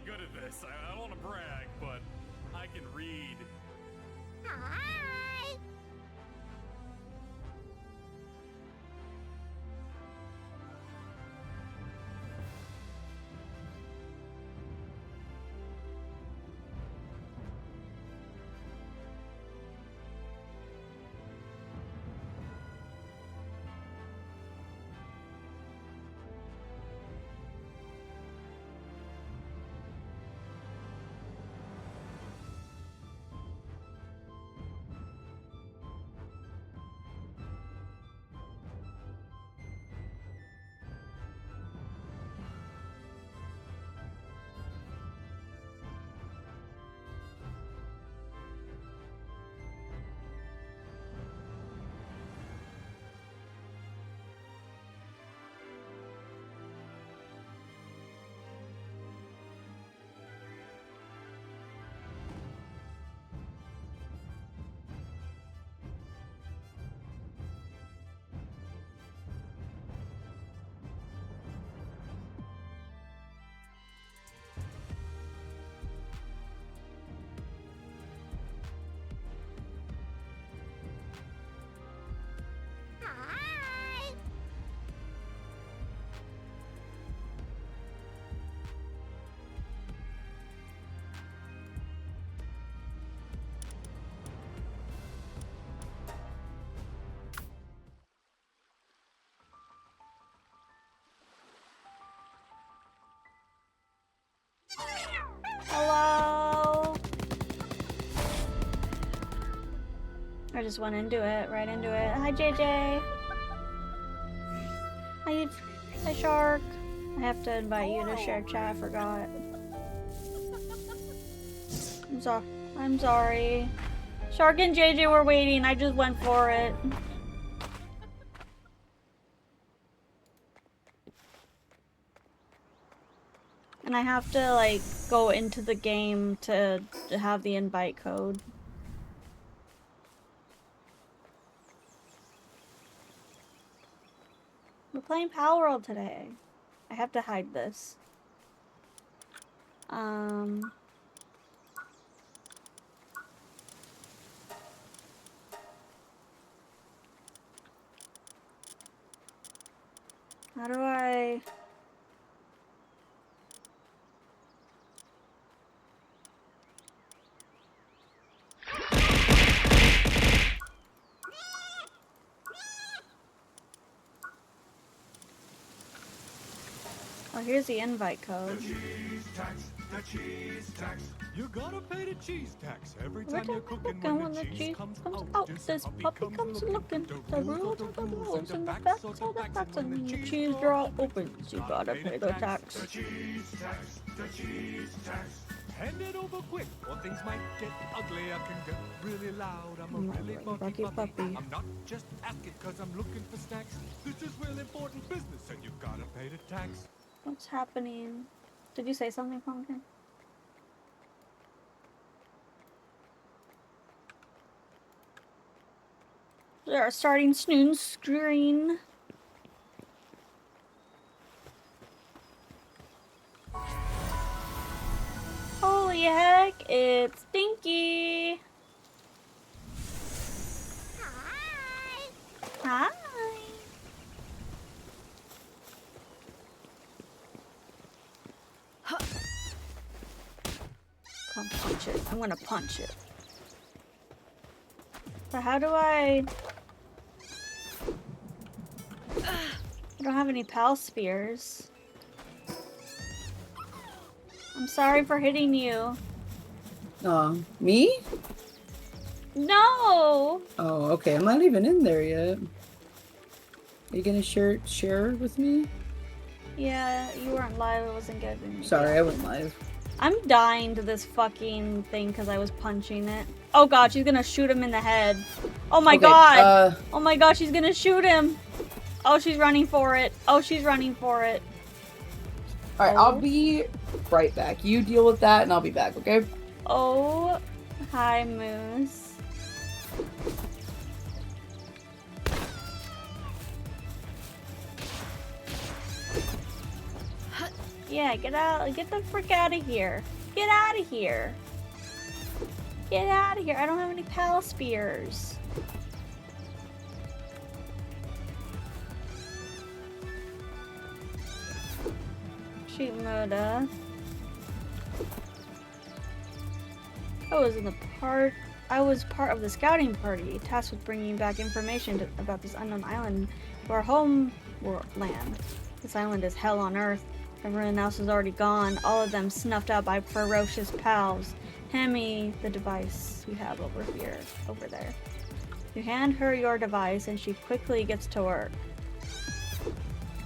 good at this. I don't want to brag, but I can read. Hi. Hi. Hello. I just went into it, right into it. Hi, JJ. Hi, Shark. I have to invite you to share chat. I forgot. I'm sorry. Shark and JJ were waiting. I just went for it. And I have to, like, go into the game to have the invite code. We're playing Palworld today. I have to hide this. How do I... Oh, here's the invite code. The cheese tax, the cheese tax. You gotta pay the cheese tax every time you're cooking. When the cheese comes out, this puppy comes looking. The rules are the rules, and the facts are the facts, and when the cheese drawer opens, you gotta pay the tax. The cheese tax, the cheese tax. Hand it over quick, or things might get ugly. I can get really loud. I'm a really bucky puppy. I'm not just asking cause I'm looking for snacks. This is real important business, and you gotta pay the tax. What's happening? Did you say something, Pumpkin? We are starting snooze screen. Holy heck, it's Stinky! Hi. Hi! Come punch it. I'm gonna punch it. But how do I don't have any pal spears. I'm sorry for hitting you. Me? No! Oh, okay. I'm not even in there yet. Are you gonna share with me? Yeah, you weren't live. It wasn't good. Sorry, I went live. I'm dying to this fucking thing because I was punching it. Oh god, she's gonna shoot him in the head. Oh my god! Oh my god, she's gonna shoot him! Oh, she's running for it. Oh, she's running for it. Alright, I'll be right back. You deal with that and I'll be back, okay? Oh, hi, Moose. Yeah, get out. Get the frick out of here. Get out of here. Get out of here. I don't have any pal spears. Shoot Moda. I was part of the scouting party, tasked with bringing back information about this unknown island to our home land. This island is hell on earth. Everyone else is already gone, all of them snuffed out by ferocious pals. Hand me the device we have over there. You hand her your device and she quickly gets to work.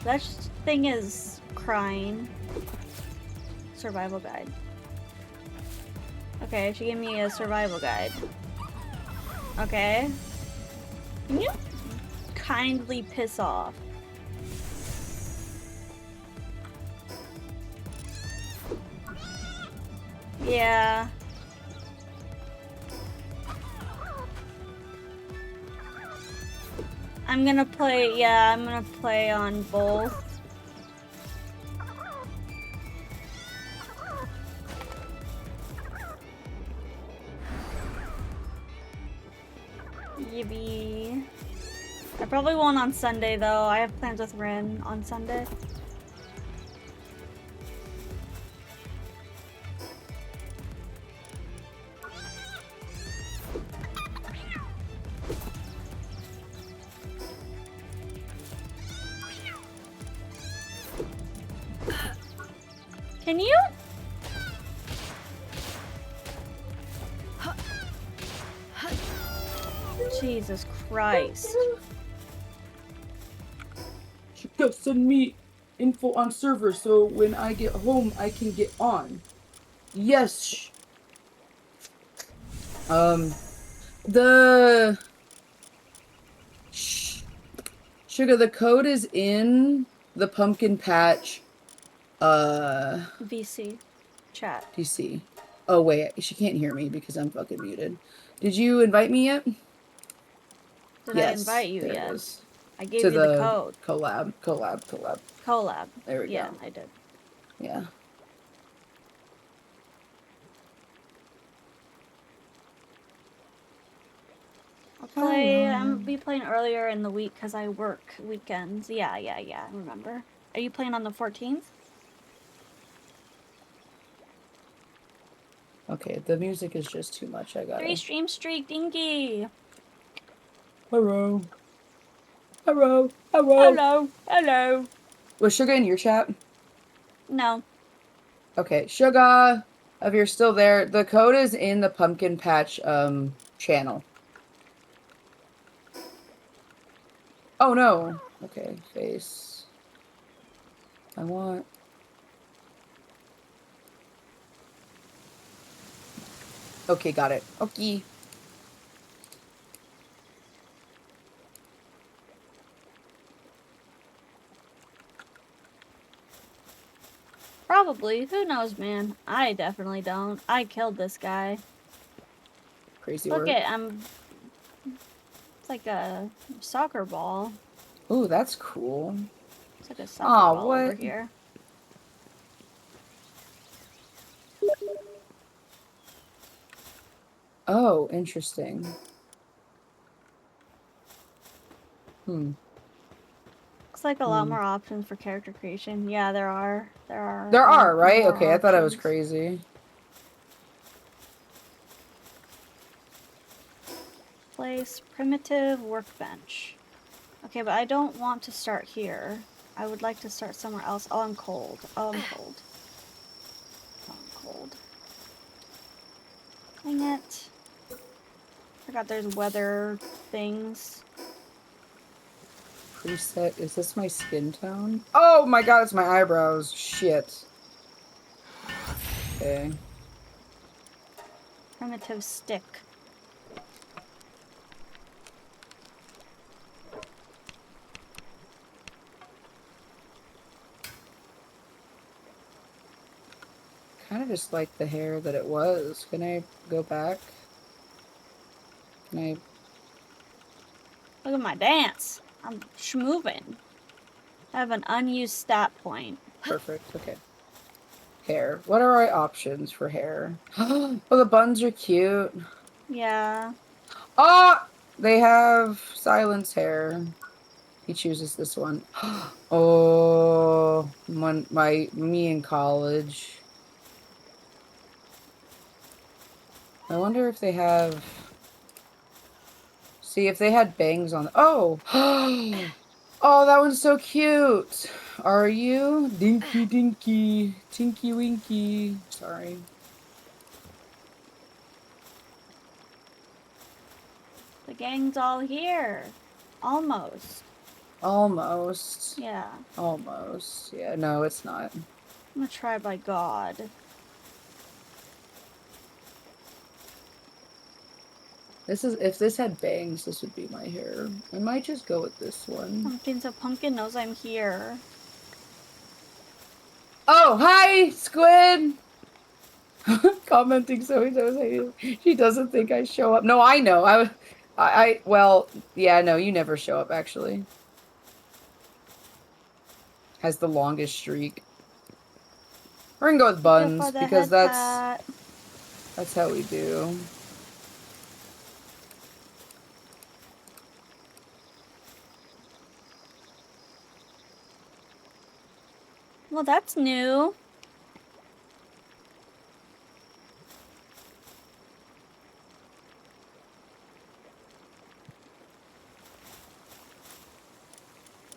That thing is crying. Survival guide. Okay, she gave me a survival guide. Okay. Can you kindly piss off? Yeah. I'm gonna play on both. Yippee. I probably won't on Sunday though. I have plans with Rin on Sunday. Can you? Jesus Christ. She could send me info on server so when I get home I can get on. Yes. Sugar, the code is in the pumpkin patch VC chat. DC. Oh wait, she can't hear me because I'm fucking muted. Did you invite me yet? Did I invite you there yet? It is. I gave you the code. Collab. There we go. Yeah, I did. Yeah. I'm be playing earlier in the week because I work weekends. Yeah, I remember. Are you playing on the 14th? Okay, the music is just too much. I got 3 stream streak, Dinky. Hello. Hello. Was Sugar in your chat? No. Okay, Sugar, if you're still there, the code is in the pumpkin patch channel. Oh no. Okay, face. I want. Okay, got it. Okay. Probably. Who knows, man? I definitely don't. I killed this guy. Crazy Look work. It's like a soccer ball. Ooh, that's cool. It's like a soccer ball what? over here. Oh, interesting. Looks like a lot more options for character creation. Yeah, there are. There are, right? more Okay, I thought I was options. crazy. Place primitive workbench. Okay, but I don't want to start here. I would like to start somewhere else. Oh, I'm cold. Oh, I'm cold. Dang it. Forgot there's weather things. Preset. Is this my skin tone? Oh my god, it's my eyebrows. Shit. Okay. Primitive stick. Kind of just like the hair that it was. Can I go back? Can I? Look at my dance. I'm schmoving. I have an unused stat point. Perfect. Okay. Hair. What are our options for hair? Oh, the buns are cute. Yeah. Oh, they have silence hair. He chooses this one. Oh, me in college. I wonder if they have. See if they had bangs on. Oh, oh, that one's so cute. Are you dinky dinky tinky winky? Sorry. The gang's all here. Almost. Almost. Yeah. Almost. Yeah. No, it's not. I'm gonna try by God. This is if this had bangs, this would be my hair. I might just go with this one. Pumpkin, so Pumpkin knows I'm here. Oh, hi, Squid. Commenting so he knows she doesn't think I show up. No, I know. Well, yeah, no, you never show up actually. Has the longest streak. We're gonna go with buns because that's how we do. Well, that's new.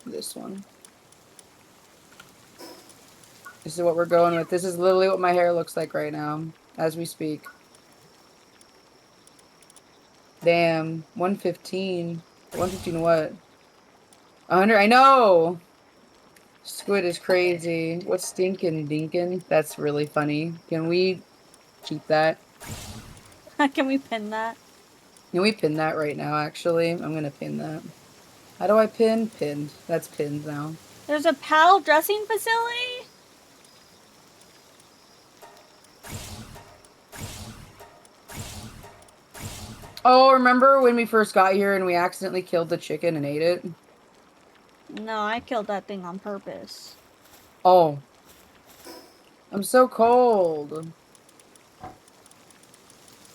This one. This is what we're going with. This is literally what my hair looks like right now, as we speak. Damn, 115. 115 what? 100, I know! Squid is crazy. What's stinking, dinkin'? That's really funny. Can we keep that? Can we pin that? Can we pin that right now, actually? I'm gonna pin that. How do I pin? Pinned. That's pinned now. There's a PAL dressing facility? Oh, remember when we first got here and we accidentally killed the chicken and ate it? No, I killed that thing on purpose. Oh. I'm so cold.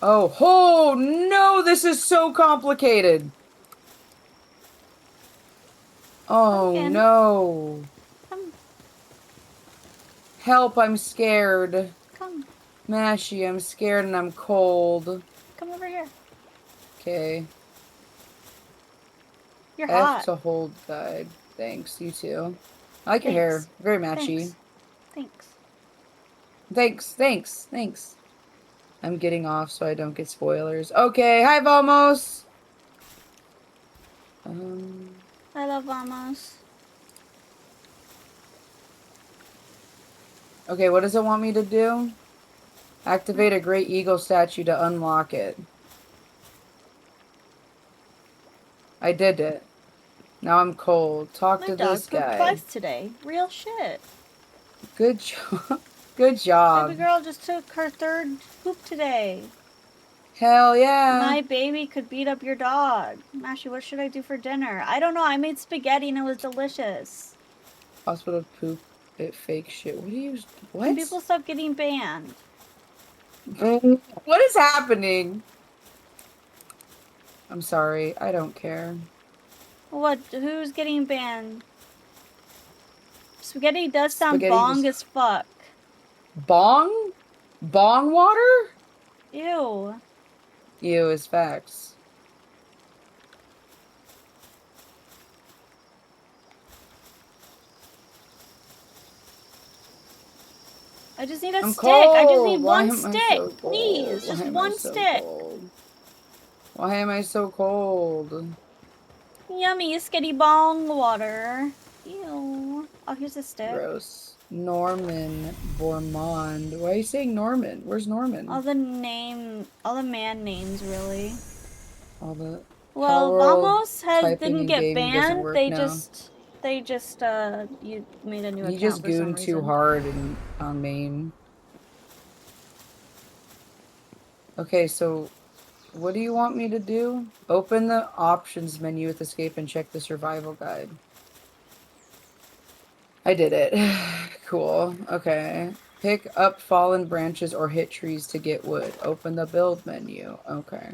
Oh, oh no, this is so complicated. Oh Pumpkin. no. Come. Help, I'm scared. Come. Mashy, I'm scared and I'm cold. Come over here. Okay. You're F hot. to hold guide. Thanks, you too. I like your hair. Very matchy. Thanks. Thanks. I'm getting off so I don't get spoilers. Okay, hi Vamos! I love Vamos. Okay, what does it want me to do? Activate a great eagle statue to unlock it. I did it. Now I'm cold. Talk to this My dog guy. pooped twice today. Real shit. Good job. Good job. Baby girl just took her third poop today. Hell yeah. My baby could beat up your dog. Mashy, what should I do for dinner? I don't know. I made spaghetti and it was delicious. Hospital poop. It fake shit. What do you... What? When people stop getting banned. What is happening? I'm sorry. I don't care. What? Who's getting banned? Spaghetti does sound Spaghetti bong just- as fuck. Bong? Bong water? Ew. Ew is facts. I just need a I'm stick. I just cold. need Why one am I stick. so cold? Please. Why Just am I one so stick. cold? Why am I so cold? Yummy skitty bong water. Ew. Oh, here's a stick. Gross. Norman Bormond. Why are you saying Norman? Where's Norman? All the man names, really. All the Well, Palworld Vamos typing didn't in get gaming doesn't banned. work They now. just, you made a new You account just for some gooned too reason. hard on main. Okay, so what do you want me to do? Open the options menu with escape and check the survival guide. I did it. Cool. Okay. Pick up fallen branches or hit trees to get wood. Open the build menu. Okay.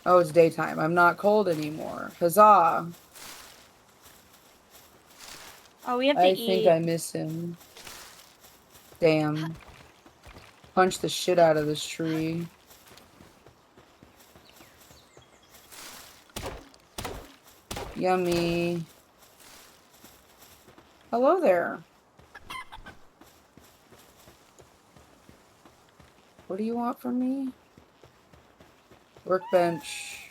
Oh, it's daytime. I'm not cold anymore. Huzzah! Oh, we have to I eat. think I miss him. Damn. Punch the shit out of this tree. Yummy. Hello there. What do you want from me? Workbench.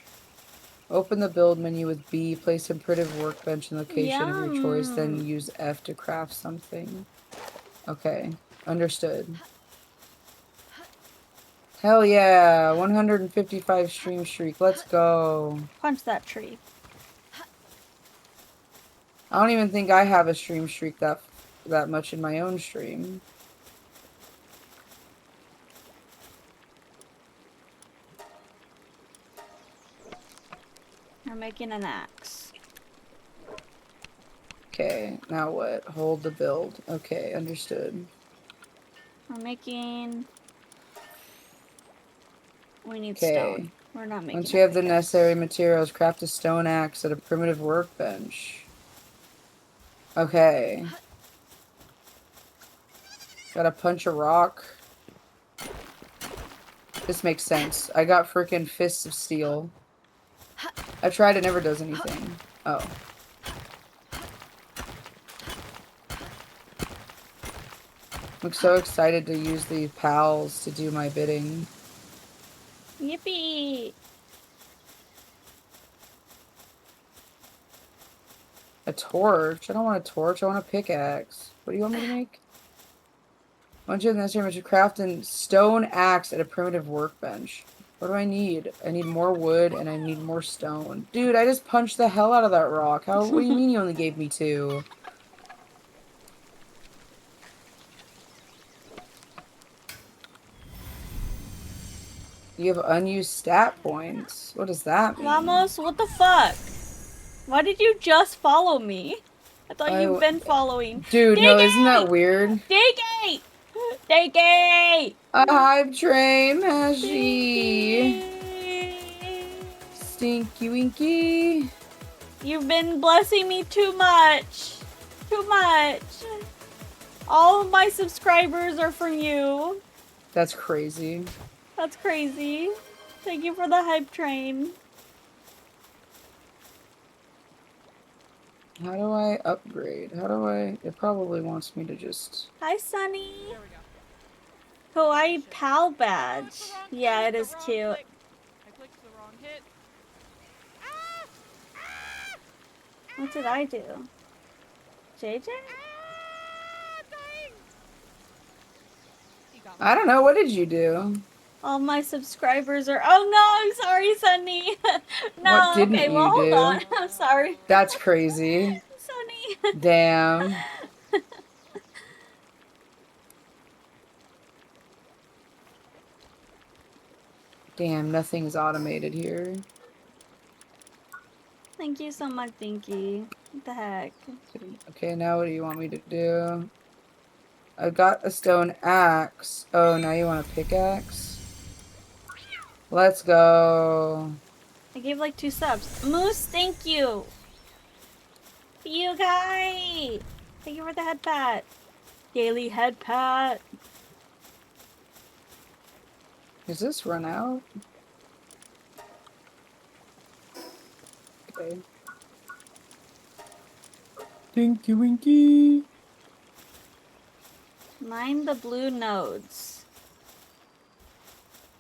Open the build menu with B. Place a primitive workbench in location of your choice. Then use F to craft something. Okay. Understood. Hell yeah. 155 stream streak. Let's go. Punch that tree. I don't even think I have a stream streak that much in my own stream. We're making an axe. Okay, now what? Hold the build. Okay, understood. We're making... We need Okay. stone. We're not making Once you have the necessary materials, craft a stone axe at a primitive workbench. Okay. Gotta punch a rock. This makes sense. I got freaking fists of steel. I've tried, it never does anything. Oh. I'm so excited to use the pals to do my bidding. Yippee! A torch? I don't want a torch, I want a pickaxe. What do you want me to make? Once you have the necessary material, craft a stone axe at a primitive workbench. What do I need? I need more wood and I need more stone. Dude, I just punched the hell out of that rock. What do you mean you only gave me 2? You have unused stat points. What does that mean? Ramos, what the fuck? Why did you just follow me? I thought you've been following. Dude, no, isn't that weird? Diggy! Diggy! A hive train, Mashi. Stinky winky. You've been blessing me too much. Too much. All of my subscribers are from you. That's crazy. That's crazy. Thank you for the hype train. How do I upgrade? How do I... It probably wants me to just... Hi, Sunny. Kawaii pal badge. Yeah, it is cute. I clicked the wrong hit. What did I do? JJ? I don't know. What did you do? All my subscribers are... Oh no, I'm sorry, Sunny. No, What didn't okay, you well, hold do? on. I'm sorry. That's crazy. Sunny. Damn. Damn, nothing's automated here. Thank you so much, Dinky. What the heck? Okay, now what do you want me to do? I got a stone axe. Oh, now you want a pickaxe? Let's go. I gave like 2 subs. Moose, thank you. You guys. Thank you for the head pat. Daily head pat. Does this run out? Okay. Dinky winky. Mine the blue nodes.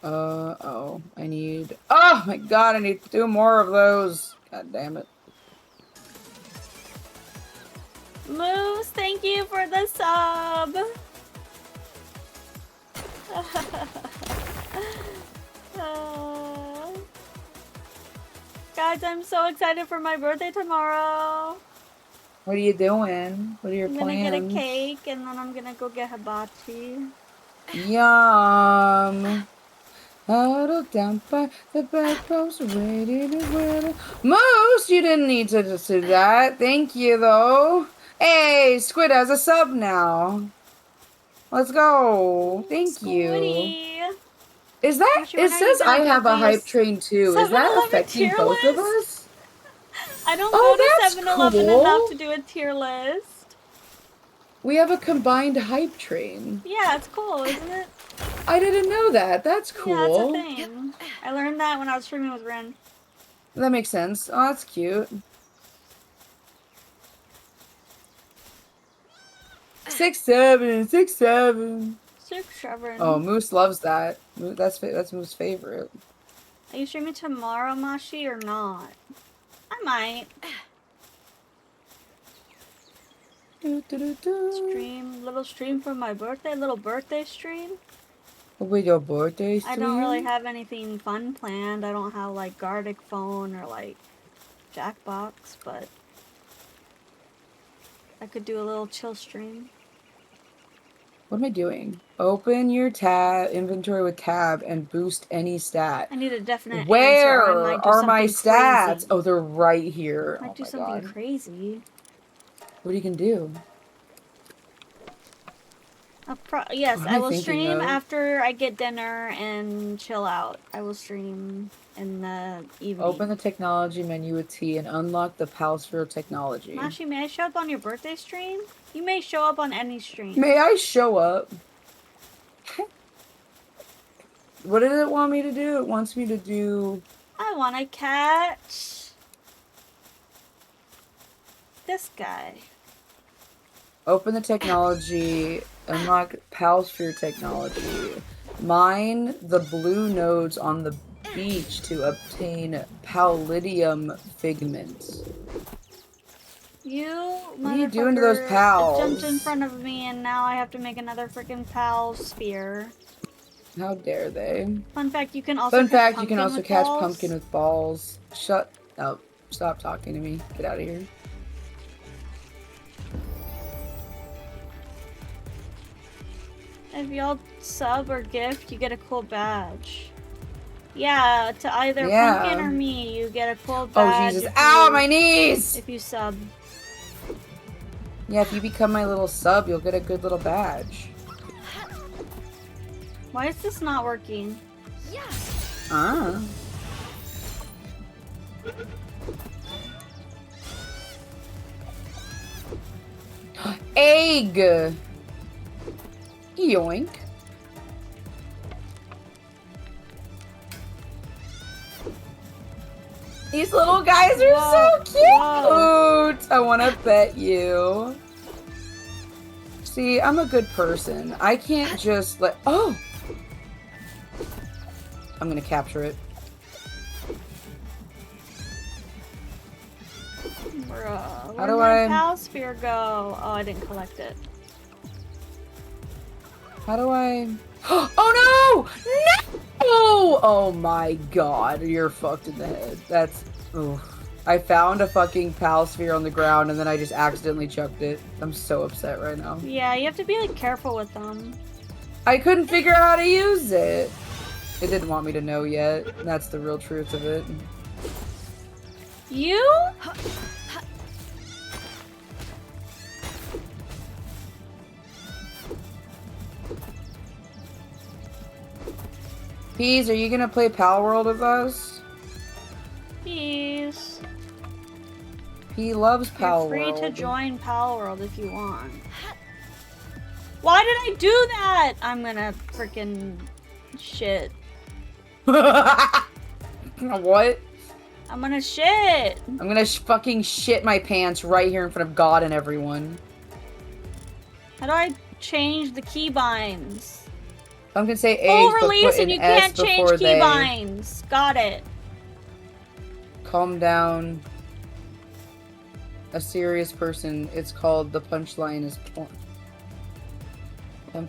Oh, I need... Oh my god, I need 2 more of those. God damn it. Moose, thank you for the sub. Guys, I'm so excited for my birthday tomorrow. What are you doing? What are your I'm plans? gonna get a cake and then I'm gonna go get hibachi. Yum. Huddled down by the bedpost, ready to wear. Moose, you didn't need to just do that. Thank you, though. Hey, Squid has a sub now. Let's go. Thank you. Squiddy. Is that? Actually, It when are you says I gonna have give a me hype train too. Is that 7-Eleven affecting tier both of list? us? I don't Oh, go to that's 7-Eleven enough cool. to do a tier list. We have a combined hype train. Yeah, it's cool, isn't it? I didn't know that. That's cool. Yeah, it's a thing. I learned that when I was streaming with Ren. That makes sense. Oh, that's cute. 6-7, 6-7. 6-7. Oh, Moose loves that. That's Moose's favorite. Are you streaming tomorrow, Mashi, or not? I might. Stream, little stream for my birthday, little birthday stream. With your birthday stream? I don't really have anything fun planned. I don't have like Gardic phone or like Jackbox, but I could do a little chill stream. What am I doing? Open your tab inventory with tab and boost any stat. I need a definite Where answer, or I might do are my something stats? crazy. Oh, they're right here. I might Oh do my something god. crazy. What are you gonna do? Yes, What am I I will thinking stream of? after I get dinner and chill out. I will stream in the evening. Open the technology menu with T and unlock the Palworld technology. Mashi, may I show up on your birthday stream? You may show up on any stream. May I show up? What did it want me to do? It wants me to do... I want to catch this guy. Open the technology, unlock Palworld technology. Mine the blue nodes on the beach to obtain Pallidium figments. What are you doing to those pals? jumped in front of me and now I have to make another freaking pal spear. How dare they? Fun fact, you can also catch pumpkin with balls. Shut up. Stop talking to me. Get out of here. If y'all sub or gift, you get a cool badge. Yeah, to either Pumpkin or me, you get a cool badge. Oh, Jesus. Ow, my knees! If you sub. Yeah, if you become my little sub, you'll get a good little badge. Why is this not working? Ah. Egg! Yoink. These little guys are so cute! Whoa. I want to pet you. See, I'm a good person. I can't just let... Oh! I'm gonna capture it. Bruh, How do where'd my pal sphere go? Oh, I didn't collect it. How do I... Oh no! No! Oh my god, you're fucked in the head. That's... Oof. I found a fucking pal sphere on the ground and then I just accidentally chucked it. I'm so upset right now. Yeah, you have to be like careful with them. I couldn't figure out how to use it. It didn't want me to know yet. That's the real truth of it. You? Peas, are you gonna play Palworld with us? Peas. He loves Palworld. You're free to join Palworld if you want. Why did I do that? I'm gonna freaking shit. What? I'm gonna shit. I'm gonna fucking shit my pants right here in front of God and everyone. How do I change the keybinds? I'm gonna say Full A's, but release put and an you S can't change before they. keybinds. Got it. Calm down. A serious person. It's called the punchline is porn.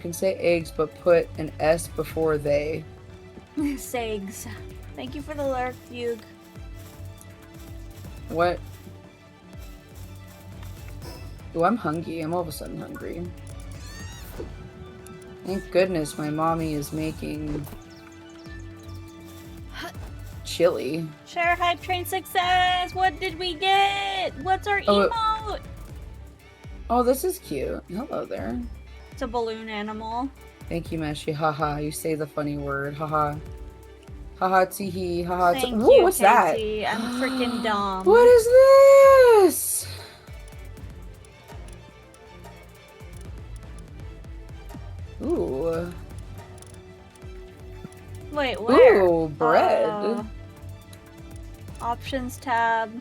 Can say eggs, but put an S before they. Segs. Thank you for the lurk, Yug. What? Oh, I'm hungry. I'm all of a sudden hungry. Thank goodness my mommy is making chili. Share hype train success. What did we get? What's our emote? Oh, this is cute. Hello there. It's a balloon animal. Thank you, Meshi. Haha, you say the funny word. Haha. Haha, teehee. Haha. Thank Ooh, you, what's KT. that? I'm freaking dumb. What is this? Ooh. Wait, where? Ooh, bread. Options tab.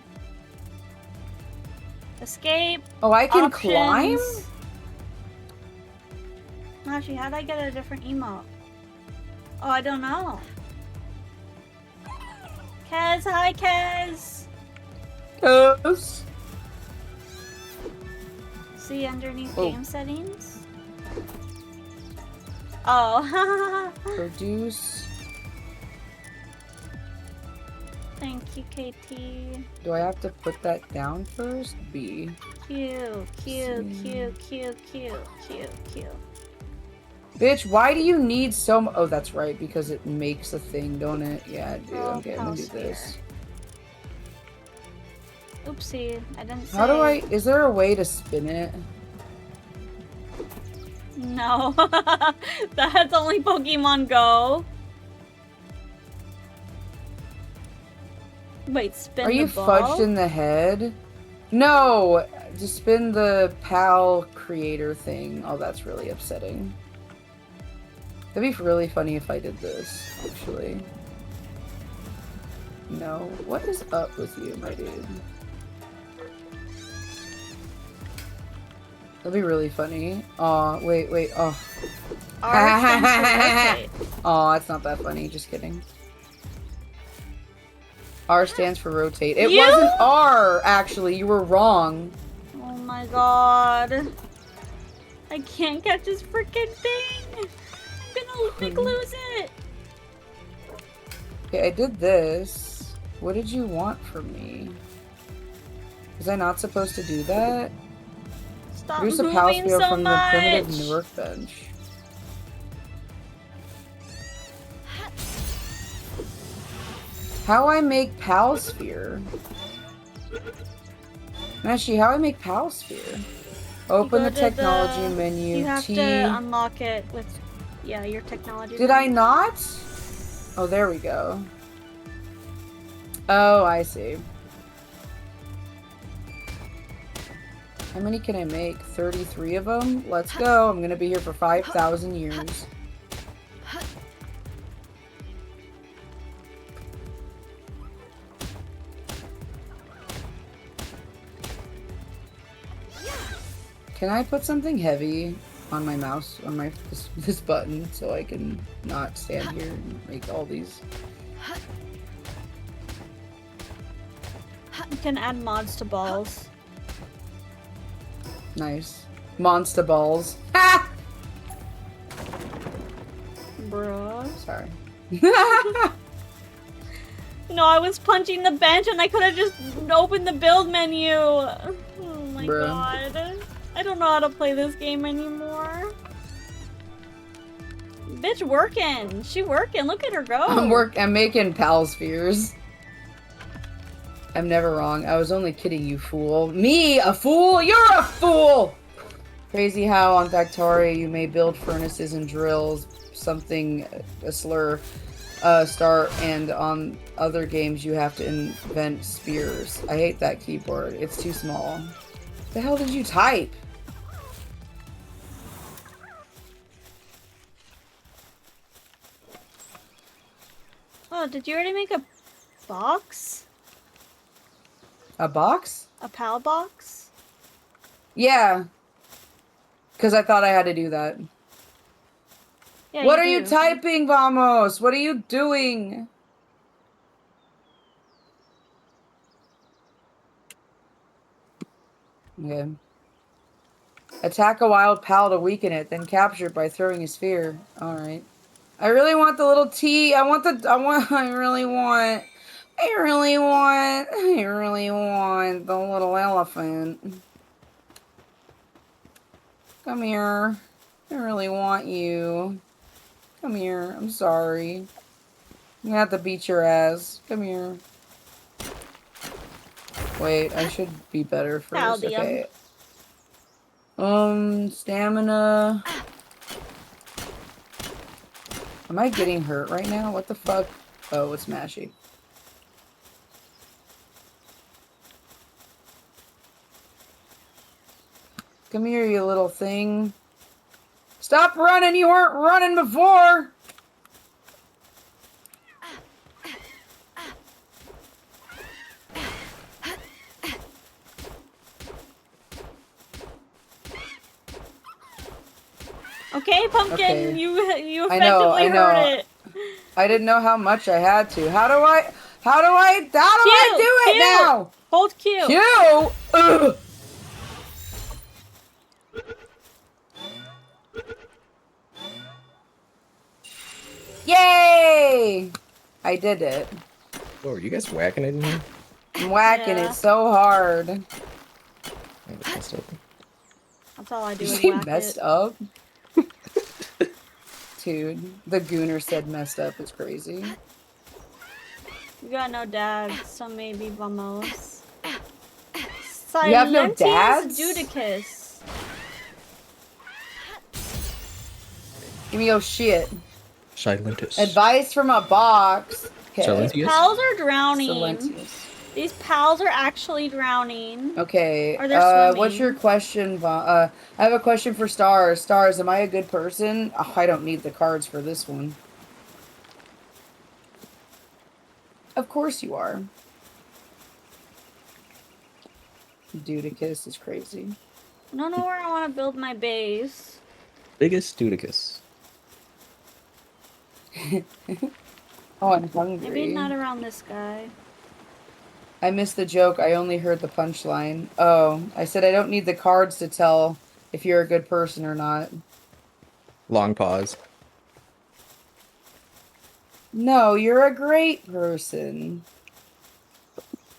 Escape. Oh, I can Options. climb? Actually, how'd I get a different emote? Oh, I don't know. Kez, hi Kez! Yes. See underneath Oh. game settings? Oh, Produce. thank you, KT. Do I have to put that down first? B. Q, Q, See. Q, Q, Q, Q, Q. Bitch, why do you need so much? Oh, that's right, because it makes a thing, don't it? Yeah, I do. Oh, Okay, I'm gonna do Palsphere. this. Oopsie, I didn't say. How do I... Is there a way to spin it? No. That's only Pokemon Go. Wait, spin Are the you ball? fudged in the head? No! Just spin the PAL creator thing. Oh, that's really upsetting. That'd be really funny if I did this, actually. No. What is up with you, my dude? That'd be really funny. Aw, wait, wait, oh. R stands for rotate. Aw, it's not that funny, just kidding. R stands for rotate. It You? wasn't R, actually, you were wrong. Oh my god. I can't catch this freaking thing. I'm gonna lose it. Okay, I did this. What did you want from me? Was I not supposed to do that? Stop Produce a moving Palsphere so from much. the primitive workbench. How I make Palsphere? Meshi, how I make Palsphere? Open the Go to technology menu. You have T. to unlock it with, yeah, your technology. Did I not? Oh, there we go. Oh, I see. How many can I make? 33 of them? Let's go. I'm gonna be here for 5,000 years. Can I put something heavy on my mouse, on my this button, so I can not stand here and make all these? You can add mods to balls. Nice. Monster balls. Ha! Bruh. Sorry. No, I was punching the bench and I could have just opened the build menu. Oh my Bruh. god. I don't know how to play this game anymore. Bitch working. She working. Look at her go. I'm making Palspheres. I'm never wrong. I was only kidding, you fool. Me, a fool? You're a fool! Crazy how on Factoria you may build furnaces and drills, something, a slur, start, and on other games you have to invent spears. I hate that keyboard. It's too small. What the hell did you type? Oh, did you already make a box? A box? A PAL box? Yeah. Because I thought I had to do that. Yeah, What are you do. typing, Vamos? What are you doing? Okay. Attack a wild pal to weaken it, then capture it by throwing a sphere. Alright. I really want the little T. I really want the little elephant. Come here. I really want you. Come here. I'm sorry. I'm gonna have to beat your ass. Come here. Wait, I should be better first. Paldium. Okay. Stamina. Am I getting hurt right now? What the fuck? Oh, it's Mashy. Come here, you little thing. Stop running! You weren't running before! Okay, Pumpkin, Okay. you I know, effectively I know. heard it. I didn't know how much I had to. How do I do it now? Hold Q. Q! Ugh. Yay! I did it. Oh, are you guys whacking it in here? I'm whacking Yeah. it so hard. I just messed up. That's all I do Did is you whack messed it. up? Dude, the Gooner said messed up is crazy. You got no dads, so maybe vamos. You have no Silentius dads? Judicus. Give me your shit. Silentus. Advice from a box. Okay. Silentius? Pals are drowning. Silentius. These pals are actually drowning. Okay, Or they're what's swimming. your question, I have a question for Stars. Stars, am I a good person? Oh, I don't need the cards for this one. Of course you are. Dudicus is crazy. I don't know where I want to build my base. Biggest Dudicus. Oh, I'm hungry. Maybe not around this guy. I missed the joke. I only heard the punchline. Oh, I said I don't need the cards to tell if you're a good person or not. Long pause. No, you're a great person.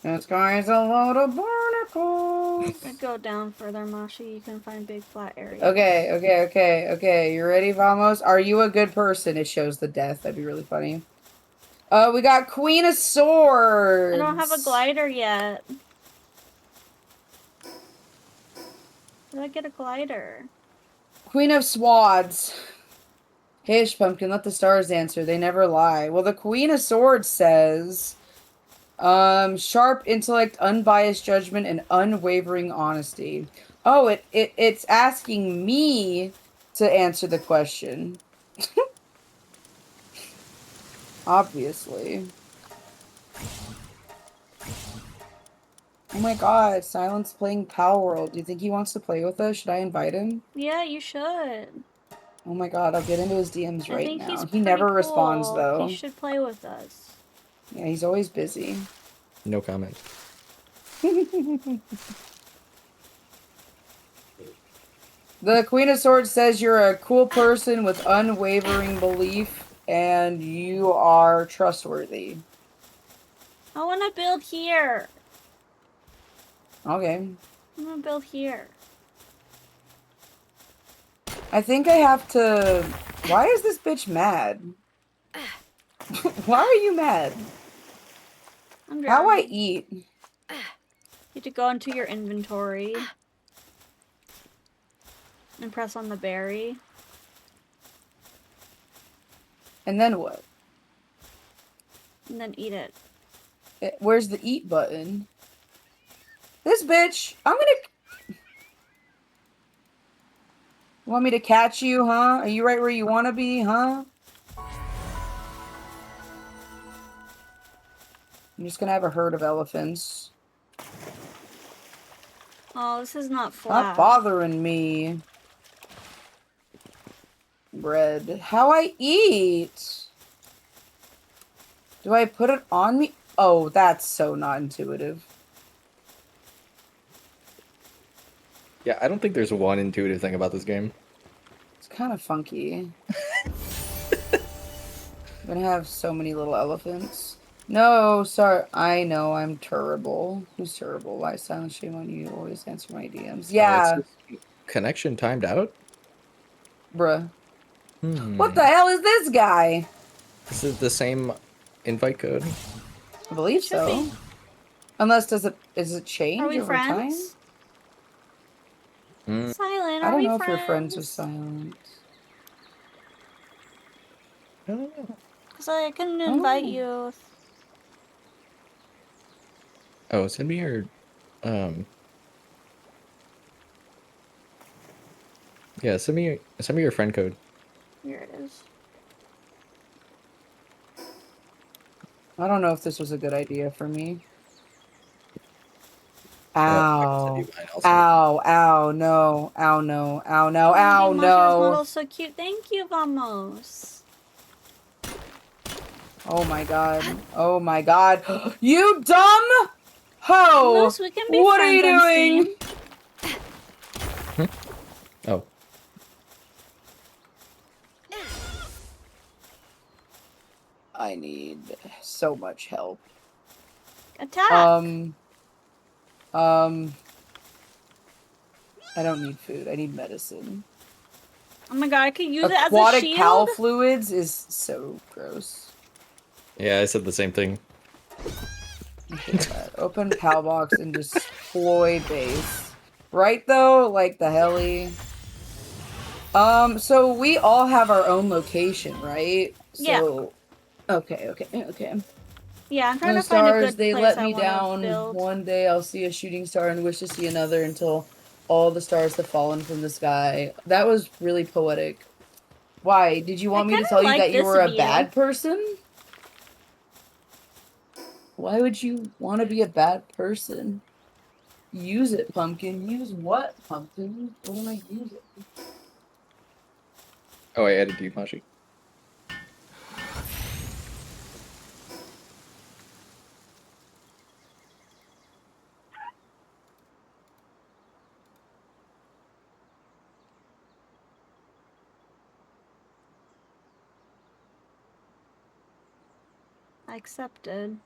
This guy's a load of barnacles. I'd go down further, Mashi. You can find big flat areas. Okay. You ready, Vamos? Are you a good person? It shows the death. That'd be really funny. We got Queen of Swords. I don't have a glider yet. Did I get a glider? Queen of Swads. Hish, Pumpkin, let the stars answer. They never lie. Well, the Queen of Swords says, sharp intellect, unbiased judgment, and unwavering honesty. Oh, it's asking me to answer the question. Obviously. Oh my god, Silent's playing Palworld. Do you think he wants to play with us? Should I invite him? Yeah, you should. Oh my god, I'll get into his DMs I right think now. he's He never pretty responds cool. though. He should play with us. Yeah, he's always busy. No comment. The Queen of Swords says you're a cool person with unwavering belief and you are trustworthy. I want to build here. Okay. I'm going to build here. I think I have to... Why is this bitch mad? Why are you mad? I'm How I drowning. eat? You have to go into your inventory. And press on the berry. And then what? And then eat it. Where's the eat button? This bitch! I'm gonna... Want me to catch you, huh? Are you right where you want to be, huh? I'm just gonna have a herd of elephants. Oh, this is not flat. Not bothering me. Bread. How I eat? Do I put it on me? Oh, that's so not intuitive. Yeah, I don't think there's one intuitive thing about this game. It's kind of funky. I'm gonna have so many little elephants. No, sorry. I know I'm terrible. Who's terrible? Why silent shame on you? Always answer my DMs. Yeah. Connection timed out? Bruh. What the hell is this guy? This is the same invite code. I believe Should so. be. Unless is it change Are we over time? friends? Silent, I are don't we know friends? if you're friends with Silent. Because I couldn't invite you. Oh, send me your, yeah, send me your friend code. Here it is. I don't know if this was a good idea for me. I can send you Ow. mine also. Ow, ow, no. Ow, no. Ow, no. Ow, This no. model's so cute. Thank you, Vamos. Oh my god. Oh my god. You dumb ho! Moose, we can be What are you friends on doing? Steam. Oh. I need so much help. Attack! I don't need food. I need medicine. Oh my god, I could use it as a Aquatic shield. cow fluids is so gross. Yeah, I said the same thing. I hate that. Open PAL box and destroy base. Right though? Like the heli. So we all have our own location, right? So, yeah. Okay. Yeah, I'm trying No to find a stars, good they place let I me wanna down. build. One day I'll see a shooting star and wish to see another until all the stars have fallen from the sky. That was really poetic. Why? Did you want me to tell you that you were a bad person? Why would you want to be a bad person? Use it, pumpkin. Use what, pumpkin? What am I using? Oh, I added you, Mashi. I accepted.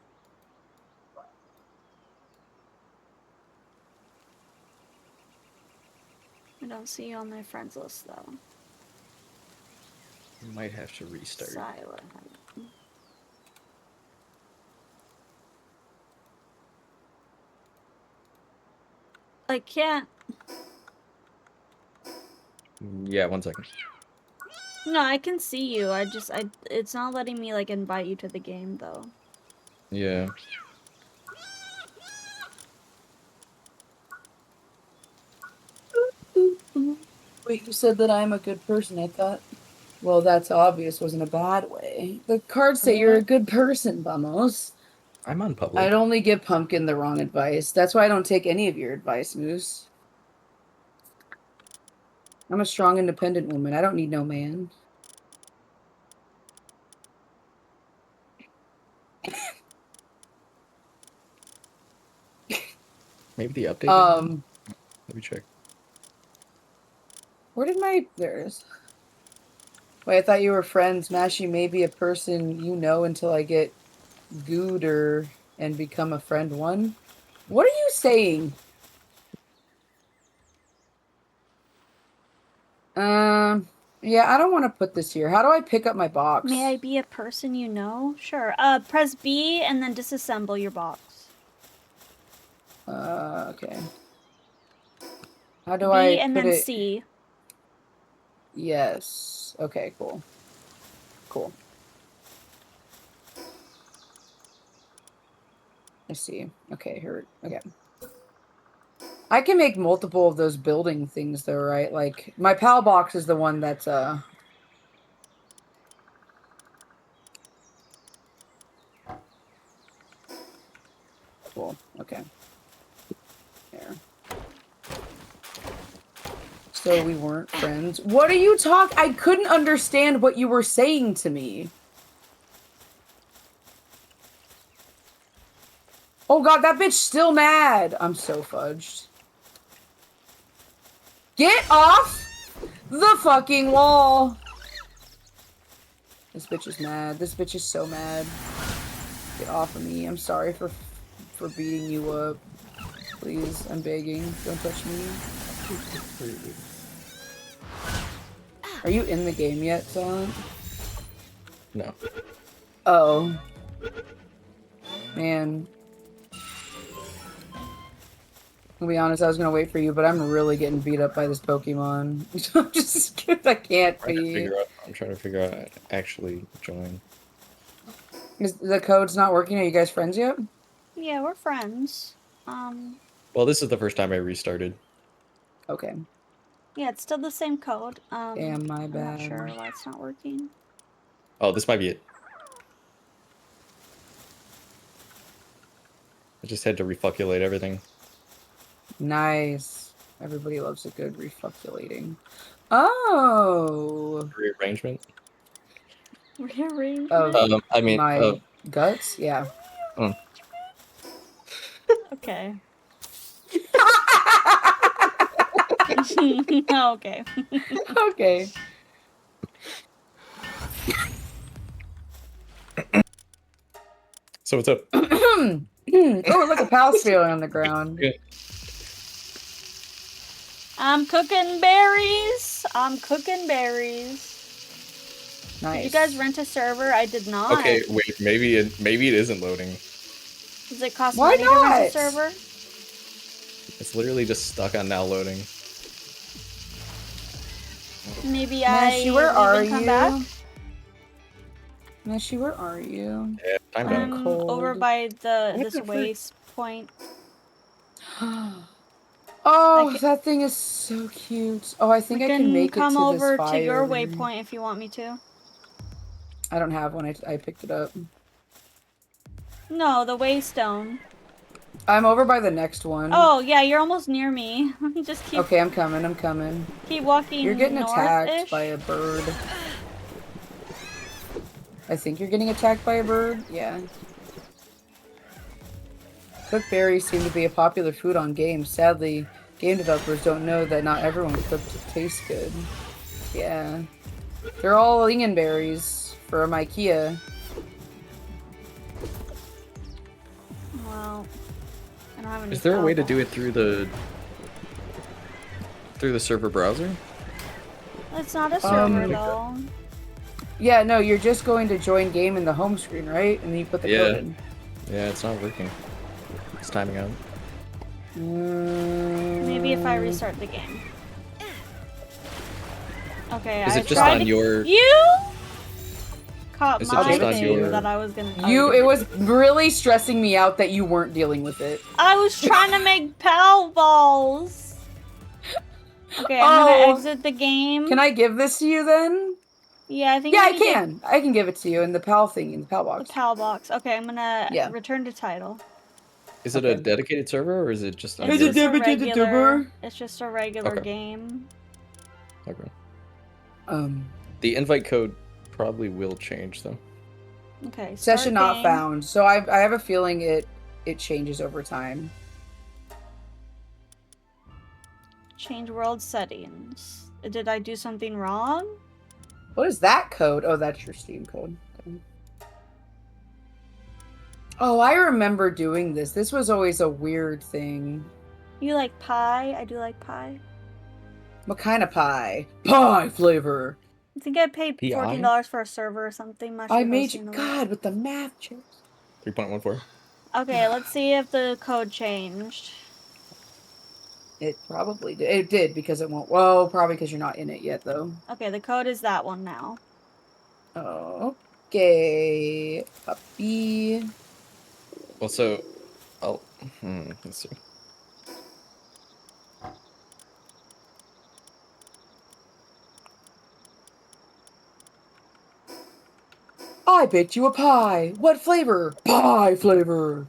I don't see you on my friends list though. You might have to restart. Silent. I can't. Yeah, 1 second. No, I can see you. It's not letting me like invite you to the game though. Yeah. Wait, you said that I'm a good person. I thought, well, that's obvious. Wasn't a bad way. The cards say you're a good person, Vamos. I'm on public. I'd only give Pumpkin the wrong advice. That's why I don't take any of your advice, Moose. I'm a strong, independent woman. I don't need no man. Maybe the update. Let me check. Where did my... There it is. Wait, I thought you were friends. Mashi may be a person you know until I get gooder and become a friend one. What are you saying? Yeah, I don't want to put this here. How do I pick up my box? May I be a person you know? Sure. Press B and then disassemble your box. Okay. How do B I and put then it? C. Yes. Okay, cool. Cool. I see. Okay, here. Okay. I can make multiple of those building things though, right? Like, my PAL box is the one that's, cool. Okay. There. So we weren't friends. What are you talking? I couldn't understand what you were saying to me. Oh god, that bitch still mad. I'm so fudged. Get off the fucking wall. This bitch is mad. This bitch is so mad. Get off of me. I'm sorry for beating you up. Please, I'm begging. Don't touch me. Are you in the game yet, Silent? No. Oh. Man. To be honest, I was gonna wait for you, but I'm really getting beat up by this Pokemon. I'm just, I can't I can be. figure out I'm trying to figure out how to actually join. Is the code's not working? Are you guys friends yet? Yeah, we're friends. Well, this is the first time I restarted. Okay. Yeah, it's still the same code. Damn, my I'm bad. not sure why it's not working. Oh, this might be it. I just had to refuculate everything. Nice. Everybody loves a good refuculating. Oh. Rearrangement. Rearrange. Of I mean, my guts? Yeah. Okay. Okay. Okay. so what's up? Oh, look, a pal's feeling on the ground. Yeah. I'm cooking berries. I'm cooking berries. Nice. Did you guys rent a server? I did not. Okay, wait. Maybe it isn't loading. Does it cost Why money to rent a not? server? It's literally just stuck on now loading. Maybe Meshi, I where are even come you? back. Meshi, where are you? Yeah, time I'm down. I'm cold. over by this the frick? waste point. Oh, Like- that thing is so cute. Oh, I think We I can make it come to over this to your fire. waypoint if you want me to. I don't have one. I picked it up. No, the waystone. I'm over by the next one. Oh yeah, you're almost near me. Just keep Okay, I'm coming. I'm coming. keep walking. You're getting attacked north-ish. by a bird. I think you're getting attacked by a bird. Yeah. Cooked berries seem to be a popular food on games. Sadly, game developers don't know that not everyone cooked tastes good. Yeah. They're all lingonberries from IKEA. Well, I don't have any. Is there a way to power. do it through the server browser? It's not a server though. Yeah, no, you're just going to join game in the home screen, right? And then you put the code Yeah. in. Yeah, it's not working. It's timing out. Maybe if I restart the game. Okay, Is I it just tried on your? You caught Is it my just on thing your- that I was gonna. It was really stressing me out that you weren't dealing with it. I was trying to make pal balls. Okay, I'm Oh. gonna exit the game. Can I give this to you then? Yeah, I think. Yeah, I need to- can. I can give it to you in the PAL thing, in the PAL The box. pal box. Okay, I'm gonna Yeah. return to title. Is it a Okay. dedicated server or is it just on It's your? just a dedicated regular. server? It's just a regular Okay. game. Okay. Um, The invite code probably will change though. Okay. session start not game. found. So I have a feeling it changes over time. Change world settings. Did I do something wrong? What is that code? Oh, that's your Steam code. Okay. Oh, I remember doing this. This was always a weird thing. You like pie? I do like pie. What kind of pie? Pie flavor. I think I paid PI? $14 for a server or something. Not I sure made if you. I've seen the- God, with the math chips. 3.14. Okay, let's see if the code changed. It probably did. It did because it won't. Well, probably because you're not in it yet, though. Okay, the code is that one now. Okay, puppy. Well, so let's see. I baked you a pie. What flavor? Pie flavor.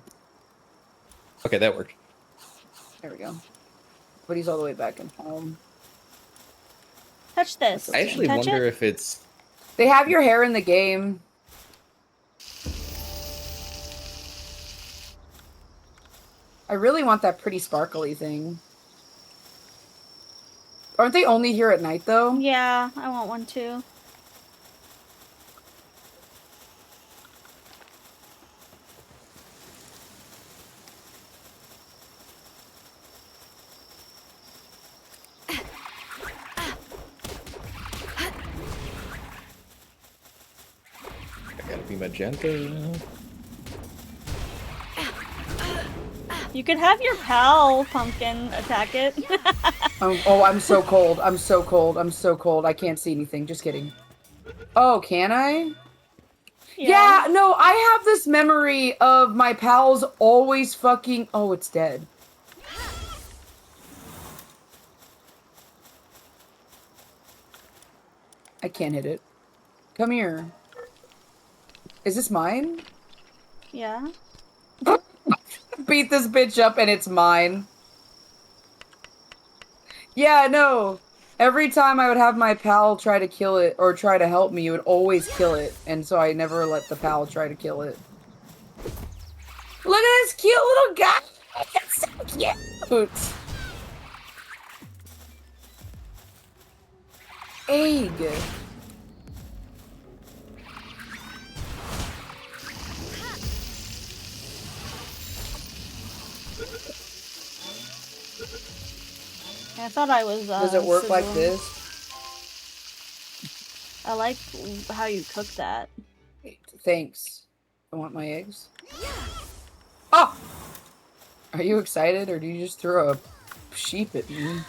Okay, that worked. There we go. But he's all the way back in home. Touch this. I actually Touch wonder it? if it's. They have your hair in the game. I really want that pretty sparkly thing. Aren't they only here at night, though? Yeah, I want one too. I gotta be magenta. You could have your pal pumpkin attack it. Oh, I'm so cold. I'm so cold. I'm so cold. I can't see anything. Just kidding. Oh, can I? Yeah, no, I have this memory of my pals always fucking... Oh, it's dead. I can't hit it. Come here. Is this mine? Yeah. Beat this bitch up and it's mine. Yeah, no. Every time I would have my pal try to kill it or try to help me, it would always kill it. And so I never let the pal try to kill it. Look at this cute little guy! It's so cute! Egg. I thought I was, Does it work like sizzling. this? I like how you cook that. Thanks. I want my eggs. Oh! Are you excited or do you just throw a sheep at me?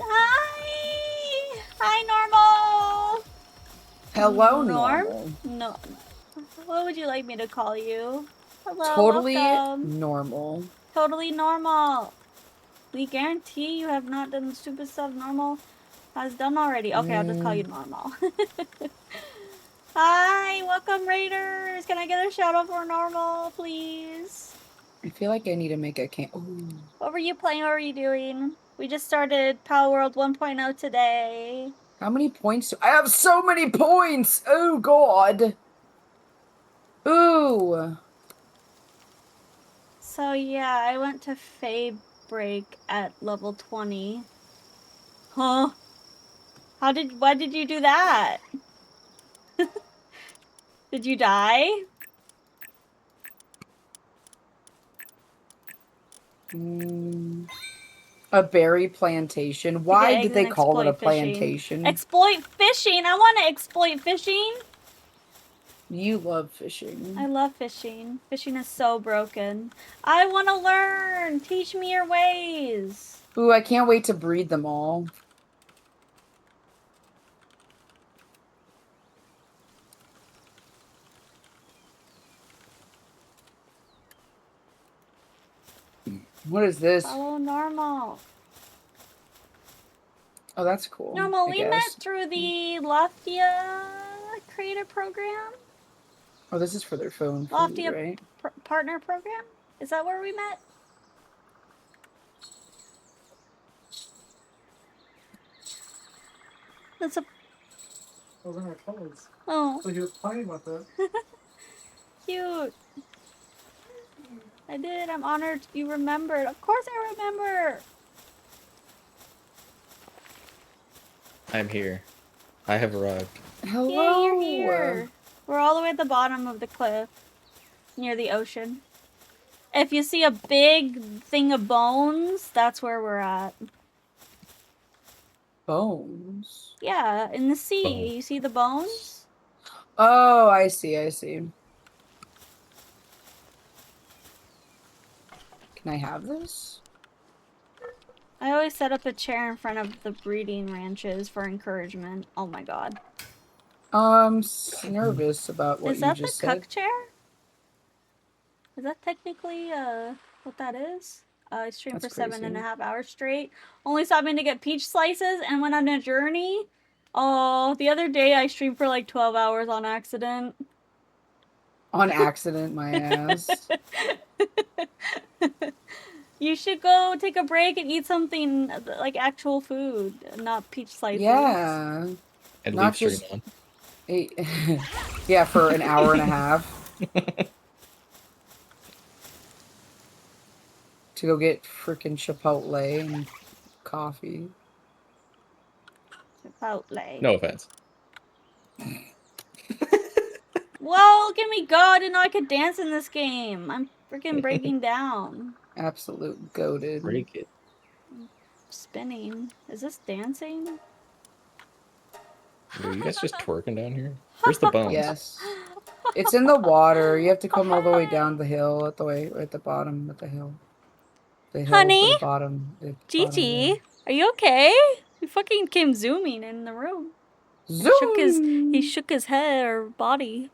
Hi! Hi, Normal! Hello, Norm? normal. No. What would you like me to call you? Hello, Totally welcome. normal. Totally normal. We guarantee you have not done the stupid stuff normal has done already. Okay, I'll just call you normal. Hi, welcome Raiders. Can I get a shout out for normal, please? I feel like I need to make a can. Ooh. What were you playing? What were you doing? We just started Palworld 1.0 today. How many points do I have? So many points! Oh god! Ooh! So yeah, I went to Fae Break at level 20. Huh? Why did you do that? Did you die? A berry plantation. Why did they call it a plantation? Exploit fishing! I want to exploit fishing! You love fishing. I love fishing. Fishing is so broken. I want to learn! Teach me your ways! Ooh, I can't wait to breed them all. What is this? Oh, normal. Oh, that's cool. Normal, we met through the Loftia creator program. Oh, this is for their phone food, Loftia right? partner program? Is that where we met? That's a... Those are my clothes. Oh. So he was playing with it. Cute. I did. I'm honored you remembered. Of course I remember. I'm here. I have arrived. Hello. Yeah, you're here. We're all the way at the bottom of the cliff, near the ocean. If you see a big thing of bones, that's where we're at. Bones? Yeah, in the sea. Bones. You see the bones? Oh, I see, I see. Can I have this? I always set up a chair in front of the breeding ranches for encouragement. Oh my god. I'm nervous about what is you that just the said. cuck chair? Is that technically what that is? I streamed for That's 7.5 hours straight. Only stopping to get peach slices and went on a journey. Oh, the other day I streamed for like 12 hours on accident. On accident, my ass. You should go take a break and eat something like actual food, not peach slices. Yeah. And Not leave just stream yeah, for an hour and a half. To go get freaking Chipotle and coffee. Chipotle. No offense. Well, look at me go. I didn't know I could dance in this game. I'm freaking breaking down. Absolute goated. Break it. Spinning. Is this dancing? Are you guys just twerking down here? Where's the bones? Yes. It's in the water. You have to come all the way down the hill, at the bottom of the hill. The hill Honey? for the bottom. Gigi, are you okay? You fucking came zooming in the room. Zoom. He shook his head or body.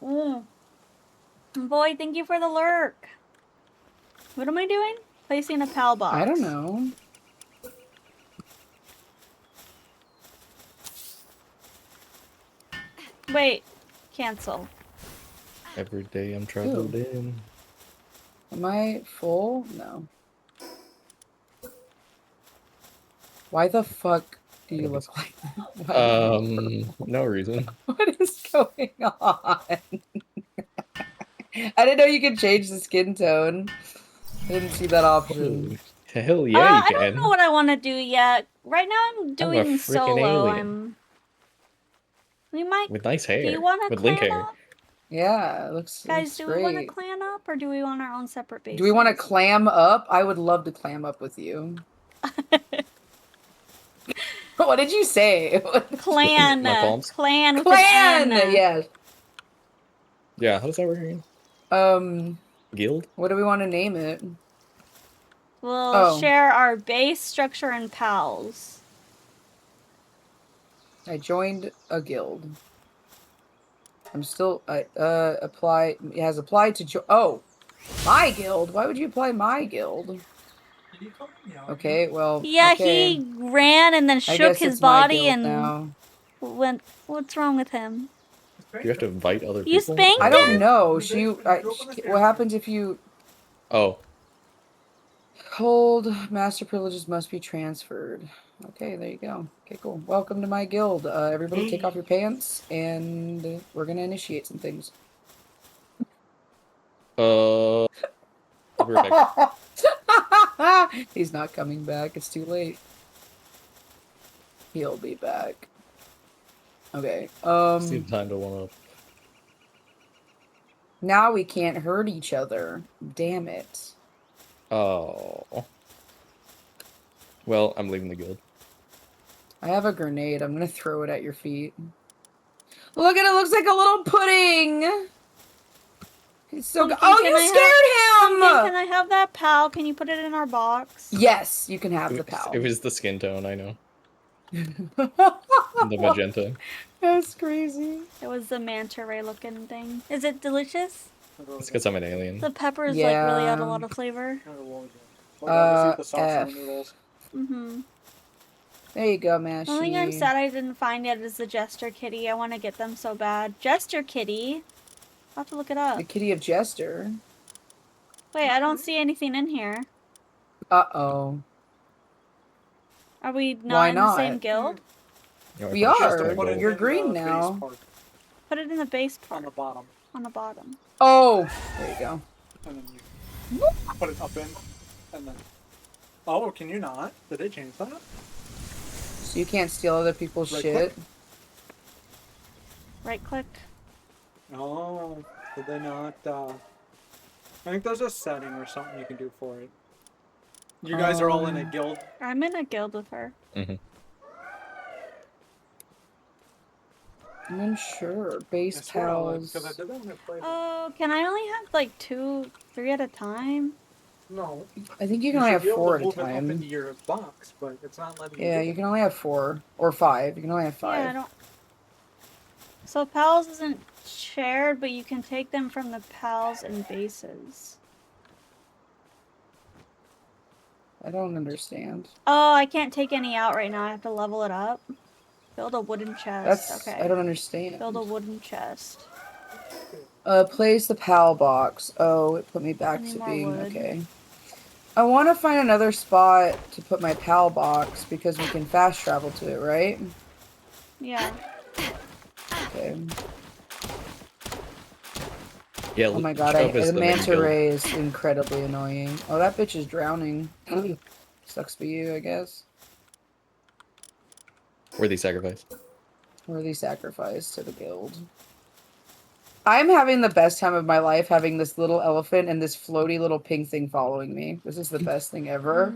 Boy, thank you for the lurk. What am I doing? Placing a PAL box. I don't know. Wait, cancel. Every day I'm troubled in. Am I full? No. Why the fuck do you look like that? No reason. What is going on? I didn't know you could change the skin tone. I didn't see that option. Hell yeah, you I can. don't know what I want to do yet. Right now I'm doing freaking solo. alien. We might. With nice hair. Do you want to With link clan hair. up? Yeah, it looks Guys, do great. we want to clan up or do we want our own separate bases? Do we want to clam up? I would love to clam up with you. What did you say? Clan. My palms? Clan with Clan! an N. Yes. Yeah, how does that work again? Guild? What do we want to name it? We'll share our base structure and pals. I joined a guild. I'm still, apply, it has applied to my guild? Why would you apply my guild? Okay, well, Yeah, okay. he ran and then I shook guess his it's my body guild and now. went. What's wrong with him? Do you have to invite other people? You spanked I don't him? know. What happens if you Oh. hold master privileges must be transferred? Okay, there you go. Okay, cool. Welcome to my guild. Everybody take off your pants and we're gonna initiate some things. I'll be right back. He's not coming back. It's too late. He'll be back. Okay. Just need time to warm up. Now we can't hurt each other. Damn it. Oh. Well, I'm leaving the guild. I have a grenade. I'm gonna throw it at your feet. Look at it. Looks like a little pudding. He's so good. Oh, you scared him! Can I have that pal? Can you put it in our box? Yes, you can have the pal. It was the skin tone, I know. The magenta. That's crazy. It was the manta ray looking thing. Is it delicious? It's because I'm an alien. The peppers like really add a lot of flavor. F. Mm-hmm. There you go, Mashy. The only thing I'm sad I didn't find yet is the Jester Kitty. I want to get them so bad. Jester Kitty? I'll have to look it up. The Kitty of Jester. Wait, I don't see anything in here. Uh-oh. Are we Why not in the same guild? We are. You're green now. Put it in the base part. On the bottom. On the bottom. Oh, there you go. And then you put it up in, and then... Oh, can you not? Did they change that? So you can't steal other people's shit? Right click. Oh, did they not, I think there's a setting or something you can do for it. You guys are all in a guild? I'm in a guild with her. Mm-hmm. I'm unsure. Base pals. Oh, can I only have like 2, 3 at a time? No. I think you can only have 4 at a time. Into your box, but it's not letting Yeah, you can only have 4 or 5. You can only have 5. Yeah, I don't. So pals isn't shared, but you can take them from the pals and bases. I don't understand. Oh, I can't take any out right now. I have to level it up. Build a wooden chest. Okay. I don't understand. Build a wooden chest. Place the PAL box. Oh, it put me back to being okay. I want to find another spot to put my PAL box because we can fast travel to it, right? Yeah. Okay. Yeah, oh my god, the manta ray is incredibly annoying. Oh, that bitch is drowning. Sucks for you, I guess. Worthy sacrifice. Worthy sacrifice to the guild. I'm having the best time of my life having this little elephant and this floaty little pink thing following me. This is the best thing ever.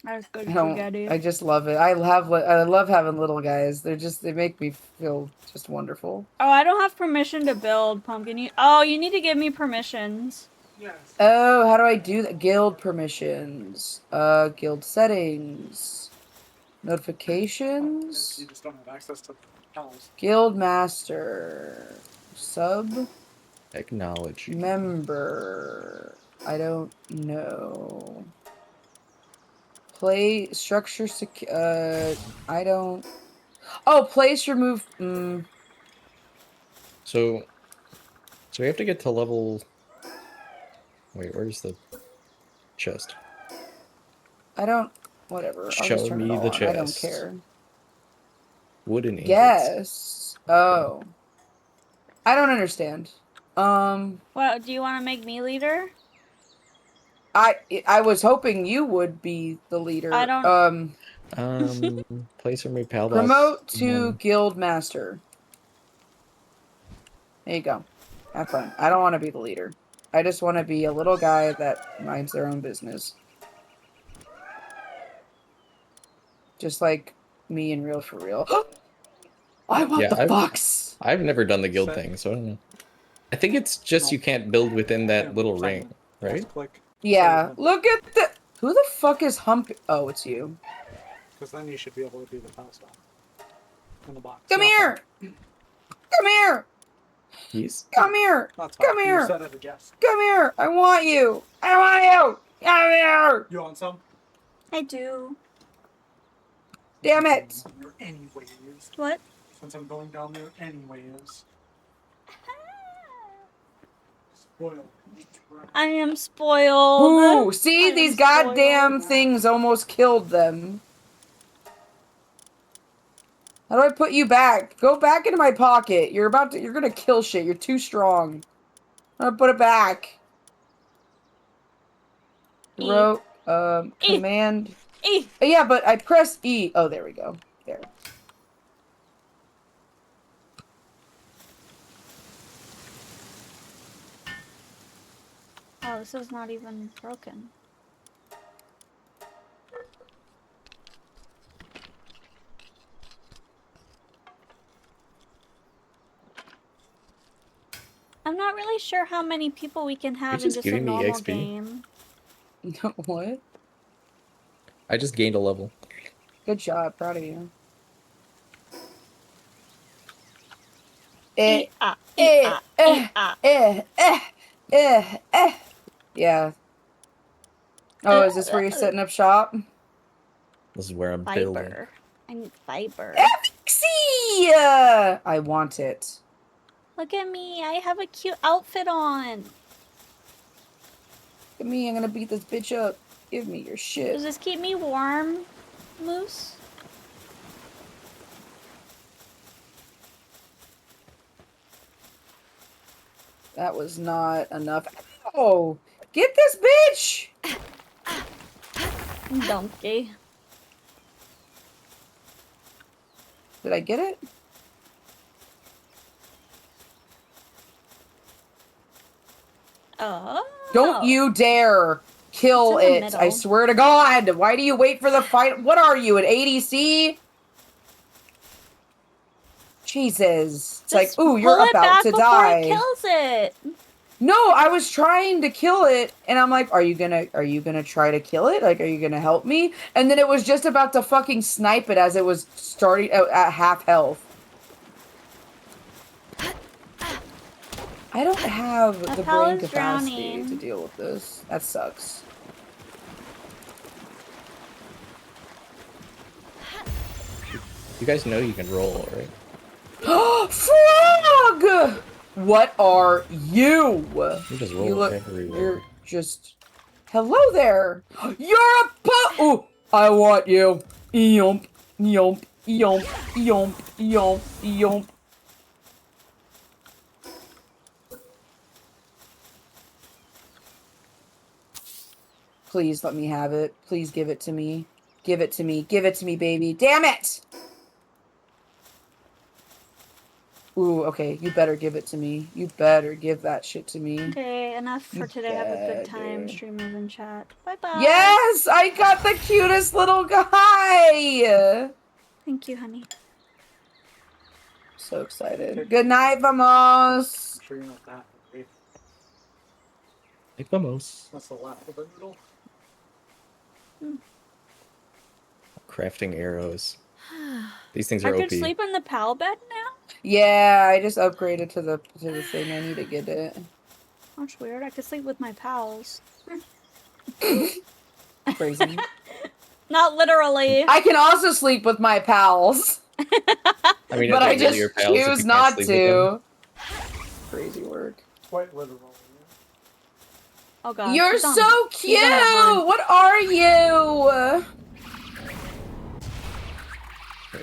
That's good spaghetti. I just love it. I love having little guys. They make me feel just wonderful. Oh, I don't have permission to build, Pumpkin. You need to give me permissions. Yes. Oh, how do I do that? Guild permissions. Guild settings. Notifications. You just don't have access to pals. Guild master. Sub. Acknowledge. Member. I don't know. Play structure I don't. Oh, place remove. So we have to get to level. Wait, where's the chest? I don't. Whatever. I'll just Show turn it me all the on. I don't chest. care. Wooden ingots. Yes. Oh. I don't understand. Well, do you want to make me leader? I was hoping you would be the leader. I don't. Place remove pal boss. Promote to guild master. There you go. Have fun. I don't want to be the leader. I just want to be a little guy that minds their own business. Just like me in Real for Real. I want the box! I've never done the guild thing, so I don't know. I think it's just you can't build within that little ring, right? Click. Yeah. Look at the... Who the fuck is Hump... Oh, it's you. Because then you should be able to do the pal stuff. In the box. Come here! Come here! Yes. Come here! Come here! You said it, I guess. Come here! I want you! I want you! Come here! You want some? I do. Damn it! Anyways. What? Since I'm going down there anyways. Spoiled. I am spoiled. Ooh, see? These goddamn things almost killed them. How do I put you back? Go back into my pocket. You're gonna kill shit. You're too strong. I'm gonna put it back. Wrote, command. E. Yeah, but I pressed E. Oh, there we go. There. Oh, this is not even broken. I'm not really sure how many people we can have in just a normal game. What? I just gained a level. Good job. Proud of you. Yeah. Oh, is this where you're setting up shop? This is where I'm building. I need fiber. Efixie! I want it. Look at me. I have a cute outfit on. Look at me. I'm gonna beat this bitch up. Give me your shit. Does this keep me warm, Moose? That was not enough. Oh, get this bitch! Donkey. Did I get it? Oh. Don't you dare kill it. I swear to God. Why do you wait for the fight? What are you, an ADC? Jesus. It's like, ooh, you're about to die. It kills it. No, I was trying to kill it, and I'm like, are you gonna try to kill it? Like, are you gonna help me? And then it was just about to fucking snipe it as it was starting at half health. I don't have the brain capacity to deal with this. That sucks. You guys know you can roll, right? Frog! What are you? You just roll everywhere. You're just... Hello there! You're a Ooh! I want you. Yomp, yomp, yomp, yomp, yomp, yomp. Please let me have it. Please give it to me. Give it to me. Give it to me, baby. Damn it! Ooh, okay. You better give it to me. You better give that shit to me. Okay, enough for today. Have a good time, streamers in chat. Bye-bye. Yes! I got the cutest little guy! Thank you, honey. So excited. Good night, vamos! I'm sure you're not that hungry. Vamos. That's the last of the noodle. crafting arrows. These things I are could OP. sleep in the pal bed now? Yeah, I just upgraded to the thing. I need to get it. That's weird. I could sleep with my pals. Crazy. Not literally. I can also sleep with my pals. I mean, But are I they really your just pals if choose you can't not sleep with them? to. Crazy work. Quite literal. Oh god. You're she's on- so she's cute! on a hunt. What are you?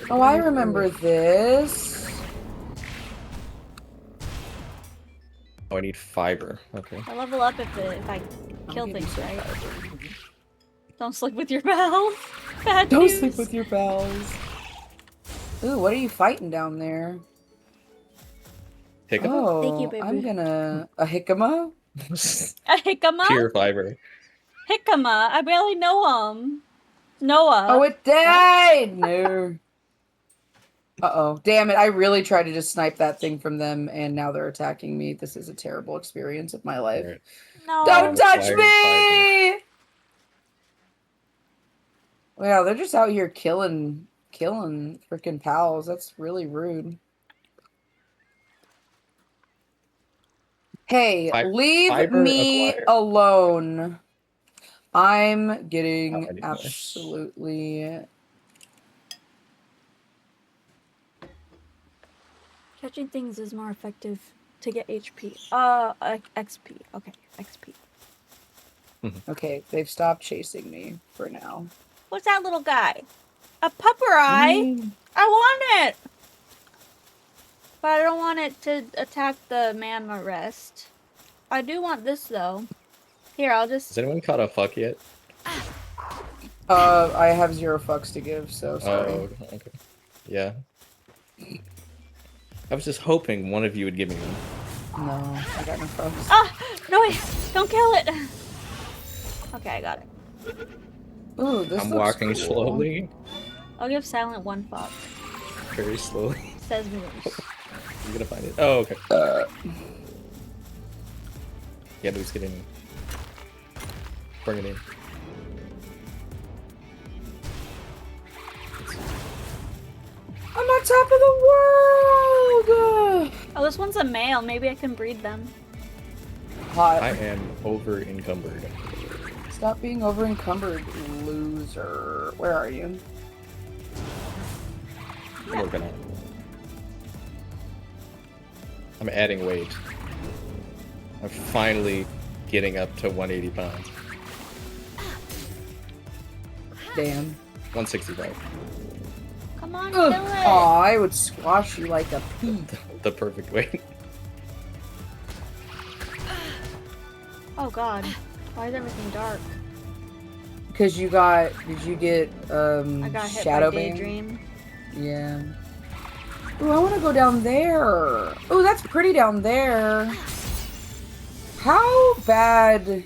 Oh, I remember this. Oh, I need fiber. Okay. I level up if I kill I'll give you things, some right? fiber. Don't sleep with your pals. Bad Don't news. sleep with your pals. Ooh, what are you fighting down there? Hickam? Oh, Thank you, baby. I'm gonna... A jicama? A Hickama? Pure fiber. Hickama. I barely know him. Noah. Oh, it died! No. Uh-oh. Damn it, I really tried to just snipe that thing from them, and now they're attacking me. This is a terrible experience of my life. Alright. No. Don't touch Fire, me! Wow, they're just out here killing freaking pals. That's really rude. Hey, leave fiber me acquired. alone. I'm Oh, I getting need more. absolutely... Catching things is more effective to get HP. XP. Okay, XP. Okay, they've stopped chasing me for now. What's that little guy? A pupper eye? I want it! But I don't want it to attack the mamma rest. I do want this though. Here, I'll Has just... anyone caught a fuck yet? I have 0 fucks to give, so sorry. Oh, okay. Yeah. I was just hoping one of you would give me one. No, I got no fucks. Ah! No, wait! Don't kill it! Okay, I got it. Ooh, this I'm looks walking cool. slowly. I'll give Silent 1 fuck. Very slowly. Says Moose. I'm gonna find it. Oh, okay. Yeah, Moose, get in. Bring it in. I'm on top of the world! Oh, this one's a male. Maybe I can breed them. Hot. I am over encumbered. Stop being over encumbered, loser. Where are you? I'm working on it. I'm adding weight. I'm finally getting up to 180 pounds. Damn. 165. Come on, Ugh. kill it! Aw, I would squash you like a pea. The perfect weight. Oh god. Why is everything dark? Because you got, did you get, I got hit Shadow by Bane? Daydream. Yeah. Ooh, I want to go down there. Ooh, that's pretty down there. How bad,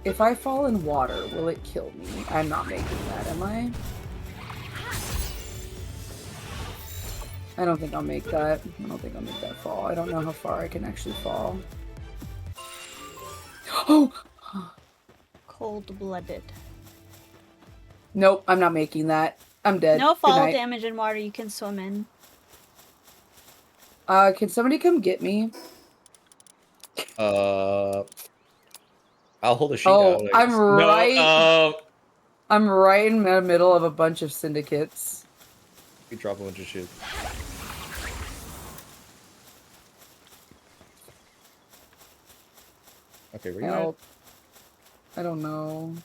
if I fall in water, will it kill me? I'm not making that, am I? I don't think I'll make that. I don't think I'll make that fall. I don't know how far I can actually fall. Oh! Cold-blooded. Nope, I'm not making that. I'm dead. No Good fall night. damage in water you can swim in. Can somebody come get me? I'll hold a sheet Oh, out. I'm right. No, I'm right in the middle of a bunch of syndicates. you drop a bunch of shit. Okay, where you at? Help. I don't know.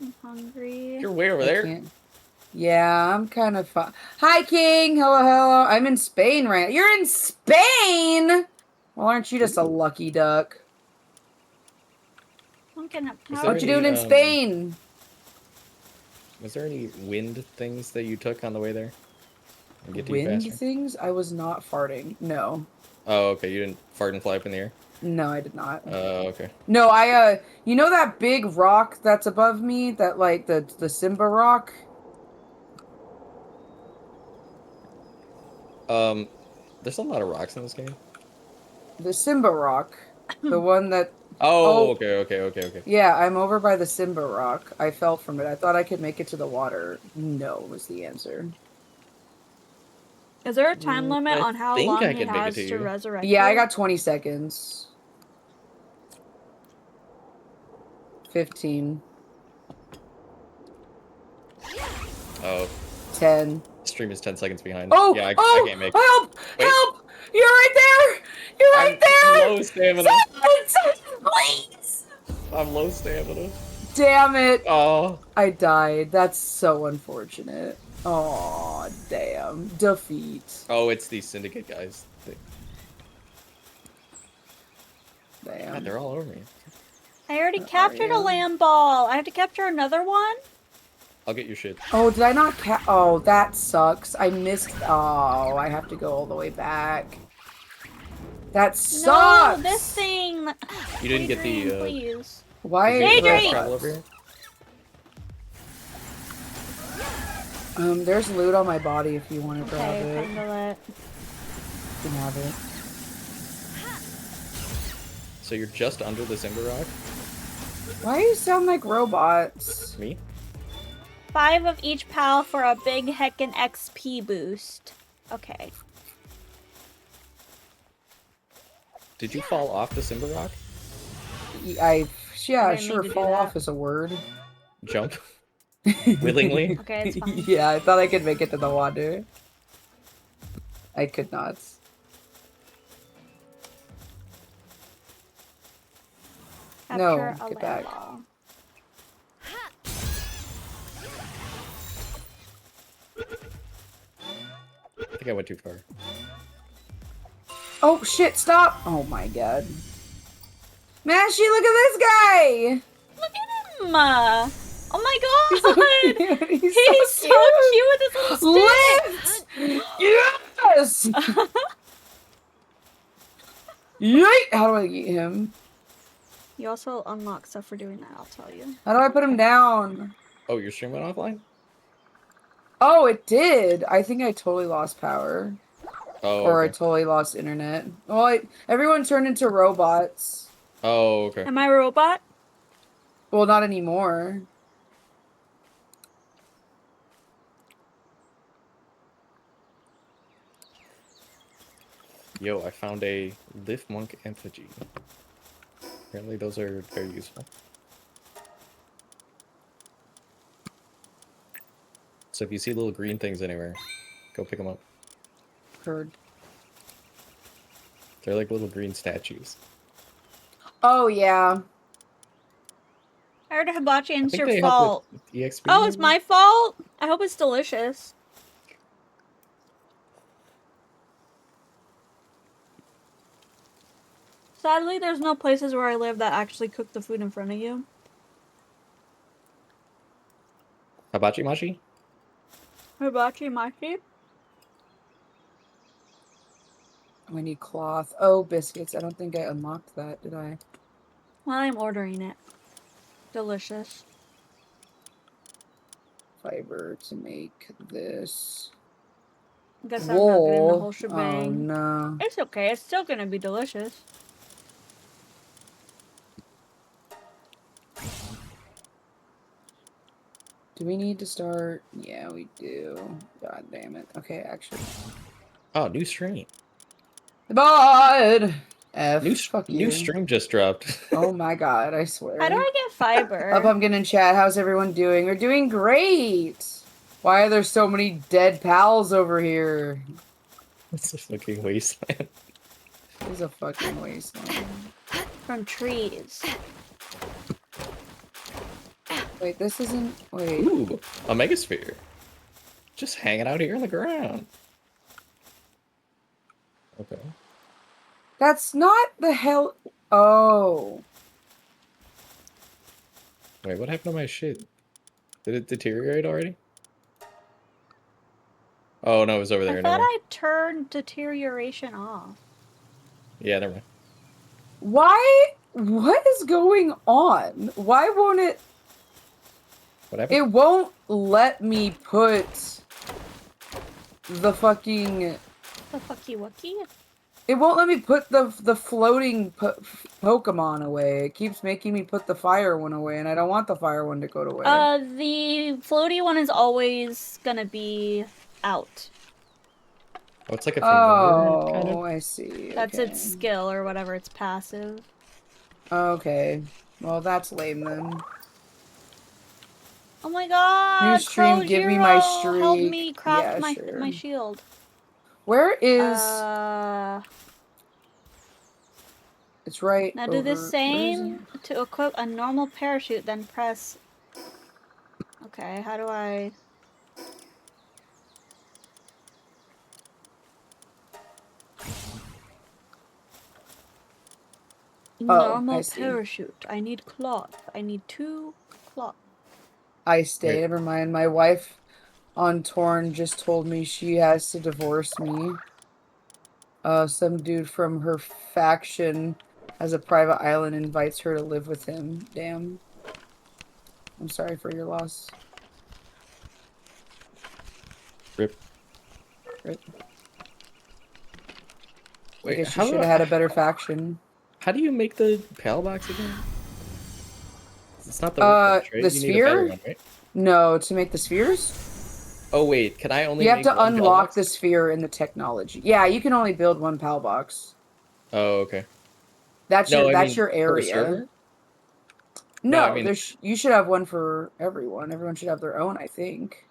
I'm hungry. You're way over I there. can't- Yeah, I'm kind of fun. Hi, King. Hello, hello. I'm in Spain right now. You're in Spain? Well, aren't you just a lucky duck? I'm gonna... Is What there you doing any, in Spain? Was there any wind things that you took on the way there? And get to you Wind faster? things? I was not farting. No. Oh, okay. You didn't fart and fly up in the air? No, I did not. Okay. No, you know that big rock that's above me? That, like, the Simba rock? There's a lot of rocks in this game. The Simba rock. The one that Oh, okay. Yeah, I'm over by the Simba rock. I fell from it. I thought I could make it to the water. No was the answer. Is there a time limit I on how think long I he can make it has to to you. resurrect Yeah, I you? got 20 seconds. 15. Oh, 10. stream is 10 seconds behind. Oh! Yeah, I Oh! can't make it. Help! Wait. Help! You're right there! You're right I'm there! low stamina. Someone, please! I'm low stamina. Damn it! Oh. I died. That's so unfortunate. Oh, damn. Defeat. Oh, it's these syndicate guys. Damn. God, they're all over me. I already Where are captured a you? lamb ball. I have to capture another one? I'll get your shit. Oh, did I not Oh, that sucks. I missed. Oh, I have to go all the way back. That sucks! No, this thing. You didn't get the, Adrian, please. Why Did you are get the Adrian! fast travel over here? There's loot on my body if you want to grab Okay, it. handle it. You can have it. So you're just under the Simba rock? Why do you sound like robots? Me? 5 of each pal for a big heckin' XP boost. Okay. Did you fall off the Simba rock? Yeah, I didn't sure. mean to do Fall that. off is a word. Jump? Willingly? Okay, it's fine. Yeah, I thought I could make it to the water. I could not. No, Capture a get lamb back. ball. I think I went too far. Oh shit! Stop! Oh my god. Mashy, look at this guy! Look at him! Oh my god! He's He's so so cute with his little stick! Lift! Yes! Yeet! How do I eat him? You also unlock stuff for doing that, I'll tell you. How do I put him down? Oh, your stream went offline? Oh, it did! I think I totally lost power. Oh, Or I okay. totally lost internet. Well, everyone turned into robots. Oh, okay. Am I a robot? Well, not anymore. Yo, I found a Lift Monk effigy. Apparently those are very useful. So if you see little green things anywhere, go pick them up. Heard. They're like little green statues. Oh, yeah. I heard a hibachi and I it's think your they fault. help with EXP. Oh, it's my fault? I hope it's delicious. Sadly, there's no places where I live that actually cook the food in front of you. Hibachi Machi? Hibachi machi? We need cloth. Oh, biscuits. I don't think I unlocked that, did I? Well, I'm ordering it. Delicious. Fiber to make this. Guess I'm not getting the Wool. whole Oh, shebang. no. It's okay, it's still gonna be delicious. Do we need to start? Yeah, we do. God damn it. Okay, actually. Oh, new stream. Bud! F. New Fuck you. stream just dropped. Oh my god, I swear. How do I get fiber? Up, Pumpkin in chat. How's everyone doing? We're doing great! Why are there so many dead pals over here? It's a fucking wasteland. This is a fucking wasteland. From trees. Wait, this isn't... Wait. Ooh, a megasphere. Just hanging out here on the ground. Okay. That's not the hell... Oh. Wait, what happened to my shit? Did it deteriorate already? Oh, no, it was over there. I Never thought mind. I turned deterioration off. Yeah, never mind. Why? What is going on? Why won't it... What happened? It won't let me put the fucking... The fucky wucky? It won't let me put the floating Pokemon away. It keeps making me put the fire one away, and I don't want the fire one to go away. The floaty one is always gonna be out. Oh, it's like a familiar kind Oh, of. I see. That's Okay. its skill or whatever, its passive. Okay. Well, that's lame then. Oh my god! New stream, Crow give me my Zero! Help streak. me craft Yeah, my sure. my shield. Where is... It's right Now over... do the where is same it? to equip a normal parachute, then press... Okay, how do I... Oh, I Normal see. parachute. I need cloth. I need 2 cloth. I stay. Wait. Never mind. My wife on Torn just told me she has to divorce me. Some dude from her faction has a private island and invites her to live with him. Damn. I'm sorry for your loss. Rip. Rip. I Wait, guess you should have had a better faction. how do you make the PAL box again? It's not the workbench, right? The You need a better sphere? one, right? No, to make the spheres? Oh wait, can I only You have make to one PAL unlock box? the sphere in the technology. Yeah, you can only build one PAL box. Oh, okay. That's No, I that's mean your for the area. server? No, I No, mean there's you should have one for everyone. Everyone should have their own, I think.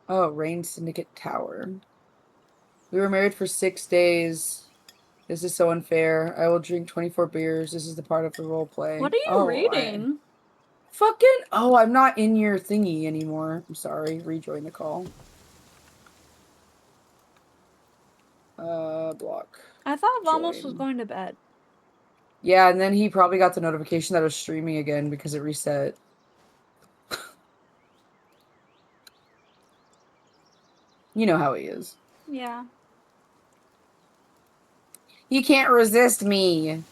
Oh, Rain Syndicate Tower. We were married for 6 days. This is so unfair. I will drink 24 beers. This is the part of the role play. What are you reading? Oh, I'm not in your thingy anymore. I'm sorry. Rejoin the call. Block. I thought Vamos was Join. going to bed. Yeah, and then he probably got the notification that I was streaming again because it reset. You know how he is. Yeah. He can't resist me.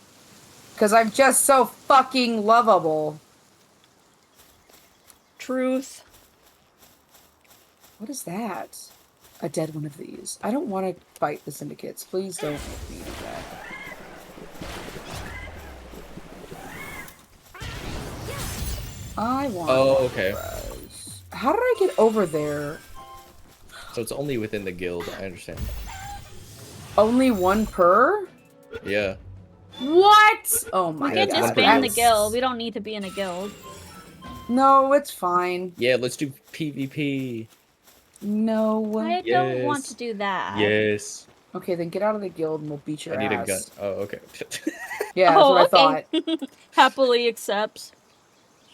Because I'm just so fucking lovable. Truth. What is that? A dead one of these. I don't want to fight the syndicates. Please don't make me do that. I want... Oh, okay. How did I get over there? So it's only within the guild, I understand. Only one per? Yeah. What? Oh my We god. could disband the guild. We don't need to be in a guild. No, it's fine. Yeah, let's do PvP. No. I don't want to do that. Yes. Okay, then get out of the guild and we'll beat your I need ass. a gun. Oh, okay. Yeah, that's what I thought. Happily accepts.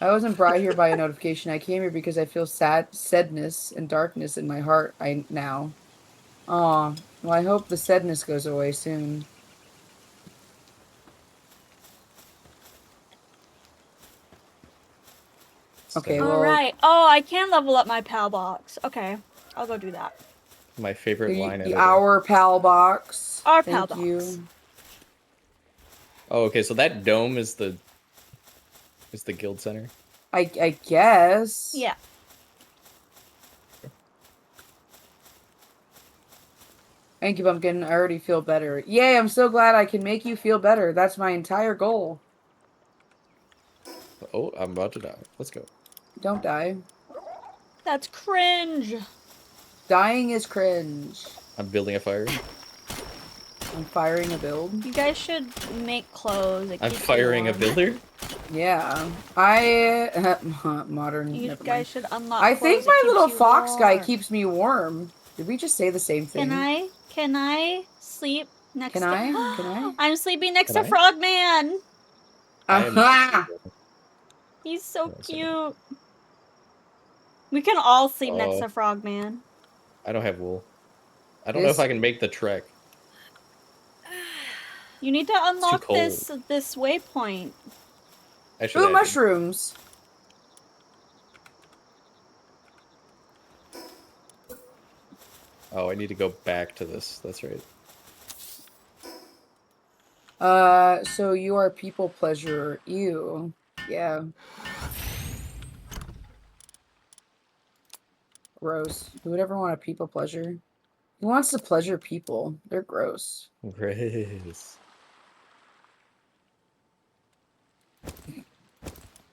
I wasn't brought here by a notification. I came here because I feel sadness and darkness in my heart now. Aw. Well, I hope the sadness goes away soon. Okay, well... Alright. Oh, I can level up my PAL box. Okay. I'll go do that. My favorite line out of Our PAL box. Our Thank PAL you. box. Oh, okay, so that dome is the guild center? I guess. Yeah. Thank you, Pumpkin. I already feel better. Yay, I'm so glad I can make you feel better. That's my entire goal. Oh, I'm about to die. Let's go. Don't die. That's cringe. Dying is cringe. I'm building a fire. I'm firing a build. You guys should make clothes. I'm firing a builder? Yeah. Modern. You never guys mind. should unlock I think clothes that my keeps little you fox guy warm. keeps me warm. Did we just say the same thing? Can I sleep next Can to... I? Can I? I'm sleeping next Can to I? Frogman. Aha! He's so One second. cute. We can all sleep next Oh. to Frogman. I don't have wool. I don't know if I can make the trek. You need to unlock cold. this waypoint. I should Ooh, have it. mushrooms. Oh, I need to go back to this. That's right. So you are a people pleasurer. Ew. Yeah. Gross. Who would ever want a people pleasure? Who wants to pleasure people? They're gross. Grace.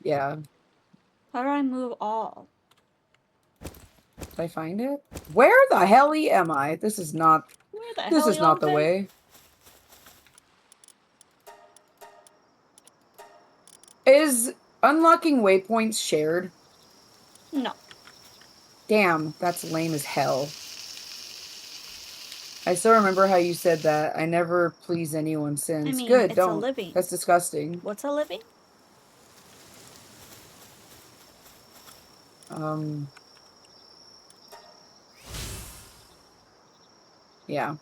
Yeah. How do I move all? Did I find it? Where the hell am I? This is not. Where the This hell is not the way. Is unlocking waypoints shared? No. Damn, that's lame as hell. I still remember how you said that. I never please anyone since. I mean, Good, it's don't. a living. That's disgusting. What's a living? Yeah.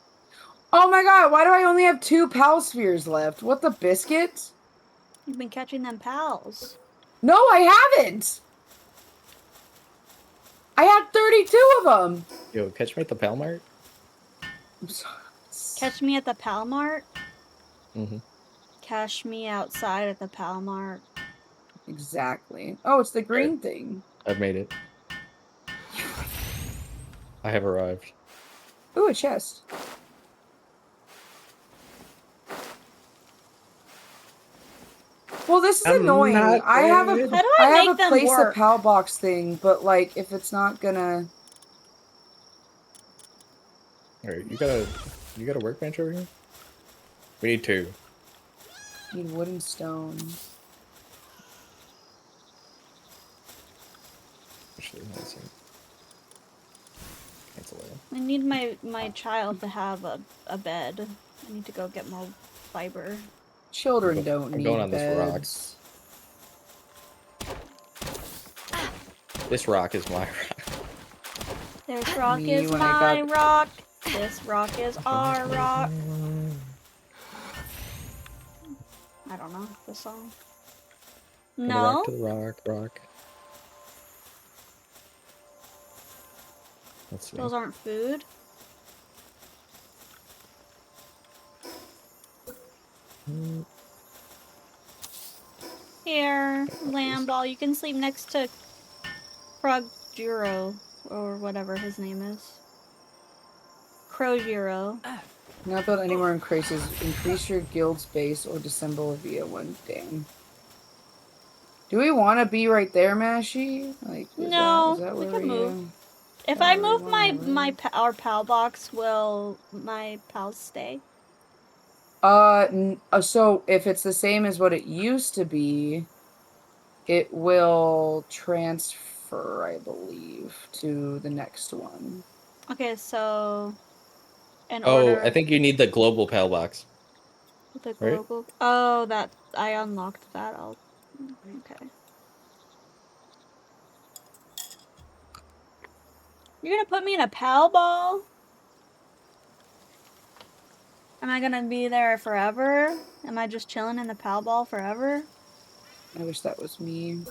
Oh my god, why do I only have 2 pal spheres left? What the biscuit? You've been catching them pals. No, I haven't! I had 32 of them! Yo, catch me at the Palmart? I'm sorry. Catch me at the Palmart. Mm-hmm. Catch me outside at the Palmart. Exactly. Oh, it's the green thing. I've made it. I have arrived. Ooh, a chest. Well, this is annoying. I have a How do I make them place work? a pal box thing, but like if it's not gonna. All right, you got a workbench over here? We need 2. Need wood and stone. Actually, let's see. Cancel it. I need my child to have a bed. I need to go get more fiber. Children don't I'm need going on beds. This rock is my rock. This rock Me is when I my rock. This rock is our rock. I don't know the song. From the No. rock to the rock. Let's see. Those aren't food. Here, lamb ball. You can sleep next to Krog-Jiro, or whatever his name is. Krojiro. Not that anymore increase your guild's base or dissemble via one. Damn. Do we want to be right there, Mashy? Like, No, is that we where can move. you... If I move our pal box, will my pals stay? So if it's the same as what it used to be, it will transfer, I believe, to the next one. Okay, so in Oh, order. I think you need the global pal box. The Right? global. Oh, that I unlocked that. Okay. You're gonna put me in a pal ball? Am I gonna be there forever? Am I just chilling in the pal ball forever? I wish that was me.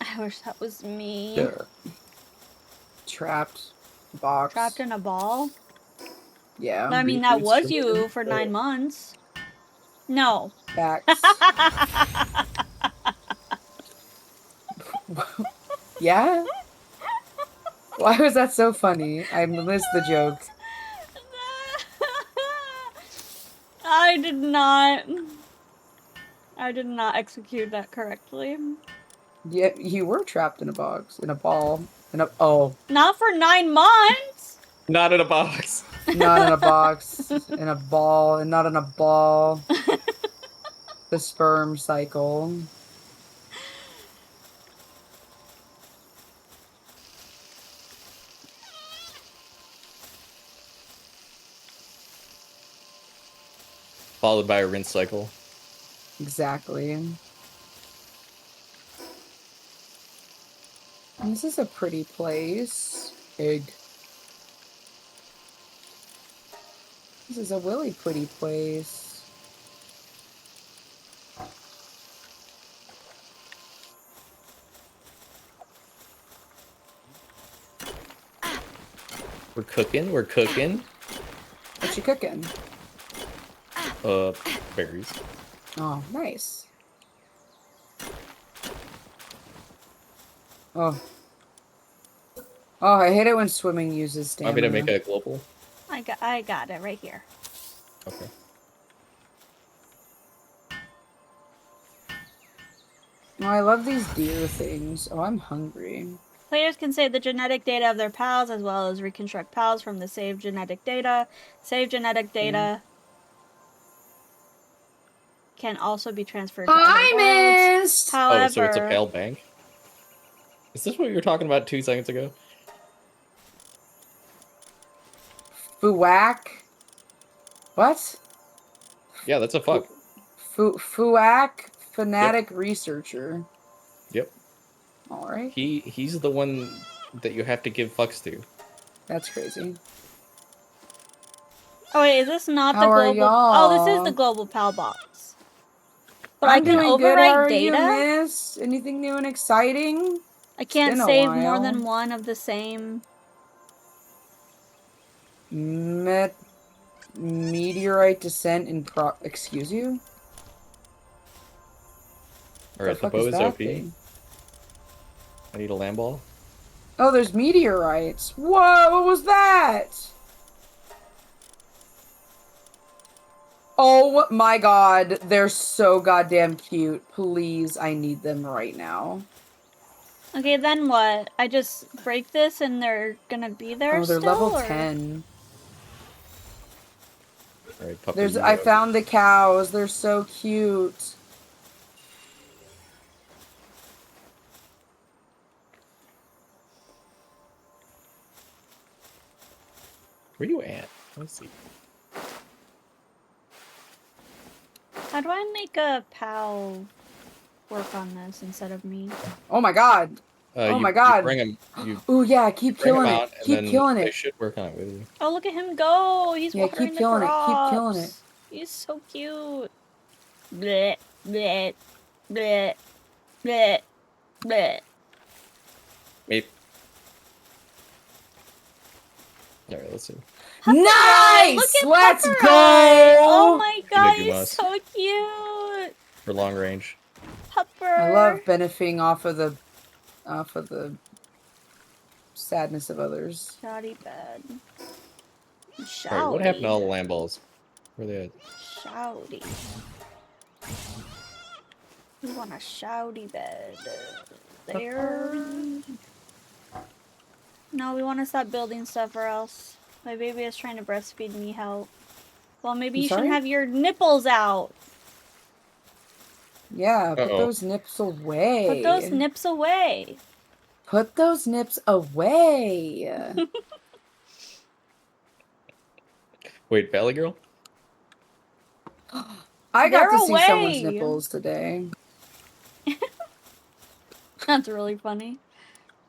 I wish that was me. Yeah. Trapped box. Trapped in a ball? Yeah. I mean, that was you for 9 months. No. Facts. Yeah? Why was that so funny? I missed the joke. I did not execute that correctly. Yeah, you were trapped in a box, in a ball, oh. Not for 9 months. Not in a box. Not in a box, in a ball, and not in a ball. The sperm cycle. Followed by a rinse cycle. Exactly. And this is a pretty place. Egg. This is a really pretty place. We're cooking. We're cooking. What you cooking? Berries. Oh, nice. Oh. Oh, I hate it when swimming uses Want stamina. me to make a global? I got it right here. Okay. Oh, I love these deer things. Oh, I'm hungry. Players can save the genetic data of their pals as well as reconstruct pals from the saved genetic data. Saved genetic data can also be transferred to other worlds. Missed! However, Oh, so it's a pale bank? Is this what you were talking about 2 seconds ago? Fuak? What? Yeah, that's a fuck. Fuak? Fanatic researcher. Yep. Alright. He's the one that you have to give fucks to. That's crazy. oh wait, is this not How the are global? Oh, this is y'all? the global pal box. But I'm I can doing good. How overwrite are data. you, miss? Anything new and exciting? I can't been a save more while. than one of the same. Meteorite descent in excuse you? Alright, the fuck bow is is that OP. thing? I need a lamb ball. Oh, there's meteorites. Whoa, what was that? Oh my god, they're so goddamn cute. Please, I need them right now. Okay, then what? I just break this and they're gonna be there Oh, they're still, level or? 10. Alright, puppy. I found the cows. They're so cute. Where you at? Let's see. How do I make a pal work on this instead of me? Oh my god. Oh my god. You bring them. Ooh, yeah, keep bring killing them it. out, and Keep then killing they it. should work on it with you. Oh, look at him go! He's Yeah, watering keep the killing it. Keep crops. killing it. He's so cute. Bleh, bleh, bleh, bleh, bleh. Maybe. Alright, let's see. Nice! Look at Let's Pepper go! Eye. Oh my god, Good he's mouse. so cute! For long range. Pepper! I love benefiting off of the sadness of others. Shoddy bed. Shouty. Alright, what happened to all the lamb balls? Where they at? Shouty. We want a shouty bed. There. No, we want to stop building stuff or else my baby is trying to breastfeed me. Help. Well, maybe you shouldn't have your nipples out. Yeah, put those nips away. Put those nips away. Put those nips away. Wait, Valley Girl? I got They're to see someone's away. nipples today. That's really funny.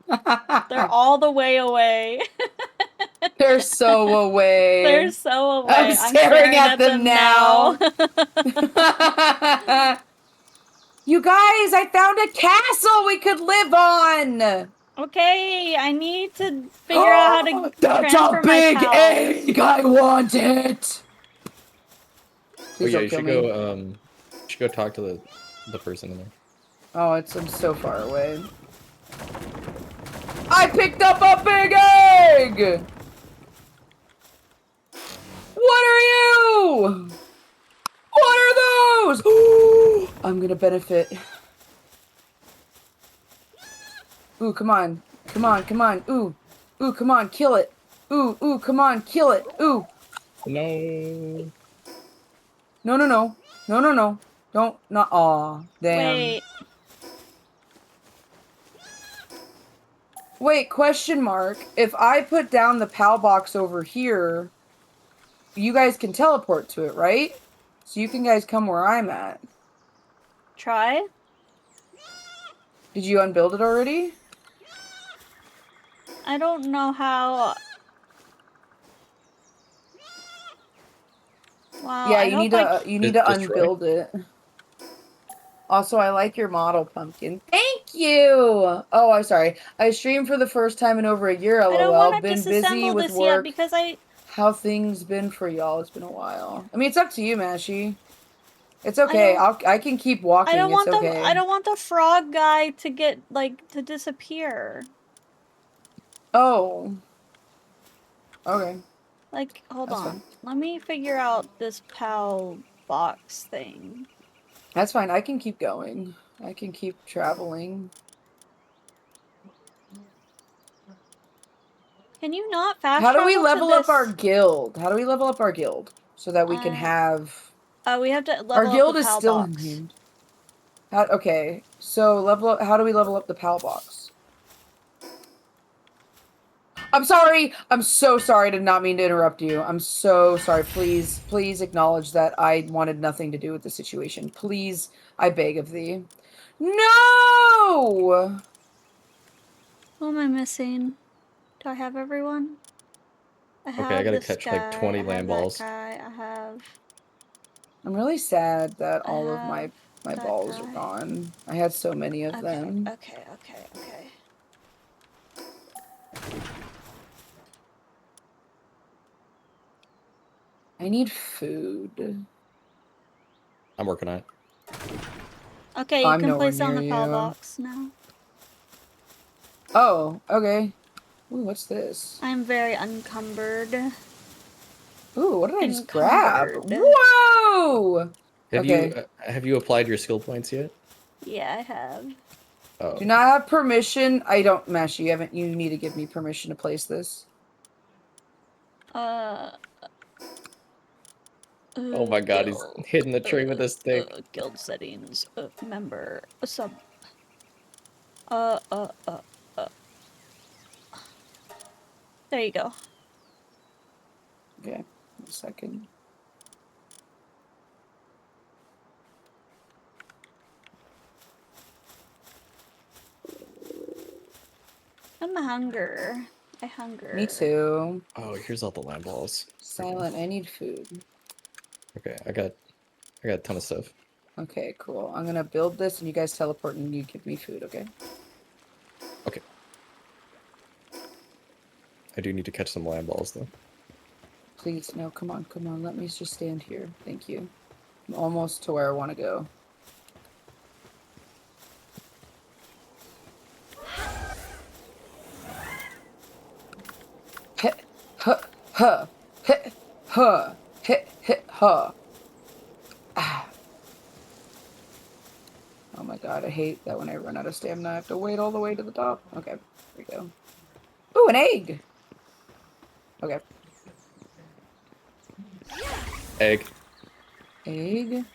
They're all the way away. They're so away. They're so away. I'm staring at them now. You guys, I found a castle we could live on. Okay, I need to figure out how to transfer a big my pals. egg. I want it. Oh yeah, you should go talk to the person in there. Oh, I'm so far away. I picked up a big egg! What are you? What are those? Ooh, I'm gonna benefit. Ooh, come on. Come on, come on. Ooh. Ooh, come on, kill it. Ooh, ooh, come on, kill it. Ooh. No. No, no, no. No, no, no. Don't, not, aw. Damn. Wait. Wait, question mark. If I put down the PAL box over here, you guys can teleport to it, right? So you can guys come where I'm at. Try? Did you unbuild it already? I don't know how. Wow, Yeah, I you hope need to unbuild it. Also, I like your model, Pumpkin. Thank you! Oh, I'm sorry. I streamed for the first time in over a year, lol. I don't want to Been busy disassemble with this work. yet because I... How things been for y'all? It's been a while. I mean, it's up to you, Mashy. It's okay. I can keep walking. It's okay. I don't want the frog guy to get, like, to disappear. Oh. Okay. Like, hold That's on. fine. Let me figure out this PAL box thing. That's fine. I can keep going. I can keep traveling. Can you not fast How do we travel to level this? up our guild? How do we level up our guild? So that we can have... We have to level Our up guild the is PAL still box. unnamed. Okay. So level up... How do we level up the PAL box? I'm sorry. I'm so sorry. I did not mean to interrupt you. I'm so sorry. Please, please acknowledge that I wanted nothing to do with the situation. Please, I beg of thee. No! What am I missing? Do I have everyone? I have Okay, I gotta this catch guy. like 20 I have land that balls. guy. I have I'm really sad that all of have my that balls are guy. gone. I had so many of them. Okay. I need food. I'm working on it. Okay, you I'm can nowhere place on near the PAL you. box now. Oh, okay. Ooh, what's this? I'm very encumbered. Ooh, what did I just grab? Whoa! Have you applied your skill points yet? Yeah, I have. Oh. Do not have permission. I don't, Mash, you haven't, you need to give me permission to place this. Oh my god, he's hitting the tree with a stick. Guild settings, member, sub. There you go. Okay, 1 second. I'm hunger. I hunger. Me too. Oh, here's all the land balls. Silent, I need food. Okay, I got a ton of stuff. Okay, cool. I'm gonna build this and you guys teleport and you give me food, okay? Okay. I do need to catch some land balls though. Please, no, come on, let me just stand here. Thank you. I'm almost to where I want to go. Hit, huh, huh, hit, huh, hit, huh. Ah. Oh my god, I hate that when I run out of stamina, I have to wait all the way to the top. Okay, here we go. Ooh, an egg! Okay. Egg. Egg?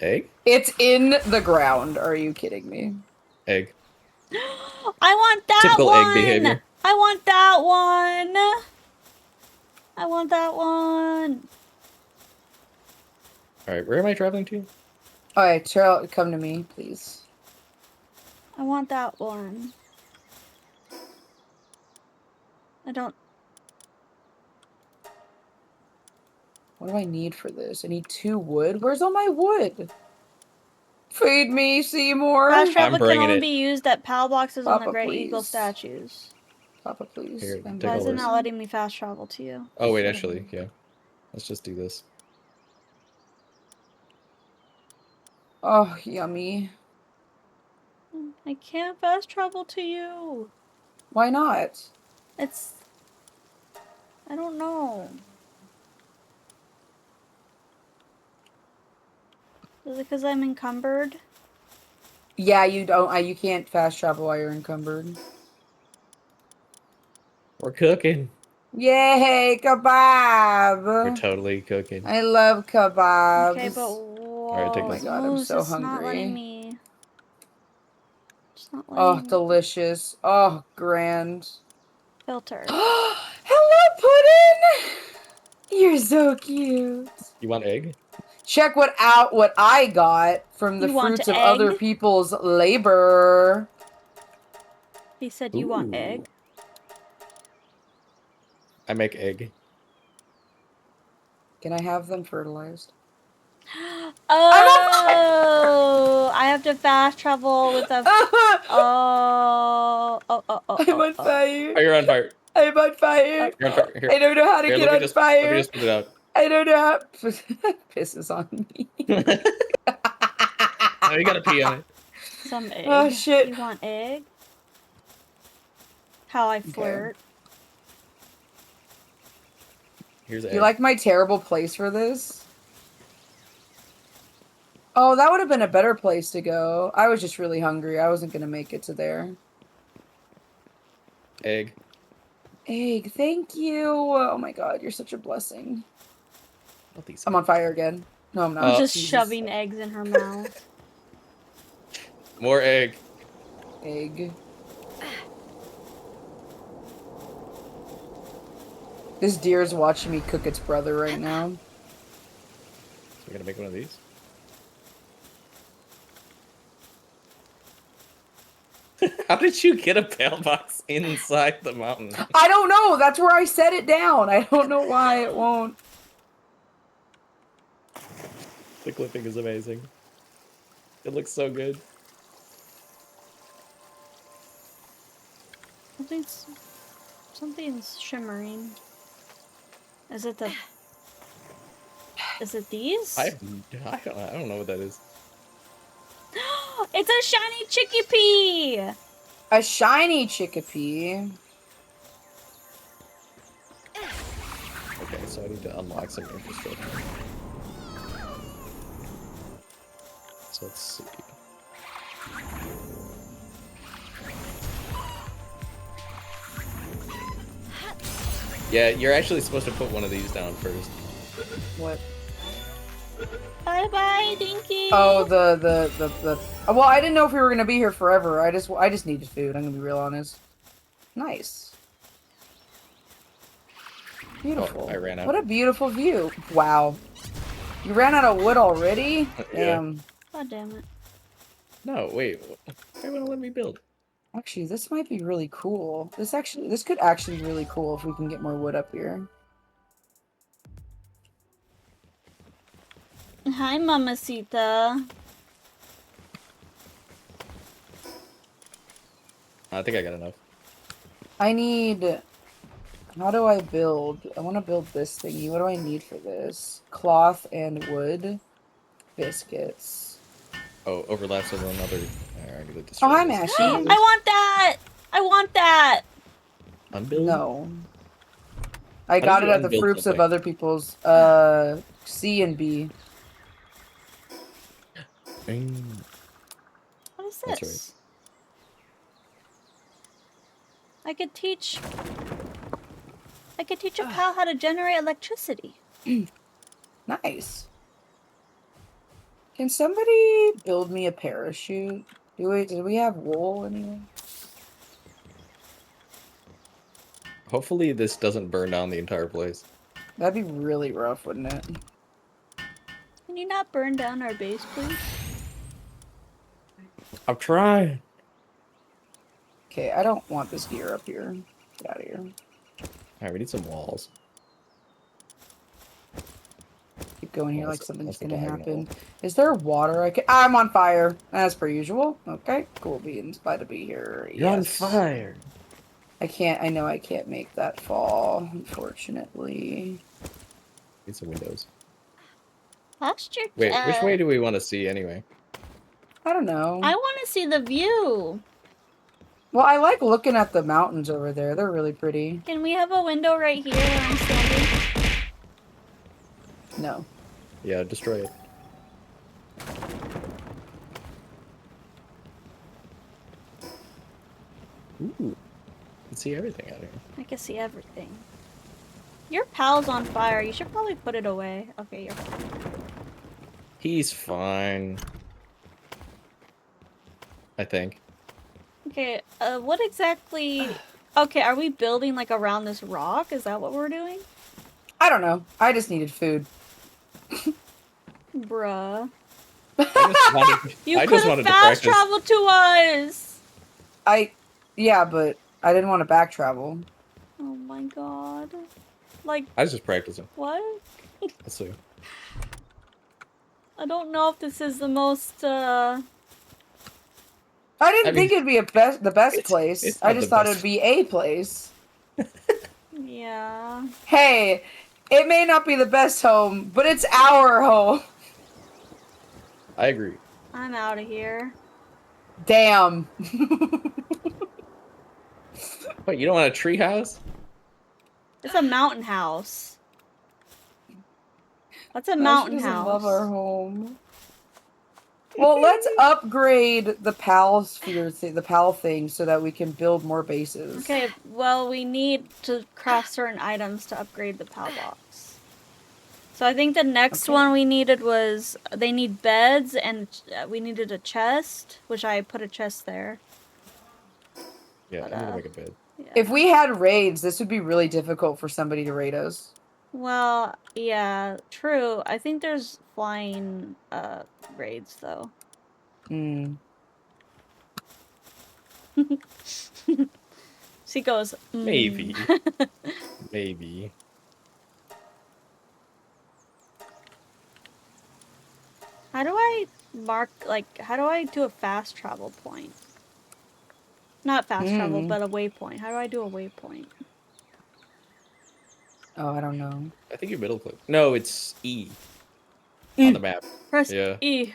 Egg? It's in the ground. Are you kidding me? Egg. I want that Typical one! egg behavior. I want that one! I want that one! Alright, where am I traveling to? Alright, Cheryl, come to me, please. I want that one. I don't... What do I need for this? I need 2 wood? Where's all my wood? Feed me, Seymour! Fast travel can bringing only it. be used at PAL boxes on the Papa, Great Eagle please. statues. Papa, please. Here, I'm take Why all is it this. not letting me fast travel to you? Oh wait, actually, yeah. Let's just do this. Oh, yummy. I can't fast travel to you. Why not? It's... I don't know. Is it because I'm encumbered? Yeah, you don't. You can't fast travel while you're encumbered. We're cooking. Yay, kebab! We're totally cooking. I love kebabs. Okay, but whoa. Alright, take Oh my this. god, I'm so It's not letting hungry. me. It's not Oh, letting me. delicious. Oh, grand. Filter. Hello, Puddin! You're so cute. You want egg? Check what I got from the You want fruits of egg? other people's labor. He said you want Ooh. egg. I make egg. Can I have them fertilized? Oh, I have to fast travel with a. Oh. I'm on fire. Oh, you're on fire. I'm on fire. You're on fire. Here. I don't know how to Here, get on fire. Let me just put it out. I don't know how. Pisses on me. Oh, you gotta pee on it. Some egg. Oh shit. You want egg? how I flirt. Here's You like my terrible place for this? Oh, that would have been a better place to go. I was just really hungry. I wasn't gonna make it to there. egg. Egg, thank you. Oh my god, you're such a blessing. Not these I'm on fire again. No, I'm not. I'm just Jesus. shoving eggs in her mouth. More egg. Egg. This deer is watching me cook its brother right now. So we're gonna make one of these. How did you get a mailbox inside the mountain? I don't know. That's where I set it down. I don't know why it won't. The clipping is amazing. It looks so good. Something's shimmering. Is it the? Is it these? I don't know what that is. It's a shiny chickpea. A shiny chickpea. Okay, so I need to unlock some infrastructure. So let's see. Yeah, you're actually supposed to put one of these down first. What? Bye bye, Dinky. Oh, the. Well, I didn't know if we were gonna be here forever. I just needed food. I'm gonna be real honest. Nice. Beautiful. Oh, I ran out. What a beautiful view. Wow. You ran out of wood already? Yeah. Damn. God damn it. No, wait. Why wouldn't let me build? Actually, this might be really cool. This could actually be really cool if we can get more wood up here. Hi, Mamacita. I think I got enough. I need... How do I build? I want to build this thingy. What do I need for this? Cloth and wood. Biscuits. Oh, overlaps with another. I'm gonna destroy Oh, hi, this. Mashy. I want that. I want that. Unbuild? No. I How got did it you at the unbuild fruits of something? other people's. C and B. What is That's this? I could teach a pal how to generate electricity. Nice. Can somebody build me a parachute? Do we have wool anyway? Hopefully this doesn't burn down the entire place. That'd be really rough, wouldn't it? Can you not burn down our base, please? I'm trying. Okay, I don't want this gear up here. Get out of here. Alright, we need some walls. Keep going here Oh, like something's that's a gonna diagonal. happen. Is there water I can- I'm on fire, as per usual. Okay, cool beans. Glad to be here. You're on Yes. fire. I know I can't make that fall, unfortunately. Need some windows. Posture. Wait, which way do we want to see anyway? I don't know. I want to see the view. Well, I like looking at the mountains over there. They're really pretty. Can we have a window right here where I'm standing? No. Yeah, destroy it. Ooh. You can see everything out here. I can see everything. Your pal's on fire. You should probably put it away. Okay, you're fine. He's fine. I think. Okay, what exactly... Okay, are we building, like, around this rock? Is that what we're doing? I don't know. I just needed food. Bruh. You You could have fast traveled to us! Yeah, but I didn't want to back travel. Oh my god. Like, I was just practicing. what? Let's see. I don't know if this is the most, I didn't think it'd be the best place. it's I not just the thought best. it'd be a place. Yeah. Hey, it may not be the best home, but it's our home. I agree. I'm out of here. Damn. What, you don't want a tree house? It's a mountain house. What's a No, mountain she doesn't house? love our home. Well, let's upgrade the PAL sphere, the PAL thing, so that we can build more bases. Okay, well, we need to craft certain items to upgrade the PAL box. So I think the next one we needed was, they need beds, and we needed a chest, which I put a chest there. Yeah, But, I need to make a bed. Yeah. If we had raids, this would be really difficult for somebody to raid us. Well, yeah, true. I think there's flying raids, though. Hmm. She goes, Maybe. Maybe. How do I mark, like, how do I do a fast travel point? Not fast travel, but a waypoint. How do I do a waypoint? Oh, I don't know. I think you middle click. No, it's E. On the map. Press Yeah. E.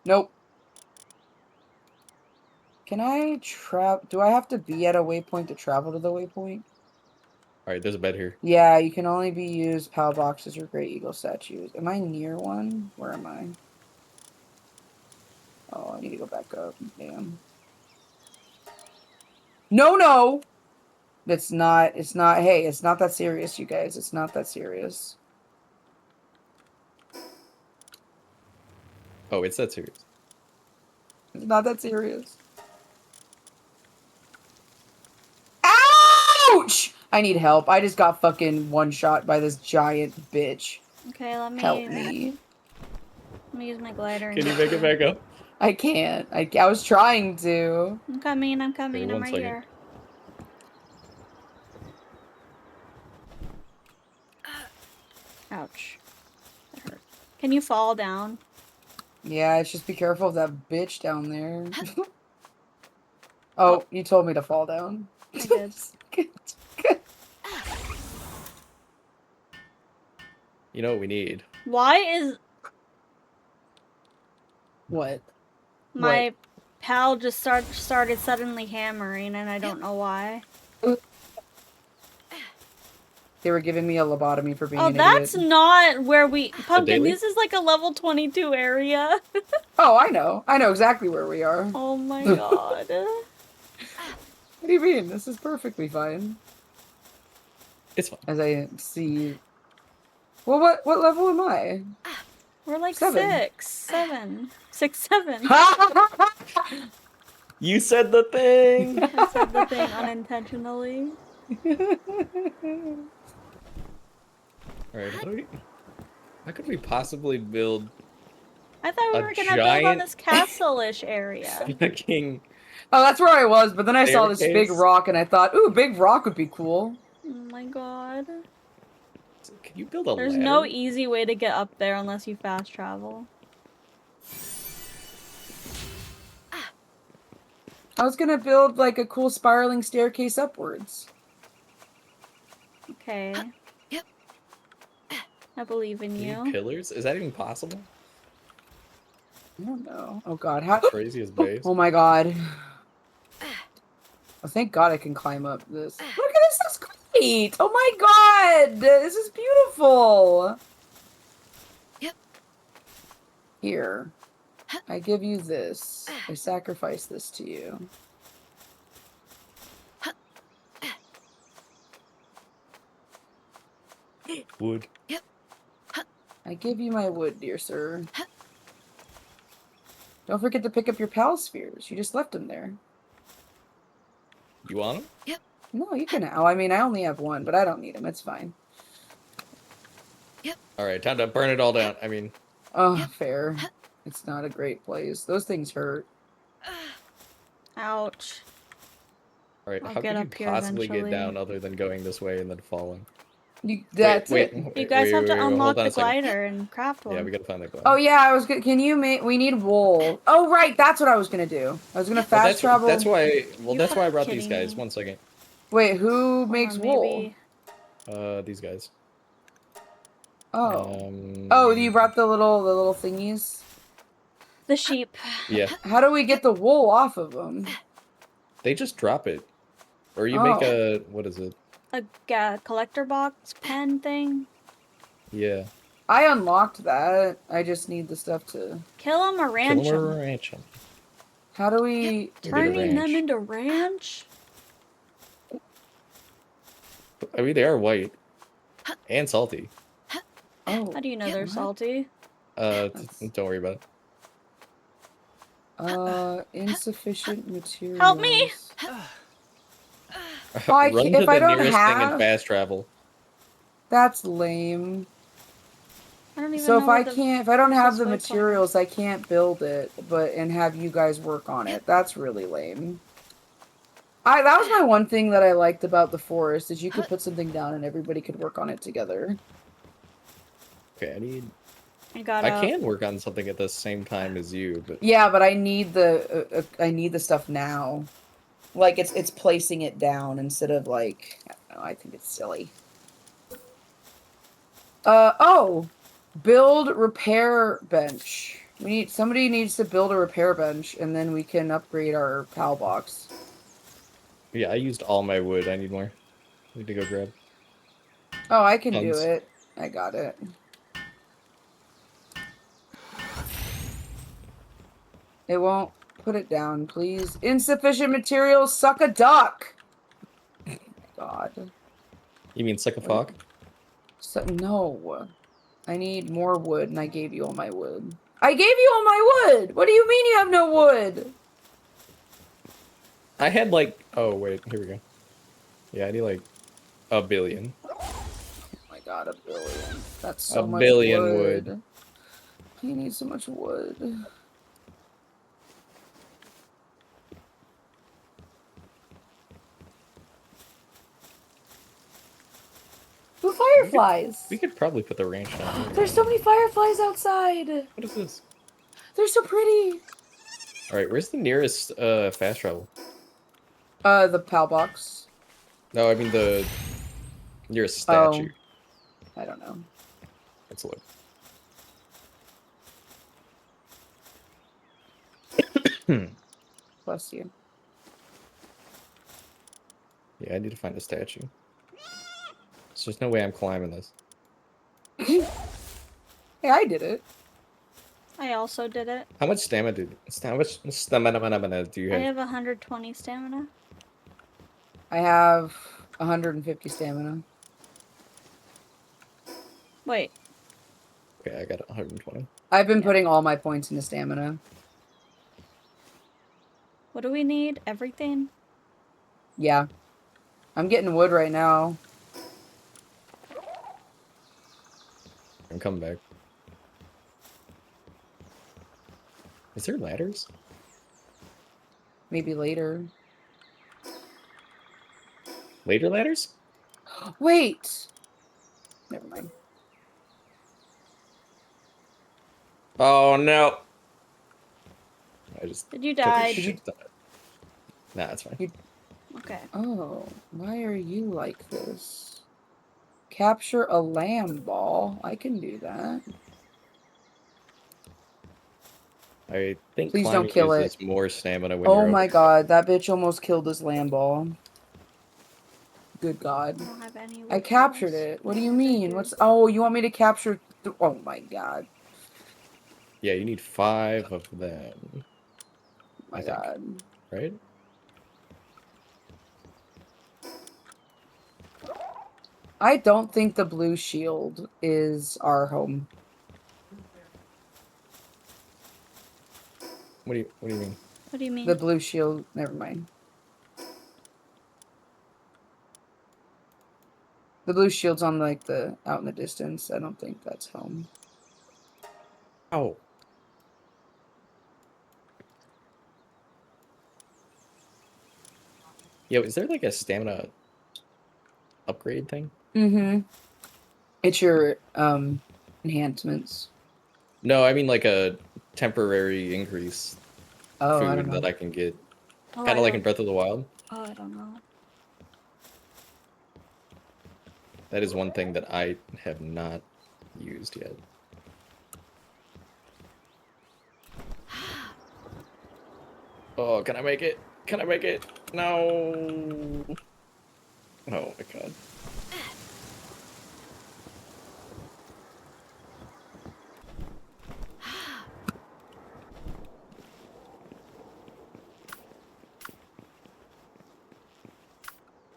Nope. Can I do I have to be at a waypoint to travel to the waypoint? Alright, there's a bed here. Yeah, you can only be used PAL boxes or Great Eagle statues. Am I near one? Where am I? Oh, I need to go back up. Damn. No! It's not, hey, it's not that serious, you guys. It's not that serious. Oh, it's that serious. It's not that serious. Ouch! I need help. I just got fucking one-shot by this giant bitch. Okay, let me... Help me. Let me use my glider. Can you make it back up? I can't. I was trying to. I'm coming, I'm Okay, right second. here. Ouch. That hurt. Can you fall down? Yeah, it's just be careful of that bitch down there. Oh, you told me to fall down. I did. Good. You know what we need? Why is What? my pal just started suddenly hammering, and I don't know why? They were giving me a lobotomy for being Oh, an that's idiot. not where we... Pumpkin, daily? this is like a level 22 area. Oh, I know. I know exactly where we are. Oh my god. What do you mean? This is perfectly fine. It's fine. As I see... Well, what level am I? We're like 7. 6, 7. 6, 7. You said the thing! I said the thing unintentionally. Alright, how could we possibly build I thought we A were gonna build on giant- this castle-ish area. fucking... Oh, that's where I was, but then I saw this big Staircase? rock and I thought, ooh, big rock would be cool. Oh my god. Can you build a There's ladder? no easy way to get up there unless you fast travel. I was gonna build like a cool spiraling staircase upwards. Okay. I believe in You you. need pillars? Is that even possible? I don't know. Oh god, how Craziest base. Oh my god. Oh, thank god I can climb up this. Look at this, that's great! Oh my god! This is beautiful! Here. I give you this. I sacrifice this to you. Wood. I give you my wood, dear sir. Don't forget to pick up your pal spheres. You just left them there. You want them? No, you can. Oh, I mean, I only have one, but I don't need them. It's fine. Alright, time to burn it all down. I mean... Oh, fair. It's not a great place. Those things hurt. Ouch. Alright, I'll how get could up you here possibly eventually. get down other than going this way and then falling? That's wait, it. You guys have to unlock hold on the a second. glider and craft one. Yeah, we gotta find the glider. Oh yeah, I was gonna. Can you make? We need wool. Oh right, that's what I was gonna do. I was gonna Well, fast travel. That's why. Well, You that's why I fucking brought these kidding guys. me? 1 second. Wait, who makes Or wool? maybe... These guys. Oh. Oh, you brought the little thingies. The sheep. Yeah, How do we get the wool off of them? they just drop it. Or you Oh. make a, what is it? A collector box pen thing. Yeah. I unlocked that. I just need the stuff to... Kill them or ranch Kill 'em or them. ranch 'em. How do we... Turning them ranch. into ranch? I mean, they are white. And salty. Oh. How do you know they're what? salty? Don't worry about it. Insufficient materials. Help me! Oh, I Run can't- to if the I don't nearest thing have- and fast travel. That's lame. I don't even So know if I where the can't, if I don't have the waypoint materials, I can't build it, and have you guys work on it. That's really lame. That was my one thing that I liked about the forest, is you could put something down and everybody could work on it together. Okay, I got I can work on something at the same time as you, but Yeah, but I need the stuff now. Like it's placing it down instead of like, I don't know, I think it's silly. Oh, build repair bench. Somebody needs to build a repair bench, and then we can upgrade our PAL box. yeah, I used all my wood. I need more. I need to go grab. Oh, I can do Tons. it. I got it. It won't put it down, please. Insufficient materials, suck a duck. Oh my God. You mean suck a fuck? So, no. I need more wood, and I gave you all my wood. I gave you all my wood! What do you mean you have no wood? I had like, oh wait, here we go. Yeah, I need like a billion. Oh my God, a billion. That's so A much billion wood. I need so much wood. The fireflies! We could probably put the ranch down. There's so many fireflies outside! What is this? They're so pretty! Alright, where's the nearest fast travel? The PAL box. No, I mean the nearest statue. I don't know. Let's look. Bless you. Yeah, I need to find a statue. So there's no way I'm climbing this. Hey, I did it. I also did it. How much stamina do you I have? have 120 stamina. I have 150 stamina. Wait. Okay, I got 120. I've been putting all my points into stamina. What do we need? Everything? Yeah. I'm getting wood right now. I'm coming back. Is there ladders? Maybe later. Later ladders? Wait! Never mind. Oh no! I just Did you took a die? shit ton. Nah, that's fine. Okay. Oh, why are you like this? Capture a lamb ball. I can do that. I think Please don't climbing kill it. uses more stamina when Oh you're my up. God, that bitch almost killed his lamb ball. Good God. I don't have any I wood captured balls. it. What do you mean? What's... Oh, you want me to capture... Oh my God. Yeah, you need 5 of them. My I think. God. Right? I don't think the blue shield is our home. What do you mean? What do you mean? The blue shield... Never mind. The blue shield's on, like, out in the distance. I don't think that's home. Oh. Yo, is there like a stamina upgrade thing? Mm-hmm. It's your, enhancements. No, I mean like a temporary increase Oh, I don't food know. that I can get. Oh, Kind I of like in don't- Breath of the Wild. Oh, I don't know. That is one thing that I have not used yet. Oh, can I make it? Can I make it? No. Oh my god.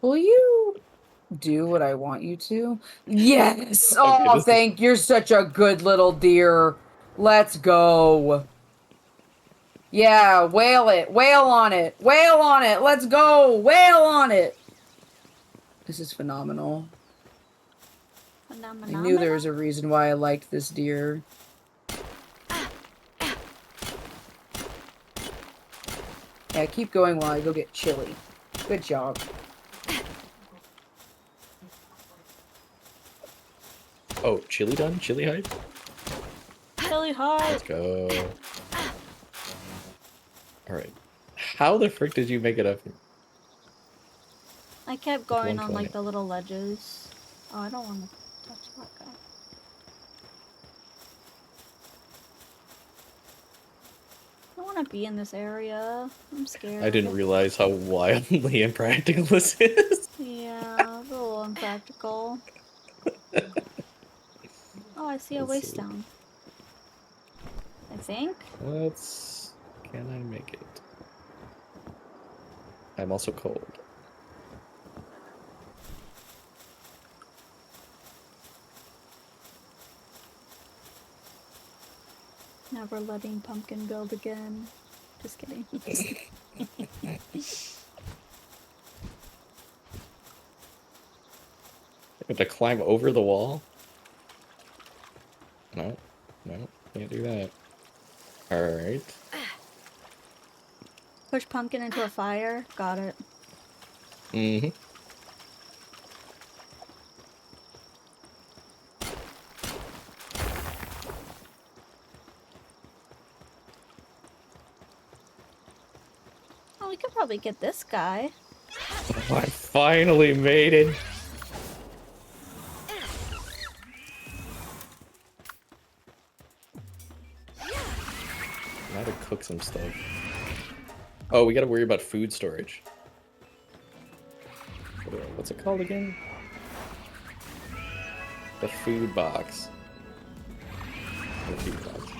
Will you do what I want you to? Yes! Okay, Oh, you're such a good little deer. Let's go. Yeah, whale it. Whale on it. Whale on it. Let's go. Whale on it. This is phenomenal. I knew there was a reason why I liked this deer. Yeah, keep going while I go get chili. Good job. Oh, chili done? Chili hide? Chili hide. Let's go. Alright. How the frick did you make it up? I kept going on 120. like the little ledges. Oh, I don't want to touch that guy. I don't want to be in this area. I'm scared. I didn't realize how wildly impractical this is. Yeah, it's a little impractical. Oh, I see a Let's waste see. down. I think. Let's... Can I make it? I'm also cold. Never letting Pumpkin build again. Just kidding. I have to climb over the wall? No. No, can't do that. Alright. Push Pumpkin into a fire. Got it. Mm-hmm. Oh, we could probably get this guy. Oh, I finally made it. Now to cook some stuff. Oh, we gotta worry about food storage. What's it called again? The food box. The food box.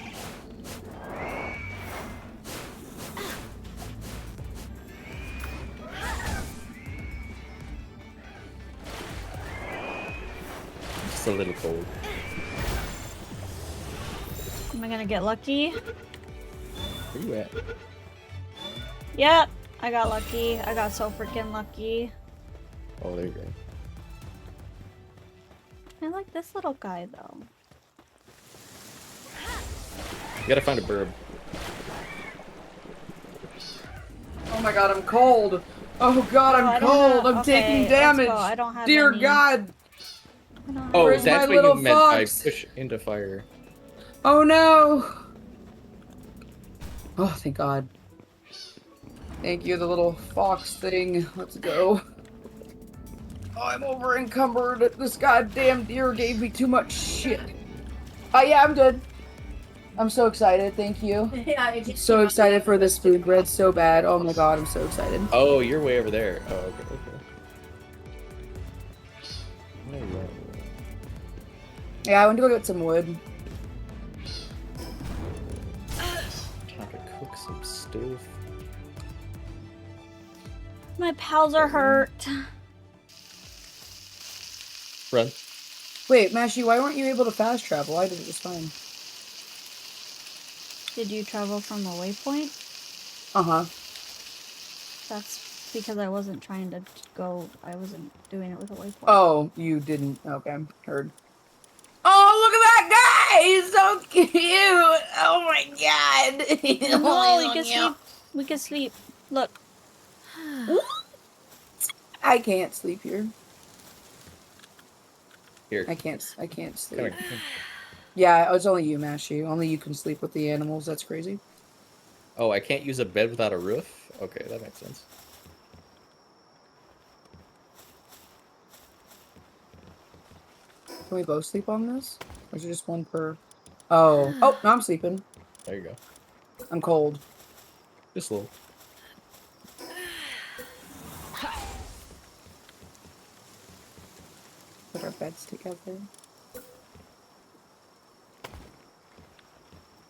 Just a little cold. Am I gonna get lucky? Where you at? Yep, I got lucky. I got so freaking lucky. Oh, there you go. I like this little guy though. You gotta find a burb. Oh my god, I'm cold. Oh god, I'm cold. I'm taking damage. I don't have Dear any. God. Oh, Where's that's my what you little meant fox? by push into fire. Oh no. Oh, thank God. Thank you, the little fox thing. Let's go. Oh, I'm over encumbered. This goddamn deer gave me too much shit. Oh yeah, I'm good. I'm so excited. Thank you. So excited for this food bread so bad. Oh my god, I'm so excited. Oh, you're way over there. Oh, okay, okay. There you go. Yeah, I went to go get some wood. Time to cook some stuff. My pals are hurt. Run. Wait, Mashi, why weren't you able to fast travel? I did it just fine. Did you travel from the waypoint? Uh-huh. That's because I wasn't trying to go. I wasn't doing it with a waypoint. Oh, you didn't. Okay, heard. Oh, look at that guy! He's so cute! Oh my god! No, we can sleep. We can sleep. Look. I can't sleep here. Here. I can't sleep. Come here. Yeah, it's only you, Mashi. Only you can sleep with the animals. That's crazy. Oh, I can't use a bed without a roof? Okay, that makes sense. Can we both sleep on this? Or is it just one per? Oh. Oh, no, I'm sleeping. There you go. I'm cold. Just a little. Put our beds together.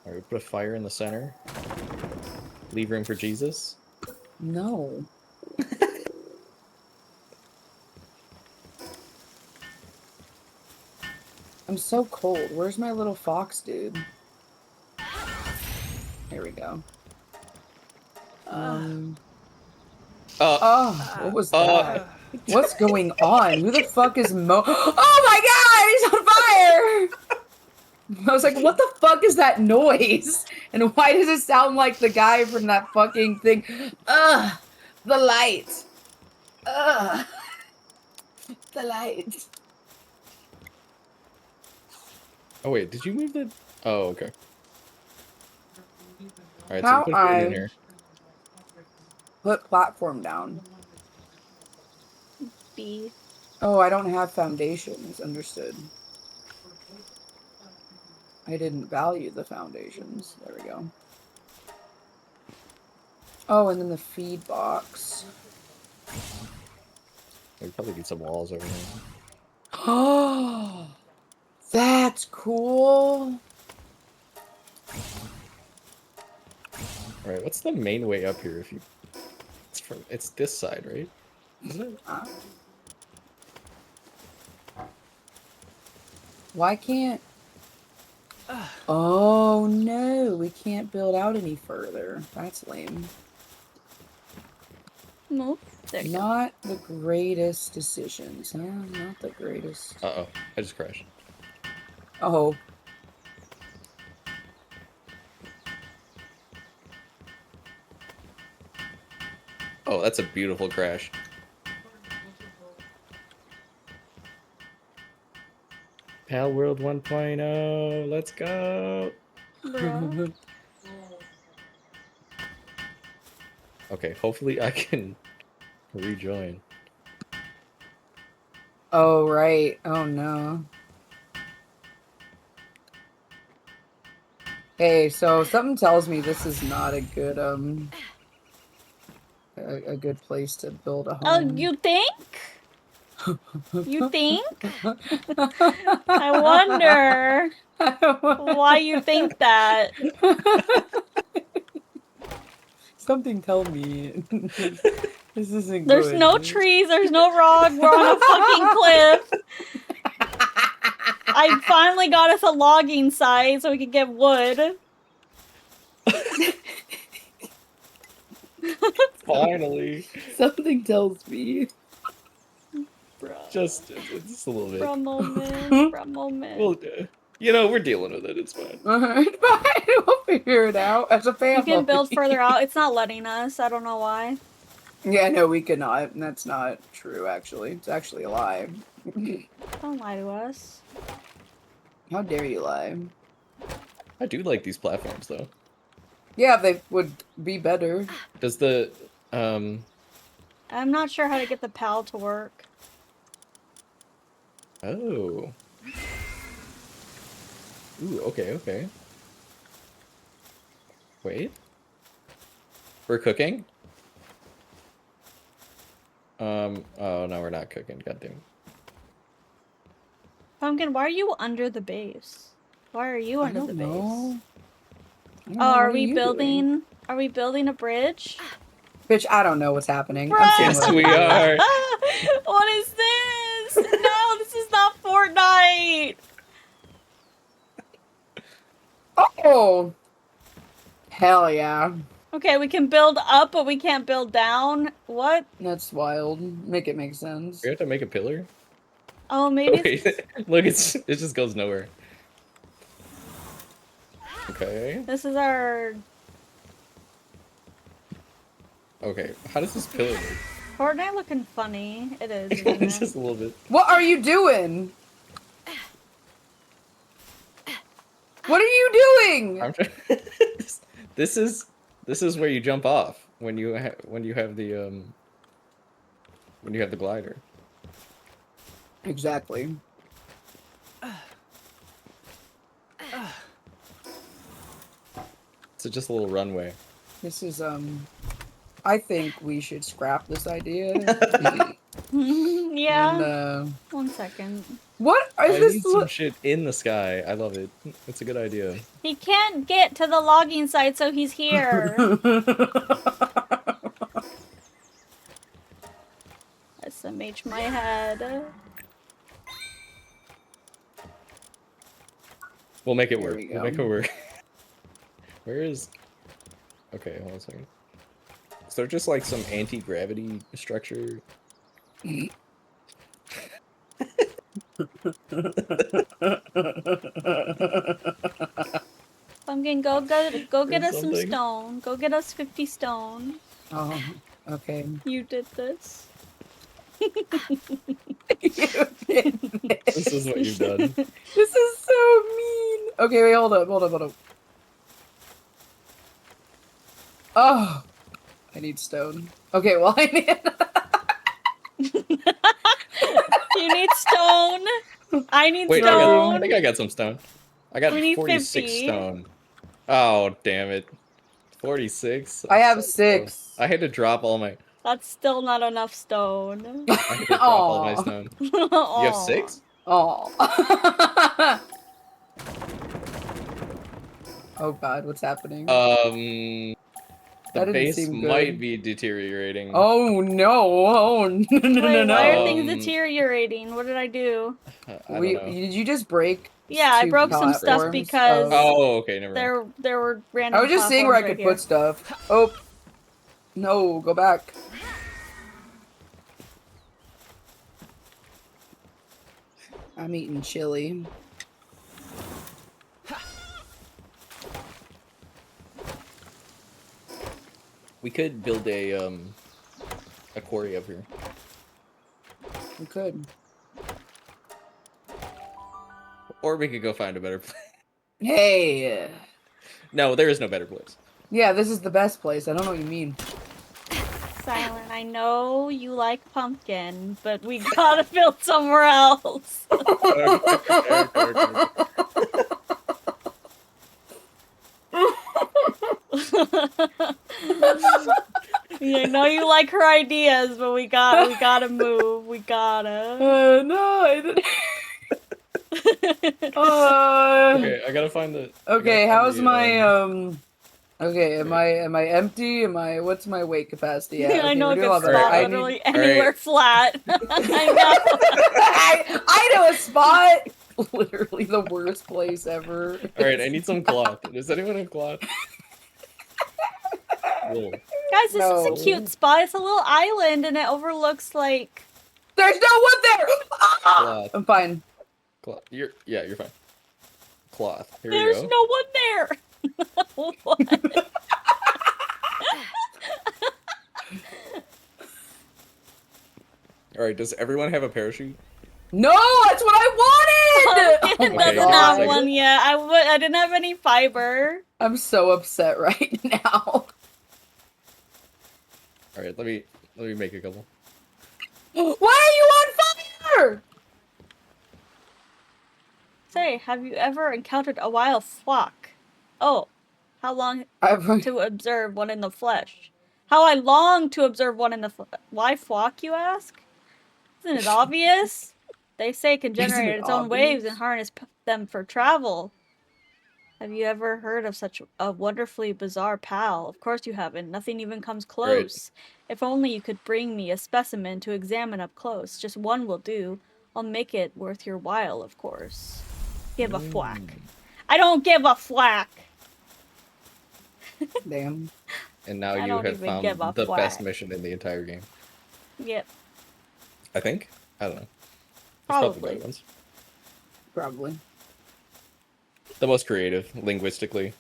Alright, put a fire in the center. Leave room for Jesus. No. I'm so cold. Where's my little fox dude? Here we go. Oh, what was that? What's going on? Who the fuck is Oh my god, he's on fire! I was like, what the fuck is that noise? And why does it sound like the guy from that fucking thing? Ugh, the light. Ugh, the light. Oh wait, did you move the... Oh, okay. Alright, so How put food in here. Put platform down. B. Oh, I don't have foundations. Understood. I didn't value the foundations. There we go. Oh, and then the feed box. We probably get some walls over here. Oh, that's cool. Alright, what's the main way up here if you... It's this side, right? Isn't it? Why can't... Oh no, we can't build out any further. That's lame. Move. There you go. Not the greatest decisions, huh? Not the greatest. Uh-oh, I just crashed. Oh. Oh, that's a beautiful crash. Palworld 1.0, let's go! Bruh. Okay, hopefully I can rejoin. Oh, right. Oh, no. Hey, so something tells me this is not a good, a good place to build a Oh, home. you think? You think? I wonder why you think that. Something tell me this isn't There's good. no trees, there's no rock, we're on a fucking cliff. I finally got us a logging site so we could get wood. Finally! Something tells me. Just a little bit. For a moment, for a moment. Well, you know, we're dealing with it, it's fine. Alright, fine. We'll figure it out as a family. You can build further out. It's not letting us. I don't know why. Yeah, no, we could not. And that's not true, actually. It's actually a lie. Don't lie to us. How dare you lie? I do like these platforms, though. Yeah, they would be better. Does the, I'm not sure how to get the PAL to work. Oh. Ooh, okay, okay. Wait. We're cooking? Oh, no, we're not cooking. Goddamn. Pumpkin, why are you under the base? Why are you under the base? Oh, are we building? Are we building a bridge? Bitch, I don't know what's happening. Bruh. I'm Yes, we are. What is this? No, this is not Fortnite. Oh! Hell yeah. Okay, we can build up, but we can't build down. What? That's wild. Make it make sense. We have to make a pillar? Oh, maybe. Wait, look, it just goes nowhere. Okay. This is our Okay, how does this pillar work? Fortnite looking funny. It is. Isn't It's it? just a little bit. What are you doing? What are you doing? I'm trying. This is where you jump off when you have the glider. Exactly. It's just a little runway. This is, I think we should scrap this idea. Yeah. And, 1 second. what I is this? need some shit in the sky. I love it. It's a good idea. He can't get to the logging site, so he's here. SMH my head. We'll make it There work. we We'll go. make it work. Where is... Okay, hold on a second. Is there just like some anti-gravity structure? Pumpkin, go get us some something. stone. Go get us 50 stone. Oh, okay. You did this. You did This is what you've done. This is so mean. Okay, wait, hold up. Oh, I need stone. Okay, well, I need... You need stone. I need Wait, stone. I think I got some stone. I got We need 46 50. stone. Oh, damn it. 46? I have 6. I had to drop all my... That's still not enough stone. I had to drop all my Aw. stone. You have 6? Oh. Oh god, what's happening? The That didn't base seem good. might be deteriorating. Oh no! Oh no! Wait, No! why are things deteriorating? What did I do? I don't know. Did you just break? Yeah, I 2 broke some stuff platforms? because Oh, okay, never mind. there were random. I was just seeing where I platforms could right put stuff. Oh. No, go back. I'm eating chili. We could build a quarry up here. We could. Or we could go find a better place. Hey! No, there is no better place. Yeah, this is the best place. I don't know what you mean. here. Silent, I know you like pumpkin, but we gotta build somewhere else. Yeah, I know you like her ideas, but we gotta move. We gotta. No, I didn't. Okay, I gotta find the... Okay, how's my Okay, am I empty? What's my weight capacity at? Okay, I know a we're doing good lot better. spot, I literally need- anywhere flat. I know. I know a spot. Literally the worst place ever. Alright, I need some cloth. Does anyone have cloth? Wool. Guys, this is No. a cute spot. It's a little island and it overlooks like... There's no wood there! Ah! Cloth. I'm fine. Cloth. You're fine. Cloth. Here There's we go. no one there! What? Alright, does everyone have a parachute? No, that's what I wanted! Pumpkin Oh my doesn't God. have one yet. I didn't have any fiber. I'm so upset right now. Alright, let me make a couple. Why are you on fire? Say, have you ever encountered a wild flock? Oh, how long to observe one in the flesh? How I long to observe one in the flesh. Why flock, you ask? Isn't it obvious? They say it can generate its own waves and harness them for travel. Have you ever heard of such a wonderfully bizarre pal? Of course you haven't. Nothing even comes close. Right. If only you could bring me a specimen to examine up close. Just one will do. I'll make it worth your while, of course. Give a flack. I don't give a flack! Damn. And now I you don't have even found give a the flack. best mission in the entire game. Yep. I think? I don't know. There's Probably. better ones. Probably. The most creative, linguistically.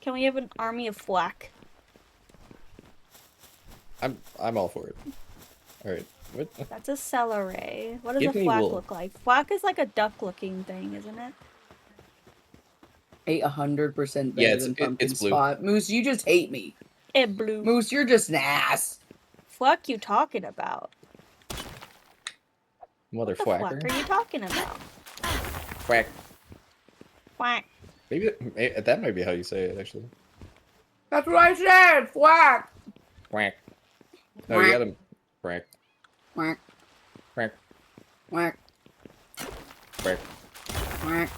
Can we have an army of flack? I'm all for it. Alright. What? That's a celery. What does Give a me flack wool. look like? Flack is like a duck-looking thing, isn't it? 100% better Yeah, it's- than pumpkin it's blue. spot. Moose, you just hate me. It blue. Moose, you're just an ass. Flack you talking about? Mother What the flack flacker. are you talking about? Quack. Quack. Maybe that might be how you say it, actually. That's what I said. Whack. Quack. No, you gotta crack. Quack, Crack. quack, Crack. quack,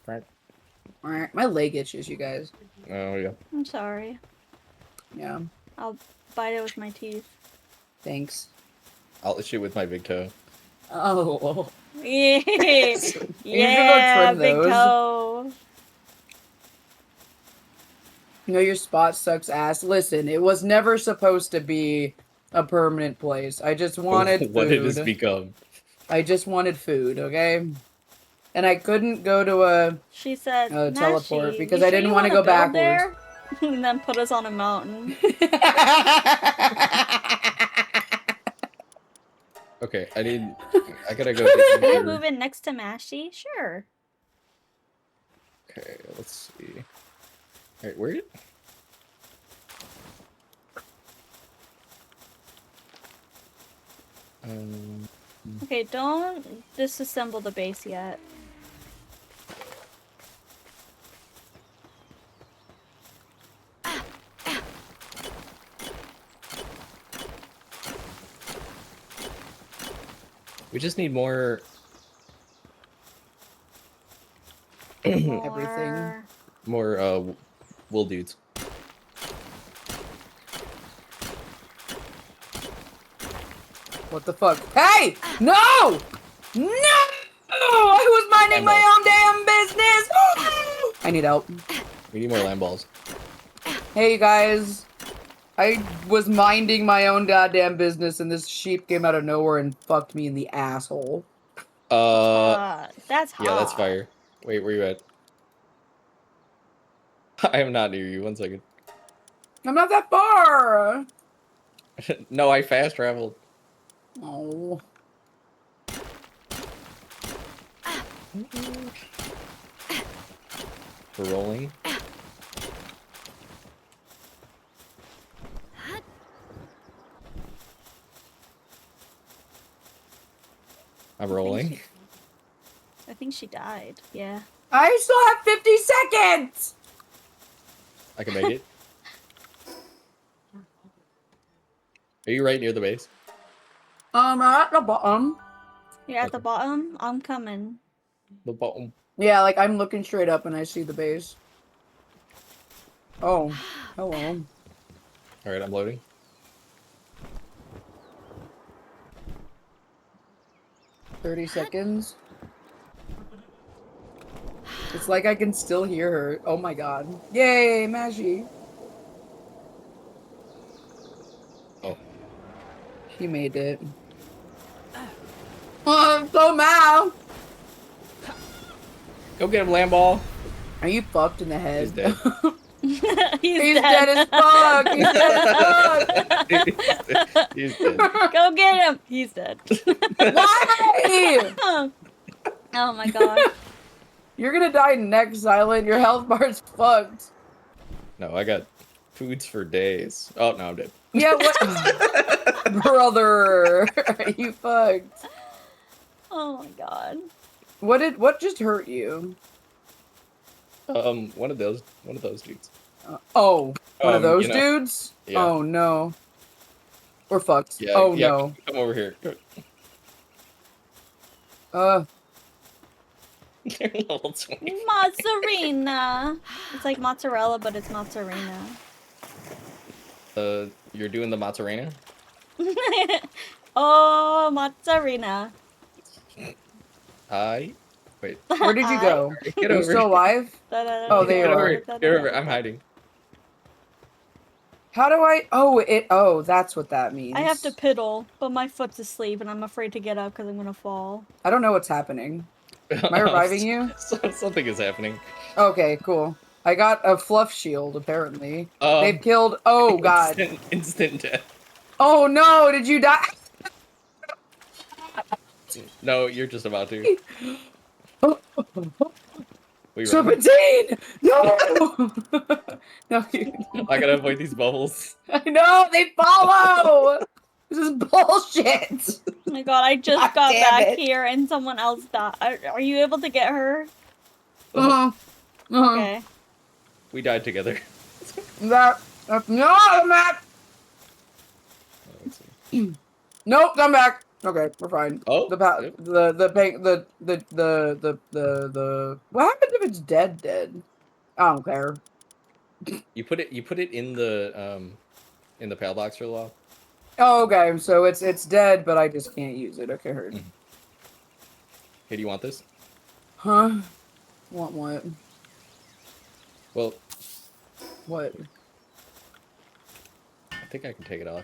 Crack. quack. My leg itches, you guys. Oh, yeah. I'm sorry. Yeah, I'll bite it with my teeth. thanks. I'll itch it with my big toe. Oh. Yeah, You should go yeah, trim big those. toe. You know your spot sucks ass. Listen, it was never supposed to be a permanent place. I just wanted food. What did this become? I just wanted food, okay? And I couldn't go to a She said, teleport "Nashi, because you I sure didn't you want to wanna go build backwards. there?" And then put us on a mountain. Okay, I gotta go Can I get move in next to Mashy? Sure. Okay, let's see. Alright, where? Okay, don't disassemble the base yet. We just need more. Everything. More wool dudes. What the fuck? Hey! No! No! I was minding my own damn business! I need help. We need more land balls. Hey, you guys. I was minding my own goddamn business and this sheep came out of nowhere and fucked me in the asshole. That's hot. Yeah, that's fire. Wait, where you at? I am not near you. 1 second. I'm not that far! No, I fast traveled. Oh. We're rolling. I'm rolling. I think she died. Yeah. I still have 50 seconds! I can make it. Are you right near the base? I'm at the bottom. You're at the bottom? I'm coming. The bottom. Yeah, like I'm looking straight up and I see the base. Oh, hello. Alright, I'm loading. "30 seconds. It's like I can still hear her. Oh my god. Yay, Maggie. Oh. He made it. Oh, I'm so mad. Go get him, land ball. Are you fucked in the head? He's dead. He's dead as fuck. He's dead as fuck. He's dead. Go get him. He's dead. Why? Oh my god. You're gonna die next, Silent. Your health bar's fucked. No, I got foods for days. Oh, no, I'm dead. Yeah, what? Brother, are you fucked? Oh my god. What just hurt you? One of those dudes. One of those you know. dudes? Yeah. Oh no. We're fucked. Yeah, oh yeah, no. Come over here. Level 20. Mozzarella. It's like mozzarella, but it's mozzarella. You're doing the mozzarella? Oh, mozzarella. Hi. Wait. Where did you go? Get Are you over still here. alive? Oh, there Get you over are. here. Get over here. I'm hiding. How do I? Oh, that's what that means. I have to piddle, but my foot's asleep, and I'm afraid to get up because I'm gonna fall. I don't know what's happening. Am I reviving you? Something is happening. Okay, cool. I got a fluff shield, apparently. They've killed... Oh, God. Instant death. Oh, no! Did you die? No, you're just about to. Serpentine! No! No, I gotta avoid these bubbles. I know! They follow! This is bullshit! Oh my god, I just got back here and someone else died. Are you able to get her? Okay. We died together. That's not a map! Nope, come back. Okay, we're fine. Oh, The what happens if it's dead? I don't care. you put it in the PAL box for a while. Oh, okay, so it's dead, but I just can't use it. Okay, heard. Hey, do you want this? Huh? Want what? Well, What? I think I can take it off.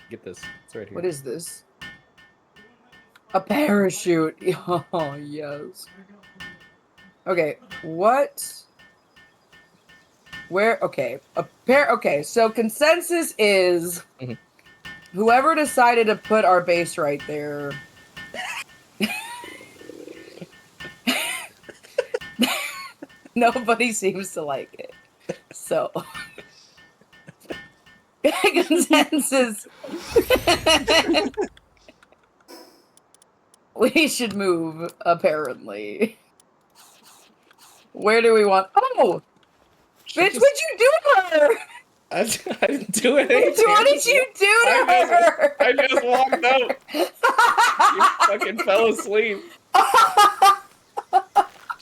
Get this. It's right here. What is this? A parachute. Oh, yes. Okay, what? Where? Okay, okay, so consensus is Mhm. whoever decided to put our base right there. Nobody seems to like it. So consensus. We should move, apparently. Where do we want? Oh! Bitch, what'd you do to her? I didn't do anything. What did you do to her? I just walked out. You fucking fell asleep.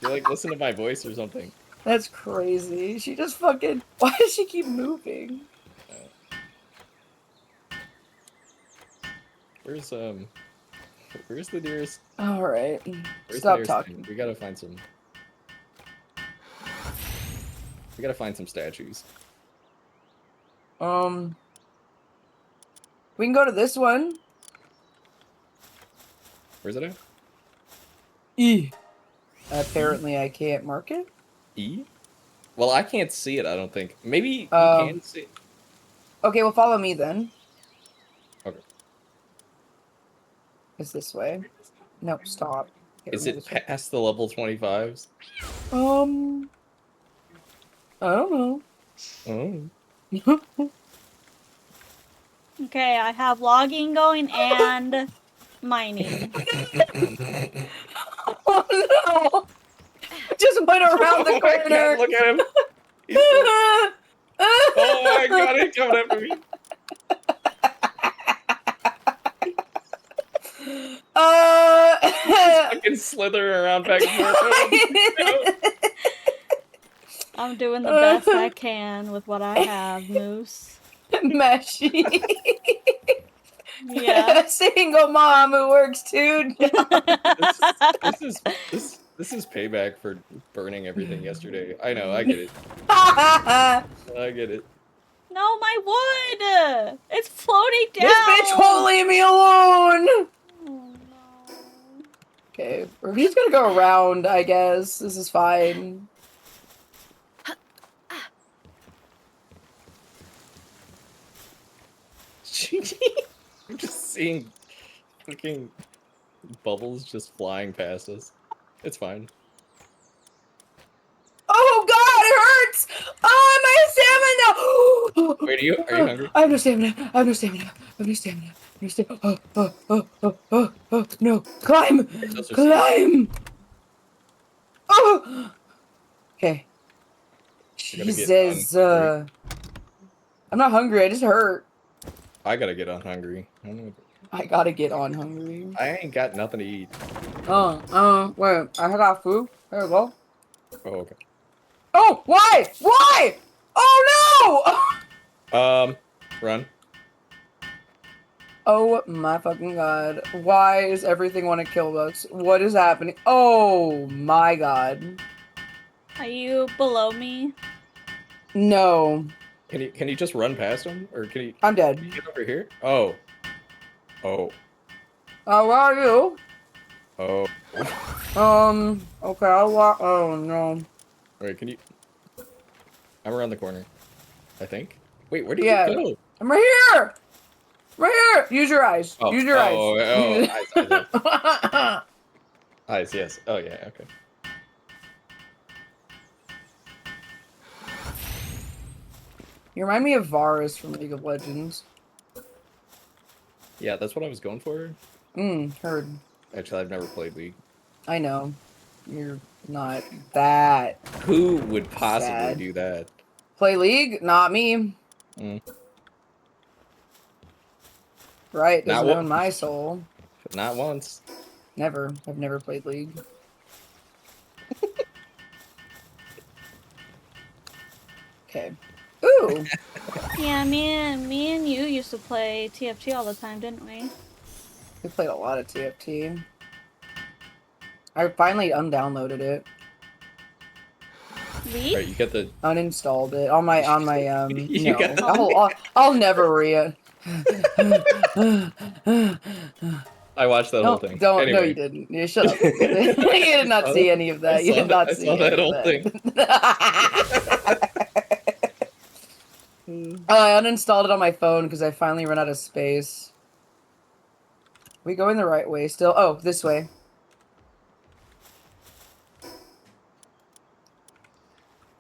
You like listen to my voice or something? That's crazy. She just fucking. Why does she keep moving? Where's the nearest? All right. Where's Stop the nearest talking. thing? We gotta find some. We gotta find some statues. We can go to this one. Where's it at? E. Apparently, I can't mark it. E? Well, I can't see it. I don't think. Maybe you can see it. Okay, well, follow me then. Okay. It's this way. Nope, stop. Okay, Is we'll it this way. past the level 25s? I don't know. Oh. Okay, I have logging going and mining. Oh no! Just went around the Oh my corner. God, look at him. Oh my God, he's coming after me. He's fucking slithering around back and forth. I'm doing the best I can with what I have, Moose. Meshy. Yeah. A single mom who works 2 jobs. This is payback for burning everything yesterday. I know, I get it. I get it. No, my wood! It's floating down! This bitch won't leave me alone! Oh, no. Okay, we're just gonna go around, I guess. This is fine. I'm just seeing fucking bubbles just flying past us. It's fine. Oh god, it hurts! Oh, my stamina! Wait, are you hungry? I have no stamina. I have no stamina. I have no stamina. No stamina. Oh, no. Climb! Climb! Oh! Okay. Jesus. I'm not hungry. I just hurt. I gotta get on hungry. I gotta get on hungry. I ain't got nothing to eat. Wait. I got food. There we go. Oh, okay. Oh, why? Why? Oh, no! Run. Oh my fucking god. Why does everything want to kill us? What is happening? Oh my god. Are you below me? No. Can you just run past him? Or can you I'm dead. get over here? Oh. Oh. Where are you? Oh. Okay, I'll walk. Oh no. Wait, can you... I'm around the corner. I think. Wait, where did Yeah. you go? I'm right here! Right here! Use your eyes. Oh, Use your eyes. eyes. Eyes, yes. Oh, yeah, okay. You remind me of Varus from League of Legends. Yeah, that's what I was going for. Heard. Actually, I've never played League. I know. You're not that. Who would possibly sad. do that? Play League? Not me. Mm. Right, Not doesn't wo- own my soul. Not once. Never. I've never played League. Okay. Ooh! Yeah, me and you used to play TFT all the time, didn't we? We played a lot of TFT. I finally undownloaded it. League? Alright, you got the. Uninstalled it on my You no. got the- I'll never I watched that whole thing. Don't. No, Anyway. you didn't. You shut up. You did not see any of that. You did not see I saw that any whole of thing. that. I uninstalled it on my phone because I finally ran out of space. We going the right way still? Oh, this way.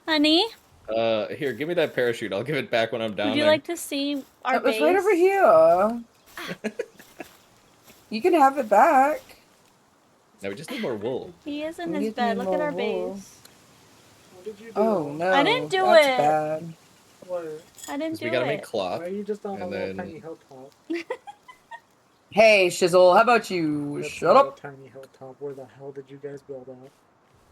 Honey, Here, give me that parachute. I'll give it back when I'm down would you there. like to see our It was base? right over here. You can have it back. No, we just need more wool. He is in We his just bed. need Look at more our wool. base. What did you do? Oh no. I didn't do That's it. bad. What? I didn't 'Cause do we gotta it. make cloth. Why are you just on a And little then- tiny hilltop? Hey, Shizzle, how about you? That's Shut not up. a tiny hilltop. Where the hell did you guys build up?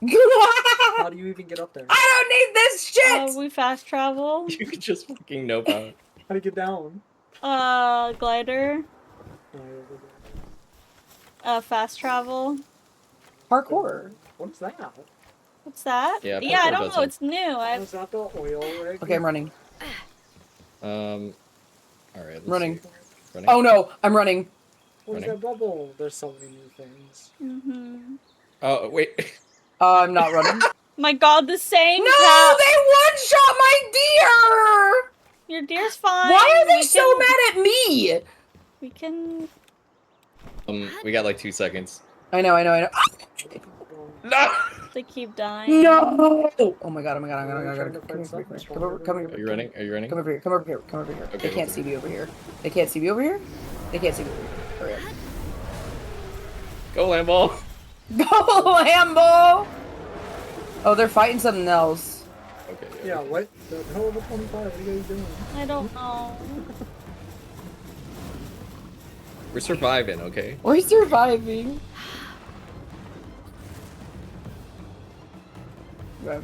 I How do you even get up there? don't need this shit! We fast travel. You could just fucking nope out. How do you get down? Glider. Oh, you're over there. Fast travel. Parkour. What is that? What's that? Yeah, I parkour don't does know. it. It's new. Is that the oil rig? Okay, I'm running. Alright, let's Running. see. Running? Oh no, I'm running. What is Running. that bubble? There's so many new things. Mm-hmm. Oh, wait. I'm not running. My God, the same No, cat. they one-shot my deer! Your deer's fine. Why are they We so can- mad at me? We can. We got like 2 seconds. I know. No! They keep dying. No! Oh my god, Are you trying to come fight here, something come over, stronger Are you running? Are you running? Come over here, come over here, come over here. Okay, They can't okay. see me over here. They can't see me over here? They can't see me over here. Hurry up. Go, Lambo! Go, Lambo! Oh, they're fighting something else. Okay. Yeah, what? The hell of a 25? What are you guys doing? I don't know. We're surviving, okay? We're surviving. Okay.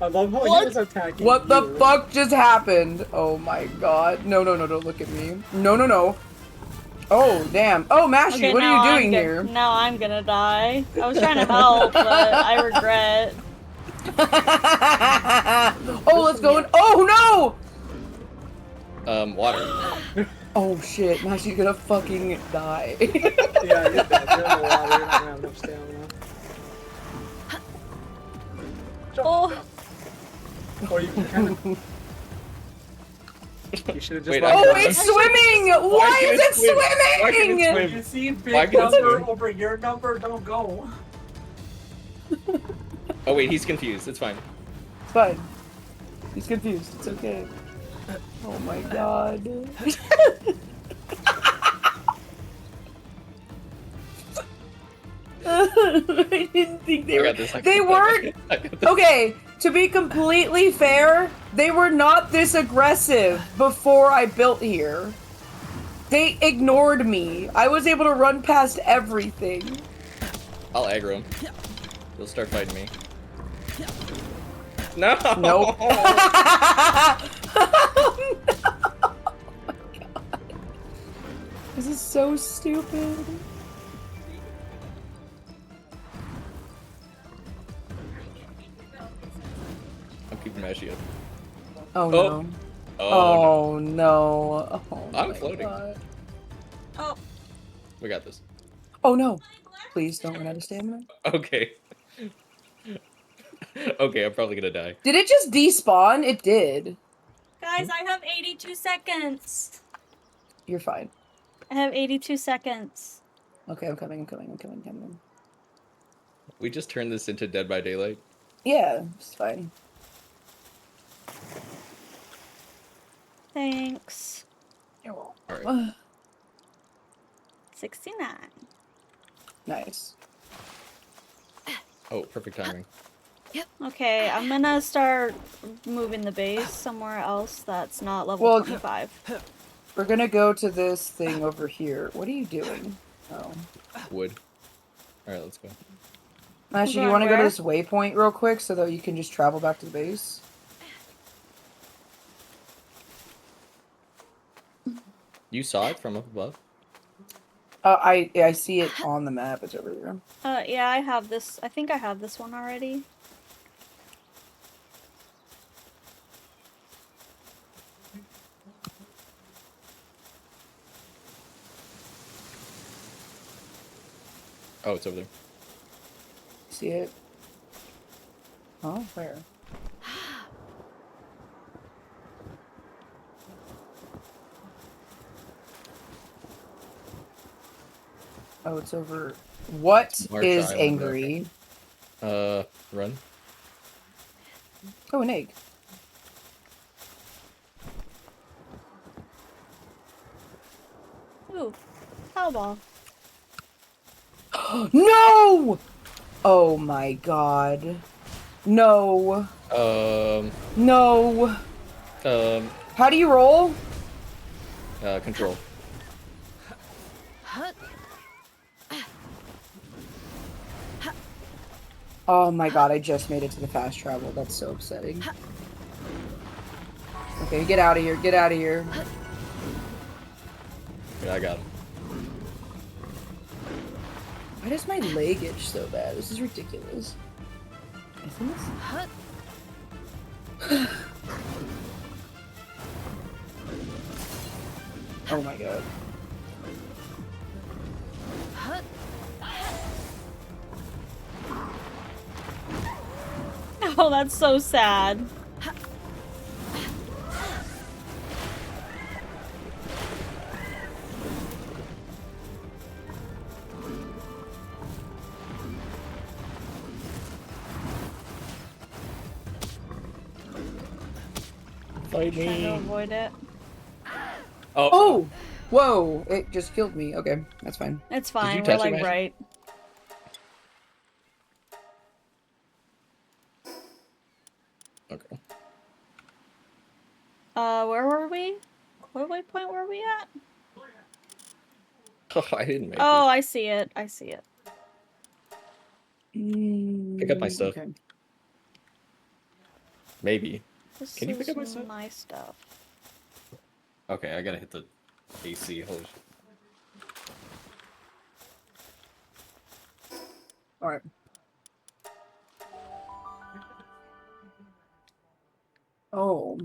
I love how What? he was attacking What the you. fuck just happened? Oh my god. No, don't look at me. No. Oh, damn. Oh, Mashy, Okay, what now are you I'm doing here? Now I'm gonna die. I was trying to help, but I regret. Oh, let's go in. Oh, Water. no! Oh, shit. Mashy's gonna fucking die. Yeah, you're dead. You're in the water. You're not gonna have enough stamina. Oh, Or you can kind of. You should have just. Wait, let I- it Oh, go. it's swimming! Why is it Why can it swimming? swim? You see Why big can it number swim? over your number, don't go. Oh wait, he's confused. It's fine. It's fine. He's confused. It's okay. Oh my god. I didn't think they I were. got this. I They got weren't. this. I got this. Okay, to be completely fair, they were not this aggressive before I built here. They ignored me. I was able to run past everything. I'll aggro him. He'll start fighting me. No! Nope. Oh, no. This is so stupid. I'm keeping Mashy up. Oh no. Oh, Oh no. Oh, I'm my floating. God. oh, we got this. Oh no. Please don't run out of stamina. Okay. Okay, I'm probably gonna die. Did it just despawn? It did. guys, I have 82 seconds. You're fine. I have 82 seconds. Okay, I'm coming. We just turned this into Dead by Daylight. Yeah, it's fine. Thanks. Alright. 69. Nice. Oh, perfect timing. Okay, I'm gonna start moving the base somewhere else that's not level 25. We're gonna go to this thing over here. What are you doing? Oh. Wood. Alright, let's go. Actually, do you Going want to go to where? this waypoint real quick so that you can just travel back to the base? You saw it from up above? I see it on the map. It's over there. Yeah, I have this. I think I have this one already. Oh, it's over there. See it? Oh, where? Oh, it's over. What Marsh is Island, angry? Run. Oh, an egg. Ooh, Powerball. No! Oh my god. No. No. How do you roll? Control. Oh my god, I just made it to the fast travel. That's so upsetting. Okay, get out of here. Get out of here. Yeah, I got him. Why does my leg itch so bad? This is ridiculous. I think it's... Oh my god. Oh, that's so sad. Fight Trying to me. avoid it. Oh. Oh! Whoa! It just killed me. Okay, that's fine. It's fine. you We're touch it, like Magic? right. Okay. Where were we? What waypoint were we at? Oh, I didn't make Oh, it. I see it. I see it. Pick up my stuff. Okay. Maybe. This Can you pick is up my stuff? my stuff. Okay, I gotta hit the AC. Holy shit. Alright. Oh.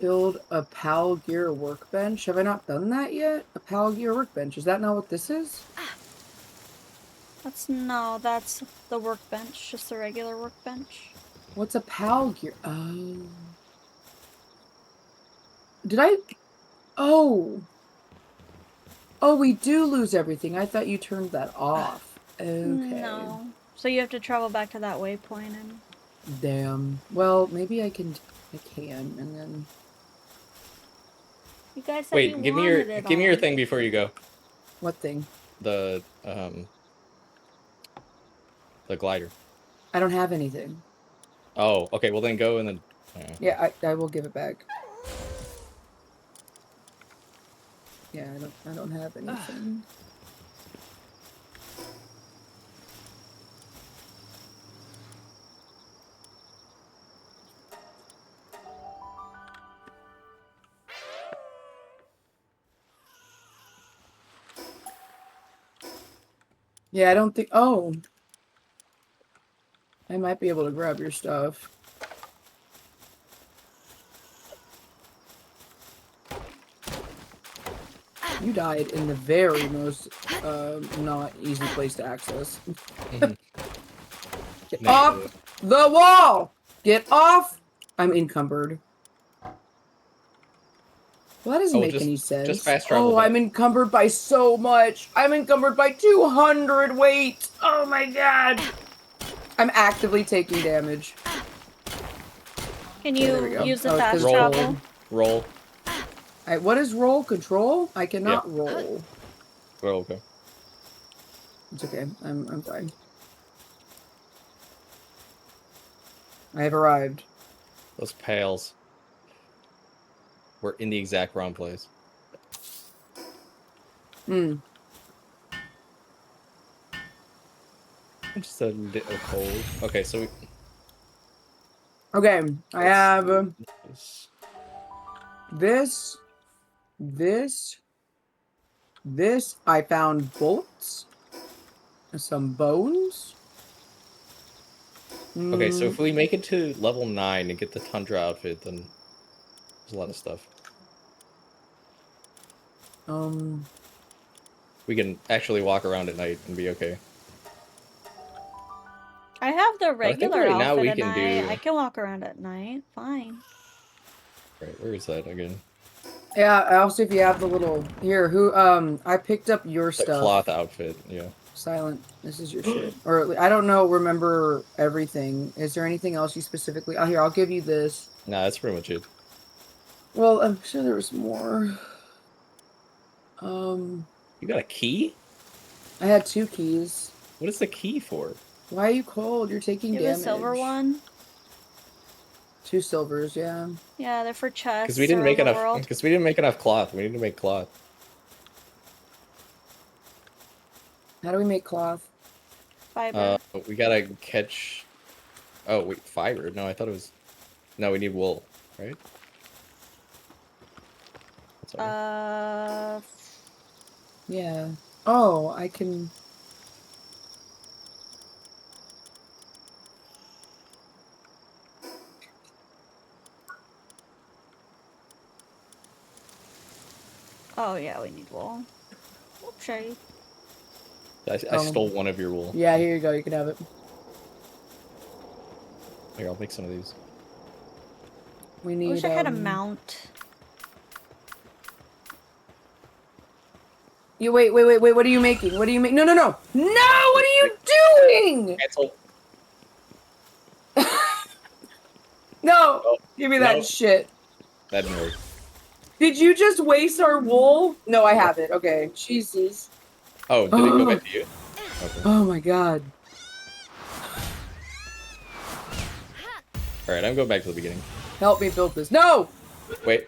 Build a PAL Gear workbench. Have I not done that yet? A PAL Gear workbench. Is that not what this is? That's the workbench, just the regular workbench. What's a PAL Gear? Oh. Did I? Oh. Oh, we do lose everything. I thought you turned that off. Okay. No. So you have to travel back to that waypoint and... Damn. Well, maybe I can, and then... You guys said Wait, you give me wanted it your on. thing before you go. What thing? The glider. I don't have anything. Oh, okay. Well, then go and then. Yeah, I will give it back. Yeah, I don't have anything. Yeah, I don't think... Oh. I might be able to grab your stuff. You died in the very most, not easy place to access. Get off the wall! Get off! I'm encumbered. Well, that doesn't make any sense. Just fast travel. Oh, I'm encumbered by so much. I'm encumbered by 200 weight. Oh my god. I'm actively taking damage. Can There we you go. use the Oh, fast roll. travel? Roll. What is roll? Control? I cannot roll. Oh, okay. It's okay. I'm fine. I have arrived. Those pails. We're in the exact wrong place. Hmm. Just a little cold. Okay, so we... Okay, I have this. I found bolts. Some bones. Okay, so if we make it to level 9 and get the Tundra outfit, then there's a lot of stuff. We can actually walk around at night and be okay. I have the I think regular right outfit now we at can night. do- I can walk around at night. Fine. Right, where is that again? Yeah, also if you have the little here, I picked up your The stuff. cloth outfit, yeah. Silent. This is your shit. Or I don't know. Remember everything. Is there anything else you specifically? Oh, here I'll give you this. Nah, that's pretty much it. Well, I'm sure there was more. You got a key? I had 2 keys. What is the key for? Why are you cold? You're taking You damage. have a silver one? 2 silvers, yeah. Yeah, they're for chests. Because we didn't make enough. Overworld. Because we didn't make enough cloth. We need to make cloth. How do we make cloth? Fiber. We gotta catch. Oh wait, fiber. No, I thought it was. No, we need wool, right? Sorry. Yeah. Oh, I can. Oh yeah, we need wool. Whoop, Sherry. I stole one of your wool. Yeah, here you go. You can have it. Here, I'll make some of these. We I need. wish I had a mount. You wait. What are you making? What are you making? No! No! What are you doing? Cancel. No! Oh, Give me that no. shit. That didn't work. Did you just waste our wool? No, I have it. Okay. Jesus. Oh, did it go back to you? Okay. Oh my god. Alright, I'm going back to the beginning. Help me build this. No! Wait.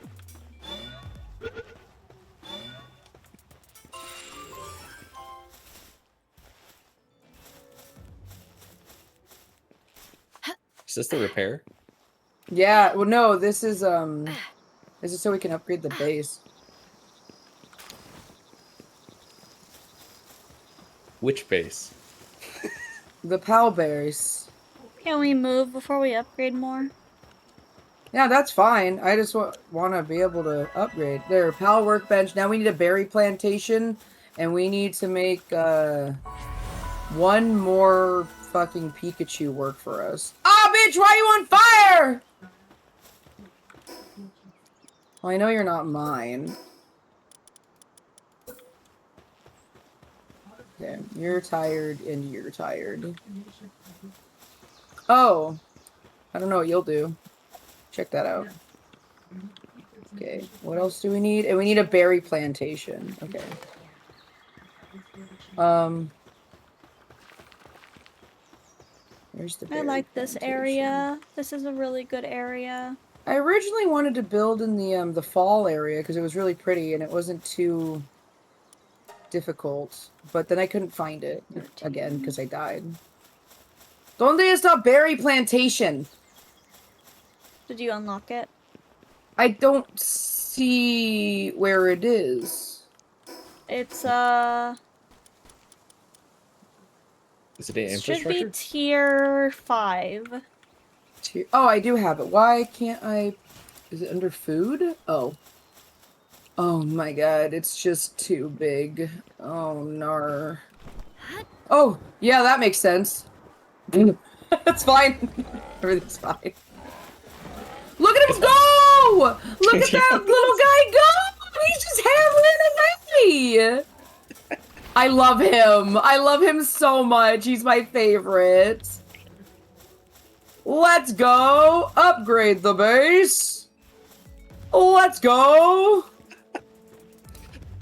Is this the repair? Yeah, well no, this is so we can upgrade the base. Which base? The PAL base. Can we move before we upgrade more? Yeah, that's fine. I just want to be able to upgrade. There, PAL workbench. Now we need a berry plantation, and we need to make one more fucking Pikachu work for us. Ah, bitch! Why are you on fire? Well, I know you're not mine. Okay, you're tired and you're tired. Oh, I don't know what you'll do. Check that out. Okay, what else do we need? And we need a berry plantation. Okay. Where's the berry I like this plantation? area. This is a really good area. I originally wanted to build in the fall area because it was really pretty and it wasn't too difficult. But then I couldn't find it again because I died. ¿Dónde está berry plantation? Did you unlock it? I don't see where it is. It's Is it an should infrastructure? be tier 5. Oh, I do have it. Why can't I? Is it under food? Oh. Oh my god, it's just too big. Oh, nar. Oh, yeah, that makes sense. That's fine. Everything's fine. Look at him go! Look at that little guy go! He's just handling away! I love him. I love him so much. He's my favorite. Let's go! Upgrade the base! Let's go!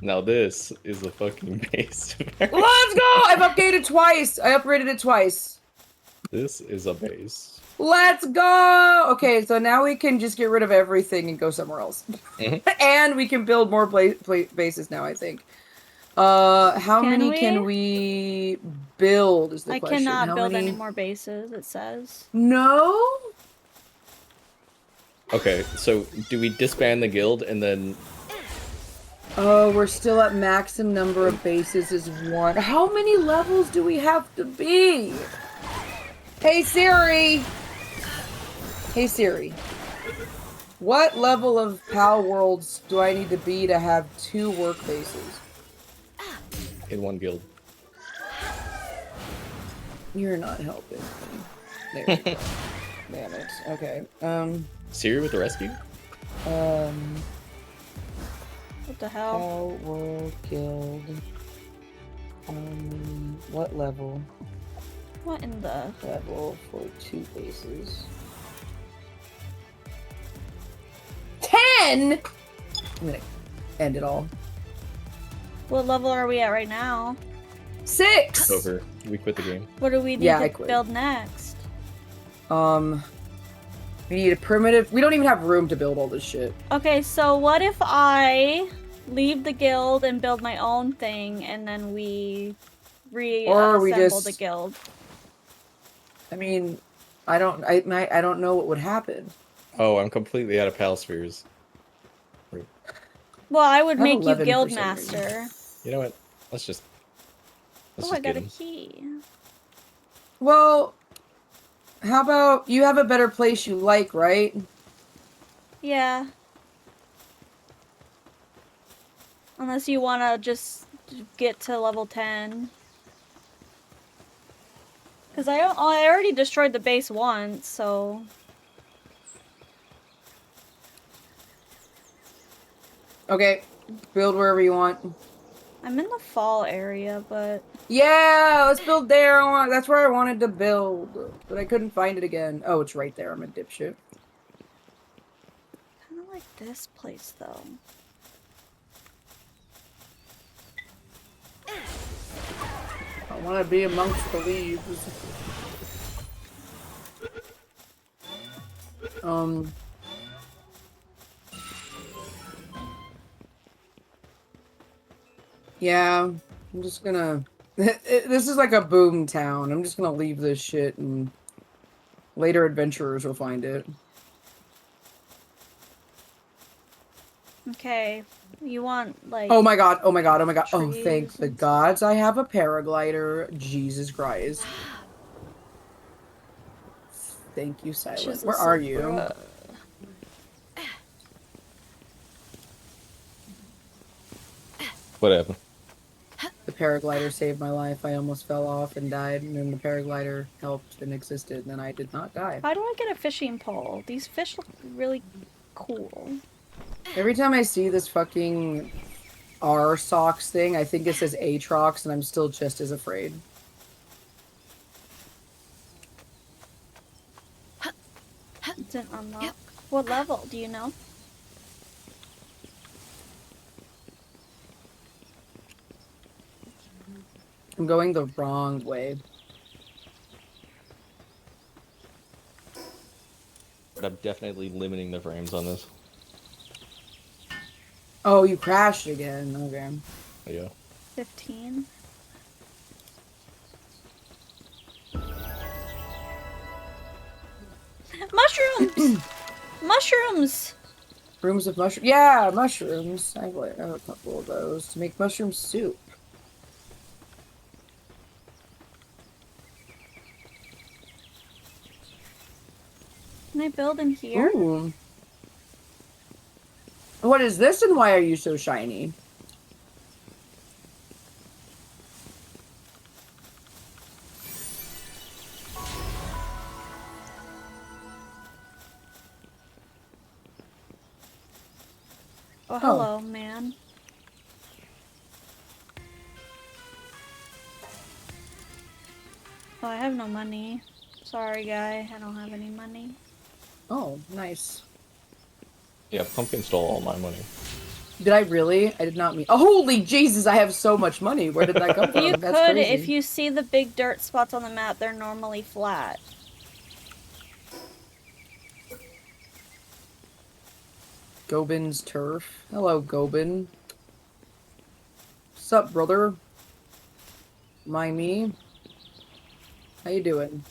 Now this is a fucking base. Let's go! I've updated twice. I upgraded it twice. This is a base. Let's go! Okay, so now we can just get rid of everything and go somewhere else. And we can build more bases now, I think. How many can we build is the question. I cannot How build many... any more bases, it says. No? Okay, so do we disband the guild and then... Oh, we're still at maximum number of bases is 1. How many levels do we have to be? Hey Siri! Hey Siri. What level of Palworlds do I need to be to have 2 work bases? In 1 guild. You're not helping me. There we go. Damn it. Okay. Siri with the rescue? What the hell? Palworld Guild. What level? What in the... Level for 2 bases. 10! I'm gonna end it all. What level are we at right now? 6! Over. We quit the game. What do we need to build next? We need a primitive... We don't even have room to build all this shit. Okay, so what if I leave the guild and build my own thing, and then we reassemble the guild? I mean, I don't know what would happen. Oh, I'm completely out of pal spheres. Well, I would make you guild master. You know what? Let's just I got a key. Well, how about you have a better place you like, right? Yeah. Unless you want to just get to level 10. Because I already destroyed the base once, so... Okay, build wherever you want. I'm in the fall area, but... Yeah, let's build there. That's where I wanted to build, but I couldn't find it again. Oh, it's right there. I'm a dipshit. Kind of like this place, though. I want to be amongst the leaves. Yeah, I'm just gonna... This is like a boom town. I'm just gonna leave this shit and later adventurers will find it. Okay, you want, like... Oh my god, oh my god, oh my god. Oh, thank the gods I have a paraglider. Jesus Christ. Thank you, Silent. Where are you? What happened? The paraglider saved my life. I almost fell off and died, and then the paraglider helped and existed, and then I did not die. How do I get a fishing pole? These fish look really cool. Every time I see this fucking R-Socks thing, I think it says Aatrox, and I'm still just as afraid. Didn't unlock. What level? Do you know? I'm going the wrong way. But I'm definitely limiting the frames on this. Oh, you crashed again. Okay. Yeah. 15. Mushrooms! Mushrooms! Rooms of mushrooms. Yeah, mushrooms. I have a couple of those to make mushroom soup. Can I build in here? Ooh. What is this and why are you so shiny? Oh, hello, man. Oh, I have no money. Sorry, guy. I don't have any money. Oh, nice. Yeah, Pumpkin stole all my money. Did I really? I did not mean. Oh, holy Jesus! I have so much money. Where did that come from? You That's could, crazy. if you see the big dirt spots on the map, they're normally flat. Gobin's turf. Hello, Gobin. Sup, brother? Mind me? How you doing?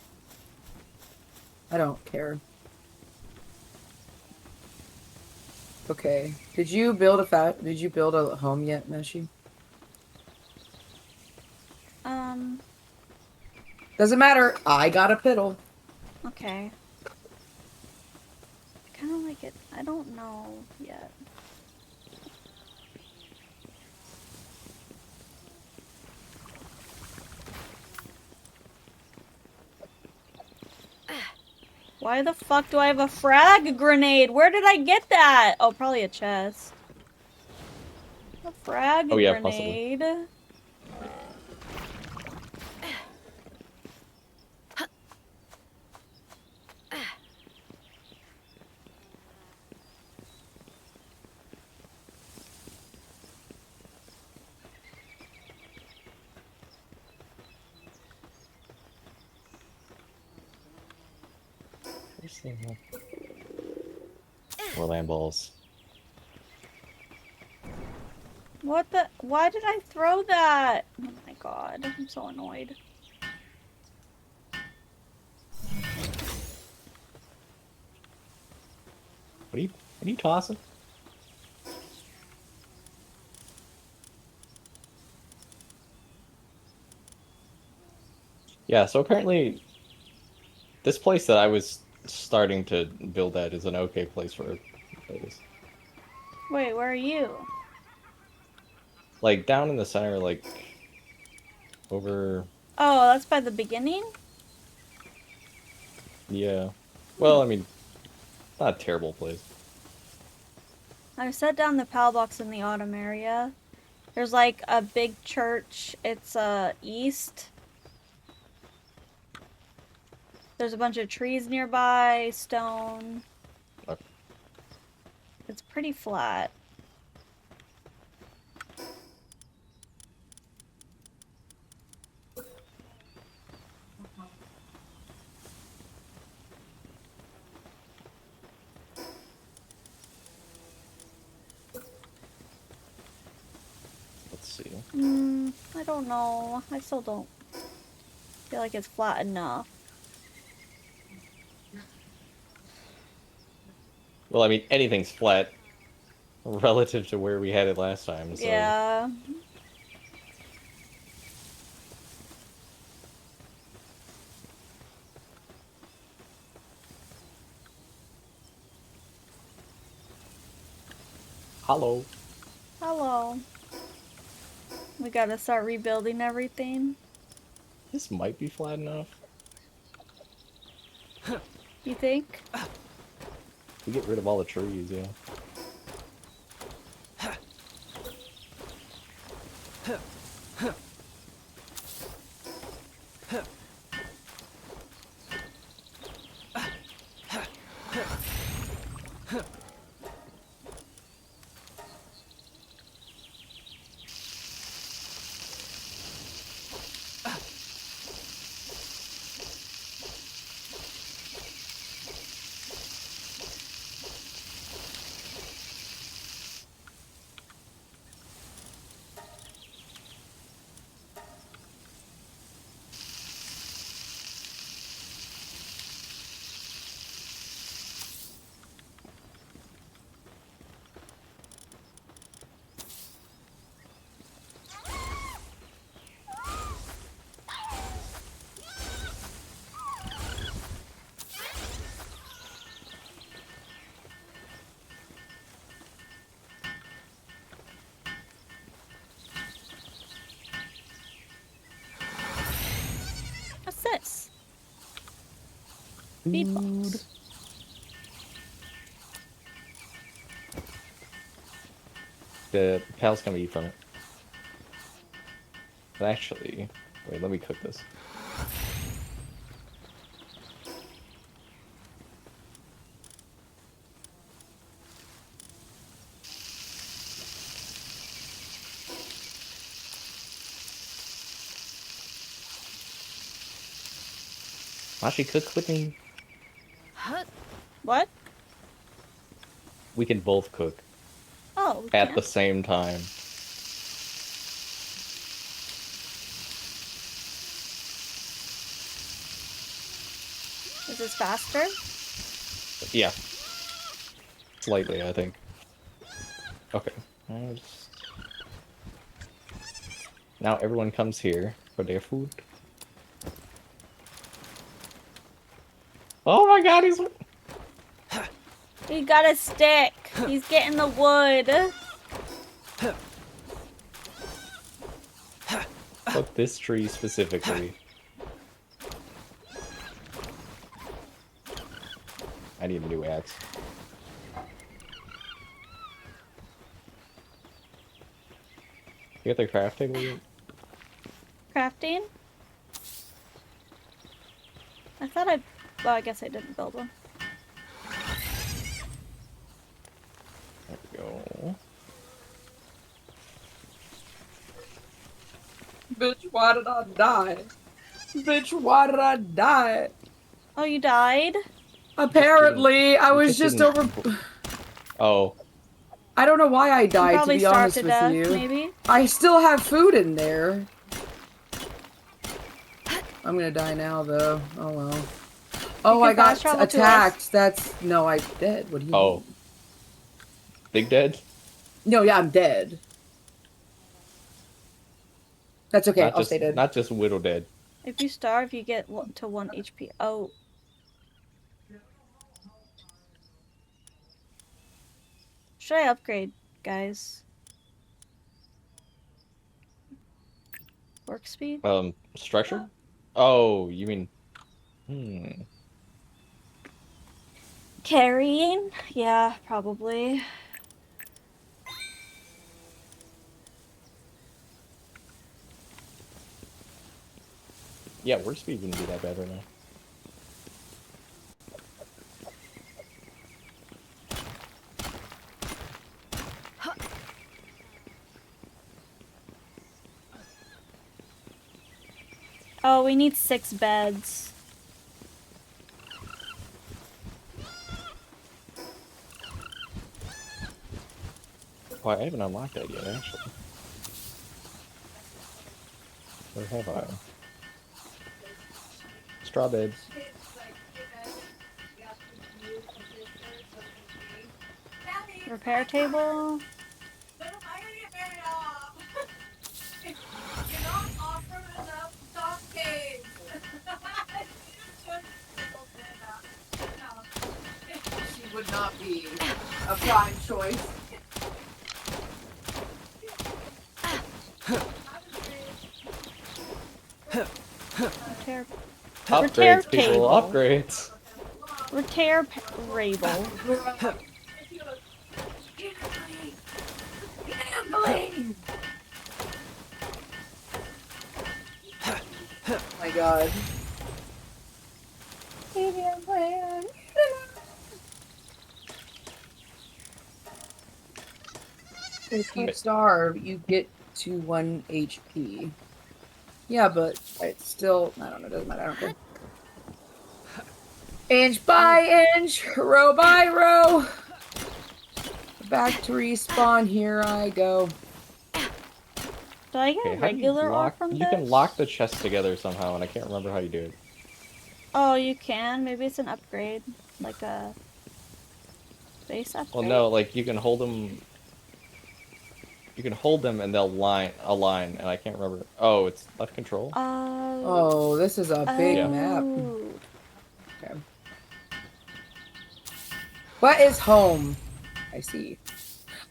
I don't care. Okay. Did you build a home yet, Meshi? Doesn't matter. I got a piddle. Okay. I kind of like it. I don't know yet. Why the fuck do I have a frag grenade? Where did I get that? Oh, probably a chest. A frag grenade. Possibly. More land balls. What the? Why did I throw that? Oh my god, I'm so annoyed. What are you tossing? Yeah, so apparently this place that I was starting to build at is an okay place for this. Wait, where are you? Like down in the center, like over. Oh, that's by the beginning? Yeah. Well, I mean, not a terrible place. I set down the PAL box in the autumn area. There's like a big church. It's east. There's a bunch of trees nearby, stone. Okay. It's pretty flat. Let's see. I don't know. I still don't feel like it's flat enough. Well, I mean, anything's flat relative to where we had it last time, so... Yeah. Hello. Hello. We gotta start rebuilding everything. This might be flat enough. You think? We get rid of all the trees, yeah. What's this? Beatbox. The pal's gonna eat from it. But actually, wait, let me cook this. Mashi, cook with me. What? We can both cook Oh, we at can? the same time. Is this faster? Yeah. Slightly, I think. Okay. Now everyone comes here for their food. Oh my god, he's... He got a stick. He's getting the wood. Fuck this tree specifically. I need a new axe. You got the craft table yet? Crafting? I thought I... Well, I guess I didn't build one. There we go. Bitch, why did I die? Bitch, why did I die? Oh, you died? Apparently, I was just over... Oh. I don't know why I died, to be starved honest to with death, you. maybe? I still have food in there. I'm gonna die now, though. Oh, well. Oh, I got attacked. That's... No, I'm dead. What do you mean? Big dead? No, yeah, I'm dead. That's okay, I'll stay dead. Not just widow dead. If you starve, you get to 1 HP. Oh. Should I upgrade, guys? Work speed? Structure? Oh, you mean... Carrying? Yeah, probably. Yeah, work speed wouldn't be that bad right now. Oh, we need 6 beds. Oh, I haven't unlocked that yet, actually. Where have I? Straw beds. Repair table. She would not be a prime choice. Repair. Upgrades, people, upgrades. Repair table. Gambling! Oh my god. If you starve, you get to 1 HP. Yeah, but it's still... I don't know, it doesn't matter, I don't care. Inch by inch, row by row. Back to respawn, here I go. Do I get regular ore from this? You can lock the chests together somehow, and I can't remember how you do it. Oh, you can? Maybe it's an upgrade. Like a... base upgrade? Well, no, like, you can hold them... You can hold them and they'll align, and I can't remember. Oh, it's left control? Oh, this is a big map. Okay. What is home? I see.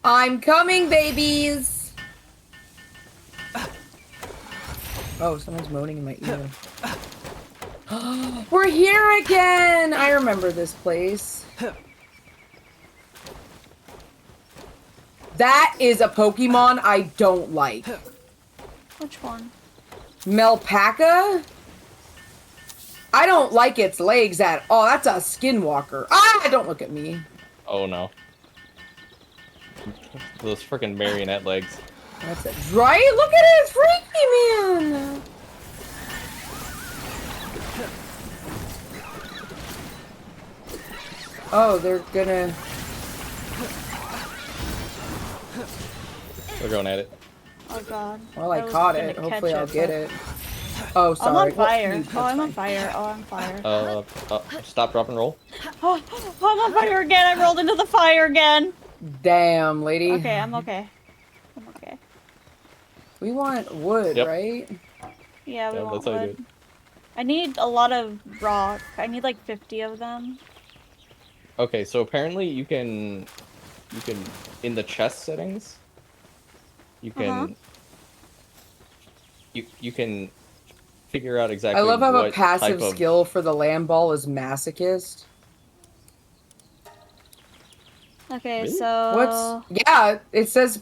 I'm coming, babies! Oh, someone's moaning in my ear. We're here again! I remember this place. That is a Pokemon I don't like. Which one? Melpaca? I don't like its legs at all. That's a skinwalker. Ah! Don't look at me. Oh no. Those freaking marionette legs. That's it. Right? Look at it! Freaky man! Oh, they're gonna... We're going at it. Oh god. Well, I was caught gonna it. catch Hopefully I'll get but- it. Oh, sorry. I'm on What? fire. That's Oh, I'm on fine. fire. Oh, I'm fire. Stop, drop, and roll. Oh, I'm on fire again. I rolled into the fire again. Damn, lady. Okay, I'm okay. I'm okay. We want wood, Yep. right? Yeah, we Yeah, want that's how you do wood. it. I need a lot of rock. I need like 50 of them. Okay, so apparently you can in the chest settings, you can you can figure out exactly I love how what a passive type of skill for the land ball is masochist. Okay, Really? so... Yeah, it says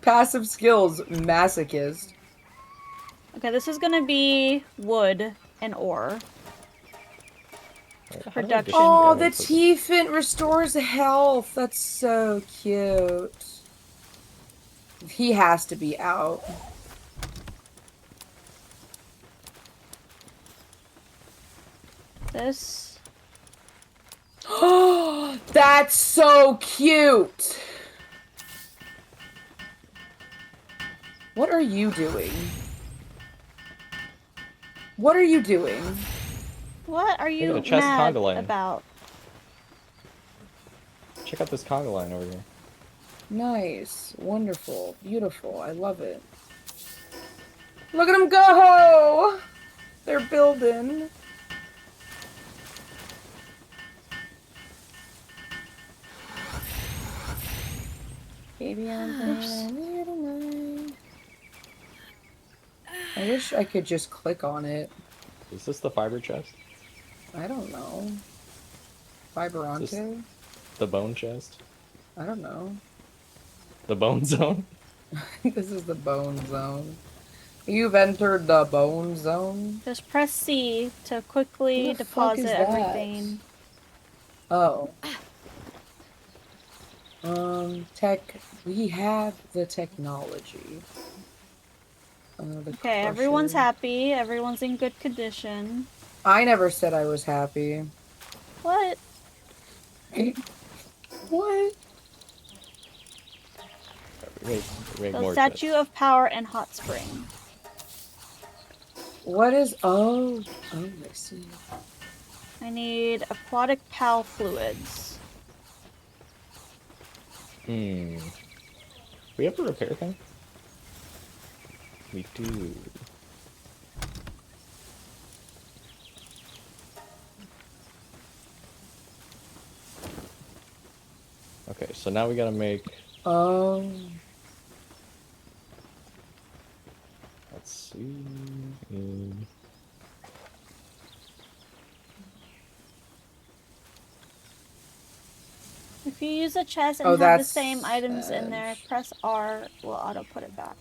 passive skills masochist. Okay, this is gonna be wood and ore. How do I Production. just- Oh, yeah, the that's- T-Fin restores health. That's so cute. He has to be out. This... Oh, that's so cute. What are you doing? What are you doing? What are you a chest mad conga line. about? Check out this conga line over here. Nice. Wonderful. Beautiful. I love it. Look at them go! They're building. Baby, I wish I could just click on it. Is this the fiber chest? I don't know. Is Fiberante? The bone chest? I don't know. The bone zone? This is the bone zone. You've entered the bone zone? Just press C to quickly What the fuck is deposit that? everything. Oh. We have the technology. The Okay, everyone's crusher. happy. Everyone's in good condition. I never said I was happy. What? What? We make The more Statue chests. of Power and Hot Spring. What is... Oh, I see. I need aquatic pal fluids. We have a repair thing? We do. Okay, so now we gotta make... Let's see... If you use a chest and Oh, have the that's same items in there, sad. press R will auto put it back.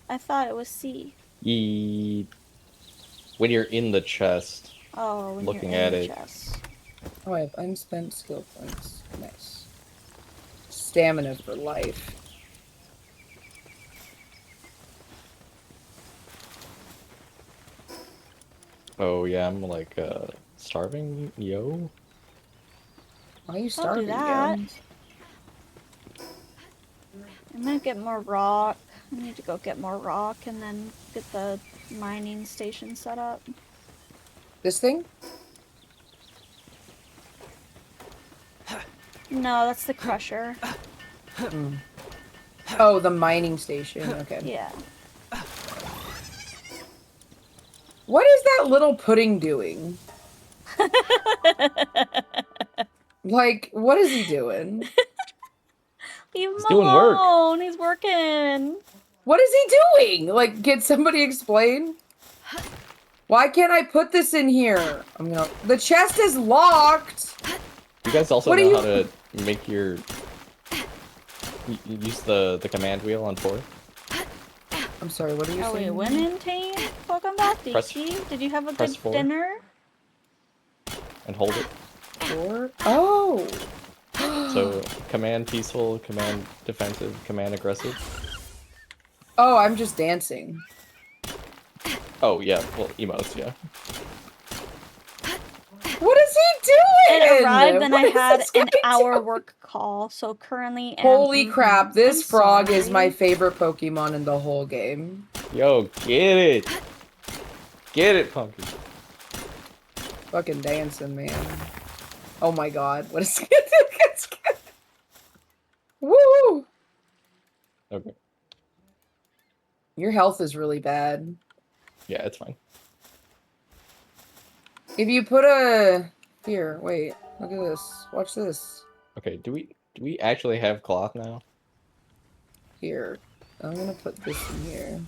I thought it was C. When you're in the chest, Oh, when Looking you're in at the it. chest. Oh, I have unspent skill points. Nice. Stamina for life. oh yeah, I'm like starving, yo. Why are you Don't do starving that. again? I'm gonna get more rock. I need to go get more rock and then get the mining station set up. This thing? No, that's the crusher. Oh, the mining station. Okay. Yeah. What is that little pudding doing? Like, what is he doing? Leave him He's doing work. alone. He's working. What is he doing? Like, can somebody explain? Why can't I put this in here? The chest is locked! You guys also What know are how to make your... use the command wheel on 4? I'm sorry, what are you Are we saying? winning, team? Welcome back, Press- Diki. Did you have a press good 4. dinner? And hold it. 4? Oh! So, command peaceful, command defensive, command aggressive. Oh, I'm just dancing. Oh, yeah, well, emotes, yeah. What is he doing? It arrived and What I is had this an guy hour doing? work call, so currently Holy crap, this I'm frog is my sorry. favorite Pokemon in the whole game. Yo, get it. Get it, Punky. Fucking dancing, man. Oh my god, what is Woo! Okay. Your health is really bad. Yeah, it's fine. If you put a... Here, wait. Look at this. Watch this. Okay, do we actually have cloth now? Here. I'm gonna put this in here.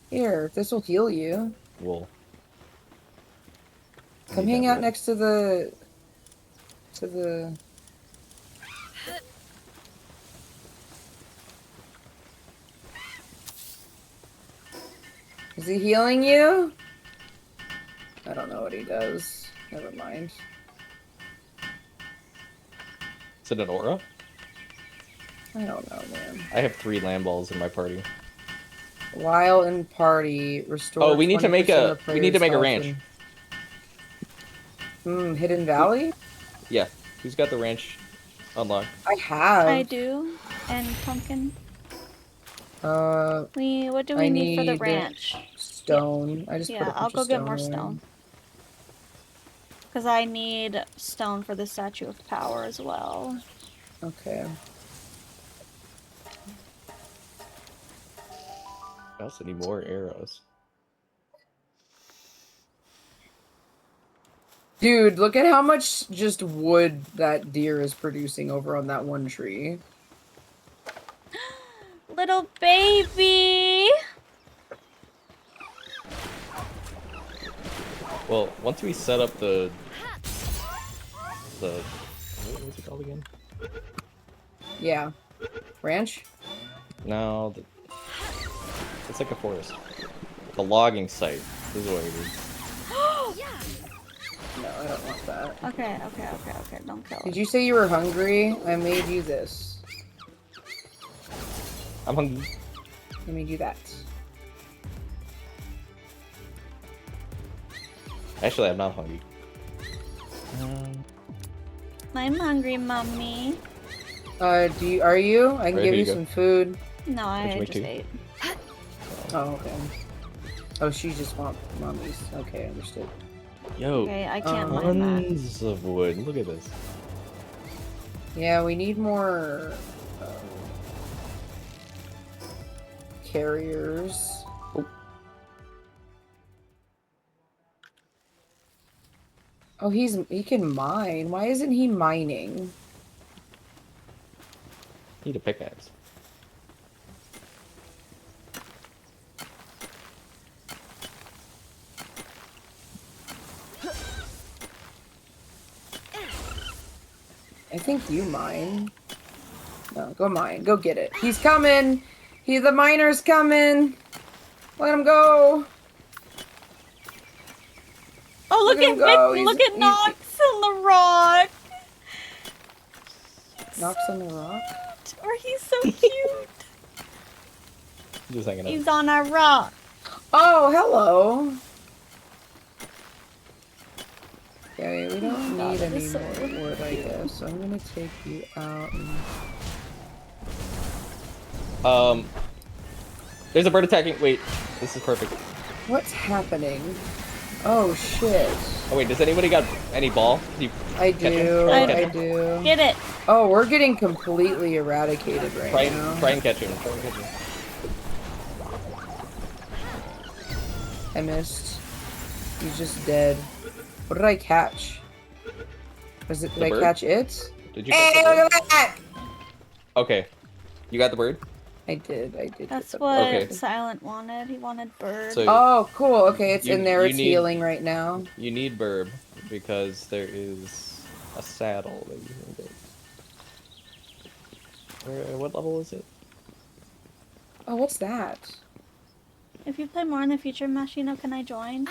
Here, this will heal you. Wool. Come hang out next to the... To the... Is he healing you? I don't know what he does. Never mind. Is it an aura? I don't know, man. I have 3 land balls in my party. While in party, restore. Oh, we need to make 20% a of we need to player's make a health ranch. and- Hidden Valley? Yeah. Who's got the ranch unlocked? I have. I do. And pumpkin. What do we I need for the need ranch? Stone. I just put a Yeah, bunch I'll of go get more in. stone. Because I need stone for the Statue of Power as well. Okay. I also need more arrows. Dude, look at how much just wood that deer is producing over on that one tree. Little baby! Well, once we set up the what was it called again? Yeah. Ranch? No, it's like a forest. The logging site. This is what we need. No, I don't want that. Okay, don't kill Did it. you say you were hungry? I made you this. I'm hungry. I made you that. Actually, I'm not hungry. I'm hungry, mommy. Are you? I can Alright, give here you you go. some food. No, I me just too. ate. Oh, okay. Oh, she just want mummies. Okay, understood. Yo, Okay, I can't mine that. tons of wood. Look at this. Yeah, we need more carriers. Oh, he can mine. Why isn't he mining? Need a pickaxe. I think you mine. No, go mine. Go get it. He's coming. The miner's coming. Let him go. Oh, look Look at at him go. Vic, look at Nox on the rock. Knocks on the rock. Or he's so cute. Just hanging out. He's on a rock. Oh, hello. Okay, we don't need any this is so more wood, I guess. So I'm gonna take you out. There's a bird attacking. Wait, this is perfect. What's happening? Oh shit. Oh wait, does anybody got any ball? Can you I catch him? do. Try and I catch him. do. Get it. Oh, we're getting completely eradicated right now. Try and catch him. Try and catch him. I missed. He's just dead. What did I catch? Was it? Did I bird? catch it? Did you Hey, catch the look bird? at that! Okay. You got the bird? I did. get That's the what Okay. Silent wanted. He wanted bird. So Oh, cool. Okay, it's You- in there. you It's need- healing right now. you need burb because there is a saddle that you can get. What level is it? Oh, what's that? If you play more in the future, Machino, can I join?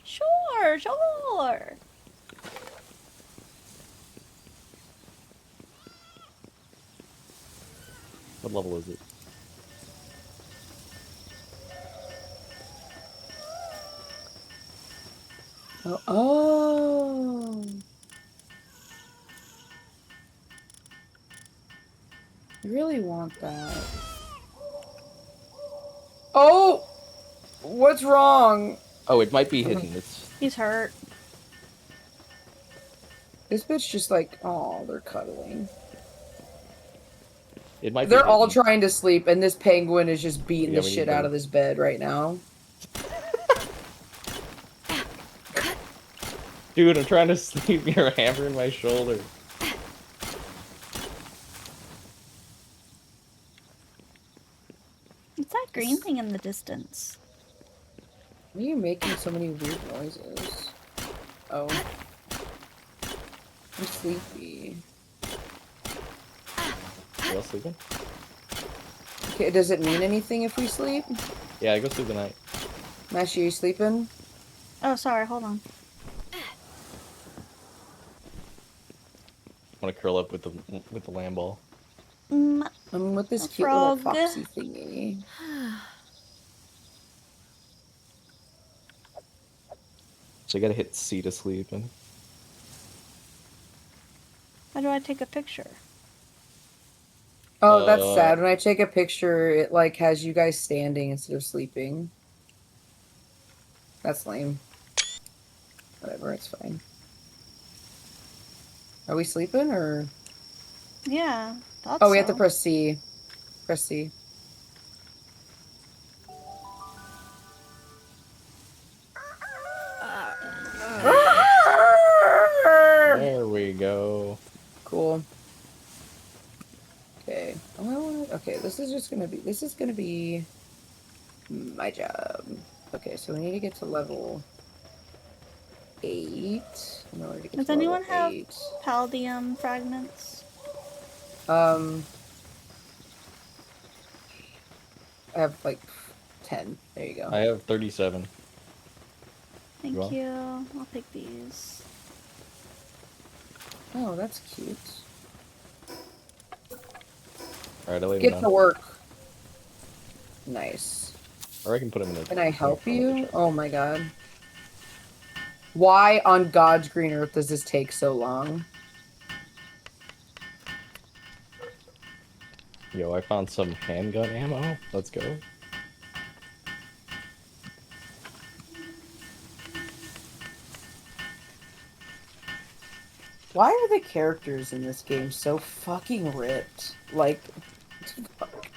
Sure, sure. What level is it? Oh. really want that. Oh! What's wrong? Oh, it might be hidden. It's He's hurt. This bitch just like, oh, they're cuddling. it might be They're all hidden. trying to sleep, and this penguin is just beating Yeah, the we need shit out to- of this bed right now. Dude, I'm trying to sleep. You're hammering my shoulder. What's that green thing in the distance? Why are you making so many weird noises? Oh. I'm sleepy. You all sleeping? Okay, does it mean anything if we sleep? Yeah, I go sleep tonight. Mashi, are you sleeping? Oh, sorry. Hold on. I want to curl up with the lamb ball. I'm with this A cute little frog. foxy thingy. So I gotta hit C to sleep and. How do I take a picture? Oh, that's sad. When I take a picture, it like has you guys standing instead of sleeping. That's lame. Whatever, it's fine. Are we sleeping or? Yeah. Thought Oh, we have to so. press C. Press C. There we go. Cool. Okay. Okay, this is gonna be my job. Okay, so we need to get to level 8. In order to get Does to level anyone have 8. palladium fragments? I have like 10. There you go. I have 37. Thank You want? you. I'll take these. Oh, that's cute. Alright, I'll leave Get him to down. work. Nice. Or I can put him in the. Can I help you? Oh my god. Why on God's green earth does this take so long? Yo, I found some handgun ammo. Let's go. Why are the characters in this game so fucking ripped? Like, fuck.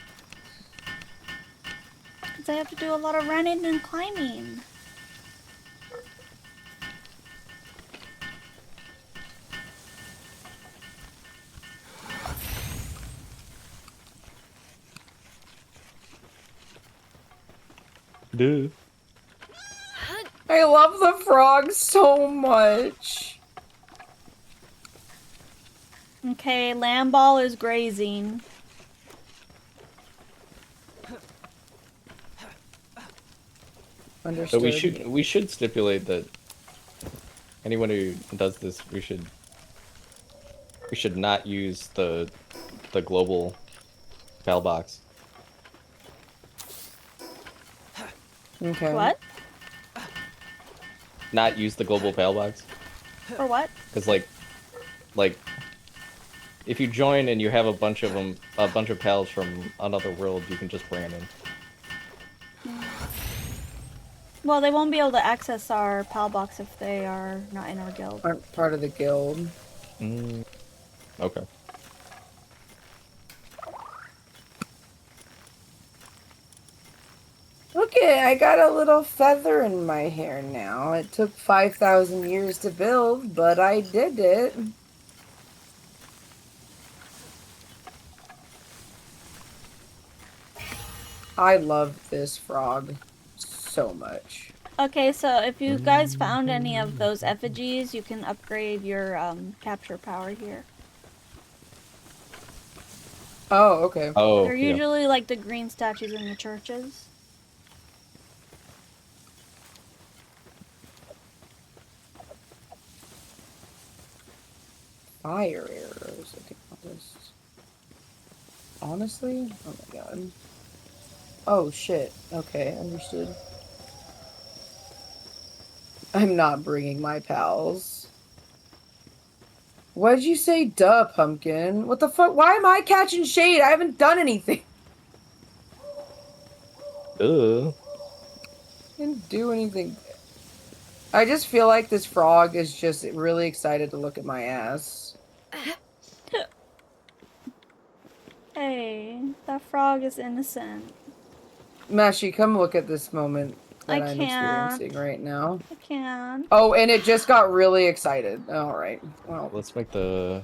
Because I have to do a lot of running and climbing. Dude. I love the frog so much. Okay, lamb ball is grazing. Understood. So we should stipulate that anyone who does this, we should not use the global bell box. Okay. What? Not use the global bell box. For what? Because like if you join and you have a bunch of pals from another world, you can just bring them in. Well, they won't be able to access our pal box if they are not in our guild. Aren't part of the guild. Okay. Okay, I got a little feather in my hair now. It took 5,000 years to build, but I did it. I love this frog so much. Okay, so if you guys found any of those effigies, you can upgrade your capture power here. Oh, okay. Oh, They're yeah. usually like the green statues in the churches. Fire arrows. I think I'll just... Honestly? Oh my god. Oh shit. Okay, understood. I'm not bringing my pals. What did you say, duh, pumpkin? What the fuck? Why am I catching shade? I haven't done anything. I Didn't do anything. I just feel like this frog is just really excited to look at my ass. Hey, that frog is innocent. Mashi, come look at this moment that I I'm can't. experiencing right now. I can't. Oh, and it just got really excited. All right. Well, Let's make the.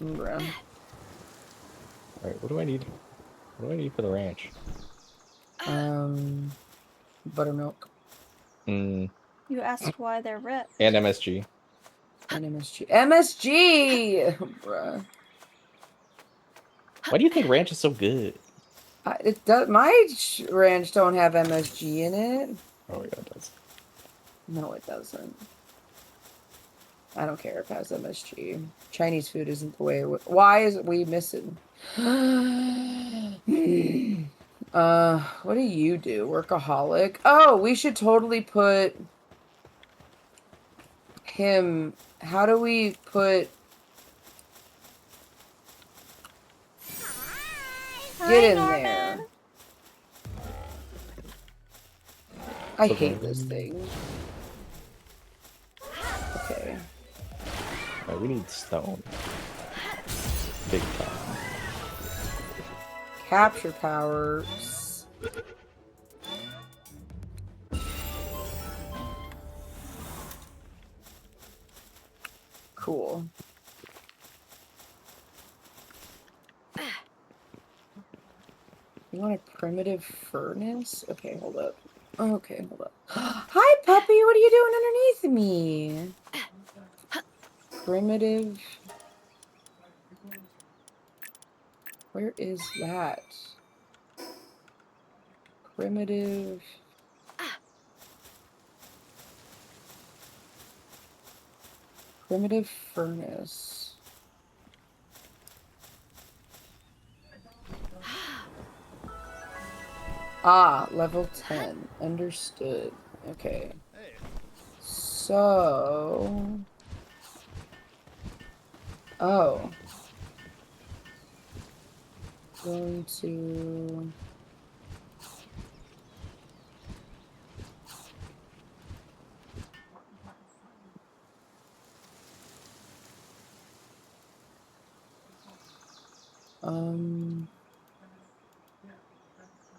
bruh. Alright, what do I need? What do I need for the ranch? Buttermilk. Mm, You asked why they're ripped. and MSG. And MSG. MSG! Bruh. Why do you think ranch is so good? It does. My ranch don't have MSG in it. Oh yeah, it does. No, it doesn't. I don't care if it has MSG. Chinese food isn't the way it would. Why is we missing? What do you do? Workaholic? Oh, we should totally put him. How do we put... Get in there. I hate this thing. Okay. Alright, we need stone. Big time. Capture powers. Cool. You want a primitive furnace? Okay, hold up. Okay, hold up. Hi, puppy! What are you doing underneath me? Primitive... Where is that? Primitive... Primitive furnace. Ah, level 10. Understood. Okay. So... Oh. Going to...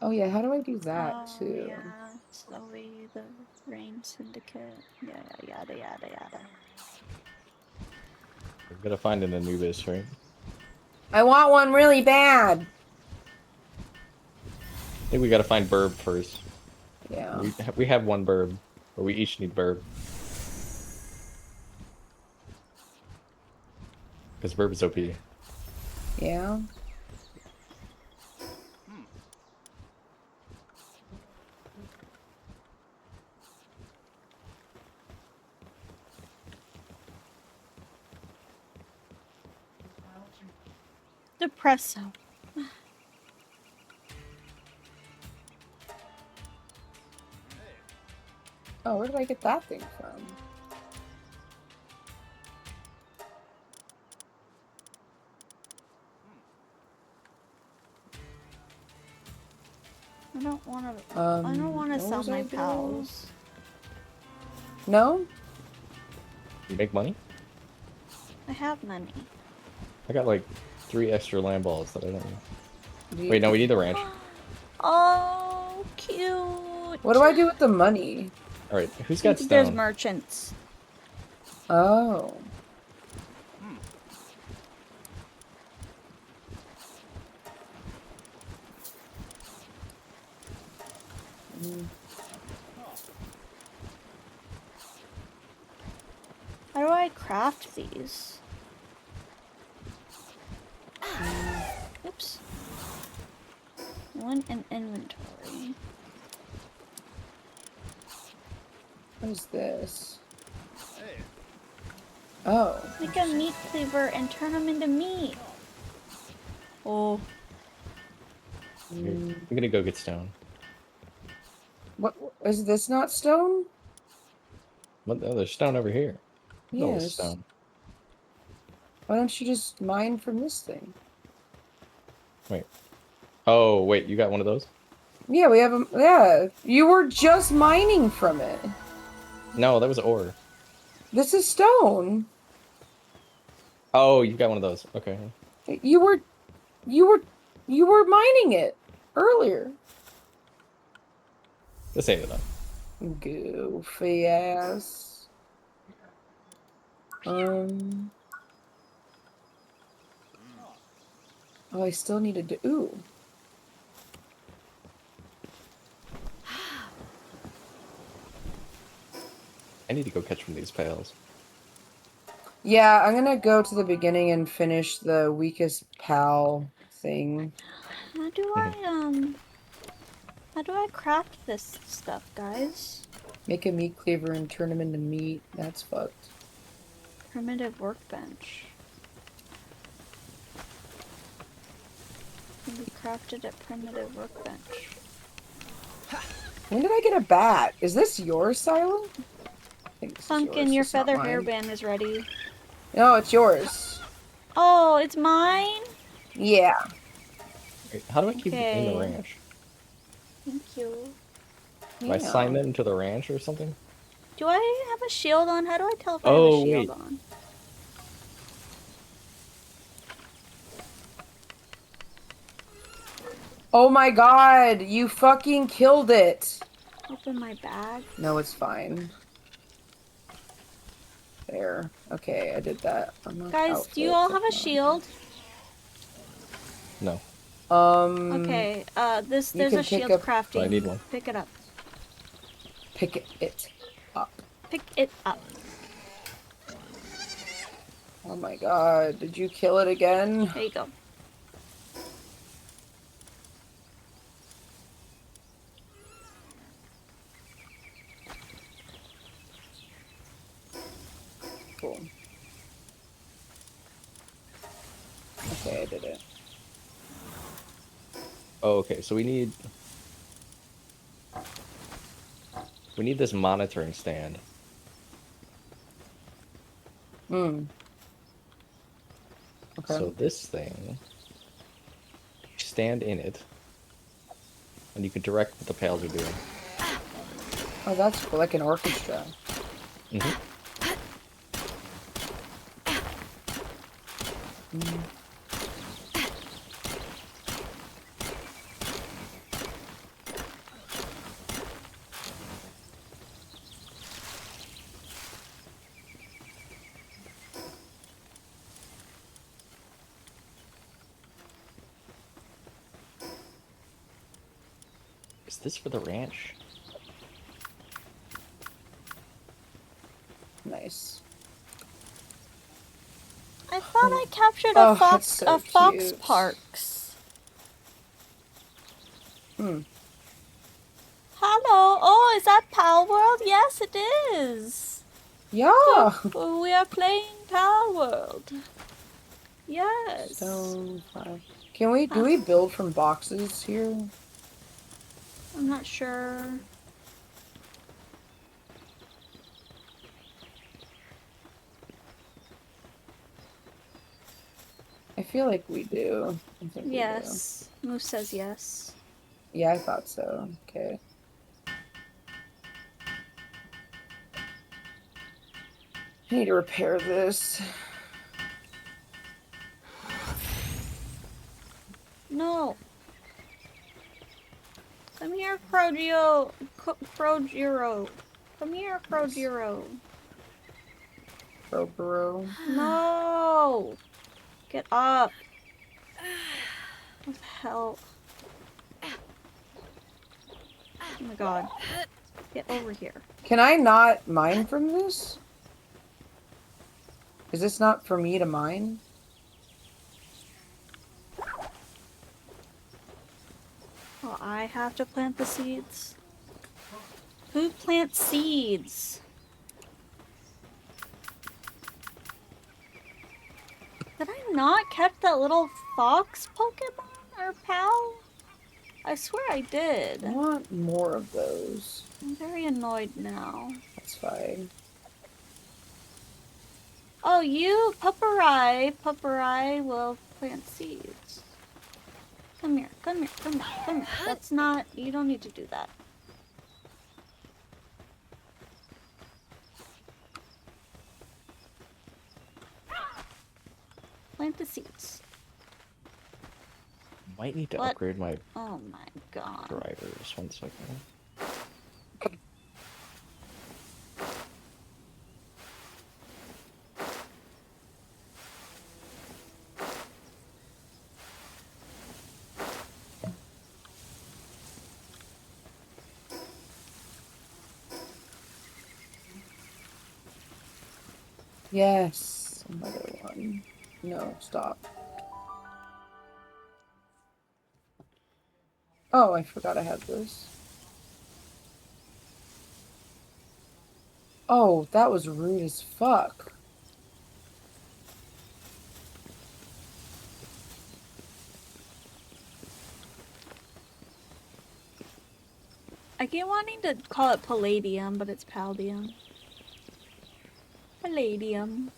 Oh yeah, how do I do that too? Yeah, slowly the rain syndicate. Yeah, yada yada yada. We're gonna find an Anubis, right? I want one really bad. I think we gotta find Burb first. Yeah. We have one Burb, but we each need Burb. Because Burb is OP. Yeah. Depresso. Oh, where did I get that thing from? I don't want to. I don't want to what sell was my I doing? pals. No? You make money? I have money. I got like 3 extra land balls that I don't know. Do you- Wait, no, we need the ranch. Oh, cute. What do I do with the money? Alright, who's got There's stone? merchants. Oh. How do I craft these? Oops. One in inventory. What is this? Oh. Make a meat cleaver and turn them into meat. Oh. I'm gonna go get stone. What is this not stone? What? Oh, there's stone over here. No, it's Yes. stone. Why don't you just mine from this thing? Wait. Oh, wait, you got one of those? Yeah, we have a. Yeah, you were just mining from it. No, that was ore. This is stone. Oh, you got one of those. Okay. You were, you were, you were mining it earlier. This ain't enough. Goofy ass. Oh, I still need to do. Ooh. I need to go catch one of these pails. Yeah, I'm gonna go to the beginning and finish the weakest pal thing. How do I craft this stuff, guys? Make a meat cleaver and turn them into meat. That's fucked. Primitive workbench. Can be crafted at primitive workbench. When did I get a bat? Is this yours, Silent? I think this is Pumpkin, yours. your It's not feather mine. hairband is ready. No, it's yours. Oh, it's mine? Yeah. Wait, how do I keep it in the Okay. ranch? Thank you. Do I sign them to the ranch or something? Do I have a shield on? How do I tell if I have Oh, a shield wait. on? Oh my god, you fucking killed it. Open my bag. No, it's fine. There. Okay, I did that. Guys, do you all have a shield? No. Okay, there's can a pick shield up- crafting. I need one. Pick it up. Pick it up. Pick it up. Oh my god, did you kill it again? There you go. Cool. Okay, I did it. Oh, okay, so we need this monitoring stand. Hmm. Okay. So this thing, you stand in it, and you can direct what the pails are doing. Oh, that's cool. Like an orchestra. Mm-hmm. Is this for the ranch? Nice. I thought I captured Oh, a fox. that's so A fox cute. parks. Hmm. Hello. Oh, is that Palworld? Yes, it is. Yeah. We are playing Palworld. Yes. Stone 5. Can we, do we build from boxes here? I'm not sure. I feel like we do. I think we do. Yes. Moose says yes. Yeah, I thought so. Okay. I need to repair this. No. Come here, Crogio. Crogiro. Come here, Crogiro. Roboro. No. Get up. What the hell? Oh my god. Get over here. Can I not mine from this? Is this not for me to mine? Oh, I have to plant the seeds. Who plants seeds? Did I not catch that little fox Pokemon or pal? I swear I did. I want more of those. I'm very annoyed now. That's fine. Oh, you, Pupperai will plant seeds. Come here, come here, come here, come here. That's not, you don't need to do that. Plant the seeds. Might need to What? upgrade my Oh my god. drivers. 1 second. Yes. Another one. No, stop. Oh, I forgot I had this. Oh, that was rude as fuck. I keep wanting to call it Palladium, but it's Paldium. Palladium.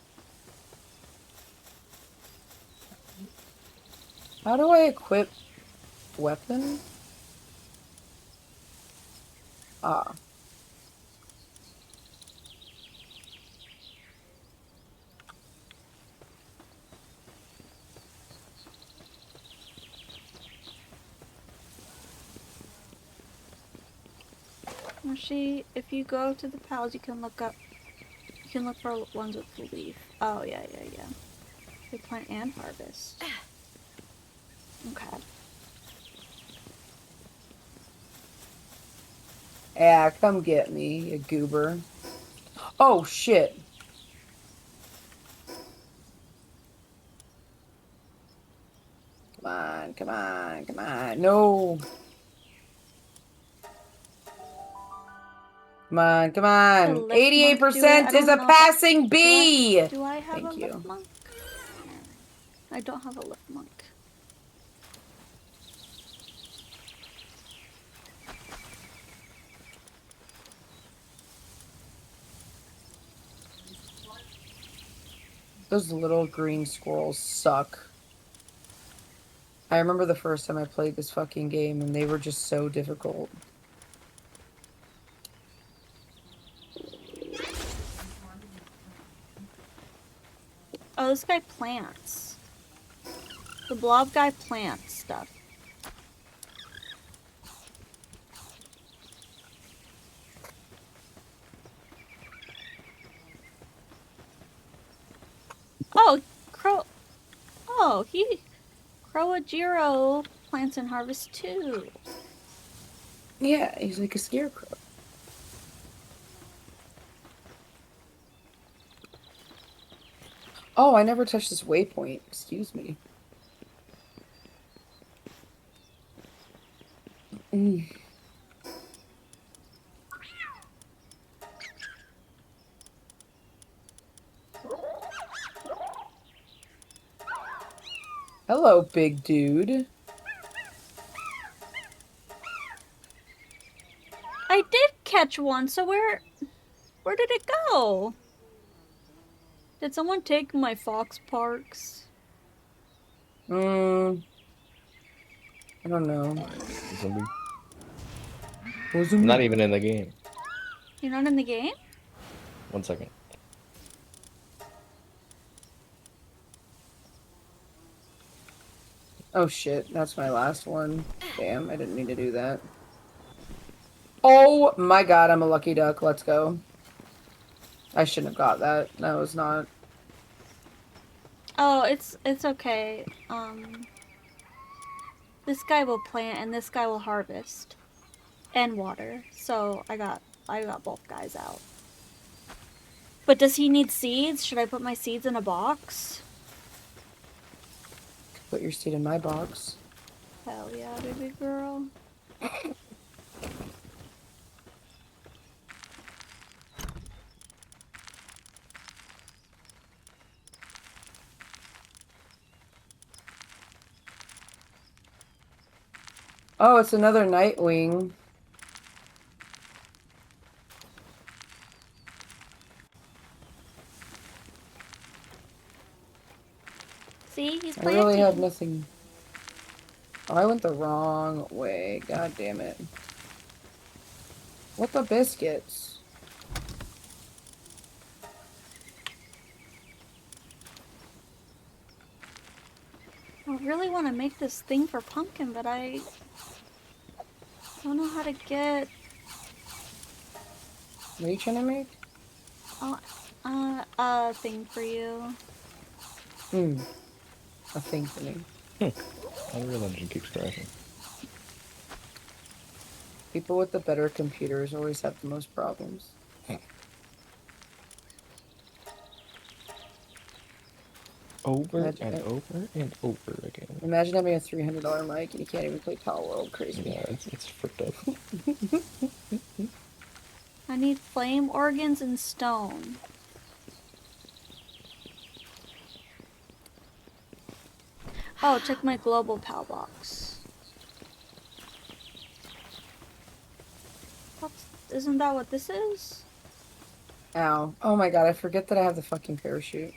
How do I equip weapon? Ah. Actually, if you go to the pals, you can look up. You can look for ones with the leaf. Oh yeah. They plant and harvest. Okay. Yeah, come get me, you goober. Oh, shit. Come on, come on, come on. No. Come on, come on. 88% is a passing B. Do I have Thank a you. lift monk? I don't have a lift monk. Those little green squirrels suck. I remember the first time I played this fucking game and they were just so difficult. Oh, this guy plants. The blob guy plants stuff. Oh, Crowajiro plants and harvests too. Yeah, he's like a scarecrow. Oh, I never touched this waypoint. Excuse me. Hello, big dude. I did catch one, so where did it go? Did someone take my fox parks? I don't know. I'm not even in the game. You're not in the game? 1 second. Oh shit, that's my last one. Damn, I didn't mean to do that. Oh my god, I'm a lucky duck. Let's go. I shouldn't have got that. That was not... Oh, it's okay. This guy will plant and this guy will harvest. And water. So I got both guys out. But does he need seeds? Should I put my seeds in a box? Put your seed in my box. Hell yeah, baby girl. Oh, it's another Nightwing. See, he's I planting. really had nothing. Oh, I went the wrong way. God damn it. What the biscuits? I really want to make this thing for Pumpkin, but I don't know how to get... What are you trying to make? A thing for you. A thing for me. Unreal Engine keeps crashing. People with the better computers always have the most problems. Over and over again. Imagine having a $300 mic and you can't even play Palworld. Crazy. Yeah, it's fricked up. I need flame organs and stone. Oh, check my global PAL box. Isn't that what this is? Ow. Oh my god, I forget that I have the fucking parachute.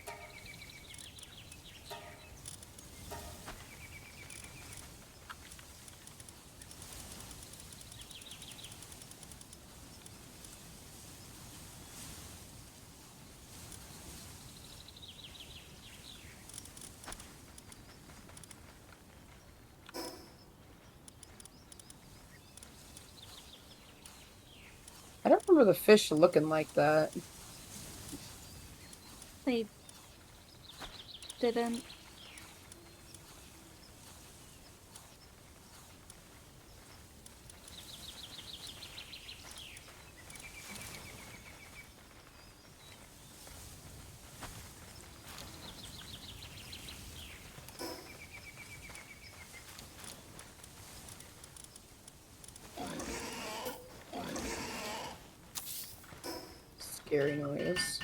I don't remember the fish looking like that. They didn't. Scary noise.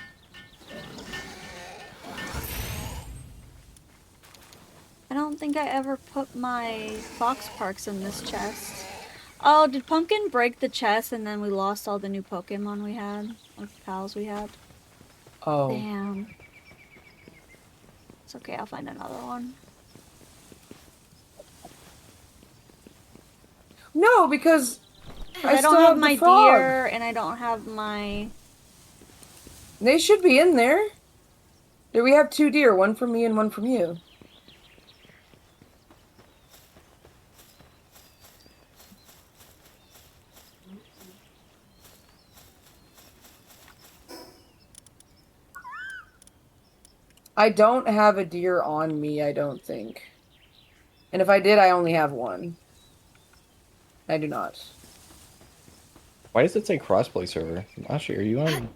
I don't think I ever put my Fox Parks in this chest. Oh, did Pumpkin break the chest and then we lost all the new Pokemon we had? Like pals we had? Oh. Damn. It's okay, I'll find another one. No, because I still don't have my the frog. deer and I don't have my... They should be in there. Do we have 2 deer? One from me and one from you. I don't have a deer on me, I don't think. And if I did, I only have one. I do not. Why does it say crossplay server? Ashi, are you on?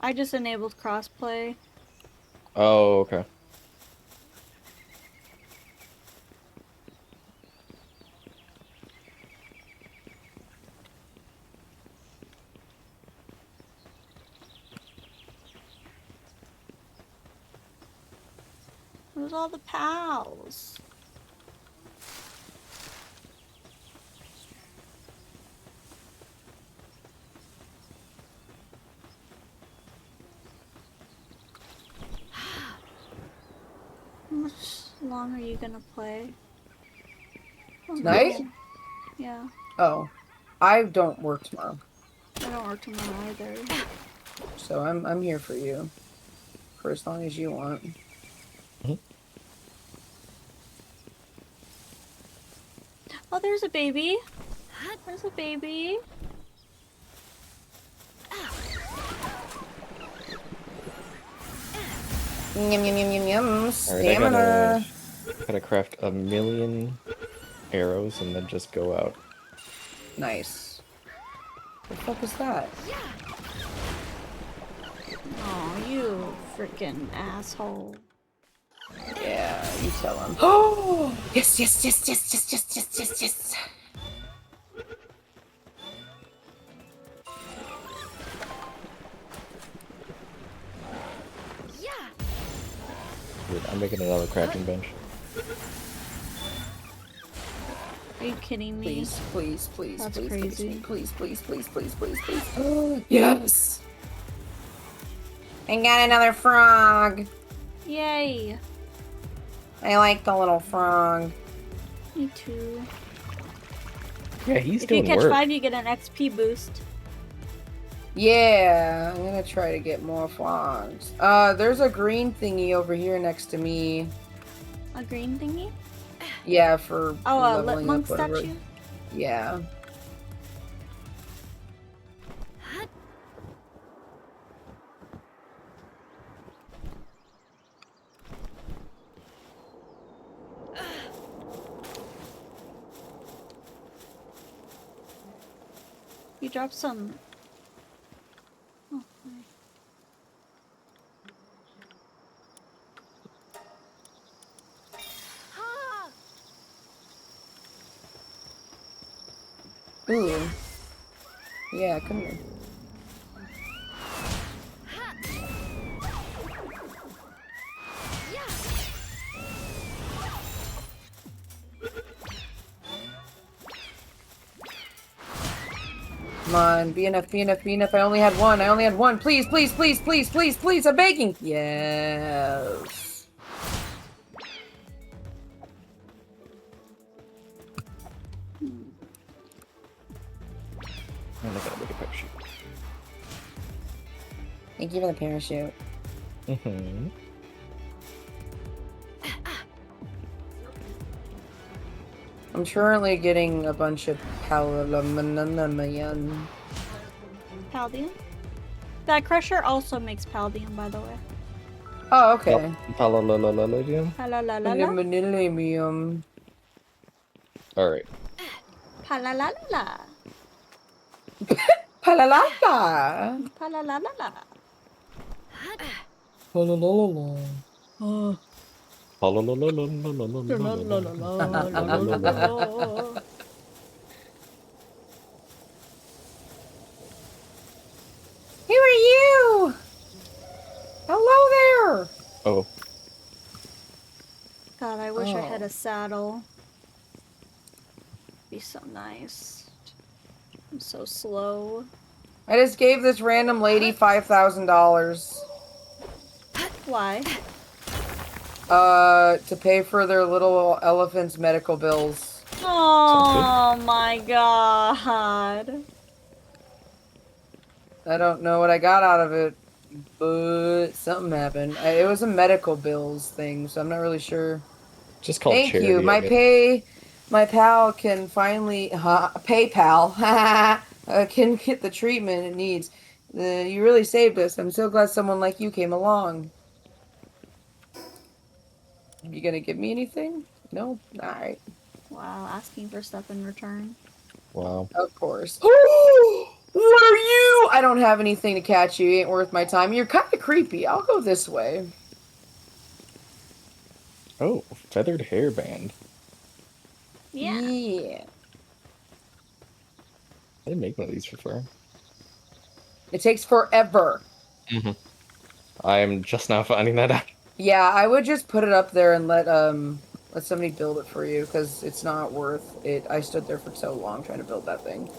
I just enabled crossplay. Oh, okay. Where's all the pals? How much long are you gonna play? Tonight? Yeah. Oh. I don't work tomorrow. I don't work tomorrow either. So I'm here for you. For as long as you want. Oh, there's a baby. There's a baby. Yum yum yum yum yum. Alright, Stamina. I gotta craft 1,000,000 arrows and then just go out. Nice. What the fuck is that? Oh, you freaking asshole. Yeah, you tell him. Oh! Yes, yes, yes, yes, yes, yes, yes, yes, yes. Dude, I'm making another crafting bench. Are you kidding me? Please, please, please, That's please, crazy. please, please, please, please, please, please, please. Yes! I got another frog. Yay. I like the little frog. Me too. Yeah, he's If you doing catch work. 5, you get an XP boost. Yeah, I'm gonna try to get more frogs. There's a green thingy over here next to me. A green thingy? Yeah, for Oh, a lip leveling monk up, whatever. statue? Yeah. You dropped some. Oh, nice. Ooh. Yeah, come here. Come on, be enough, be enough, be enough. I only had one. I only had one. Please, please, please, please, please, please. I'm begging. Yes. And I gotta make a parachute. Thank you for the parachute. Mm-hmm. I'm currently getting a bunch of Paladium. Paldium? That crusher also makes Paldium, by the way. Oh, okay. Palalalalaladium. Palalala. Paladium. Alright. Palalala. Palalala. Palalala. Palalala. Who are you? Hello there. Oh. God, I wish I had Oh. a saddle. Be so nice. I'm so slow. I just gave this random lady $5,000. Why? To pay for their little elephant's medical bills. Oh my god. I don't know what I got out of it, but something happened. It was a medical bills thing, so I'm not really sure. Just called Thank charity. you. My pal can finally, PayPal, can get the treatment it needs. You really saved us. I'm so glad someone like you came along. You gonna give me anything? No? Alright. Wow, asking for stuff in return. Wow. Of course. What are you? I don't have anything to catch you. Ain't worth my time. You're kind of creepy. I'll go this way. Oh, feathered hairband. Yeah. Yeah. I didn't make one of these before. It takes forever. Mm-hmm. I'm just now finding that out. Yeah, I would just put it up there and let somebody build it for you, because it's not worth it. I stood there for so long trying to build that thing.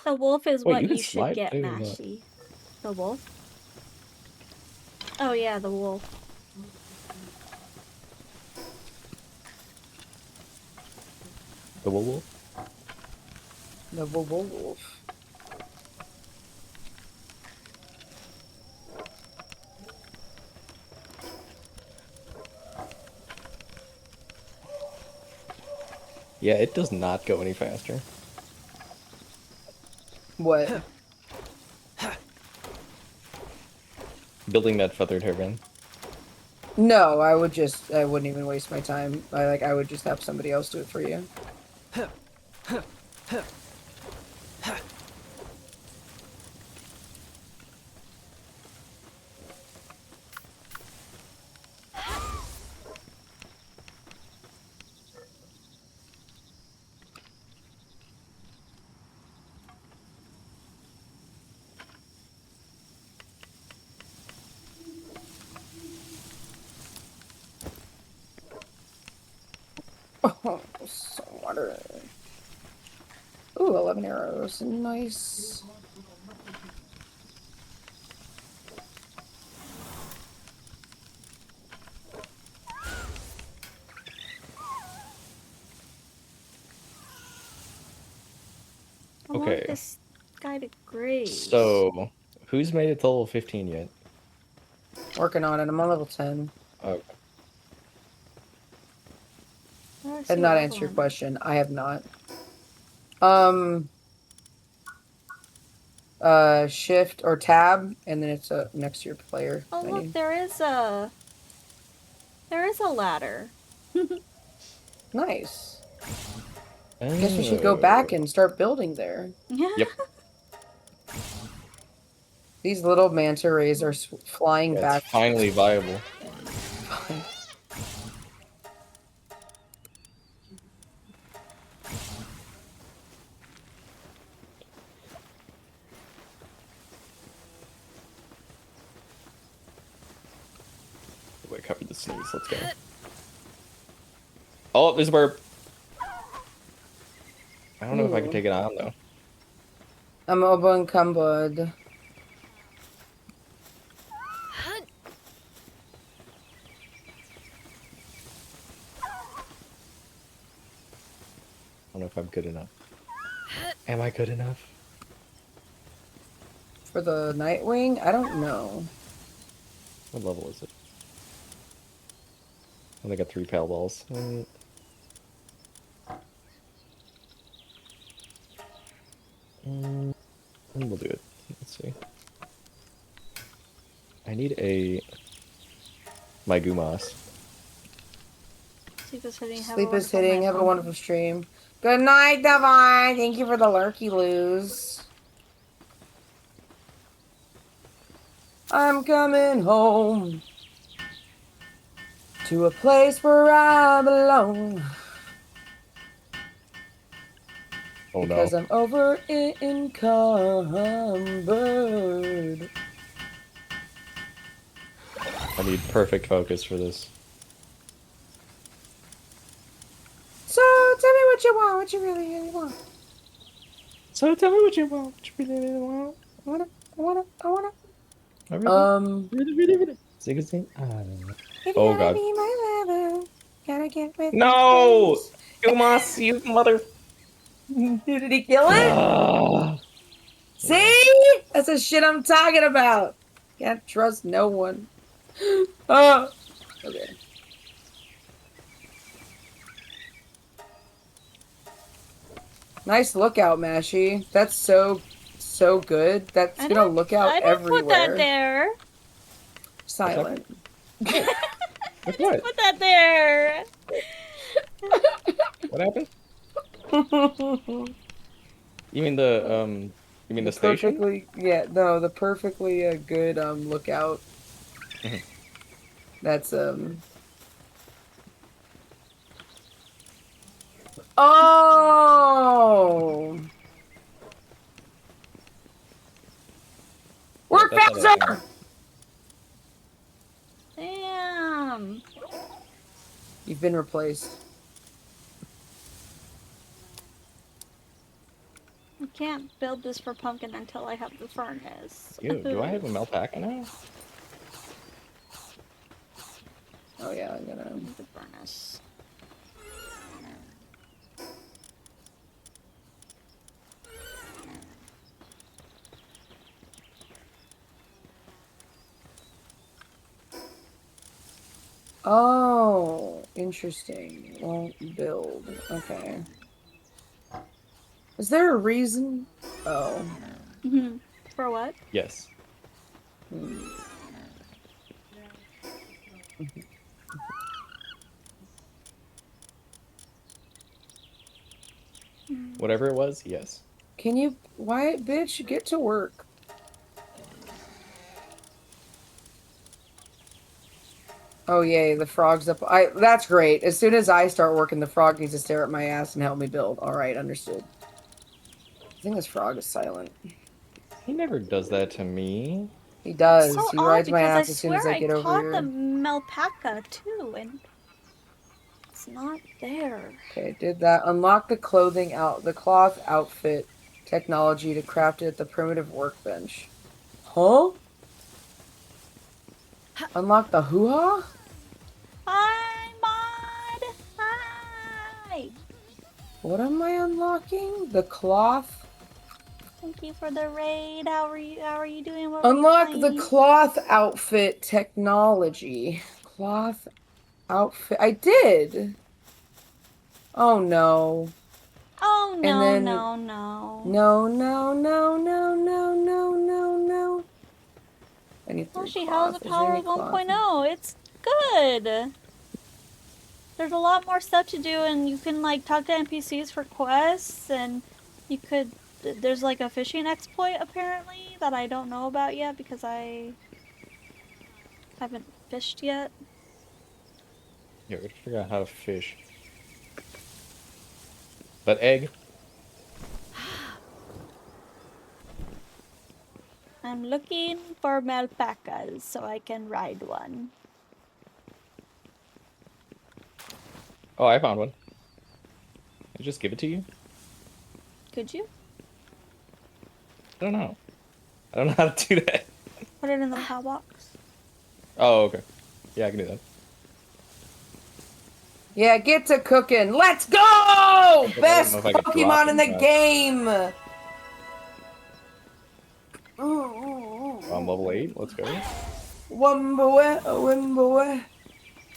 The wolf is Wait, what you can you should slide? get, I didn't know. Mashy. The wolf? Oh yeah, the wolf. The wolf? The wolf. Yeah, it does not go any faster. What? Building that feathered hairband. No, I wouldn't even waste my time. I would just have somebody else do it for you. Oh, some water. Ooh, 11 arrows. Nice. I want Okay. this guy to graze. So, who's made it to level 15 yet? Working on it. I'm on level 10. Okay. I I did not answer your question. I have not. Shift or tab, and then it's next to your player Oh menu. look, there is a ladder. Nice. Guess we should go back and start building there. Yep. These little manta rays are flying back. It's finally viable. I covered the sneeze. Let's go. Oh, there's a burp. I don't know if I can take it on though. I'm unencumbered. I don't know if I'm good enough. Am I good enough? For the Nightwing? I don't know. What level is it? I only got 3 pal balls. We'll do it. Let's see. I need my Gumas. Sleep is hitting. Sleep is hitting. Have a wonderful stream. Good night, Divine. Thank you for the lurky loos. I'm coming home to a place where I belong. Oh no. Because I'm over encumbered. I need perfect focus for this. So tell me what you want, what you really want. So tell me what you want, what you really want. I wanna. Really. Sing. If you Oh gotta god. be my lover, gotta get with No! me. Gumas, you mother. Did he kill it? See? That's the shit I'm talking about. Can't trust no one. Oh. Okay. Nice lookout, Mashy. That's so good. That's gonna look out everywhere. Put that there. Silent. What? Put that there. What happened? You mean the station? Perfectly, yeah, no, the perfectly good lookout. That's Oh! Work faster! Damn. You've been replaced. I can't build this for pumpkin until I have the furnace. Ew, do I have a alpaca now? Oh yeah, I'm gonna The furnace. Oh, interesting. Won't build. Okay. Is there a reason? Oh. For what? Yes. Whatever it was, yes. Can you, why, bitch, get to work. Oh yay, the frog's up. That's great. As soon as I start working, the frog needs to stare at my ass and help me build. Alright, understood. I think this frog is silent. He never does that to me. He does. So He rides my ass as soon as I get over I here. taught the alpaca too, and It's not there. Okay, did that. Unlock the cloth outfit technology to craft it at the primitive workbench. Huh? Unlock the hoo-ha? Hi, Mod! Hi! What am I unlocking? The cloth? Thank you for the raid. How are you doing? What Unlock were you the playing? cloth outfit technology. Cloth outfit. I did. Oh no. Oh, And no, then no, no. no, no, no, no, no, no, no, no. I need Oh, 3 she has a cloth. Is there power any of cloth? 1.0. It's good. There's a lot more stuff to do, and you can like talk to NPCs for quests, and you could. There's like a fishing exploit apparently that I don't know about yet because I haven't fished yet. Yeah, we gotta figure out how to fish. But egg. I'm looking for alpacas so I can ride one. Oh, I found one. I just give it to you? Could you? I don't know. I don't know how to do that. Put it in the POW box. Oh, okay. Yeah, I can do that. Yeah, get to cooking. Let's go! don't Best know if I could drop Pokemon in the them, but- game. I'm level 8. Let's go. Wimboe.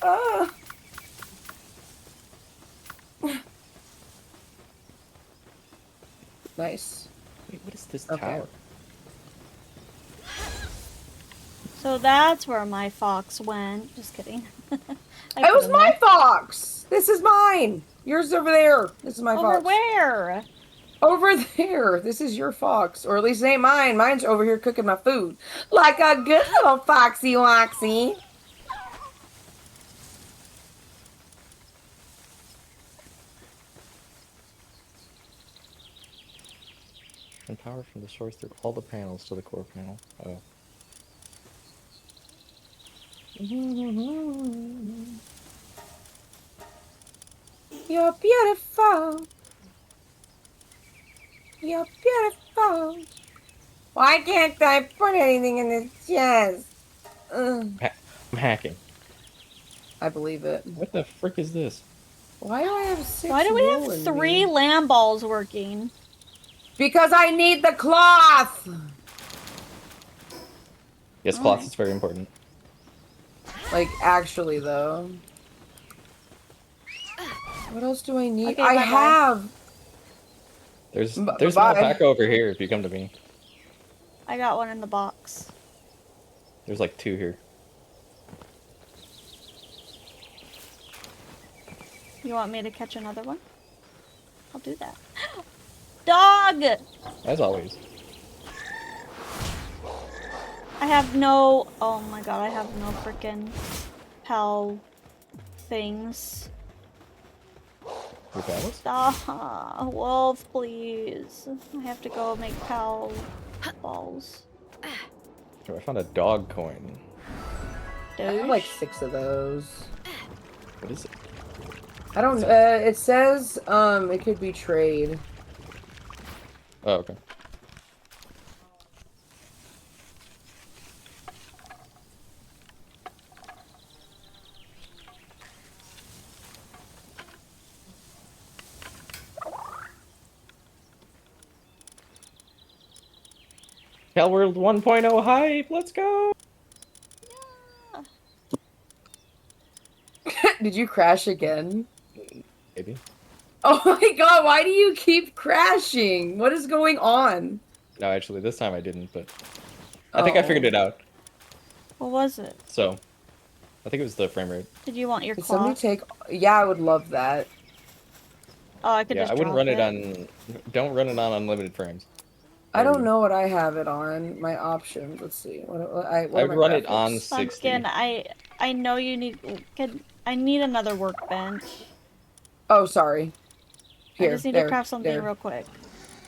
Ah. Nice. Wait, what is this Okay. tower? So that's where my fox went. Just kidding. It was my fox. This is mine. Yours is over there. This is my Over fox. where? Over there. This is your fox. Or at least it ain't mine. Mine's over here cooking my food. Like a good little foxy woxy. And power from the source through all the panels to the core panel. Oh. You're beautiful. You're beautiful. Why can't I put anything in this chest? Ugh. I'm hacking. I believe it. What the frick is this? Why do I have 6 Why do we wool have in 3 me? lamb balls working? Because I need the cloth! Yes, cloth is very important. Like, actually, though. What else do I need? Okay, I bye-bye. have! There's an bye. alpaca over here if you come to me. I got one in the box. There's like 2 here. You want me to catch another one? I'll do that. Dog! As always. I have no... Oh my god, I have no freaking pal things. Your palace? Ah, wolf, please. I have to go make pal balls. Oh, I found a dog coin. I have like 6 of those. What is it? I don't, it says, it could be trade. Oh, okay. Palworld 1.0 hype, let's go! Did you crash again? Maybe. Oh my god, why do you keep crashing? What is going on? No, actually, this time I didn't, but... I think I figured it out. What was it? So, I think it was the frame rate. Did you want your Did somebody cloth? take... Yeah, I would love that. Oh, I could Yeah, just I wouldn't drop run it on... Don't run it on unlimited frames. I don't know what I have it on. My options. Let's see. What I'd are my run it on graphics? 60. Pumpkin, I know you need... I need another workbench. Oh, sorry. Here, I just need there, to craft something there. real quick.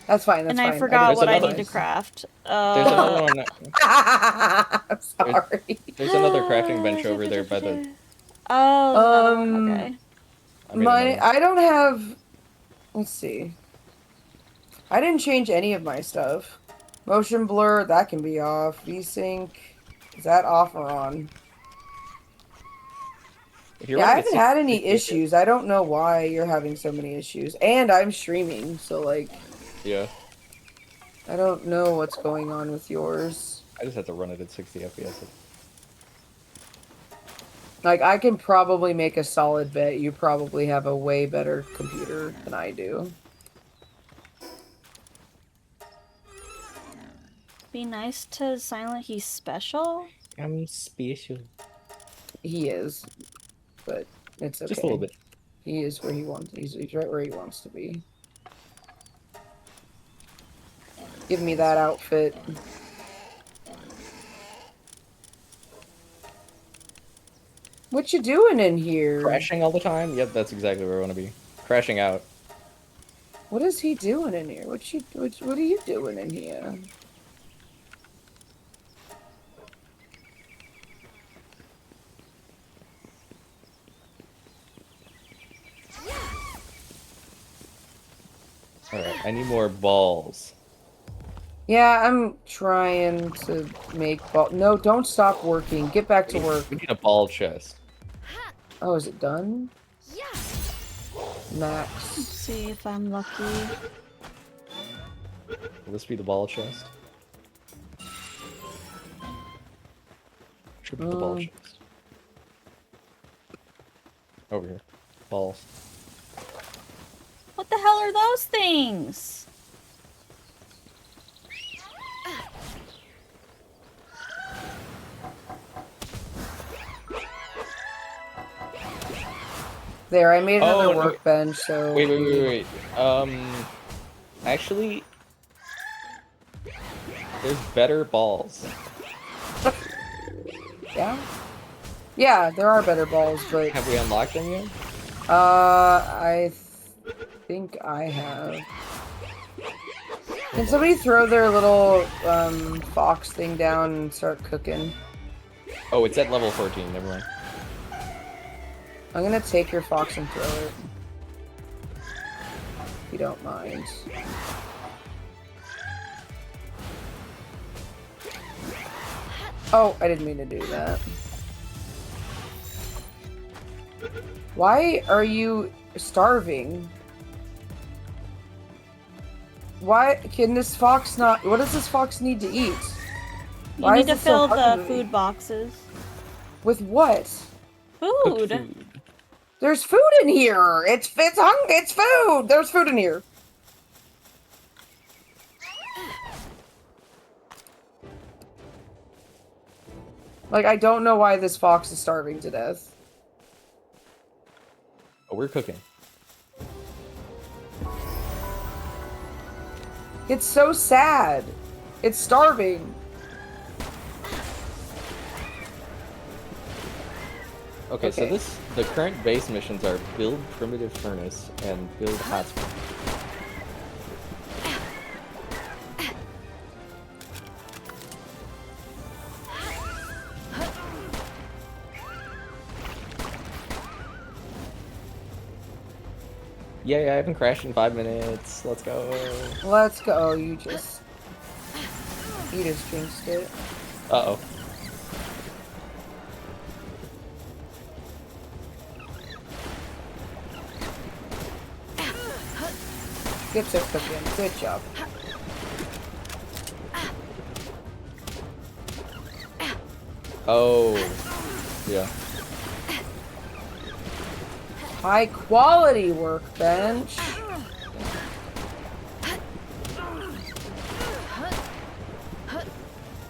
That's fine, that's And fine. I forgot There's what I another- need to craft. There's another one... I'm sorry. There's another crafting bench over there by the... Oh, Um, okay. I made another one. I don't have. Let's see. I didn't change any of my stuff. Motion blur, that can be off. VSync, is that off or on? If you're Yeah, I running at haven't had 60 any issues. I don't know why you're having so many issues. And I'm streaming, so like, Yeah. I don't know what's going on with yours. I just have to run it at 60 FPS. Like, I can probably make a solid bet you probably have a way better computer than I do. Be nice to Silent, he's special? I'm special. He is, but it's okay. Just a little bit. He is where he wants. He's right where he wants to be. Give me that outfit. What you doing in here? Crashing all the time? Yep, that's exactly where I want to be. Crashing out. What is he doing in here? What are you doing in here? Alright, I need more balls. Yeah, I'm trying to make ball. No, don't stop working. Get back to work. We need a ball chest. Oh, is it done? Yeah. Max. Let's see if I'm lucky. Will this be the ball chest? Should be the ball chest. Over here. Balls. What the hell are those things? There, I made another Oh, no. workbench, so... Wait. Actually... There's better balls. Yeah? Yeah, there are better balls, but... Have we unlocked them yet? I think I have. Can somebody throw their little, fox thing down and start cooking? Oh, it's at level 14, never mind. I'm gonna take your fox and throw it. If you don't mind. Oh, I didn't mean to do that. Why are you starving? Why can this fox not... What does this fox need to eat? You need to is it so fill the hungry? food boxes. With what? Food! Food. There's food in here! It's food! There's food in here! Like, I don't know why this fox is starving to death. Oh, we're cooking. It's so sad. It's starving. Okay, so Okay. the current base missions are build primitive furnace and build hot spring. Yay, I haven't crashed in 5 minutes. Let's go. Let's go. Oh, you just jinxed it. Uh-oh. Get to cooking. Good job. Oh. Yeah. High quality workbench.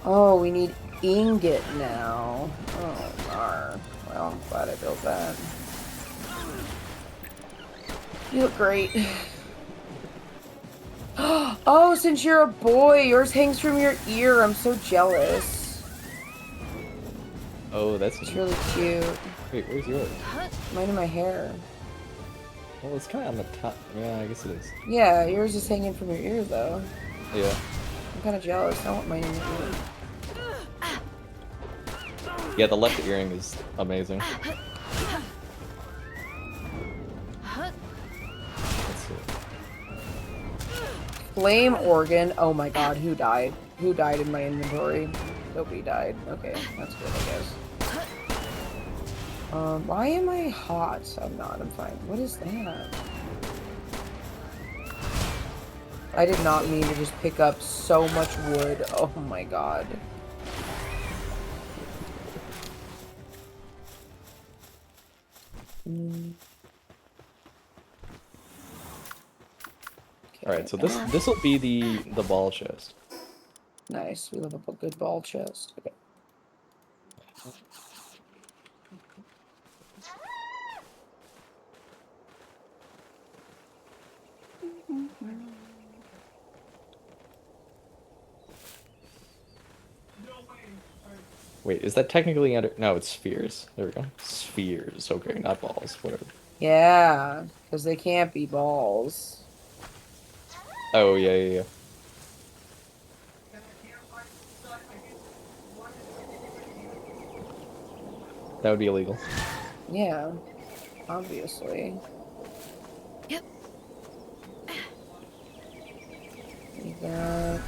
Oh, we need ingot now. Oh, darn. Well, I'm glad I built that. You look great. Oh, since you're a boy, yours hangs from your ear. I'm so jealous. Oh, that's It's really cute. Wait, where's yours? Mine in my hair. Well, it's kind of on the top. Yeah, I guess it is. Yeah, yours is hanging from your ear, though. Yeah. I'm kind of jealous. I want mine in my ear. Yeah, the left earring is amazing. Flame organ. Oh my god, who died? Who died in my inventory? Nobody died. Okay, that's good, I guess. Why am I hot? I'm not, I'm fine. What is that? I did not mean to just pick up so much wood. Oh my god. Alright, so this will be the ball chest. Nice, we have a good ball chest. Okay. Wait, is that technically under... No, it's spheres. There we go. Spheres. Okay, not balls. Whatever. Yeah, because they can't be balls. Oh, yeah. That would be illegal. Yeah, obviously. Yep. That.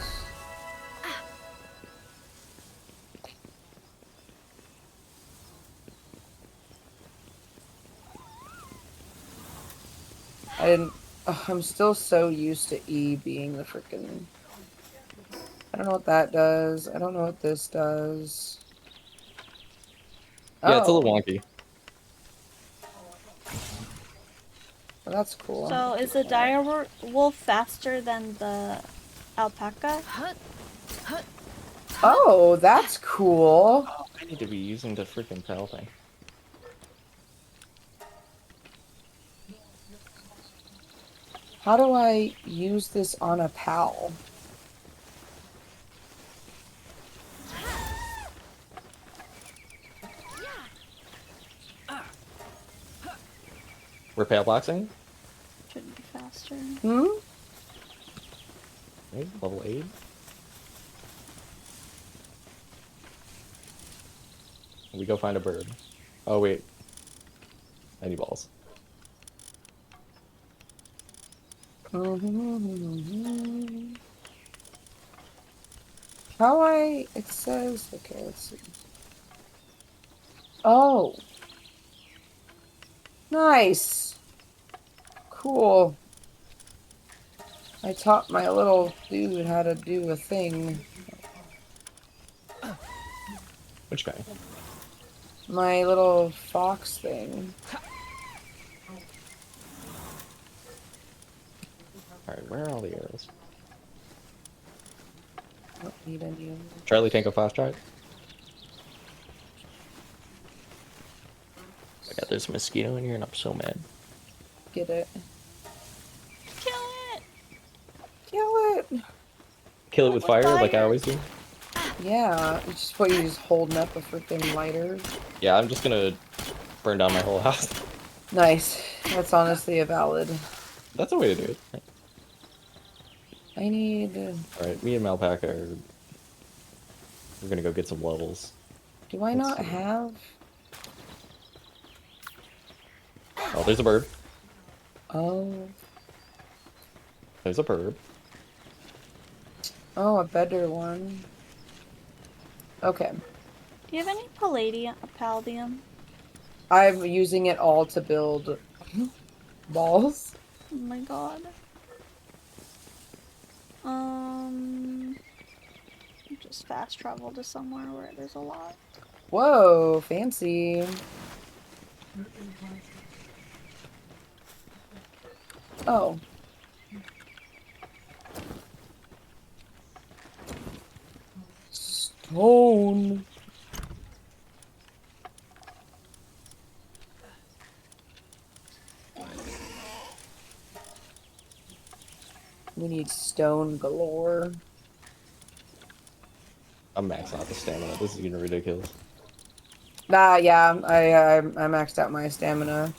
I didn't. Oh, I'm still so used to E being the frickin'. I don't know what that does. I don't know what this does. Yeah, it's a Oh. little wonky. Well, that's cool. So is the dire wolf faster than the alpaca? Oh, that's cool. Oh, I need to be using the freaking pal thing. How do I use this on a pal? We're pal boxing? Should be faster. Hmm? Right, level 8. We go find a bird. Oh, wait. I need balls. How it says, okay, let's see. Oh. Nice. Cool. I taught my little dude how to do a thing. Which guy? My little fox thing. Alright, where are all the arrows? Don't need any of them. Charlie Tango Foxtrot? I got this mosquito in here and I'm so mad. Get it. Kill it! Kill it! Kill it with fire, like I always do? Yeah, it's just what you're just holding up a freaking lighter. Yeah, I'm just gonna burn down my whole house. Nice. That's honestly a valid. That's a way to do it. I need... Alright, me and Malpaca are... We're gonna go get some levels. Do I not have... Oh, there's a bird. Oh. There's a bird. Oh, a better one. Okay. Do you have any palladium? Palladium? I'm using it all to build balls. Oh my god. Just fast travel to somewhere where there's a lot. Whoa, fancy. Oh. Stone. We need stone galore. I'm maxing out the stamina. This is getting ridiculous. Nah, yeah, I maxed out my stamina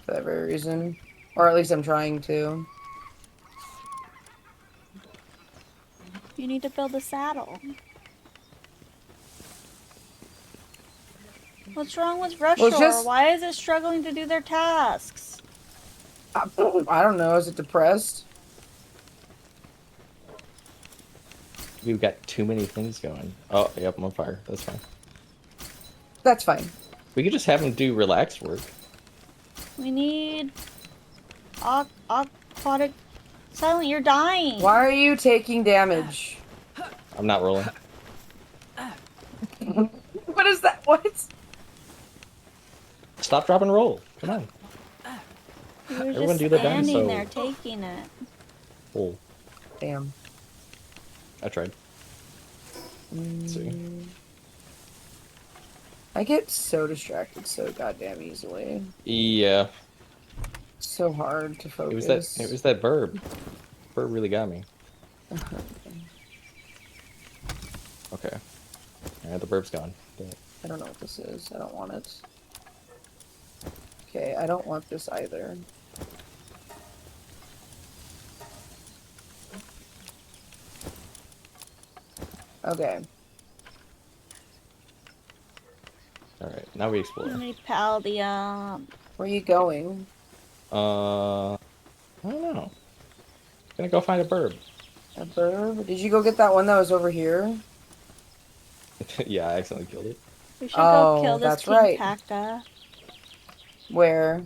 for that very reason. Or at least I'm trying to. You need to build a saddle. What's wrong with Rush Well, Shore? just- Why is it struggling to do their tasks? I don't know, is it depressed? We've got too many things going. Oh, yep, I'm on fire. That's fine. That's fine. We could just have him do relaxed work. We need aquatic. Silent, you're dying. Why are you taking damage? I'm not rolling. What is that? What? Stop, drop, and roll. Come on. You were Everyone just do the dance, standing so- there taking it. Oh, Damn. I tried. Let's see. I get so distracted so goddamn easily. Yeah, It's so hard to it focus. was that burb. Burb really got me. Okay. Alright, the burb's gone. Damn it. I don't know what this is. I don't want it. Okay, I don't want this either. Okay. Alright, now we explore. Let me pal the Where are you going? I don't know. Gonna go find a burb. A burb? Did you go get that one that was over here? Yeah, I accidentally killed it. We should go Oh, kill this that's King right. Paka. Where?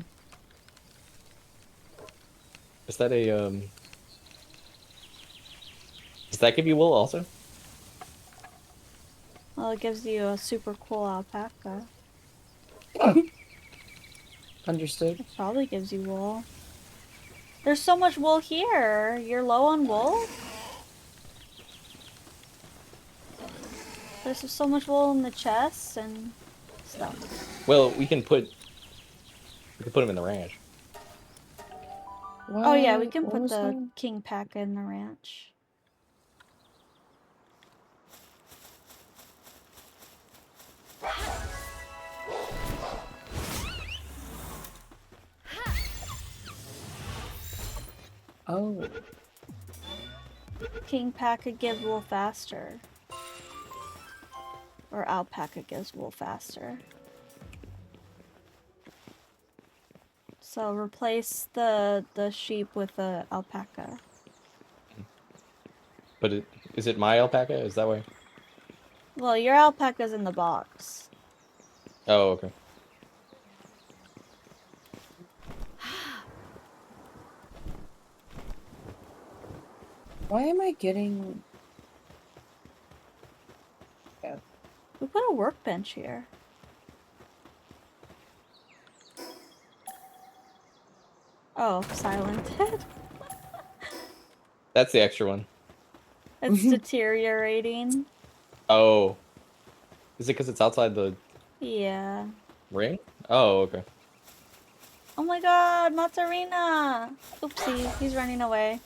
Is that a, Does that give you wool also? Well, it gives you a super cool alpaca. Understood. It probably gives you wool. There's so much wool here. You're low on wool? There's so much wool in the chests and stuff. Well, we can put him in the ranch. Oh yeah, we can What put was the that? King Paka in the ranch. Oh. King Paka gives wool faster. Or alpaca gives wool faster. So replace the sheep with the alpaca. But is it my alpaca? Is that way? Well, your alpaca's in the box. Oh, okay. Why am I getting... Yeah. We put a workbench here. Oh, silented. That's the extra one. It's deteriorating. Oh. Is it because it's outside the Yeah. ring? Oh, okay. Oh my god, Mazzarina! Oopsie, he's running away.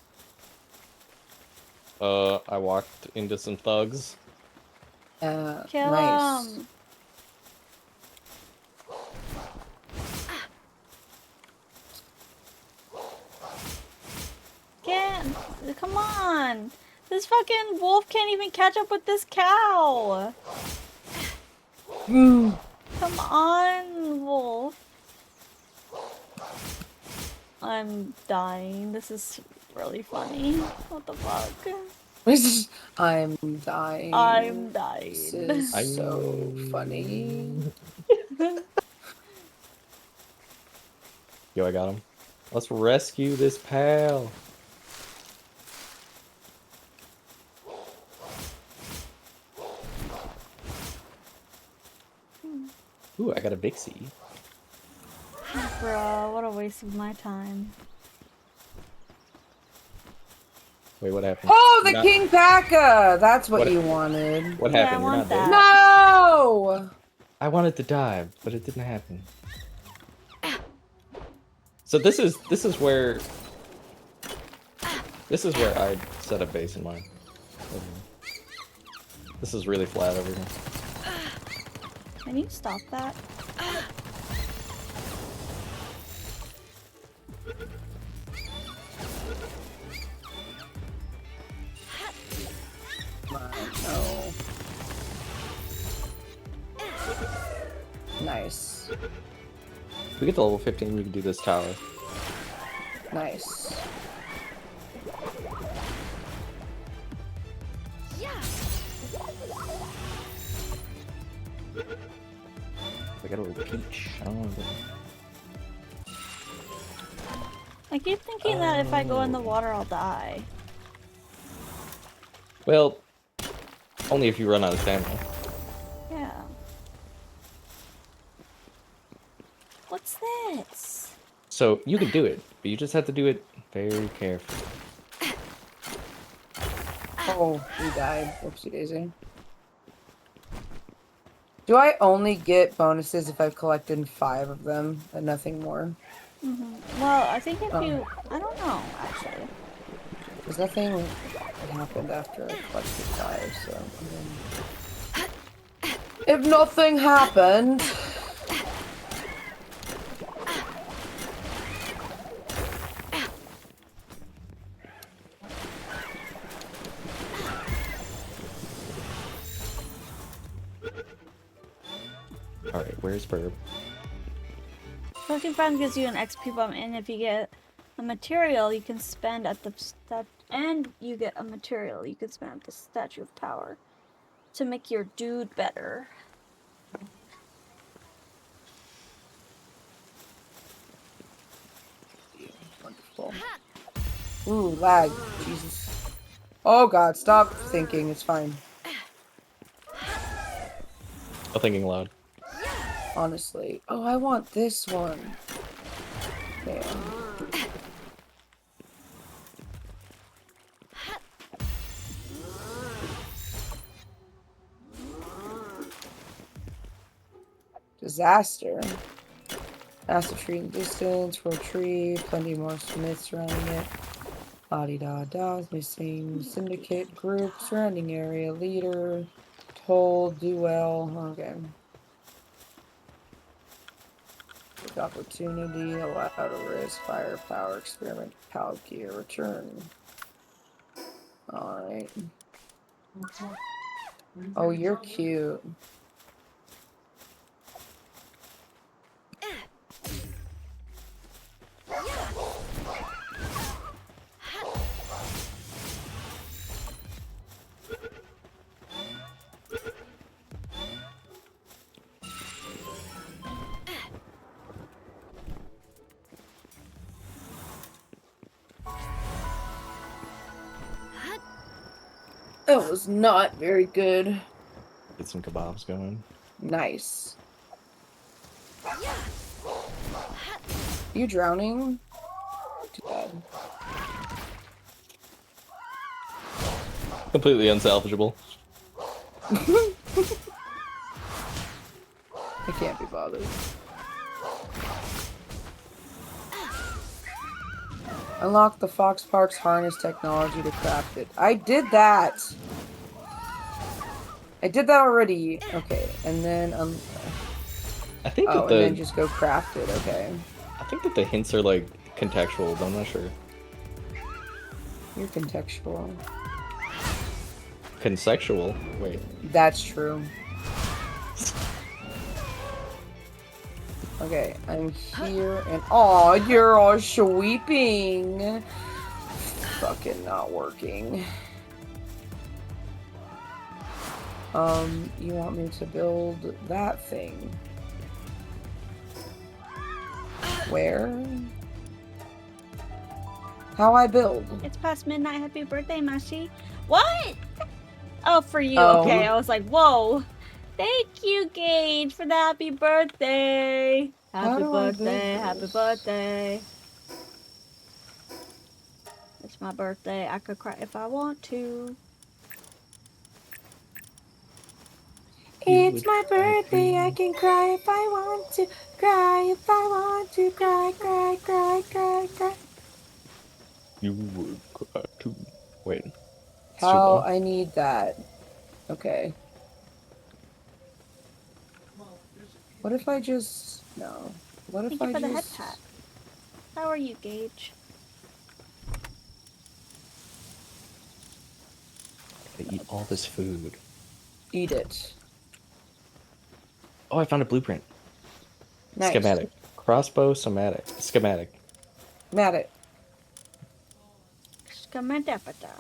I walked into some thugs. Kill nice. him! Come on! This fucking wolf can't even catch up with this cow! Come on, wolf. I'm dying. This is really funny. What the fuck? I'm dying. I'm dying. This is so funny. Yo, I got him. Let's rescue this pal. Ooh, I got a Vixie. Bro, what a waste of my time. Wait, what happened? Oh, You're the not- King Paka! That's what What- you wanted. What Yeah, I happened? You're want not dead. that. No! I wanted to die, but it didn't happen. So this is where I set a base in mine. This is really flat over here. Can you stop that? No. Nice. If we get to level 15, we can do this tower. Nice. Yeah. got a little peach. I don't want to. I keep thinking that if I go in the water, I'll die. Well, only if you run out of stamina. Yeah. What's this? So you can do it, but you just have to do it very carefully. Oh, we died. Whoopsie daisy. Do I only get bonuses if I've collected 5 of them and nothing more? Well, I think if you... I don't know, actually. Because nothing happened after I collected 5, so... If nothing happened... Alright, where's Burb? Collecting friends gives you an XP bump, and if you get a material you can spend at the you get a material you can spend at the Statue of Power to make your dude better. Wonderful. Ooh, lag. Jesus. Oh god, stop thinking. It's fine. I'm thinking loud. Honestly. Oh, I want this one. Damn. Disaster. Acid tree in the distance, for a tree, plenty more smiths surrounding it. La-di-da-da, missing syndicate group, surrounding area, leader, told, do well, okay. Take opportunity, allow to risk, firepower, experiment, pal gear, return. Alright. Oh, you're cute. That was not very good. Get some kebabs going. Nice. You drowning? Too bad. Completely unsalvageable. I can't be bothered. Unlock the Fox Park's harness technology to craft it. I did that! I did that already. Okay, and then I think oh, that the and then just go craft it. Okay. I think that the hints are like contextual, but I'm not sure. You're contextual. Consexual? Wait. That's true. Okay, I'm here and oh, you're all sweeping. Fucking not working. You want me to build that thing? Where? How I build? It's past midnight. Happy birthday, Mashi. What? Oh, for you. Oh. Okay, I was like, whoa. Thank you, Gage, for the happy birthday. How Happy do I build birthday, happy this? birthday. It's my birthday. I could cry if I want to. It's my birthday, I can cry if I want to. Cry if I want to. Cry, cry, cry, cry, cry. You would cry too. Wait. It's too How low. I need that. Okay. What if I just... No. What if Thank you I for the head just... pat. How are you, Gage? I eat all this food. Eat it. Oh, I found a blueprint. Nice. Schematic. Crossbow schematic. Schematic. Mat it. Skamadapata.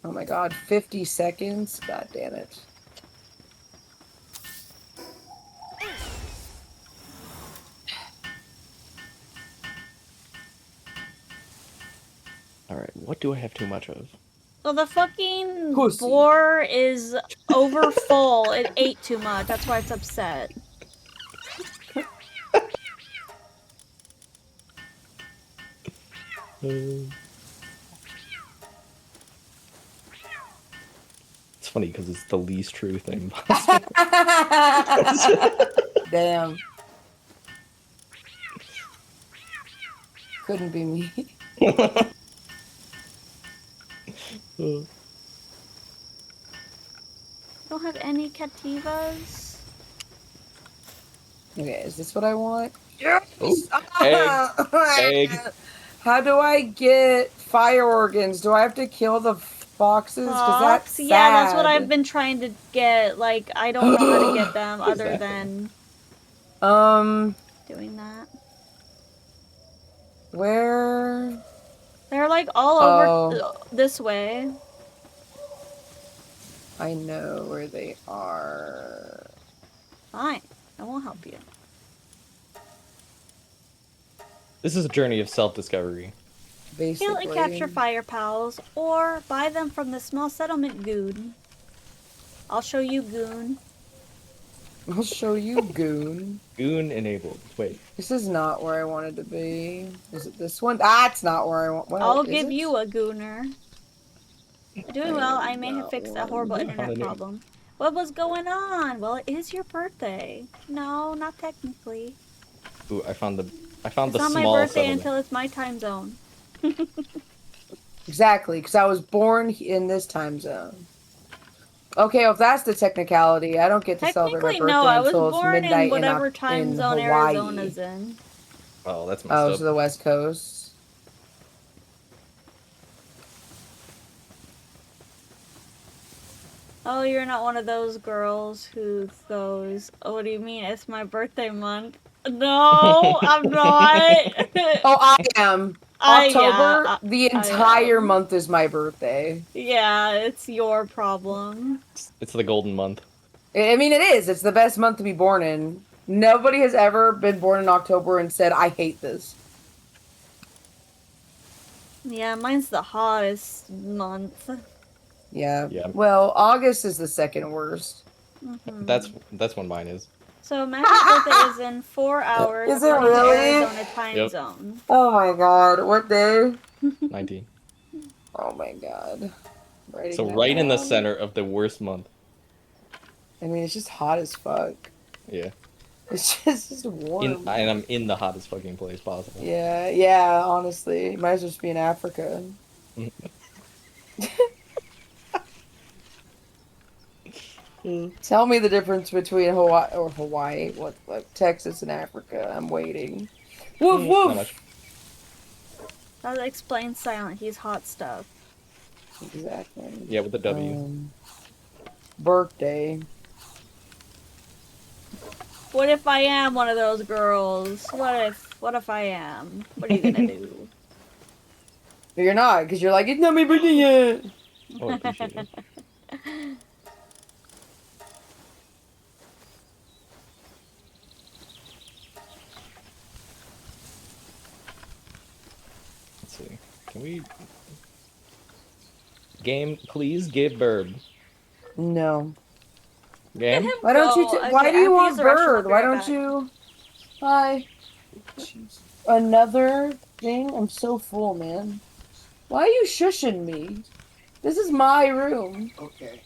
Oh my god, 50 seconds? God damn it. What do I have too much of? So the fucking Pussy. boar is over full. It ate too much. That's why it's upset. It's funny because it's the least true thing possible. Damn. Couldn't be me. Don't have any cativas. Okay, is this what I want? Yes! Egg. Egg. How do I get fire organs? Do I have to kill the foxes? Because that's sad. Yeah, that's what I've been trying to get. Like, I don't know how to get them other than doing that. Where? They're like all over this way. I know where they are. Fine, I won't help you. This is a journey of self-discovery. Basically. Kill and capture fire pals, or buy them from the small settlement goon. I'll show you goon. I'll show you, goon. Goon enabled. Wait. This is not where I wanted to be. Is it this one? Ah, it's not where I want. Well, I'll give you a gooner. Doing well, I may have fixed that horrible internet problem. What was going on? Well, it is your birthday. No, not technically. Ooh, I found the It's small not my birthday settlement. until it's my time zone. Exactly, because I was born in this time zone. Okay, well, if that's the technicality, I don't get to celebrate my Technically, birthday no, I was until it's born midnight in whatever in time zone Hawaii. Arizona's in. Oh, that's messed Oh, up. to the West Coast. Oh, you're not one of those girls who goes, oh, what do you mean? It's my birthday month. No, I'm not. Oh, I am. October, yeah, the I entire am. month is my birthday. Yeah, it's your problem. It's the golden month. I mean, it is. It's the best month to be born in. Nobody has ever been born in October and said, I hate this. Yeah, mine's the hottest month. Yeah. Yeah. Well, August is the second worst. Mm-hmm. That's when mine is. So Max's birthday is in 4 hours. Is it according to really? Arizona time Yep. zone. Oh my god. What day? 19. Oh my god. Writing So that right in the down. center of the worst month. I mean, it's just hot as fuck. Yeah. It's just warm. And I'm in the hottest fucking place possible. Yeah, honestly. Might as well just be in Africa. Tell me the difference between Hawaii, what, Texas and Africa. I'm waiting. Woof Not woof! much. That explains silent. He's hot stuff. Exactly. Yeah, with the W. Birthday. What if I am one of those girls? What if I am? What are you gonna do? But you're not, because you're like, it's not my birthday yet! Oh, I appreciate it. Let's see. Can we... Game, please give Burb. No. Game? Why don't you, Go. why Okay, do you I want have to use the restroom, I'll bird? be Why right don't back. you... Hi. Jeez. Another thing? I'm so full, man. Why are you shushing me? This is my room. Okay.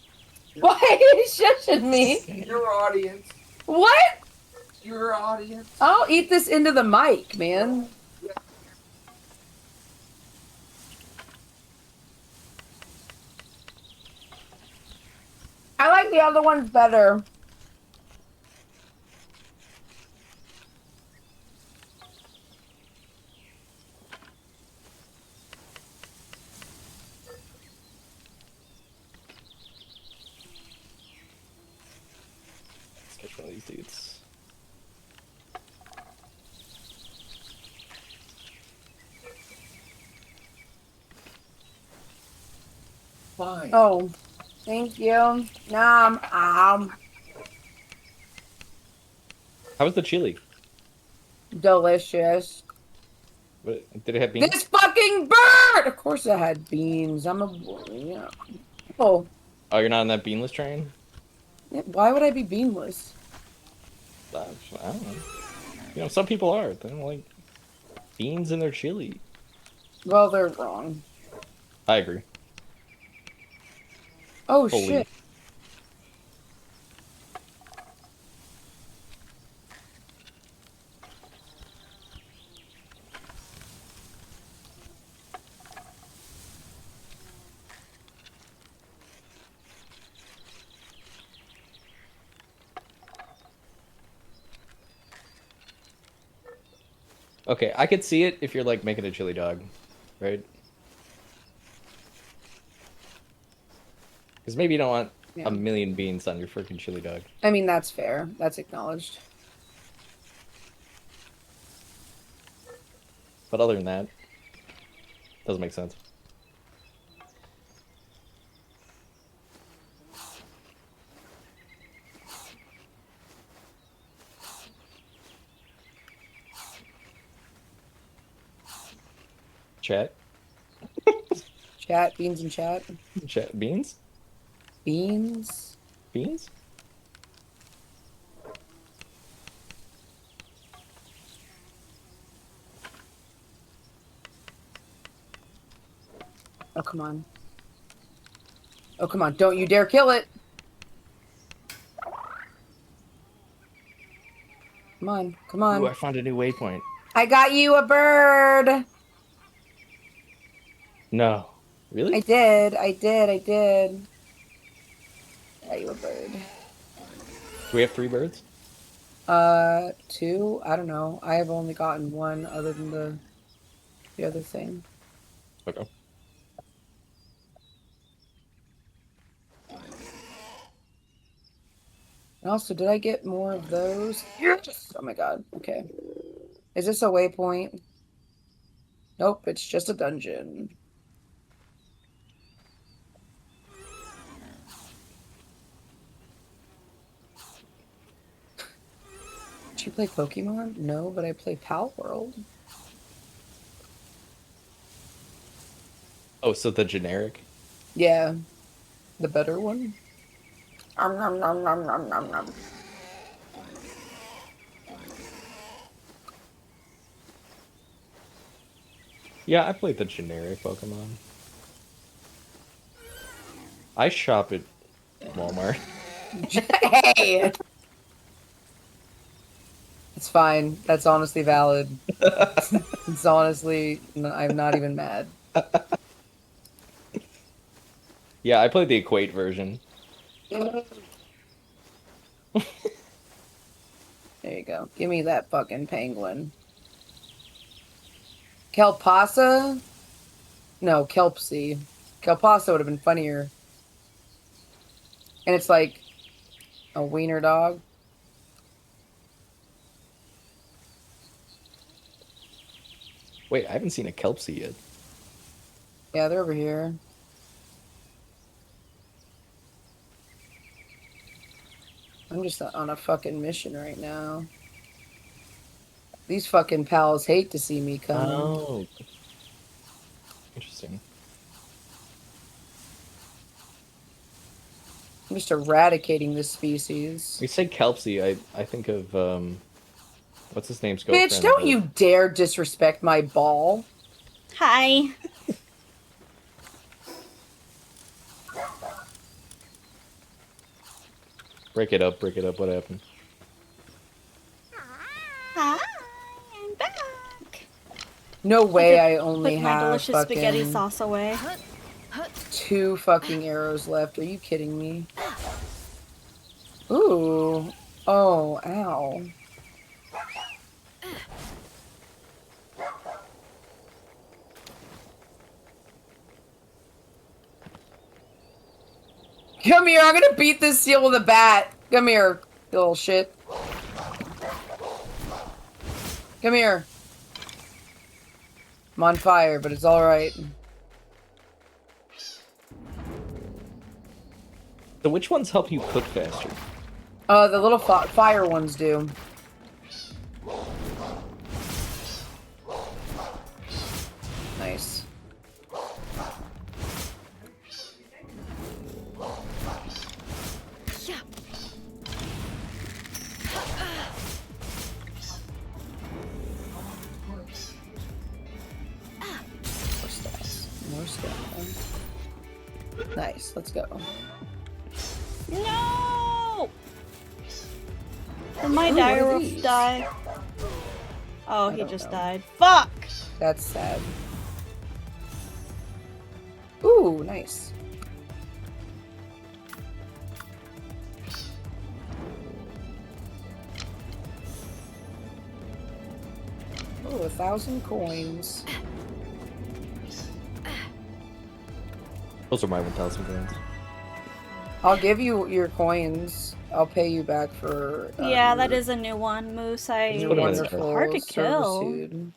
Why are you shushing me? Your audience. What? Your audience. I'll eat this into the mic, man. I like the other ones better. Let's catch one of these dudes. Fine. Oh, thank you. Nom. How was the chili? Delicious. Did it have beans? This fucking bird! Of course I had beans. I'm a yeah. Oh, Oh, you're not on that beanless train? yeah, why would I be beanless? I don't know. You know, some people are. They don't like beans in their chili. Well, they're wrong. I agree. Oh Fully. shit. Okay, I could see it if you're like making a chili dog, right? Because maybe you don't want Yeah. a million beans on your freaking chili dog. I mean, that's fair. That's acknowledged. But other than that, doesn't make sense. Chat? Chat, beans and chat. Chat? Beans? Beans? Beans? Oh, come on. Oh, come on. Don't you dare kill it. Come on. Come on. Ooh, I found a new waypoint. I got you a bird. No. Really? I did. I did. I did. I got you a bird. Do we have 3 birds? 2? I don't know. I have only gotten 1 other than the other thing. Okay. And also, did I get more of those? Yes! Oh my god. Okay. Is this a waypoint? Nope, it's just a dungeon. Did you play Pokemon? No, but I play Palworld. Oh, so the generic? Yeah. The better one? Nom, nom, nom, nom, nom, nom. Yeah, I played the generic Pokemon. I shop at Walmart. Hey! It's fine. That's honestly valid. It's honestly, I'm not even mad. Yeah, I played the Equate version. There you go. Give me that fucking penguin. Kelpasa? No, Kelpsy. Kelpasa would have been funnier. And it's like a wiener dog. Wait, I haven't seen a Kelpsy yet. Yeah, they're over here. I'm just on a fucking mission right now. These fucking pals hate to see me come. Oh. Interesting. I'm just eradicating this species. We say Kelpsy, I think of, what's his name's girlfriend? Bitch, don't you dare disrespect my ball. Hi. Break it up, what happened? Hi, I'm back. No way I Put only my have delicious fucking spaghetti sauce away. 2 fucking arrows left. Are you kidding me? Ooh. Oh, ow. Come here, I'm gonna beat this seal with a bat. Come here, you little shit. Come here. I'm on fire, but it's alright. So which ones help you cook faster? The little fire ones do. Nice. Nice. Let's go. No! Did my Ooh, dire what are wolf these? die? Oh, I he don't just know. died. Fuck! That's sad. Ooh, nice. Oh, 1,000 coins. Those are my 1,000 coins. I'll give you your coins. I'll pay you back for Yeah, that your, is a new one. Moose, Just your put 'em in wonderful hard to kill. servitude.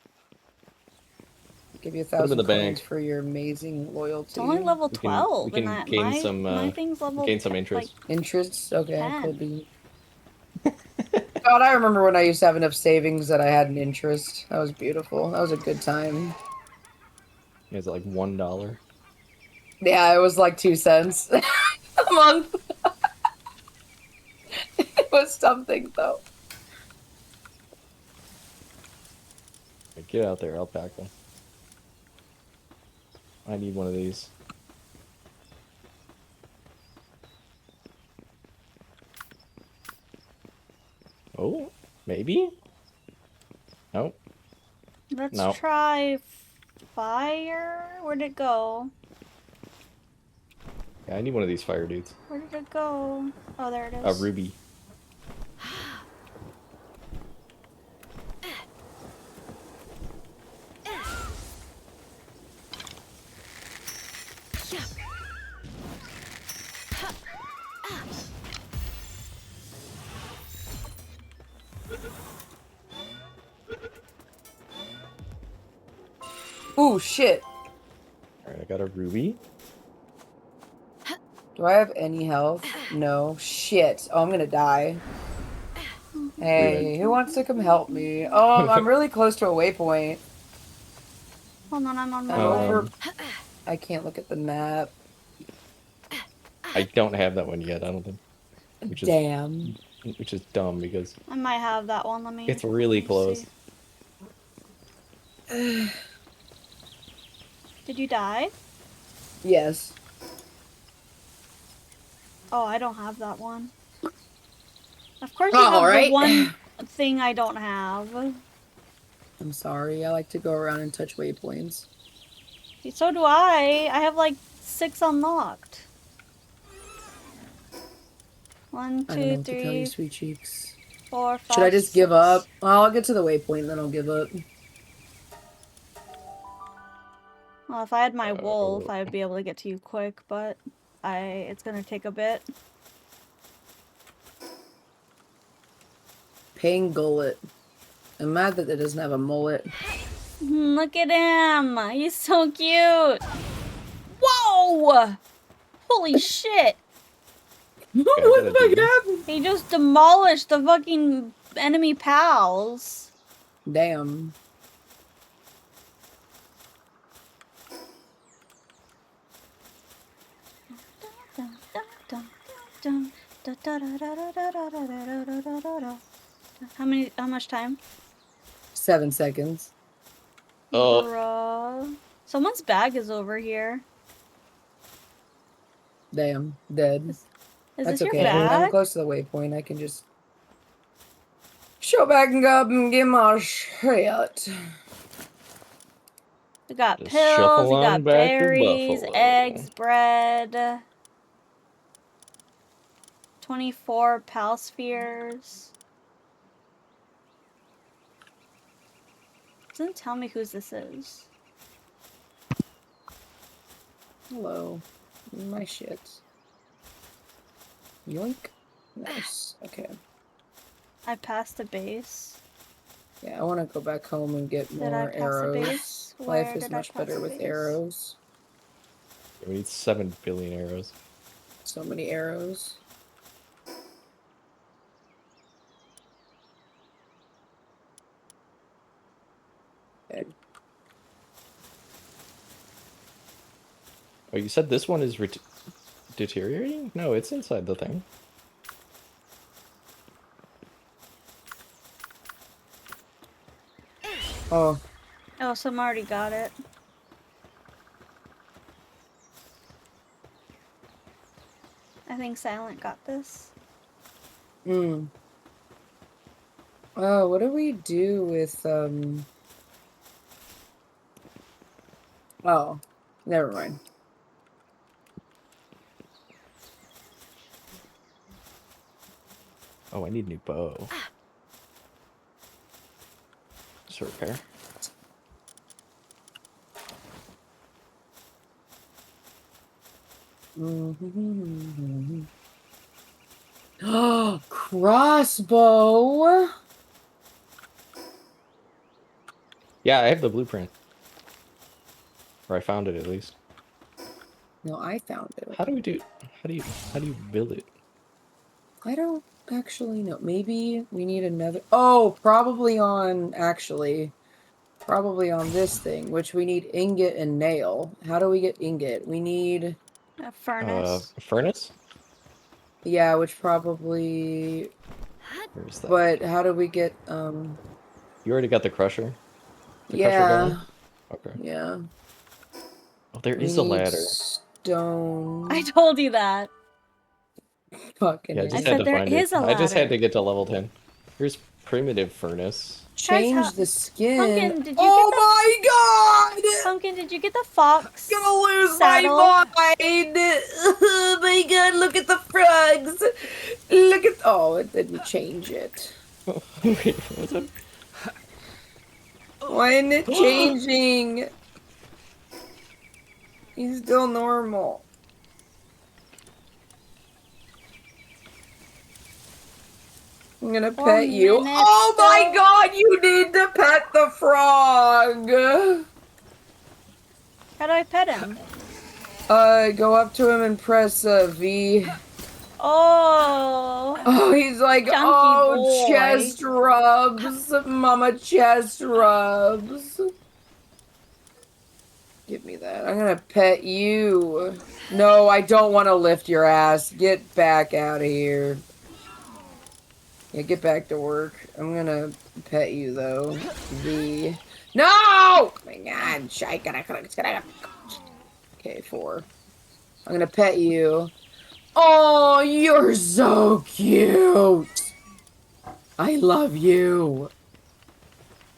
Give you Put 'em in 1,000 the coins bank. for your amazing loyalty. It's only level We 12, can and that gain some my thing's level gain some 10, interest. Interest? Okay, 10. cool bean. God, I remember when I used to have enough savings that I had an interest. That was beautiful. That was a good time. Is it like $1? Yeah, it was like 2 cents a month. It was something, though. Get out there, alpaca. I need one of these. Oh, maybe? Nope. Let's No. try fire. Where'd it go? Yeah, I need one of these fire dudes. Where did it go? Oh, there it A is. ruby. Ooh, shit. Alright, I got a ruby. Do I have any health? No. Shit. Oh, I'm gonna die. Hey, who wants to come help me? Oh, I'm really close to a waypoint. Hold on, I'm on my I'm over... way. I can't look at the map. I don't have that one yet, I don't think. Damn. Which is dumb because I might have that one. Let me. it's really let me close. see. Did you die? Yes. Oh, I don't have that one. Of course you have the one thing I don't have. I'm sorry. I like to go around and touch waypoints. So do I. I have like 6 unlocked. 1, I don't know 2, what to tell you, 3, sweet cheeks. 4, 5. Should I just 6. give up? Well, I'll get to the waypoint, then I'll give up. Well, if I had my wolf, I would be able to get to you quick, but it's gonna take a bit. Paying gullet. I'm mad that it doesn't have a mullet. Look at him! He's so cute! Whoa! Holy shit! What the fuck happened? He just demolished the fucking enemy pals. Damn. How much time? 7 seconds. Oh. Bruh. Someone's bag is over here. Damn. Dead. Is That's this okay. your bag? I'm close to the waypoint. I can just show back and up and get my shit. We got Just pills, shuffle we got on back to berries, Buffalo. eggs, bread. 24 pal spheres. Doesn't tell me whose this is. Hello. My shit. Yoink. Nice. Okay. I passed the base. Yeah, I want to go back home and get Did I more pass the arrows. base? Where Life is did I much pass better the with base? arrows. We need 7 billion arrows. So many arrows. Okay. Oh, you said this one is deteriorating? No, it's inside the thing. Oh. Oh, some already got it. I think Silent got this. Hmm. Oh, what do we do with, Oh, never mind. Oh, I need a new bow. Just repair. Crossbow! Yeah, I have the blueprint. Or I found it at least. No, I found it. How do we do? How do you build it? I don't actually know. Maybe we need another. Oh, probably on this thing, which we need ingot and nail. How do we get ingot? We need A furnace. Furnace? yeah, which probably. Where's that? But how do we get You already got the crusher. The crusher yeah, going? Okay. yeah. Oh, there We is a need ladder. Stone. I told you that. Fucking. Yeah, I idiot. just I had said to there find is it. a I just had ladder. to get to level 10. Here's primitive furnace. Change Guys, the skin. Pumpkin, did you oh get my god! Pumpkin, did you get the fox Gonna lose saddle? my mind! Oh my god, look at the frogs! Look at. Oh, it didn't change it. Wait, what was it? Why isn't it changing? He's still normal. I'm gonna 4 pet you. minutes Oh my still. god, you need to pet the frog! How do I pet him? Go up to him and press V. Oh. Oh, he's like, Chunky oh, boy. chest rubs. Mama chest rubs. Give me that. I'm gonna pet you. No, I don't want to lift your ass. Get back out of here. Yeah, get back to work. I'm gonna pet you, though. V. No! Oh my god. Okay, 4. I'm gonna pet you. Oh, you're so cute. I love you.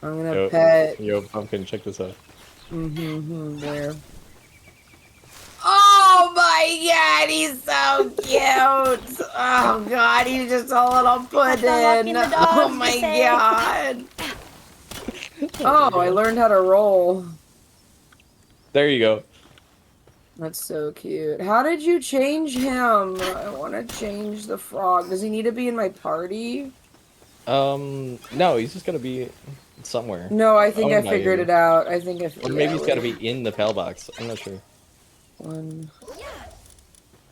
I'm gonna pet. Yo, Pumpkin, check this out. Where? Oh my god, he's so cute. Oh god, he's just a little puddin'. Oh my god. Oh, I learned how to roll. There you go. That's so cute. How did you change him? I want to change the frog. Does he need to be in my party? No, he's just gonna be somewhere. No, I think I my figured age. it out. I think I Or figured maybe he's out. gotta be in the PAL box. I'm not sure. 1.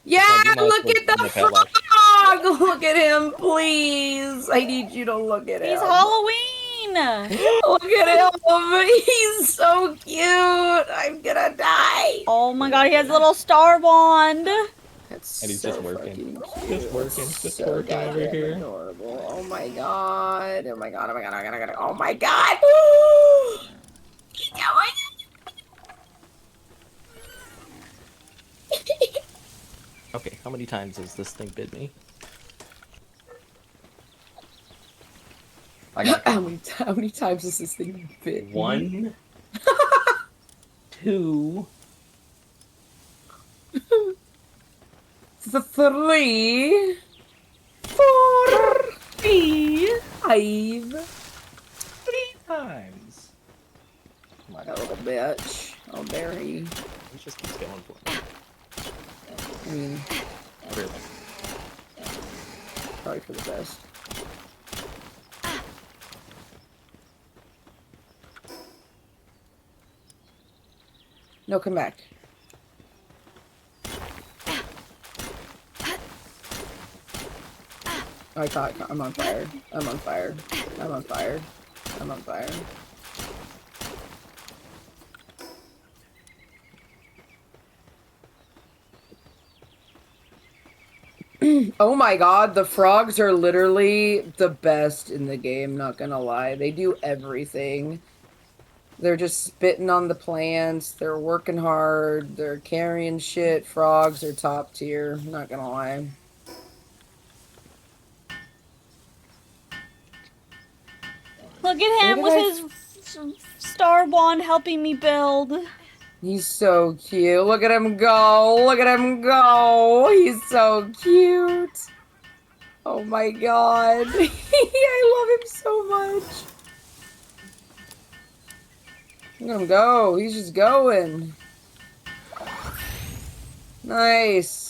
Yeah, Like, you might look as at well the in the PAL box. frog! Look at him, please! I need you to look at him. He's Halloween. Look at him! He's so cute! I'm gonna die! Oh my god, he has a little star wand. That's And he's so just working. fucking cute. Just working. That's Just so working over goddamn here. adorable. Oh my god. Oh my god. Oh my god. Oh my god. Oh my god. Okay, how many times has this thing bit me? I got how many times has this thing bit? 1, 2, 3, 4, 5. 3 times. My That little bitch. Oh, Barry. He just keeps going for me. I mean, Really. probably for the best. No, come back. I thought I'm on fire. I'm on fire. I'm on fire. I'm on fire. Oh my god, the frogs are literally the best in the game, not gonna lie. They do everything. They're just spitting on the plants. They're working hard. They're carrying shit. Frogs are top tier. Not gonna lie. Look at him with his star wand helping me build. He's so cute. Look at him go. Look at him go. He's so cute. Oh my god. I love him so much. Look at him go. He's just going. Nice.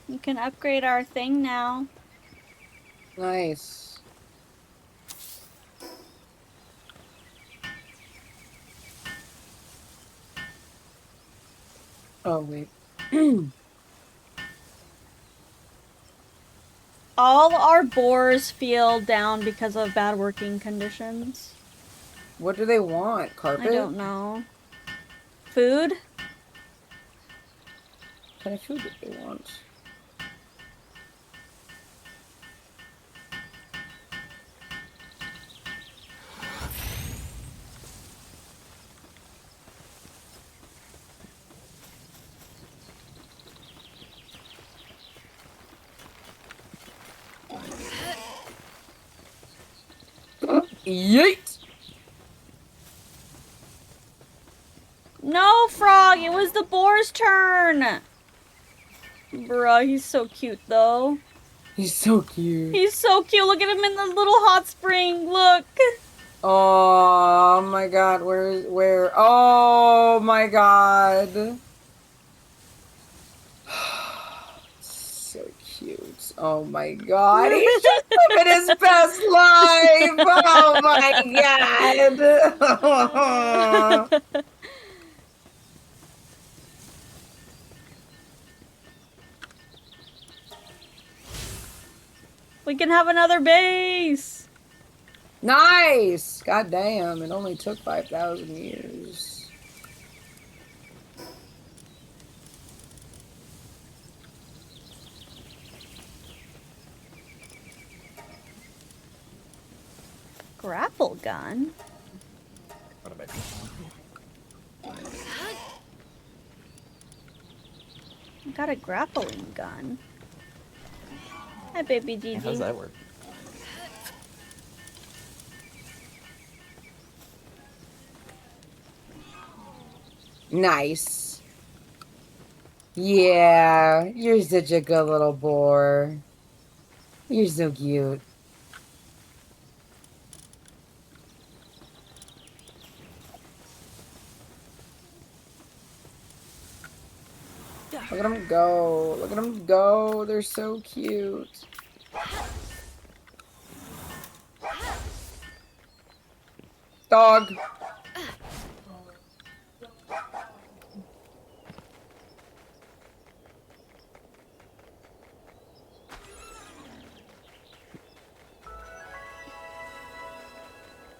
You can upgrade our thing now. Nice. Oh, wait. All our boars feel down because of bad working conditions. What do they want? Carpet? I don't know. Food? What kind of food do they want? Yeet! No, Frog! It was the boar's turn! Bruh, he's so cute, though. He's so cute. He's so cute. Look at him in the little hot spring. Look. Oh my god, where? Oh my god. So cute. Oh my god. He's just living his best life. Oh my god. We can have another base. Nice. God damn, it only took 5,000 years. Grapple gun? What about I got a grappling gun. Hi, baby Gigi. How does that work? Nice. Yeah, you're such a good little boar. You're so cute. Look at them go. Look at them go. They're so cute. Dog.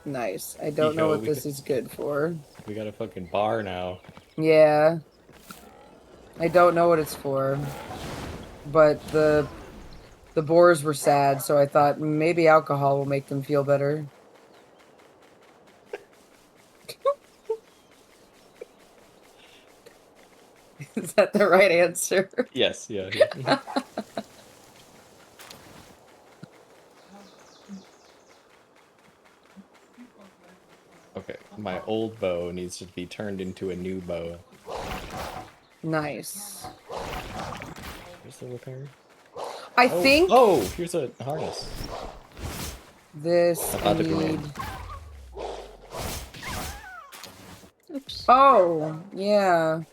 Nice. I don't know what this is good for. We got a fucking bar now. Yeah. I don't know what it's for. But the boars were sad, so I thought maybe alcohol will make them feel better. Is that the right answer? Yes, yeah. Yeah. Okay, my old bow needs to be turned into a new bow. Nice. Where's the repair? I think... Oh, here's a harness. This I thought need... Oops. Oh, yeah.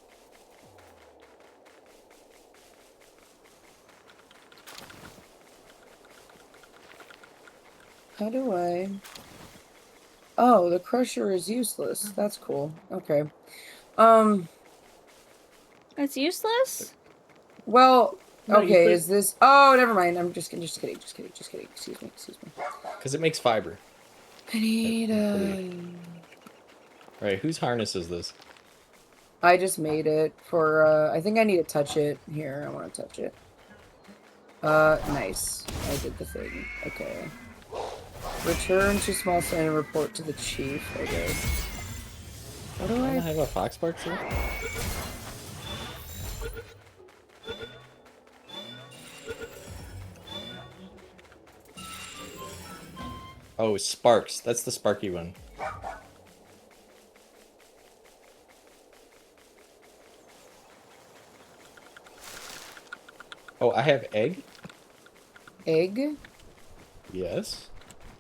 How do I... Oh, the crusher is useless. That's cool. Okay. It's useless? Well, No, you okay, put is this... Oh, never mind. I'm just kidding. Excuse me. because it makes fiber. I need, Right, whose harness is this? I just made it for, I think I need to touch it. Here, I want to touch it. Nice. I did the thing. Okay. Return to small sign and report to the chief, I guess. What do I I... have a fox bark too? Oh, Sparks. That's the Sparky one. Oh, I have egg? Egg? Yes.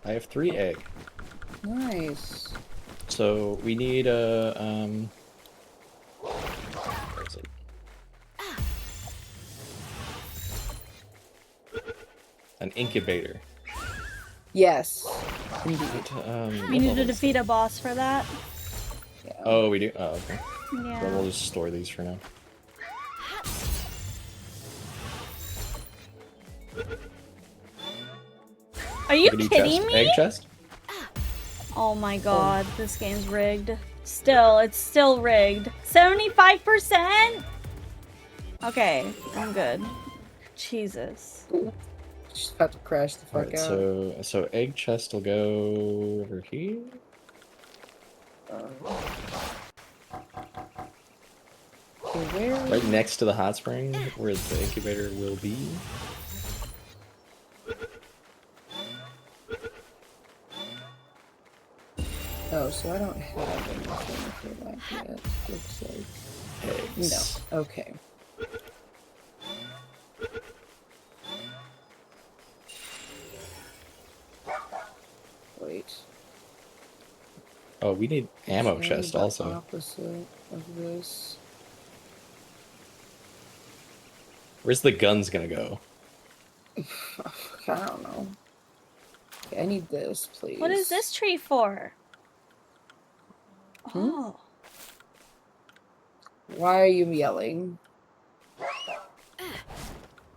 I have 3 egg. Nice. So we need a where is it? An incubator. Yes. Indeed. We need to defeat a boss for that. Yeah. Oh, we do? Oh, okay. Yeah. Then we'll just store these for now. Are you Look at kidding chest. me? Egg chest? Oh my god, this game's rigged. Still, it's still rigged. 75%? Okay, I'm good. Jesus. Just about to crash the fuck Alright, out. so egg chest will go over here. Okay, where? Right next to the hot spring, where the incubator will be. Oh, so I don't have anything for that yet. Looks like. Eggs. No. Okay. Wait. Oh, we need ammo Okay, chest the also. Opposite of this. Where's the guns gonna go? I don't know. Okay, I need this, please. What is this tree for? Oh. Why are you yelling?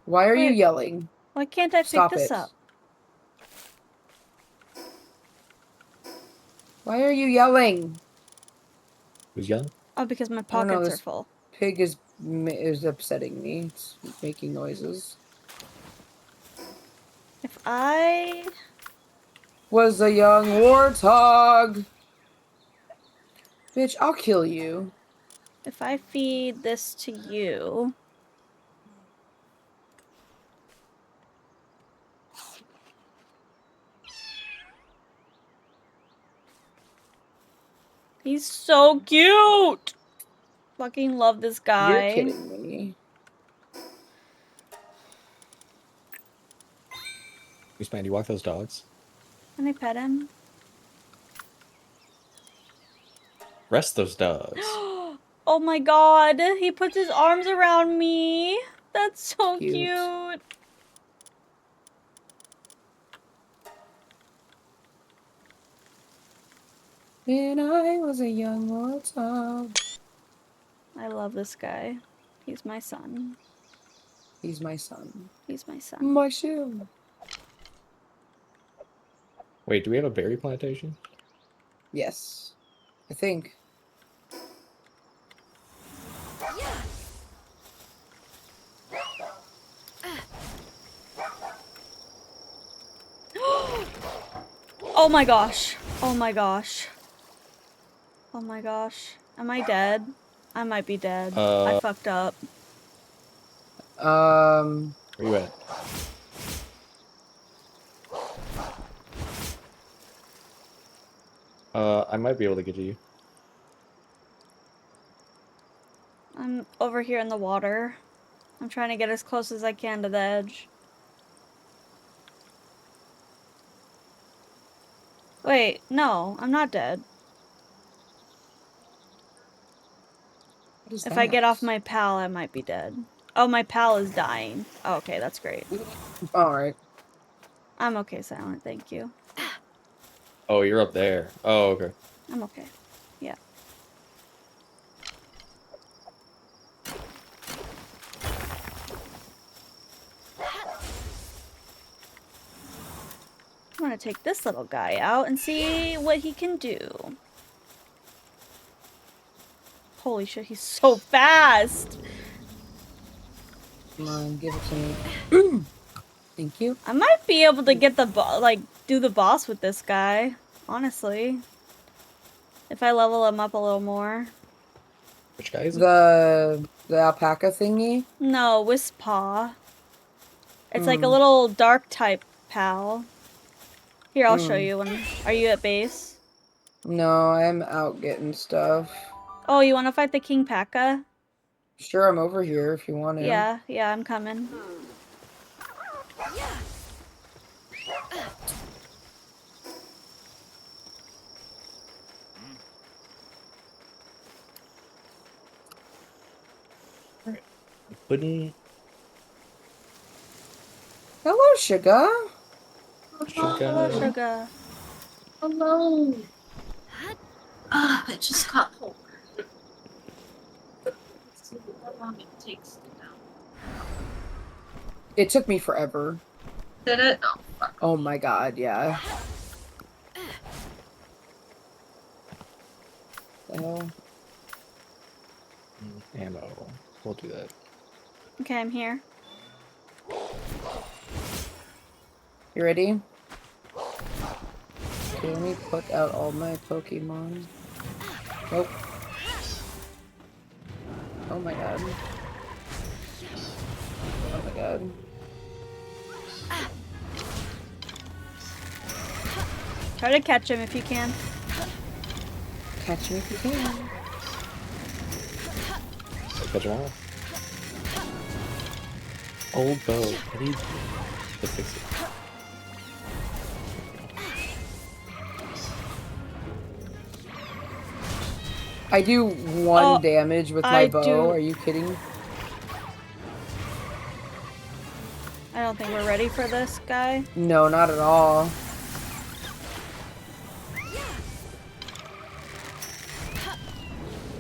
Why are you Wait. yelling? Why can't I pick Stop this it. up? Why are you yelling? Who's yelling? Oh, because my I don't know, pockets are this- full. Pig is upsetting me. It's making noises. If I... Was a young warthog. Bitch, I'll kill you. If I feed this to you... He's so cute! Fucking love this guy. You're kidding me. Usman, do you walk those dogs? Can I pet him? Rest those dogs. Oh my god, he puts his arms around me. That's so Cute. cute. When I was a young warthog. I love this guy. He's my son. He's my son. He's my son. My shoe. Wait, do we have a berry plantation? Yes. I think. Oh my gosh. Oh my gosh. Oh my gosh. Am I dead? I might be dead. I fucked up. Where you at? I might be able to get to you. I'm over here in the water. I'm trying to get as close as I can to the edge. Wait, no, I'm not dead. What is If that? I get off my pal, I might be dead. Oh, my pal is dying. Oh, okay, that's great. Alright. I'm okay, Silent, thank you. Oh, you're up there. Oh, okay. I'm okay. Yeah. I'm gonna take this little guy out and see what he can do. Holy shit, he's so fast! Come on, give it to me. Thank you. I might be able to get the do the boss with this guy, honestly. If I level him up a little more. Which guy is it? The alpaca thingy? No, Wispaw. It's like a little dark type pal. Here, I'll show you when. Are you at base? No, I'm out getting stuff. Oh, you want to fight the King P.A.K.A.? Sure, I'm over here if you want to. Yeah, yeah, I'm coming. Pudding. Hello, sugar. Hello, sugar. Hello. Ah, it just got cold. Let's see how long it takes to down. It took me forever. Did it? Oh, fuck. Oh my god, yeah. The hell? Ammo. We'll do that. Okay, I'm here. You ready? Okay, let me put out all my Pokemon. Nope. Oh my god. Oh my god. Try to catch him if you can. Catch me if you can. Catch them all. Old bow. What do you do to fix it? I do one damage with my bow. Are you kidding? I don't think we're ready for this guy. No, not at all.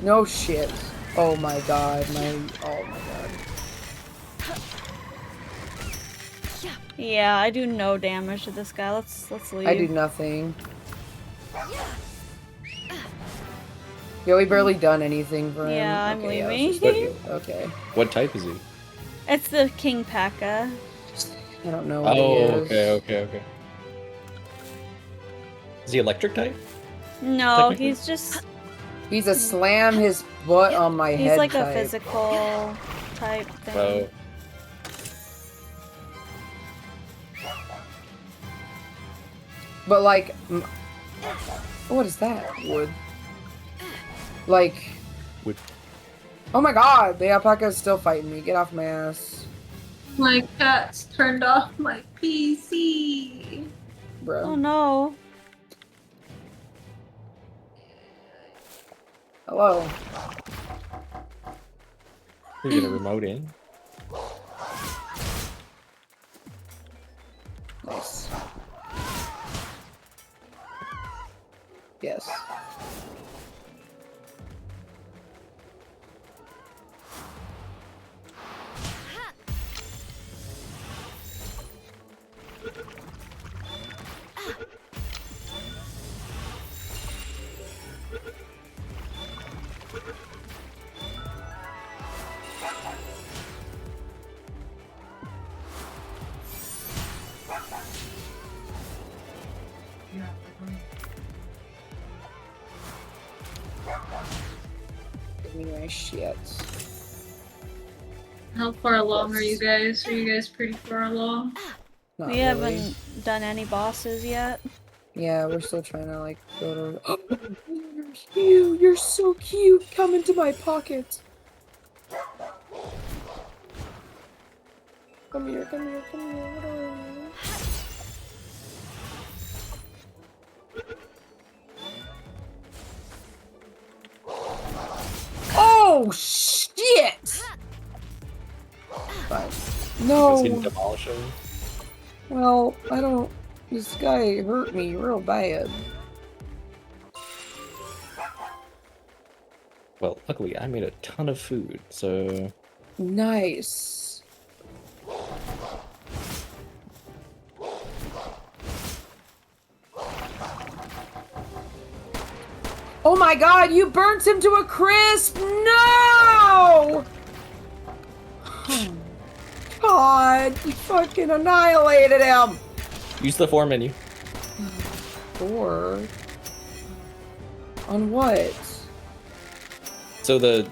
No shit. Oh my god, oh my god. Yeah, I do no damage to this guy. Let's leave. I do nothing. Yeah, we barely done anything for him. Yeah, I'm okay, leaving. Okay. What type is he? It's the King P.A.K.A. I don't know what he Oh, is. okay. Is he electric type? No, he's just... He's a slam his butt on my head He's like type. a physical type thing. Oh. But like... What is that? Wood. Like... Wood. Oh my god! The alpaca is still fighting me. Get off my ass. My cat's turned off my PC. Bro. Oh no. Hello. We get a remote in. Nice. Yes. Give me my shit. How far along are you guys? Are you guys pretty far along? Not We really. haven't done any bosses yet. Yeah, we're still trying to like go to. You're so cute. Come into my pocket. Come here. What are you? Oh shit! Fine. No. Is he demolish him? Well, I don't. This guy hurt me real bad. Well, luckily I made a ton of food, so... Nice. Oh my god, you burnt him to a crisp! No! Oh, god, you fucking annihilated him! Use the 4 menu. 4? On what? So the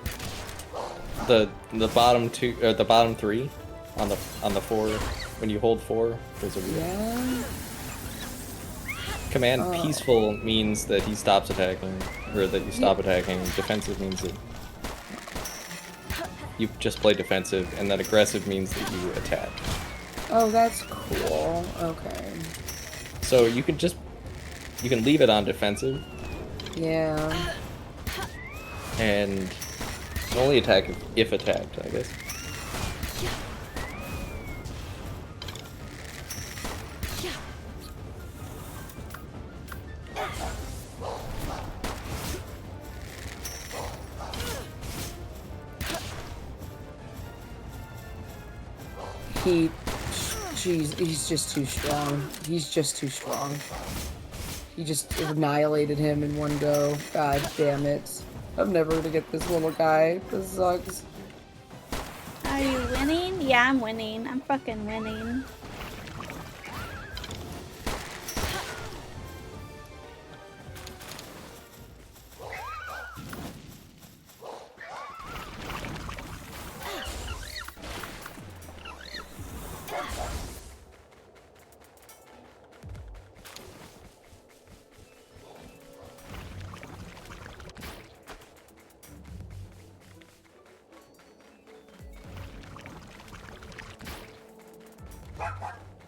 bottom 2 or the bottom 3 on the 4 when you hold 4 there's a wheel. Yeah. Command peaceful means that he stops attacking, or that you stop attacking. Defensive means that you just play defensive, and then aggressive means that you attack. Oh, that's cool. Okay. So you can leave it on defensive. Yeah. And only attack if attacked, I guess. He's just too strong. He's just too strong. He just annihilated him in one go. God damn it. I'm never gonna get this little guy. This sucks. Are you winning? Yeah, I'm winning. I'm fucking winning.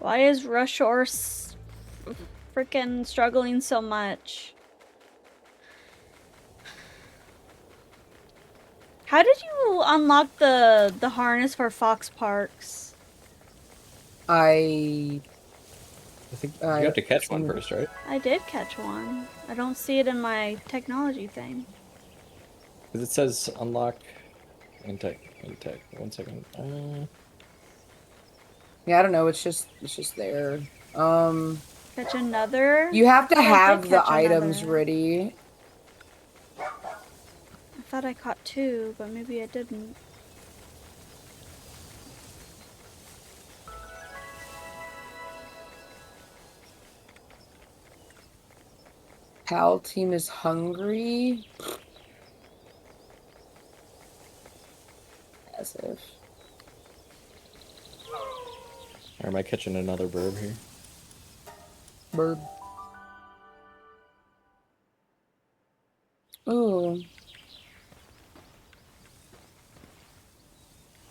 Why is Rushor freaking struggling so much? How did you unlock the harness for Fox Parks? I think you have to catch one first, right? I did catch one. I don't see it in my technology thing. Because it says unlock in tech. 1 second. Yeah, I don't know. It's just there. Catch another? You have to I have did the catch items another. ready. I thought I caught 2, but maybe I didn't. Pal team is hungry. As if. Or am I catching another bird here? Bird. Ooh.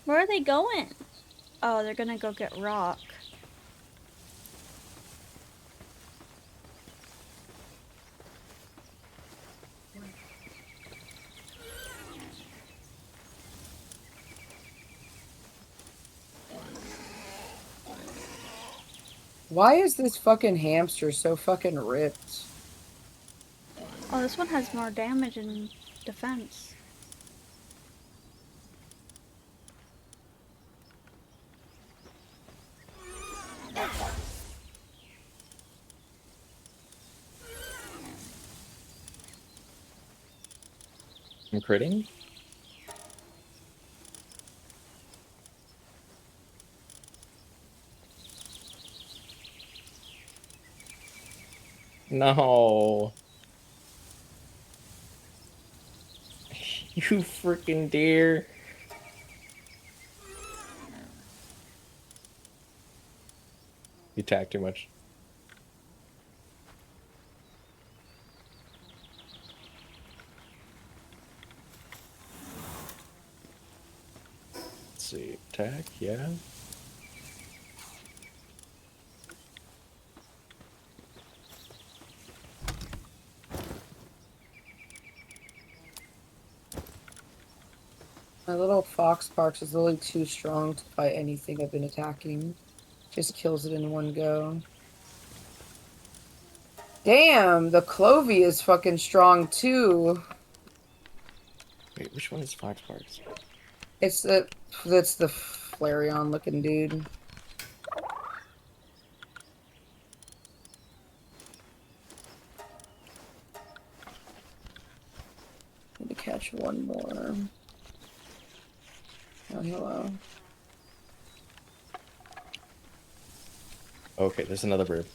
Where are they going? Oh, they're gonna go get rock. Why is this fucking hamster so fucking ripped? Oh, this one has more damage and defense. I'm critting? No. You freaking deer. You attack too much. Let's see. Attack, yeah. My little fox parks is literally too strong to fight anything I've been attacking. Just kills it in one go. Damn, the Clovey is fucking strong too. Wait, which one is Fox Parks? It's the Flareon looking dude. Need to catch one more. Oh, hello. Okay, there's another bird.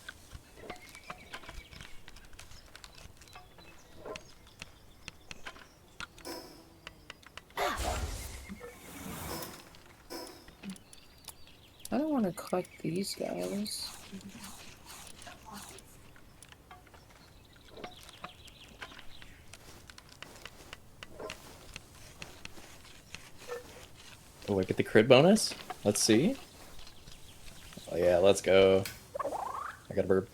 I don't want to collect these guys. Oh, I get the crit bonus? Let's see. Oh yeah, let's go. I got a bird.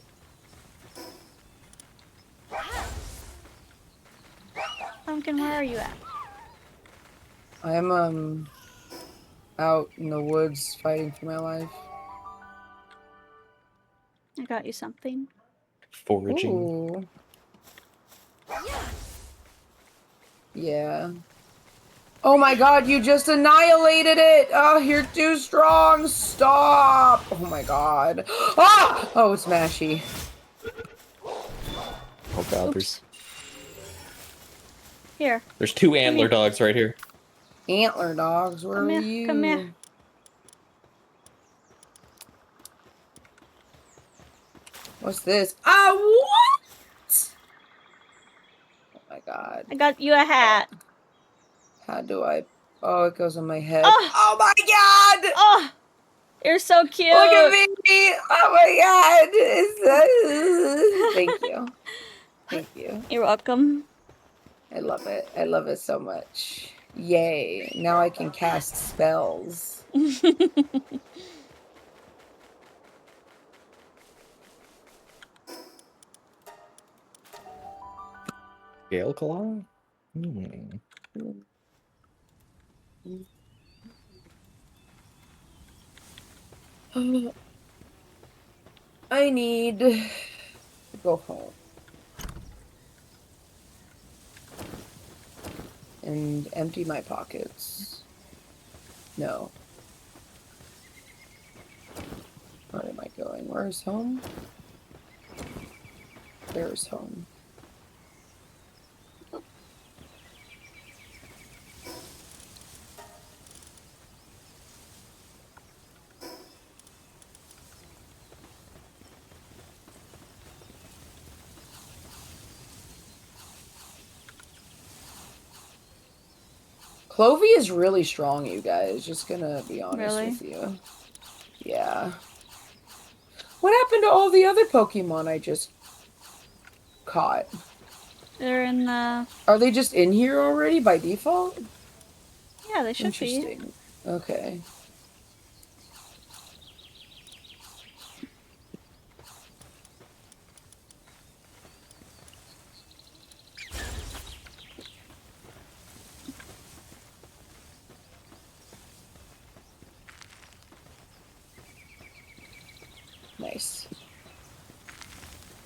Pumpkin, where are you at? I'm out in the woods fighting for my life. I got you something. Foraging. Ooh. Yeah. Oh my god, you just annihilated it! Oh, you're too strong! Stop! Oh my god. Ah! Oh, it's Mashy. Oh god, Oops. Here. there's two antler here. dogs right here. Antler dogs, where Come are here, you? come here. What's this? Ah, what? Oh my god. I got you a hat. How do I... Oh, it goes on my head. Oh! Oh my god! Oh! You're so cute! Look at me! Oh my god! Thank you. Thank you. You're welcome. I love it. I love it so much. Yay. Now I can cast spells. Gale Claw? Hmm. I need to go home. And empty my pockets. No. Where am I going? Where's home? There's home. Clovey is really strong, you guys. Just gonna be honest Really? with you. Yeah. What happened to all the other Pokemon I just caught? They're in the... Are they just in here already by default? Yeah, they should be. Interesting. Okay. Nice.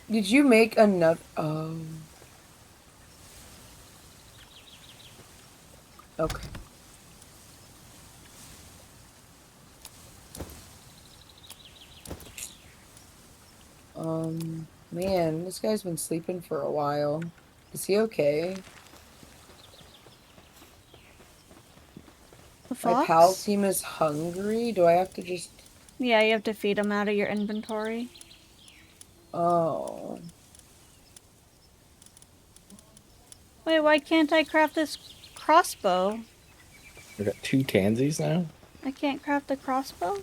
Did you make another... Oh. Okay. Man, this guy's been sleeping for a while. Is he okay? The My fox? pal team is hungry. Do I have to just... Yeah, you have to feed them out of your inventory. Oh. Wait, why can't I craft this crossbow? We got two Tansies now? I can't craft the crossbow?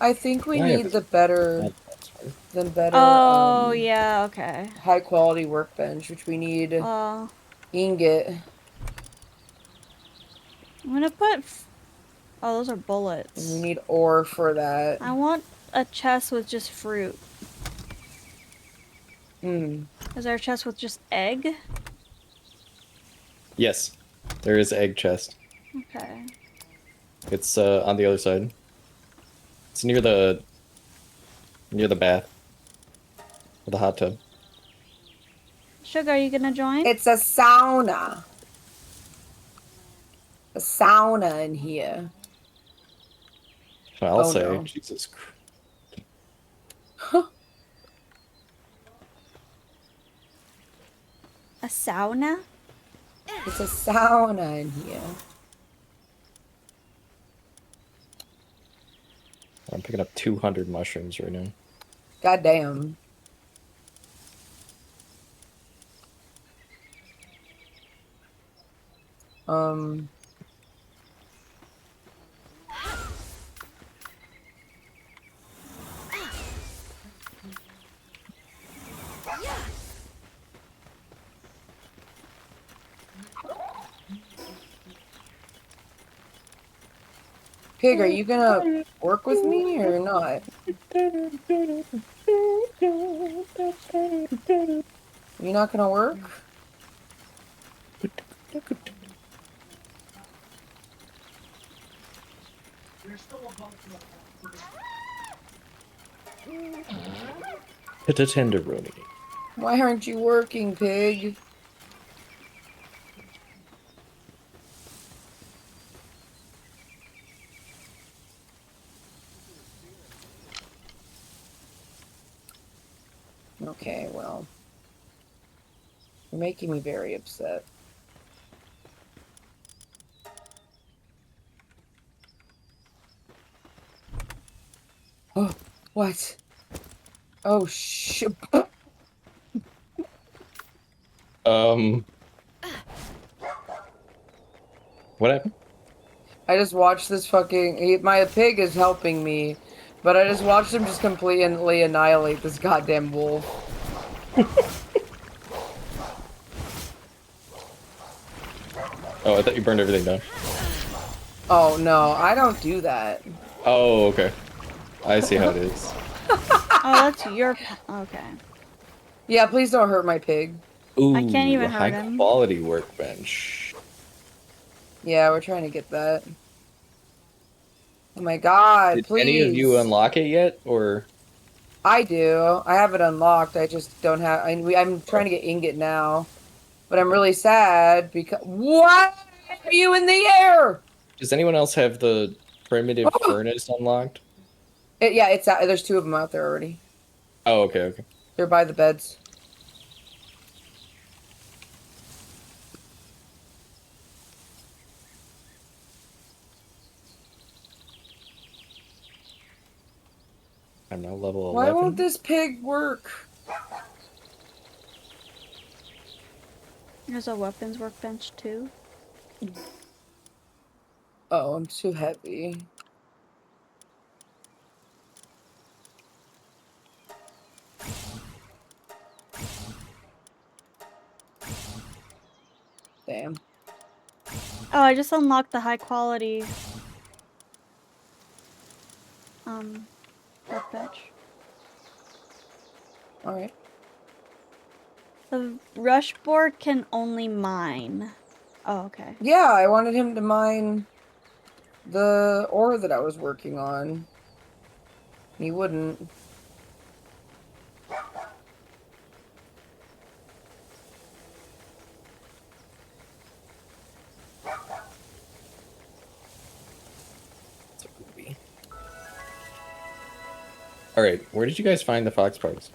I think we Yeah, yeah, need the better... Oh, yeah, okay. high quality workbench, which we need ingot. I'm gonna put... Oh, those are bullets. And we need ore for that. I want a chest with just fruit. Hmm. Is there a chest with just egg? Yes. There is egg chest. Okay. It's on the other side. It's near the bath. Or the hot tub. Sugar, are you gonna join? It's a sauna. A sauna in here. I'll Oh, say, no. Jesus Christ. A sauna? It's a sauna in here. I'm picking up 200 mushrooms right now. Goddamn. Pig, are you gonna work with me or not? You not gonna work? It's a tenderoni. Why aren't you working, Pig? Okay, well. You're making me very upset. Oh, what? Oh, shit. What happened? I just watched this fucking... my pig is helping me, but I just watched him just completely annihilate this goddamn wolf. Oh, I thought you burned everything down. Oh, no, I don't do that. Oh, okay. I see how it is. Oh, that's your... Okay. Yeah, please don't hurt my pig. Ooh, I can't even hurt high him. quality workbench. Yeah, we're trying to get that. Oh my god, Did please. any of you unlock it yet, or? I do. I have it unlocked. I just don't have... I'm trying to get ingot now. But I'm really sad because... What are you in the air? Does anyone else have the primitive furnace unlocked? Yeah, it's out. There's 2 of them out there already. Oh, okay, okay. They're by the beds. I'm now level 11. Why won't this pig work? There's a weapons workbench too. Oh, I'm too heavy. Damn. Oh, I just unlocked the high quality workbench. Alright. The rush board can only mine. Oh, okay. Yeah, I wanted him to mine the ore that I was working on. He wouldn't. Alright, where did you guys find the fox parts?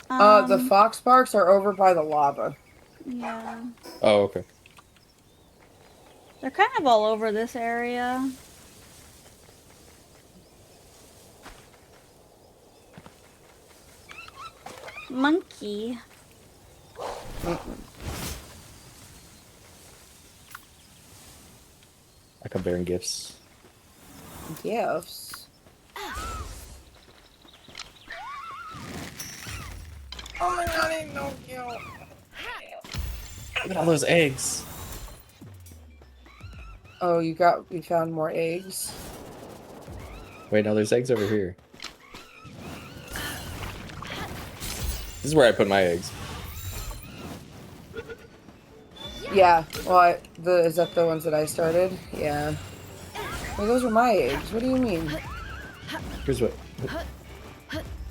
The fox parks are over by the lava. Yeah. Oh, okay. They're kind of all over this area. Monkey. I come bearing gifts. Gifts? Oh my god, ain't no kill. Look at all those eggs. Oh, you found more eggs? Wait, no, there's eggs over here. This is where I put my eggs. Yeah, well, is that the ones that I started? Yeah. Well, those were my eggs. What do you mean? Here's what.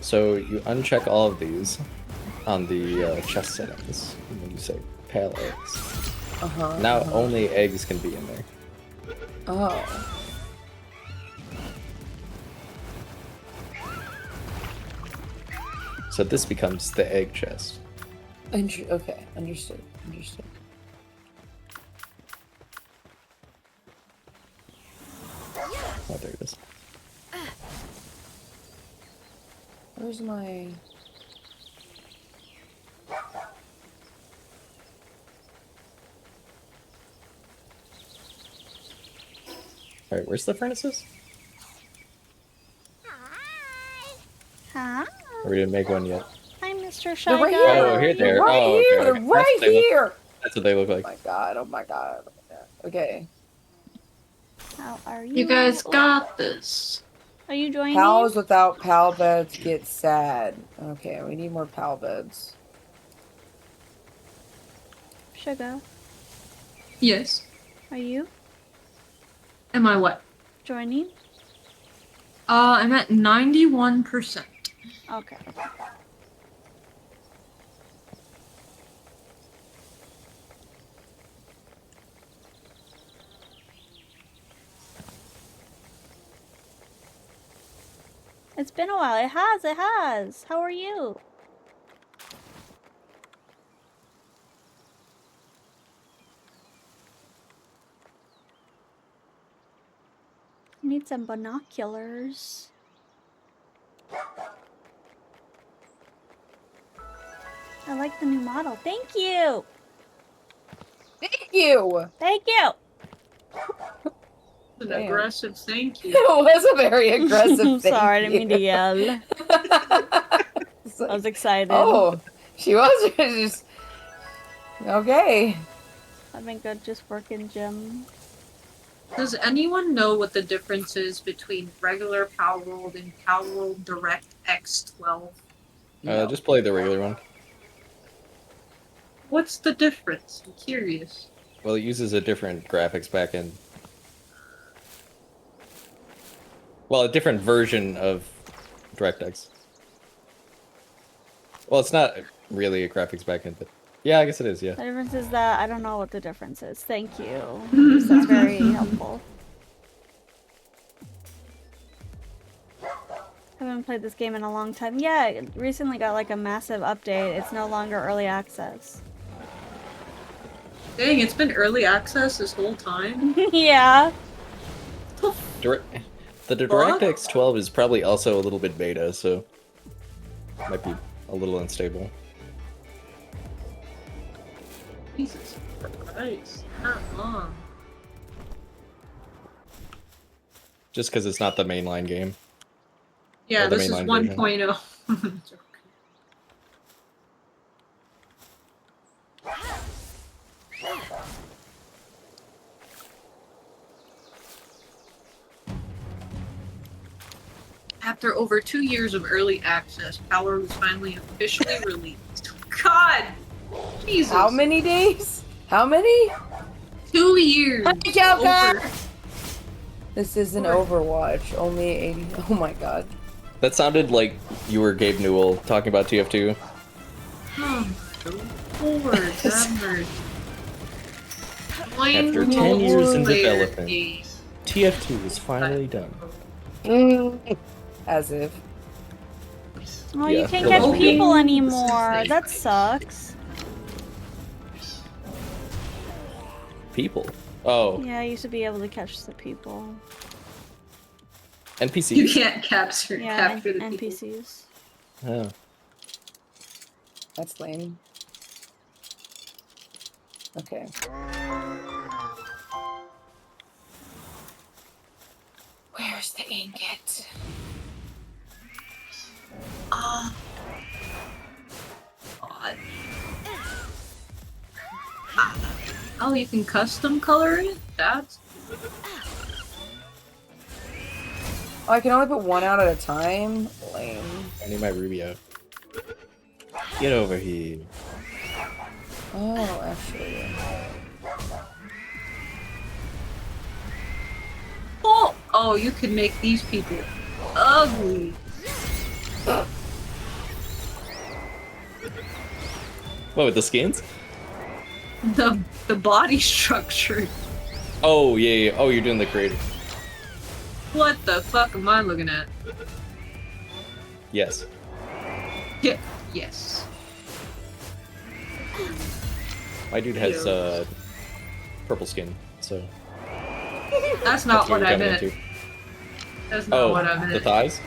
So you uncheck all of these, on the chest settings when you say pale eggs. Uh-huh. Now only eggs can be in there. Oh. So this becomes the egg chest. Okay, understood. Oh, there it is. Where's my... Alright, where's the furnaces? Huh? Or we didn't make one yet. Hi, Mr. They're right Shy here! Oh, here they They're are. right Oh, here! okay. They're right here! That's what they look like. Oh my god, oh my god. Okay. How are you? You guys got this. Are you joining? Pals without pal beds get sad. Okay, we need more pal beds. Sugar, Yes. are you Am I what? joining? I'm at 91%. Okay. It's been a while. It has. How are you? Need some binoculars. I like the new model. Thank you. Thank you! Thank you. An Damn. aggressive thank you. It was a very aggressive thing. Sorry, I didn't mean to yell. I was excited. Oh, she was just... Okay. I've been good just working gym. Does anyone know what the difference is between regular Palworld and Palworld Direct X12? No. Just play the regular one. What's the difference? I'm curious. Well, it uses a different graphics backend. Well, a different version of DirectX. Well, it's not really a graphics backend, but yeah, I guess it is, yeah. The difference is that I don't know what the difference is. Thank you. That's very helpful. Haven't played this game in a long time. Yeah, it recently got like a massive update. It's no longer early access. Dang, it's been early access this whole time? Yeah. The DirectX 12 is probably also a little bit beta, so might be a little unstable. Jesus Christ. Not long. Just because it's not the mainline game. Yeah, Or the this is mainline version. 1.0. After over 2 years of early access, Power was finally officially released. God! Jesus. How many days? How many? 2 years. Over. This isn't Overwatch. Only 80. Oh my god. That sounded like you were Gabe Newell talking about TF2. Oh my Lord, have mercy. After 10 years in development, TF2 is finally done. As if. Oh, Yeah, you can't still catch don't. people anymore. That sucks. People? Oh, Yeah, I used to be able to catch the people. NPCs? You can't capture Yeah, the people. NPCs. Oh. That's lame. Okay. Where's the ingot? God. Oh, you can custom color it? That's... Oh, I can only put one out at a time? Lame. I need my Ruby out. Get over here. Oh, actually. Oh, you can make these people ugly. What, with the skins? The body structure. Oh, yeah. Oh, you're doing the creator. What the fuck am I looking at? Yes. Yeah. Yes. My dude has purple skin, so. That's not what you're I kinda meant. into. That's not Oh, what I meant. the thighs?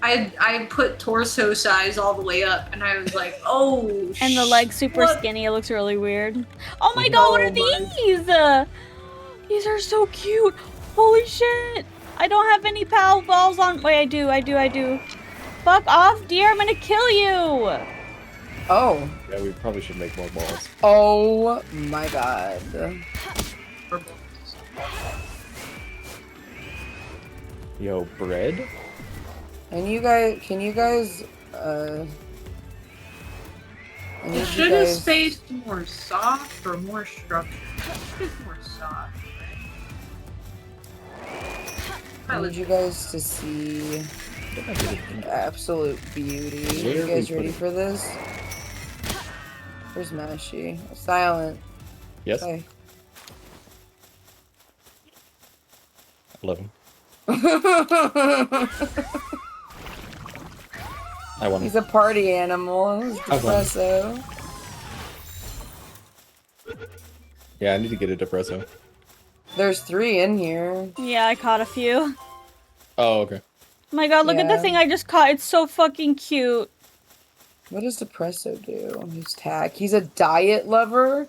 I put torso size all the way up, and I was like, oh. And the legs super what? skinny. It looks really weird. Oh my Mhm. god, what Oh are my- these? These are so cute. Holy shit. I don't have any pal balls on. Wait, I do. Fuck off, dear. I'm gonna kill you. Oh. Yeah, we probably should make more balls. Oh my god. Yo, bread? And you guys, can you guys, I need you Should have guys- spaced more soft or more structured? It's more soft, I need you guys to see absolute beauty. Where You are guys we ready putting- for this? Where's Mashy? Silent. Yes? Hey. 11. I won. He's a party animal. He's I won. depresso. Yeah, I need to get a depresso. There's 3 in here. Yeah, I caught a few. Oh, okay. Oh my god, look at the Yeah. thing I just caught. It's so fucking cute. What does depresso do? His tag. He's a diet lover.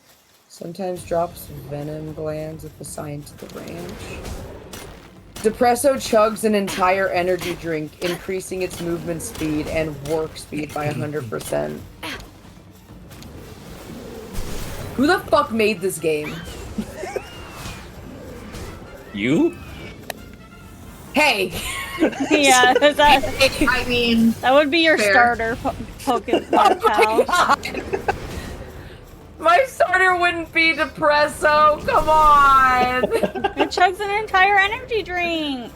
Sometimes drops venom glands if assigned to the ranch. Depresso chugs an entire energy drink, increasing its movement speed and work speed by 100%. Who the fuck made this game? You? Hey! Yeah, that I mean, that would be your Fair. starter Pokemon pal. God. My starter wouldn't be depresso. Come on. It chugs an entire energy drink.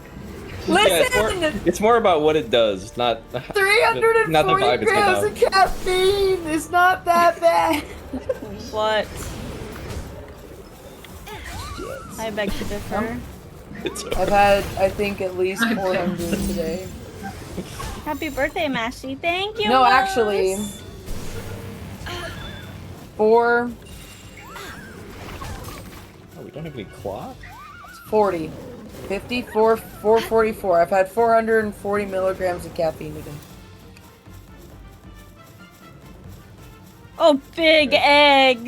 Listen. It's more about what it does, not 340 not the vibe it's grams about. of caffeine. It's not that bad. What? I beg to differ. It's I've had, I think, at least 400 today. Happy birthday, Mashy. Thank you. No, Moss. actually, 4, Oh, we don't have any cloth? 40, 54, 444. I've had 440 milligrams of caffeine today. Oh, big egg.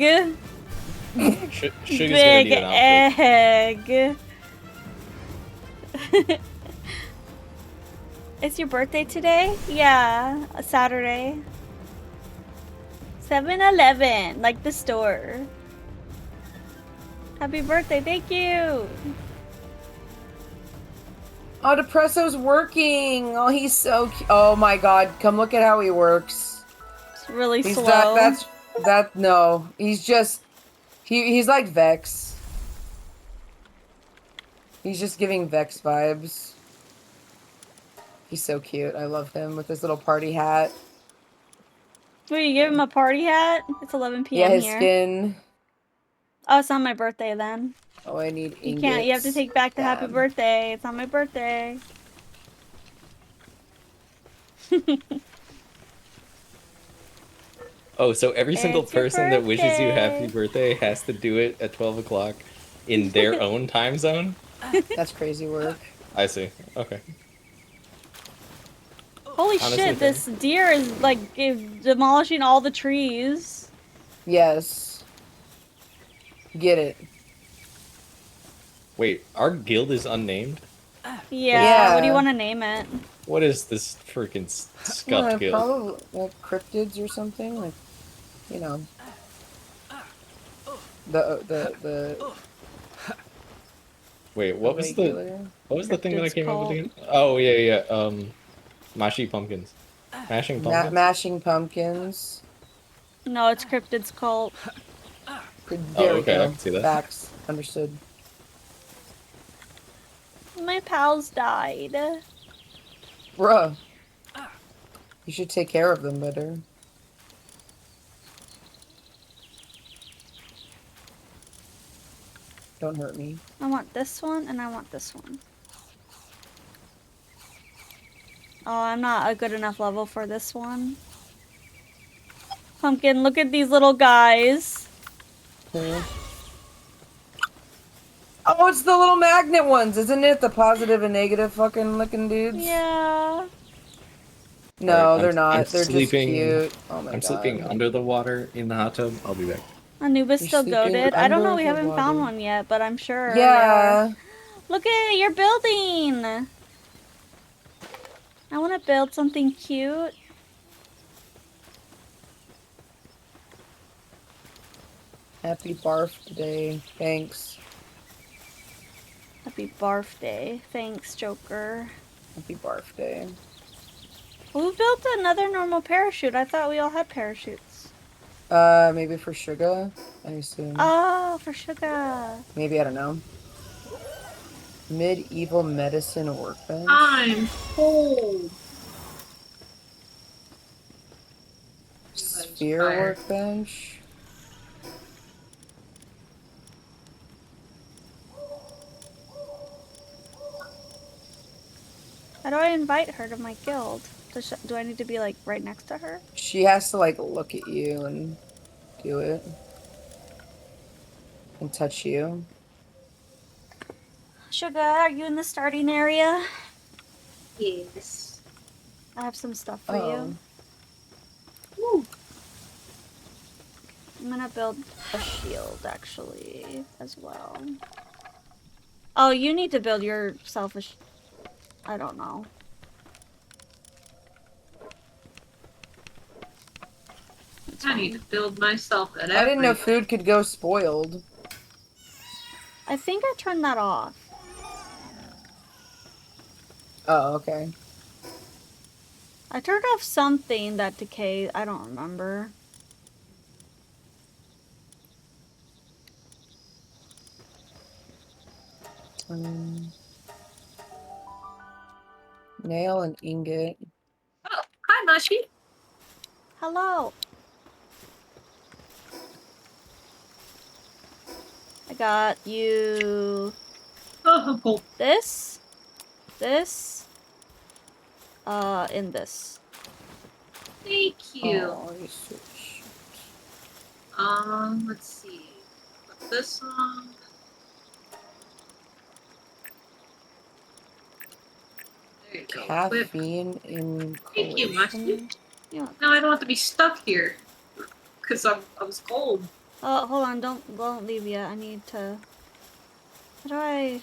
Sugar's gonna Big need an outfit. egg. It's your birthday today? Yeah, a Saturday. 7-Eleven, like the store. Happy birthday, thank you. Oh, Depresso's working. Oh, he's so cute. Oh my god, come look at how he works. It's really He's slow. no. He's just, he's like Vex. He's just giving Vex vibes. He's so cute. I love him with his little party hat. Will you give him a party hat? It's 11 p.m. Yeah, his here. skin. Oh, it's not my birthday then. Oh, I need ingots. You can't. You have to take back the happy Damn. birthday. It's not my birthday. Oh, so every single It's your person that wishes you happy birthday. birthday has to do it at 12 o'clock in their own time zone? That's crazy work. I see. Okay. Holy Honestly, shit! This deer is like demolishing all the trees. Yes. Get it. Wait, our guild is unnamed? Yeah. What do you Yeah. want to name it? What is this freaking scuffed guild? Probably like cryptids or something. Like, you know. The Wait, what was regular. the thing that I Cryptids came up with called. again? Oh yeah. Mashi pumpkins. Mashing pumpkins? Mashing pumpkins. No, it's Cryptid's Cult. There Oh, we okay, I go. can see that. Facts. Understood. My pals died. Bruh. You should take care of them better. Don't hurt me. I want this one and I want this one. Oh, I'm not a good enough level for this one. Pumpkin, look at these little guys. Okay. Oh, it's the little magnet ones, isn't it? The positive and negative fucking looking dudes. Yeah. No, Alright, they're I'm not. They're just sleeping. cute. Oh my I'm god. sleeping under the water in the hot tub. I'll be back. Anubis You're still sleeping goated. I don't know, under we the haven't found water. one yet, but I'm sure Yeah. Look at it, you're building! I want to build something cute. Happy barf today. Thanks. Happy barf day. Thanks, Joker. Happy barf day. Who built another normal parachute? I thought we all had parachutes. Maybe for sugar, I assume. Oh, for sugar. Maybe, I don't know. Medieval medicine workbench. I'm cold. Sphere workbench. How do I invite her to my guild? Do I need to be like right next to her? She has to like look at you and do it. And touch you. Sugar, are you in the starting area? Yes. I have some stuff for you. Woo. I'm gonna build a shield actually as well. Oh, you need to build yourself a I don't know. I need to build myself at I didn't know everything. food could go spoiled. I think I turned that off. Oh, okay. I turned off something that decayed. I don't remember. Nail and ingot. Oh, hi, Mushy. Hello. I got you Oh, this, and this. thank you. Oh, you're so cute. Let's see. Put this on. There you go. Equip. Caffeine in Thank you, Mushy. collation. Yeah. Now I don't have to be stuck here. Because I was cold. Oh, hold on, don't leave yet. I need to. How do I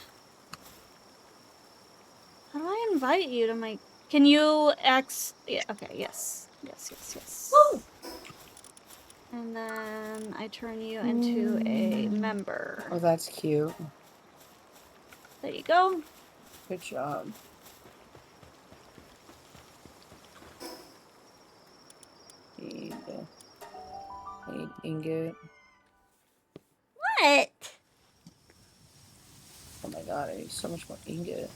invite you to my? Can you Yeah. Okay. Yes. Woo! And then I turn you into a member. Oh, that's cute. There you go. Good job. I need ingot. What? Oh my god, I need so much more ingot.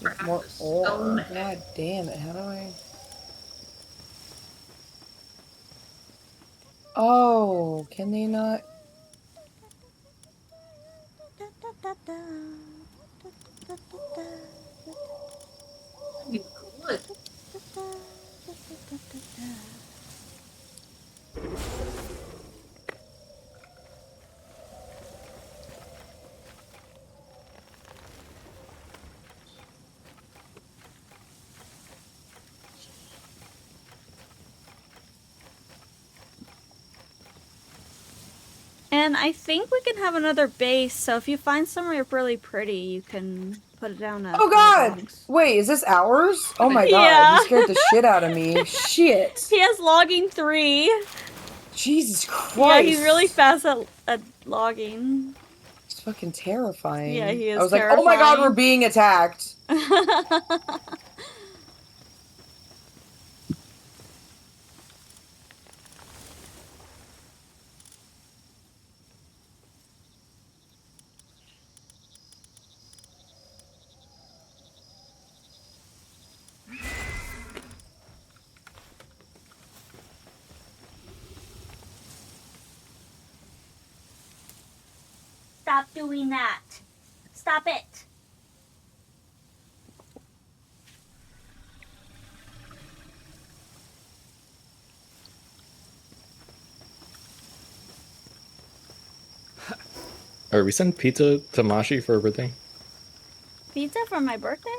Crap, More this ore. stone. God damn it, how do I... Oh, can they not... Good. And I think we can have another base, so if you find somewhere really pretty, you can put it down. Oh god! Wait, is this ours? Oh my god, Yeah. he scared the shit out of me. Shit. He has logging 3. Jesus Christ. Yeah, he's really fast at logging. It's fucking terrifying. Yeah, he is I was like, oh my god, terrifying. we're being attacked. Stop doing that. Stop it. Are we sending pizza to Mashi for her birthday? Pizza for my birthday?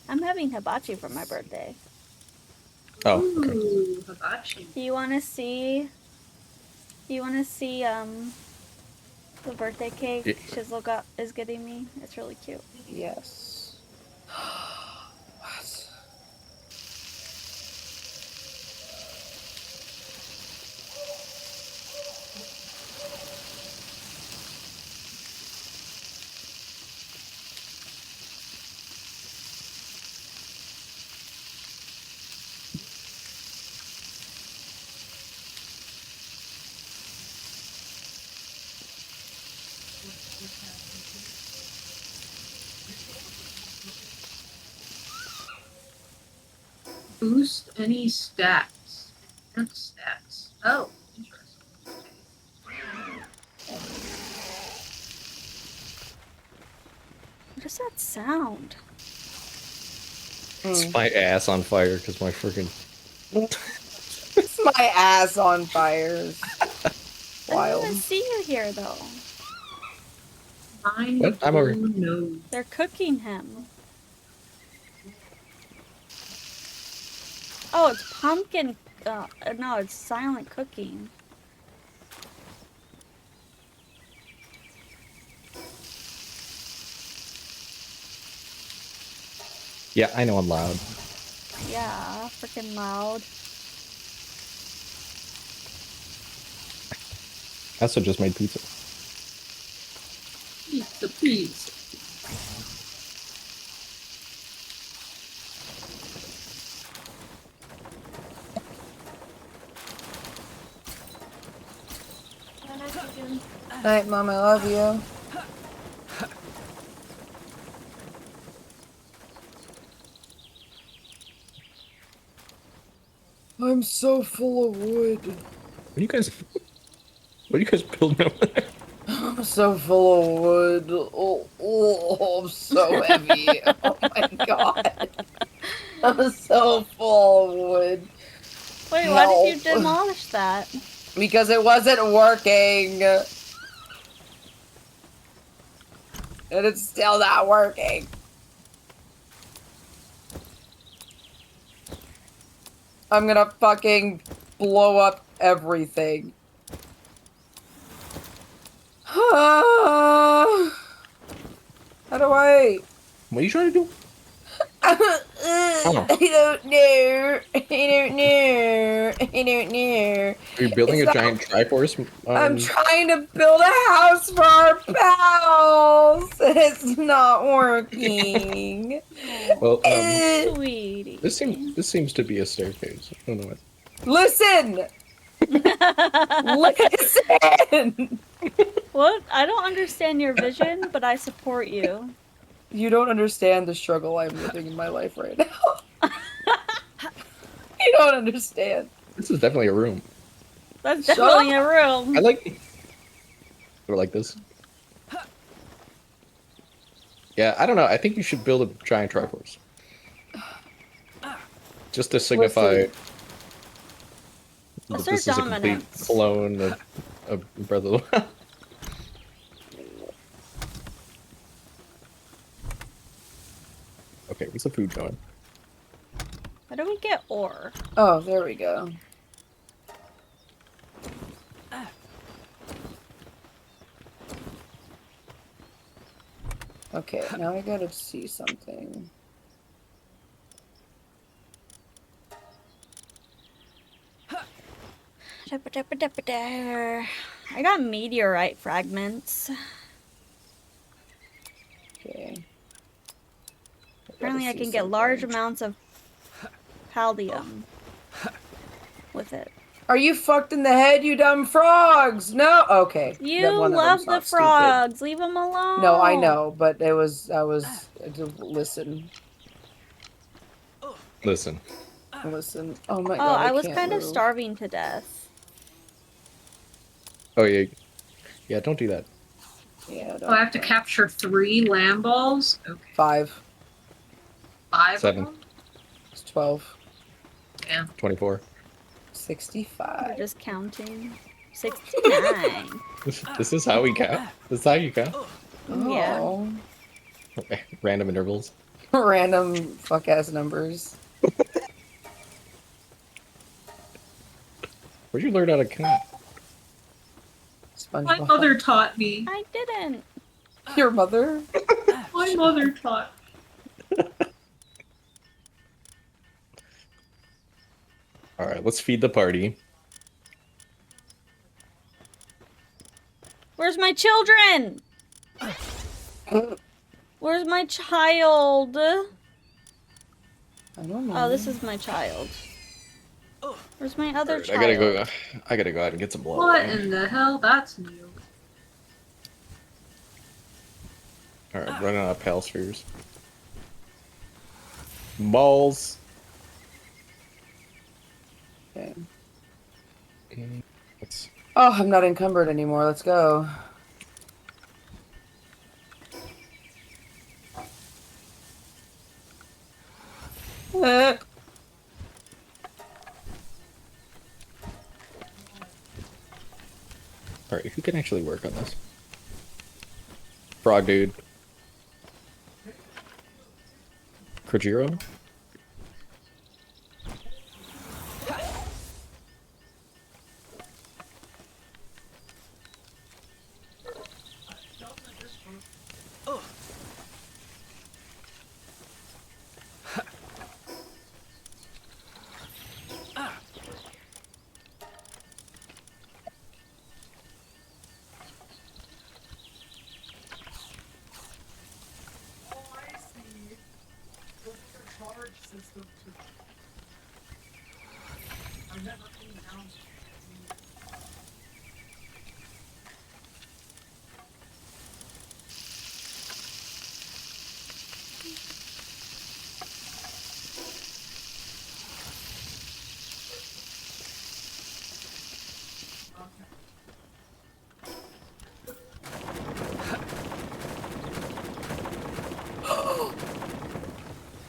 I'm having hibachi for my birthday. Oh, okay. Ooh, hibachi. Do you want to see? The birthday cake Shizuka is getting me? It's really cute. Yes. What? Boost any stats. Enhance stats. Oh, interesting. What does that sound? It's my ass on fire because my freaking. It's my ass on fire. I Wild. don't even see you here though. Mind What? I'm over. no. They're cooking him. Oh, it's pumpkin. No, it's silent cooking. Yeah, I know I'm loud. Yeah, freaking loud. I also just made pizza. Pizza, pizza. Night, Mom, I love you. I'm so full of wood. What are you guys building over there? I'm so full of wood. Oh, I'm so heavy. Oh my god. I'm so full of wood. Wait, Help. why did you demolish that? Because it wasn't working. And it's still not working. I'm gonna fucking blow up everything. How do I? What are you trying to do? I don't know. I don't know. Are you building It's a giant Triforce? I'm trying to build a house for our pals. It's not working. Well, Sweetie. this seems to be a staircase. I don't know what. Listen. Listen. What? I don't understand your vision, but I support you. You don't understand the struggle I'm living in my life right now. You don't understand. This is definitely a room. That's definitely a room. I like. Or like this. Yeah, I don't know. I think you should build a giant Triforce. Just to signify that this is a complete clone of Breath of the Wild. Okay, where's the food going? How do we get ore? Oh, there we go. Okay, now I gotta see something. I got meteorite fragments. Okay. Apparently I can get large amounts of pallium with it. Are you fucked in the head, you dumb frogs? No? Okay. You love the frogs. Leave them alone. No, I know, but I was, listen. Listen. Listen. Oh my Oh, god, I was can't kind of move. starving to death. Oh yeah. Yeah, don't do that. Yeah. Oh, I have to capture 3 lamb balls? Okay. 5. 5 7. of them? It's 12. Damn. 24. 65. We're just counting. 69. This is how we count. This is how you count. Yeah. Oh. Random intervals. Random fuck ass numbers. Where'd you learn how to count? My SpongeBob. mother taught me. I didn't. Your mother? My mother taught me. Alright, let's feed the party. Where's my children? Where's my child? I don't know. Oh, this is my child. Where's my other Alright, child? I gotta go out and get some blood. What in the hell? That's new. Alright, running out of pal spheres. Balls. Okay. Let's... Oh, I'm not encumbered anymore. Let's go. Alright, who can actually work on this? Frog dude. Krajiro?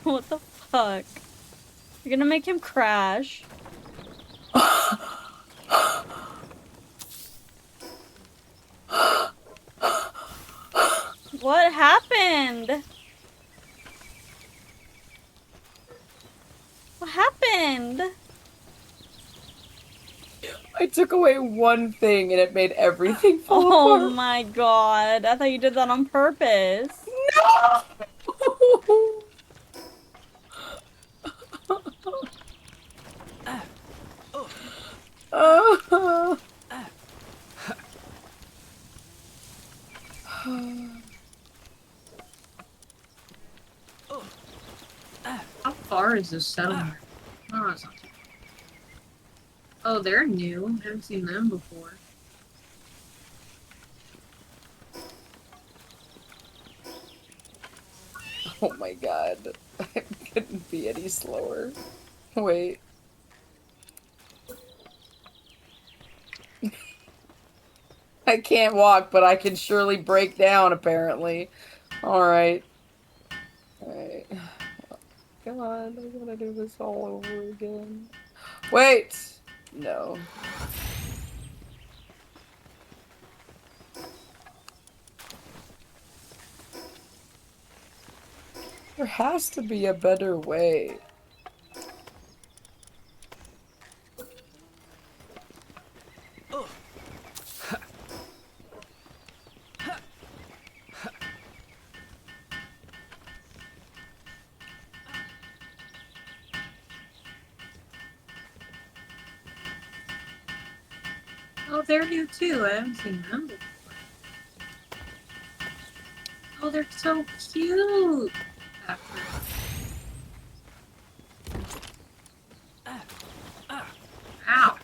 What the fuck? You're gonna make him crash. What happened? What happened? I took away one thing and it made everything fall Oh apart. my god. I thought you did that on purpose. No! How far is this settlement? Oh, it's not too far. Oh, they're new. I haven't seen them before. Oh my god. I couldn't be any slower. Wait. I can't walk, but I can surely break down, apparently. Alright. Alright. Come on, I don't want to do this all over again. Wait! No. There has to be a better way. Oh, they're new too. I haven't seen them before. Oh, they're so cute. Ow.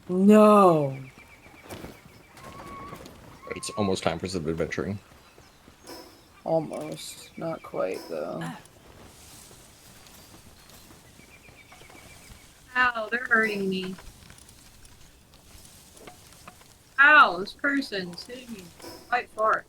No. It's almost time for some adventuring. Almost. Not quite, though. Ow, they're hurting me. Ow, this person's hitting me quite far.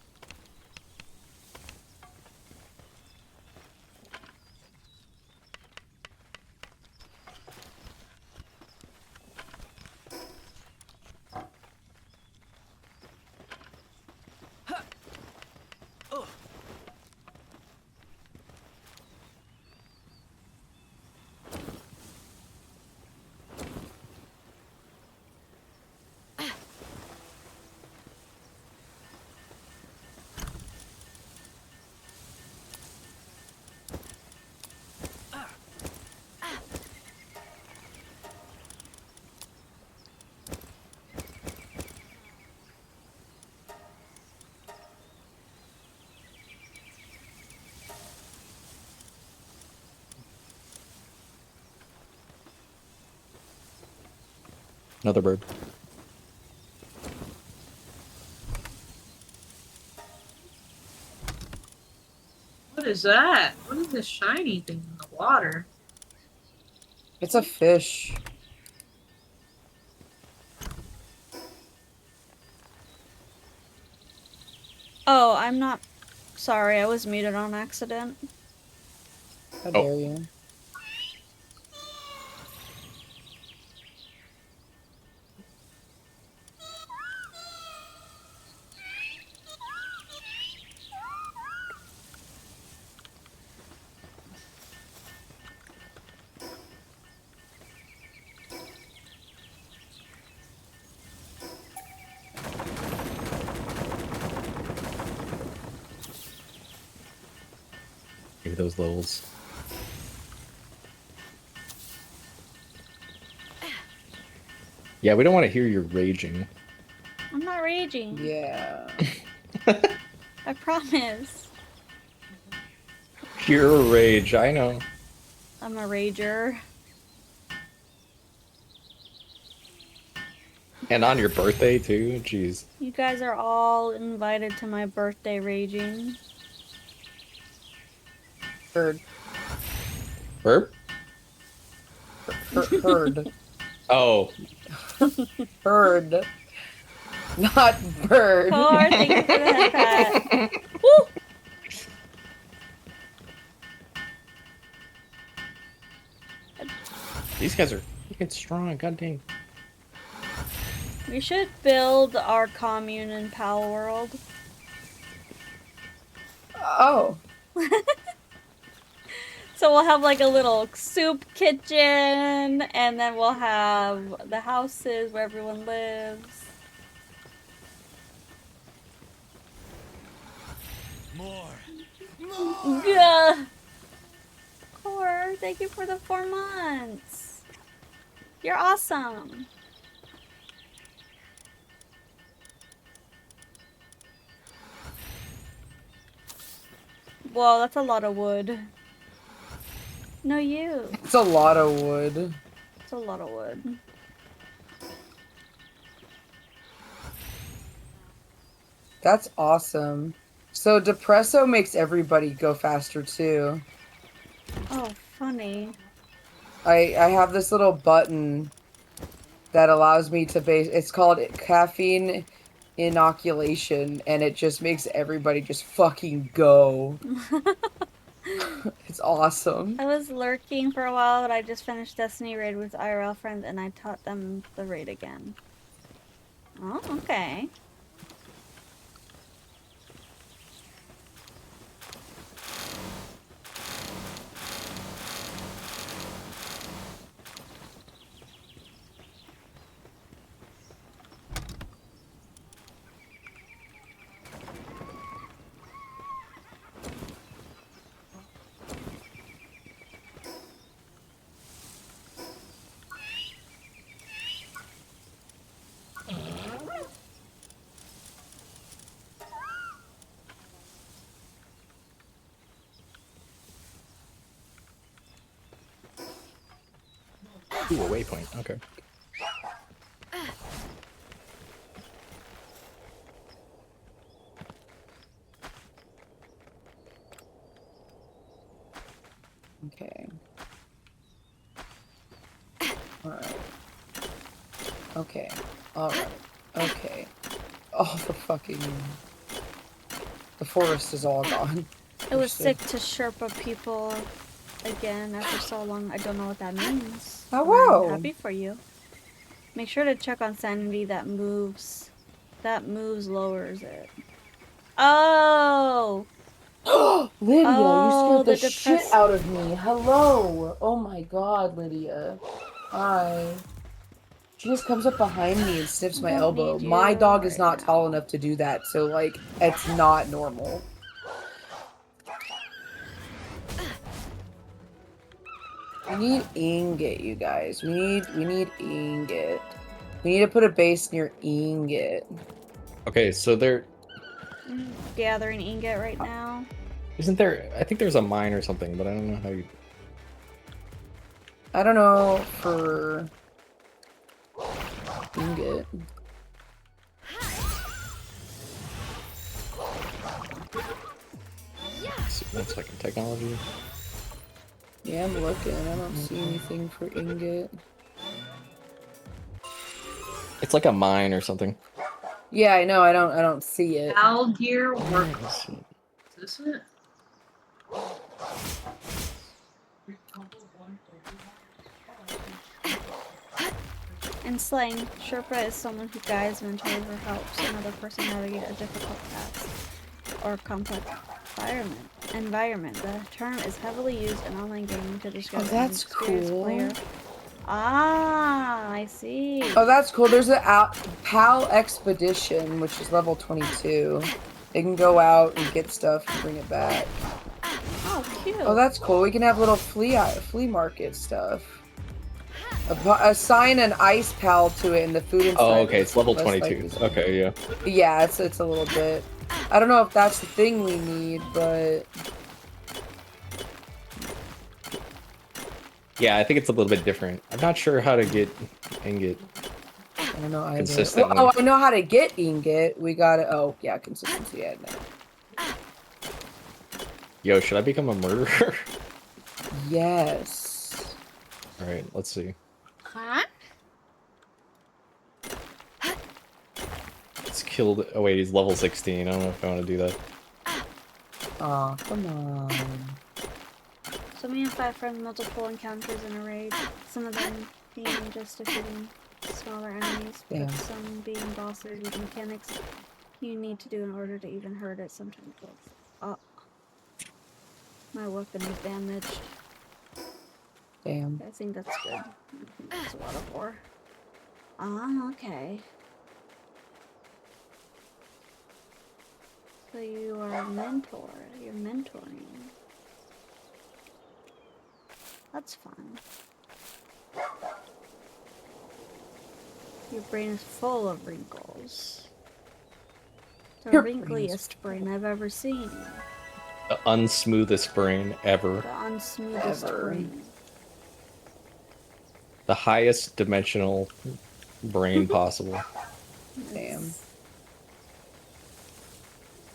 Another bird. What is that? What is this shiny thing in the water? It's a fish. Oh, I'm not... Sorry, I was muted on accident. How dare you? Maybe those levels. Yeah, we don't want to hear you raging. I'm not raging. Yeah. I promise. Pure rage, I know. I'm a rager. And on your birthday, too? Jeez. You guys are all invited to my birthday raging. Bird. Burp? Herd. Oh. Herd. Not bird. Oh, thank you for the head pat. Woo! These guys are freaking strong, god dang. We should build our commune in Palworld. Oh. So we'll have like a little soup kitchen, and then we'll have the houses where everyone lives. More. Gah! Core, thank you for the 4 months. You're awesome. Whoa, that's a lot of wood. No, you. It's a lot of wood. It's a lot of wood. That's awesome. So Depresso makes everybody go faster too. Oh, funny. I have this little button that allows me to base. It's called caffeine inoculation, and it just makes everybody just fucking go. It's awesome. I was lurking for a while, but I just finished Destiny raid with IRL friends, and I taught them the raid again. Oh, okay. Ooh, a waypoint, okay. Okay. Alright. Okay. Alright. Okay. all the forest is all gone. It was sick to Sherpa people again after so long. I don't know what that means. Oh, but whoa. I'm happy for you. Make sure to check on sanity. That moves lowers it. Oh! Lydia, Oh, you scared the the shit out of me. Hello. Oh my god, Lydia. Hi. She just comes up behind me and sniffs my Don't elbow. need My you dog is right not now. tall enough to do that, so like it's not normal. We need ingot, you guys. We need ingot. We need to put a base near ingot. Okay, so there Gathering ingot right now. isn't there. I think there's a mine or something, but I don't know how you. I don't know for ingot. One second, technology. Yeah, I'm looking. I don't see anything for ingot. It's like a mine or something. Yeah, I know. I don't see it. Algier work. Let's see. Is this it? In slang, Sherpa is someone who guides, mentors, or helps another person navigate a difficult task or complex environment. The term is heavily used in online gaming to describe an that's experienced cool. player. Ah, I see. Oh, that's cool. There's a PAL expedition, which is level 22. They can go out and get stuff and bring it back. Oh, cute. Oh, that's cool. We can have little flea market stuff. Assign an ice pal to it, and the food inside. Oh, okay, it's level less 22. likely- Okay, yeah. Yeah, it's a little bit. I don't know if that's the thing we need, but Yeah, I think it's a little bit different. I'm not sure how to get ingot I don't know either. consistently. Oh, I know how to get ingot. We gotta. Oh, yeah, consistency. Yeah, no. Yo, should I become a murderer? Yes. Alright, let's see. Huh? It's killed. Oh, wait, he's level 16. I don't know if I want to do that. Aw, come on. So me and 5 friends multiple encounters in a raid. Some of them being just defeating smaller enemies, Yeah. but some being bosses with mechanics you need to do in order to even hurt it. Sometimes oh, my weapon is damaged. Damn. I think that's good. I think that's a lot of ore. Ah, okay. So you are a mentor. You're mentoring. That's fun. Your brain is full of wrinkles. The Your brain is wrinkliest brain I've ever seen. The unsmoothest brain ever. The unsmoothest Ever. brain. The highest dimensional brain possible. Damn.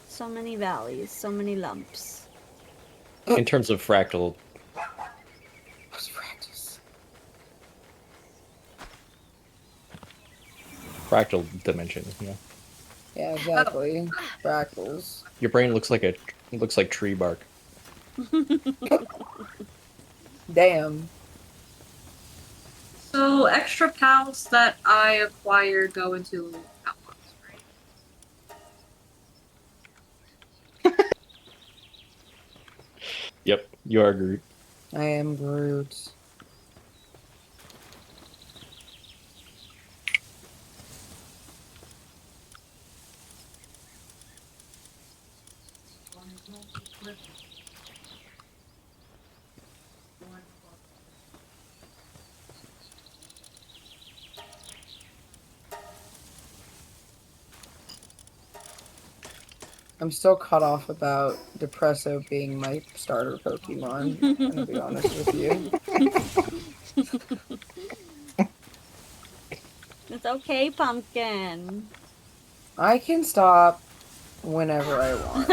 So many valleys, so many lumps. In terms of fractal. Let's practice. Fractal dimension, yeah. Yeah, exactly. Fractals. Your brain looks like tree bark. Damn. So extra pals that I acquire go into outlaws, right? Yep, you are Groot. I am Groot. I'm still caught off about Depresso being my starter Pokemon. I'm gonna be honest with you. It's okay, Pumpkin. I can stop whenever I want.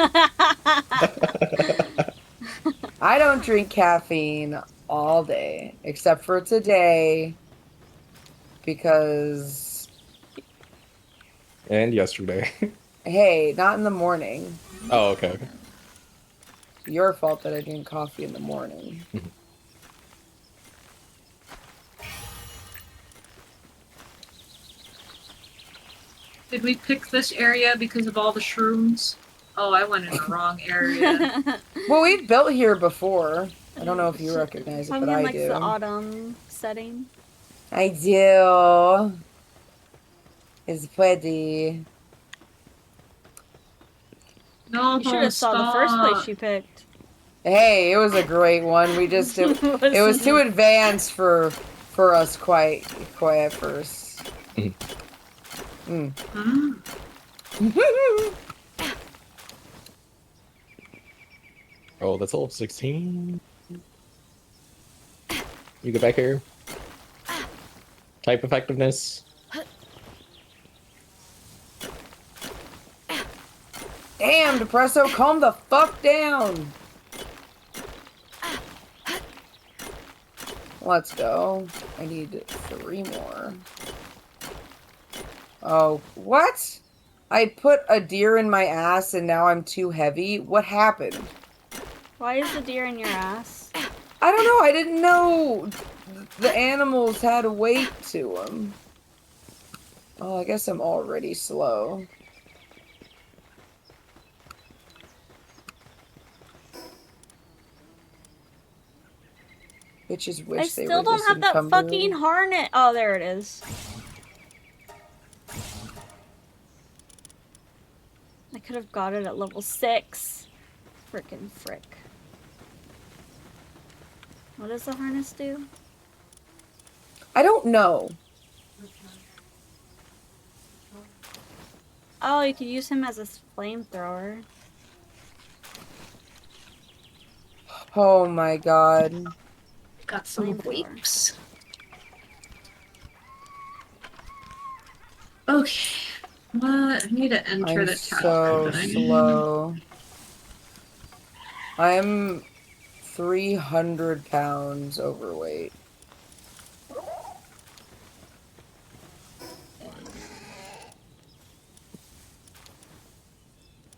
I don't drink caffeine all day, except for today, because And yesterday. Hey, not in the morning. Oh, okay. Your fault that I drink coffee in the morning. Did we pick this area because of all the shrooms? Oh, I went in the wrong area. Well, we've built here before. I don't know if you recognize it, but Probably in I like do. the autumn setting. I do. It's pretty. No, You should have saw the first place stop. she picked. Hey, it was a great one. We just it was too advanced for us quite at first. Mm. Oh, that's all 16. You get back here. Type effectiveness. Damn, Depresso, calm the fuck down. Let's go. I need 3 more. Oh, what? I put a deer in my ass and now I'm too heavy? What happened? Why is the deer in your ass? I don't know. I didn't know the animals had a weight to them. Oh, I guess I'm already slow. Bitches wish I they still were don't have that disencumbered. fucking harness. Oh, there it is. I could have got it at level 6. Frickin' frick. What does the harness do? I don't know. Oh, you could use him as a flamethrower. Oh my god. Got some Flamethrower. wipes. Okay. What? I need to enter I'm the task so that I need. slow. I'm 300 pounds overweight.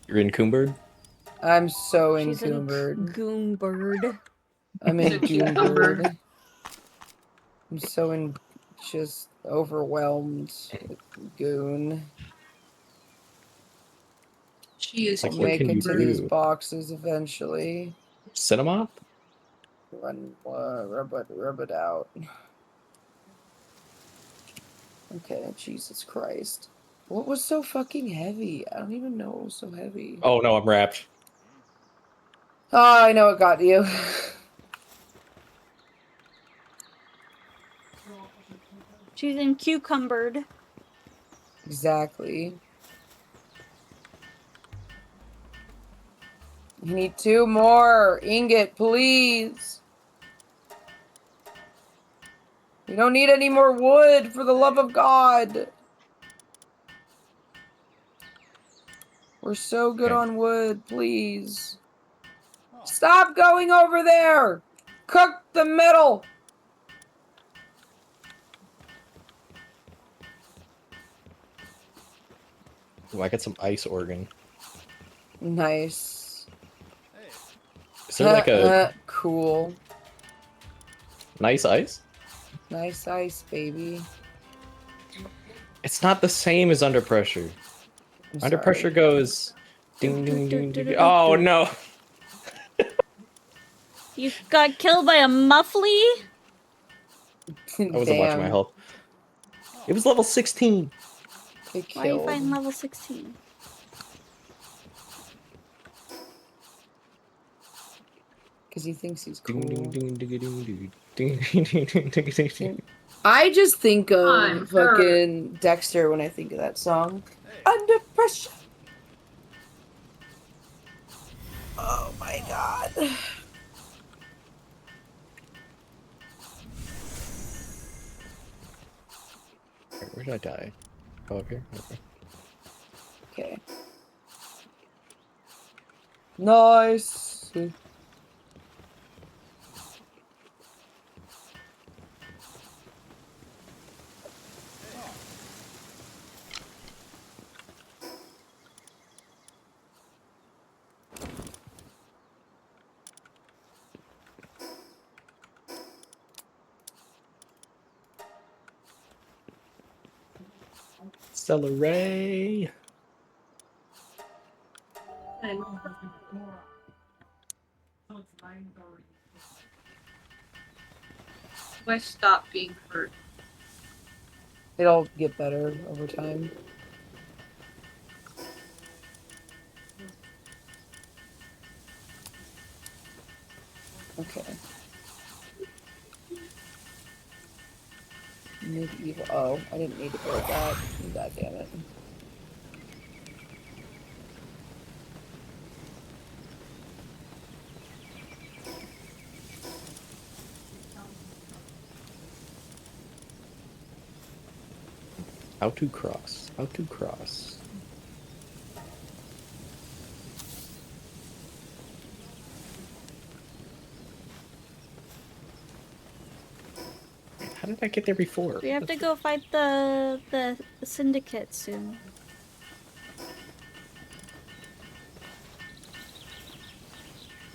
You're encumbered? I'm so She's encumbered. Goonbird. I'm She's a cucumber. encumbered. I'm so just overwhelmed with goon. She is I'll Like, what make can it you to these do? boxes eventually. Cinema? Rub it out. Okay, Jesus Christ. What was so fucking heavy? I don't even know what was so heavy. Oh no, I'm wrapped. Oh, I know it got you. She's in cucumbered. Exactly. You need 2 more. Ingot, please. We don't need any more wood, for the love of God. We're so good Okay. on wood, please. Stop going over there! Cook the metal! Oh, I got some ice organ. Nice. Is there like a cool. nice ice? Nice ice, baby. It's not the same as under pressure. I'm Under sorry. pressure goes ding ding ding ding. Oh no. You got killed by a muffly? I wasn't watching my health. It was level 16. Get Why are you killed. fighting level 16? Because he thinks he's Ding cool. ding ding ding ding ding ding ding ding ding ding ding. I just think of I'm fucking Dexter when I think of that song. Under pressure. Oh my god. Where did I die? Oh, up here? Okay. Okay. Nice. Celery. I stop being hurt. It'll get better over time. Okay. Medieval. Oh, I didn't need to build that. God damn it. How to cross. How to cross. How did I get there before? We have to go fight the syndicate soon.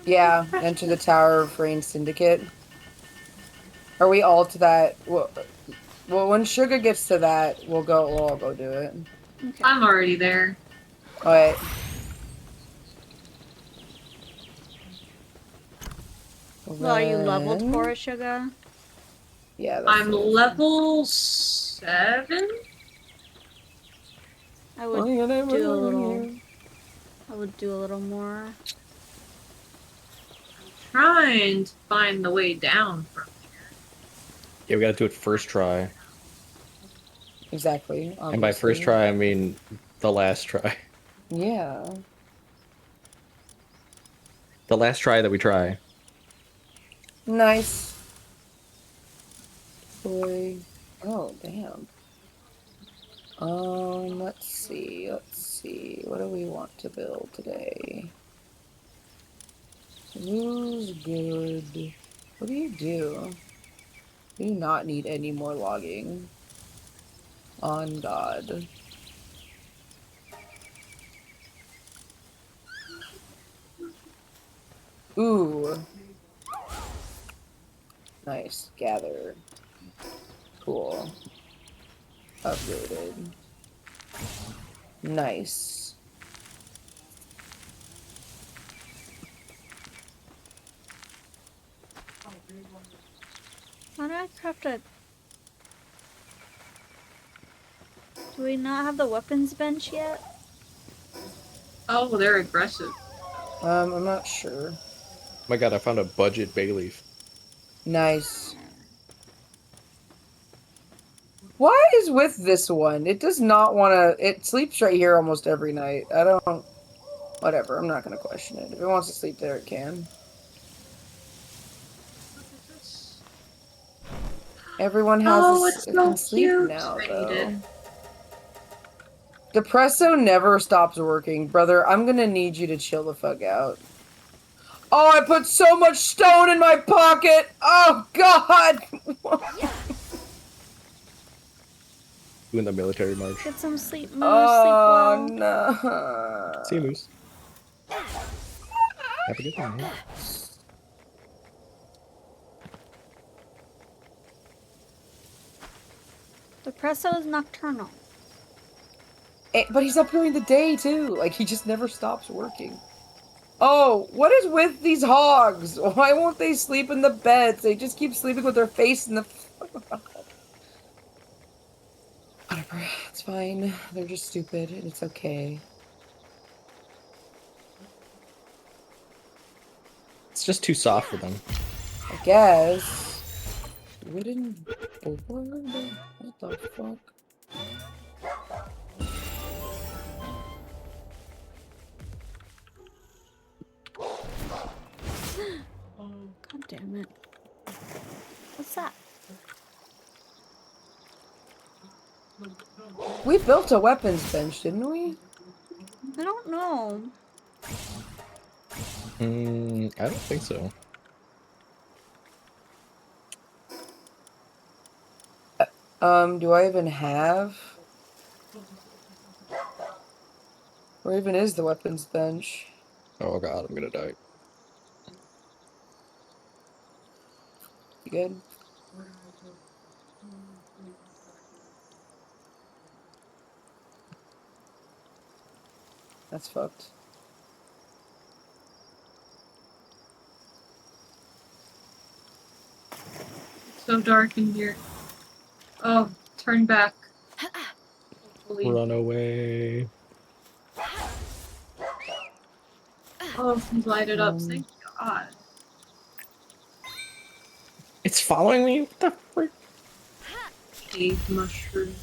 Yeah, enter the Tower of Rain Syndicate. Are we all to that? Well, when Sugar gets to that, we'll all go do it. Okay. I'm already there. Alright. Well, are you leveled for it, Sugar? Yeah, that's I'm level 7? I would do a little. I would do a little more. Trying to find the way down from Yeah, we gotta do it first try. Exactly. Obviously. And by first try, I mean the last try. Yeah. The last try that we try. Nice. Boy. Oh, damn. Let's see. What do we want to build today? Who's good? What do you do? You do not need any more logging. On God. Ooh. Nice. Gather. Cool. Upgraded. Nice. How do I craft a... Do we not have the weapons bench yet? Oh, they're aggressive. I'm not sure. Oh my god, I found a budget bay leaf. Nice. Why is with this one? It does not want to... It sleeps right here almost every night. I don't... Whatever, I'm not going to question it. If it wants to sleep there, it can. Everyone has it's it so can sleep cute. now, I need though. it. Depresso never stops working. Brother, I'm going to need you to chill the fuck out. Oh, I put so much stone in my pocket! Oh, God! Doing the military march. Get some sleep, Moose. Oh, Sleep well. no. See you, Moose. Have a good one. Yeah. Depresso is nocturnal. But he's up during the day, too. Like, he just never stops working. Oh, what is with these hogs? Why won't they sleep in the beds? They just keep sleeping with their face in the... Whatever, it's fine. They're just stupid, and it's okay. It's just too soft for them. I guess. Wooden board? What the fuck? God damn it. What's that? We built a weapons bench, didn't we? I don't know. I don't think so. Do I even have? Where even is the weapons bench? Oh god, I'm gonna die. You good? That's fucked. It's so dark in here. Oh, turn back. Hopefully. Run away. Oh, he lighted up. Thank God. It's following me? What the frick? Cave mushroom.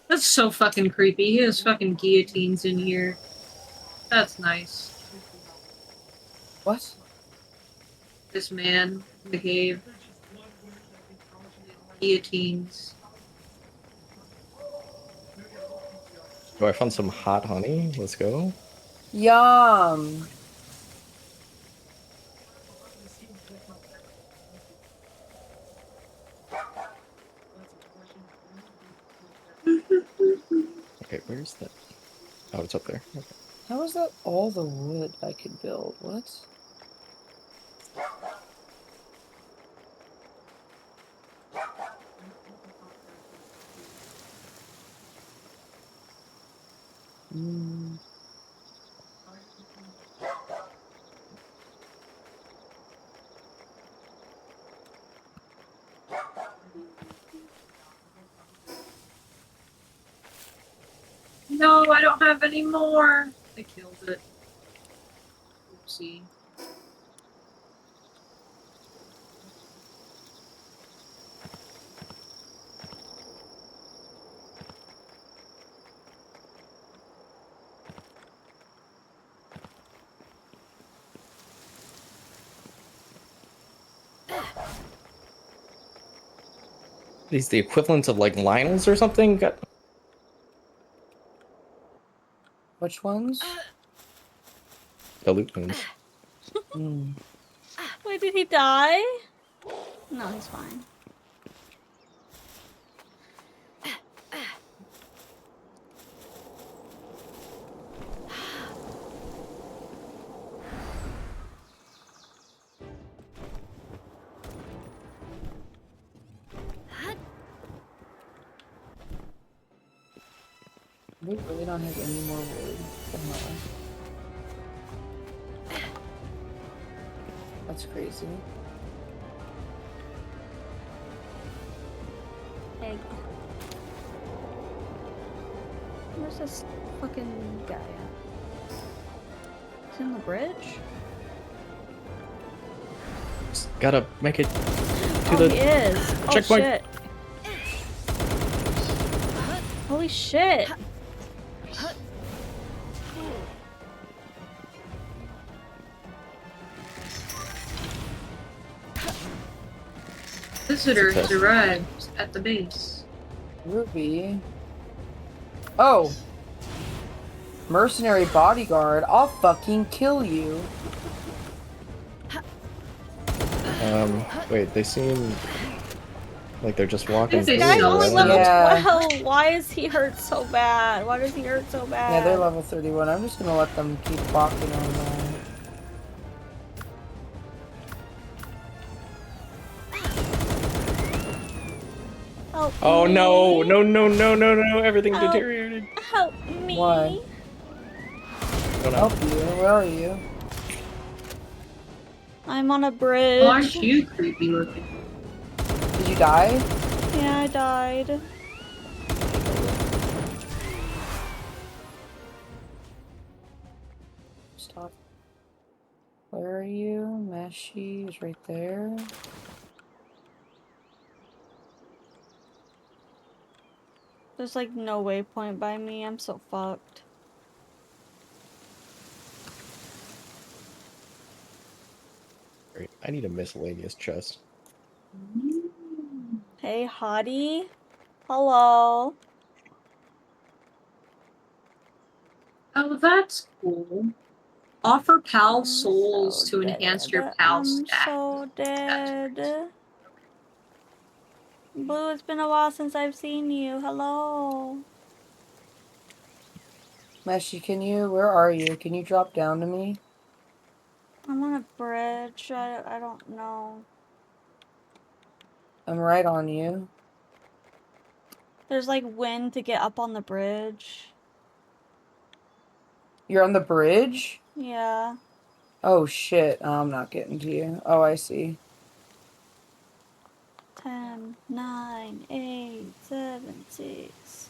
That's so fucking creepy. He has fucking guillotines in here. That's nice. What? This man in the cave. Guillotines. Oh, I found some hot honey. Let's go. Yum. Okay, where's that? Oh, it's up there. Okay. How is that all the wood I could build? What? No, I don't have any more. I killed it. Oopsie. These the equivalent of like Lionels or something? Got... Which ones? The loot ones. Wait, did he die? No, he's fine. We really don't have any more wood. That's crazy. Egg. Where's this fucking guy at? He's in the bridge? Just gotta make it to Oh, the he is. checkpoint. Oh, shit. Holy shit. Visitor has arrived at the base. Ruby. Oh. Mercenary bodyguard. I'll fucking kill you. Wait, they seem like they're just walking This through. guy Only so level Yeah. 12. Why is he hurt so bad? Why does he hurt so bad? Yeah, they're level 31. I'm just gonna let them keep walking on that. Help Oh me. no, no, no, no, no, no, everything Help. deteriorated. Help me. Why? Oh, no. Help you? Where are you? I'm on a bridge. Well, aren't you creepy looking? Did you die? Yeah, I died. Stop. Where are you? Meshi is right there. There's like no waypoint by me. I'm so fucked. Great. I need a miscellaneous chest. Hey, hottie. Hello. Oh, that's cool. Offer pal I'm souls so to enhance your dead. pal I'm stat. so That's dead. great. Blue, it's been a while since I've seen you. Hello. Meshi, where are you? Can you drop down to me? I'm on a bridge. I don't know. I'm right on you. There's like wind to get up on the bridge. You're on the bridge? Yeah. Oh shit, I'm not getting to you. Oh, I see. 10, 9, 8, 7, 6.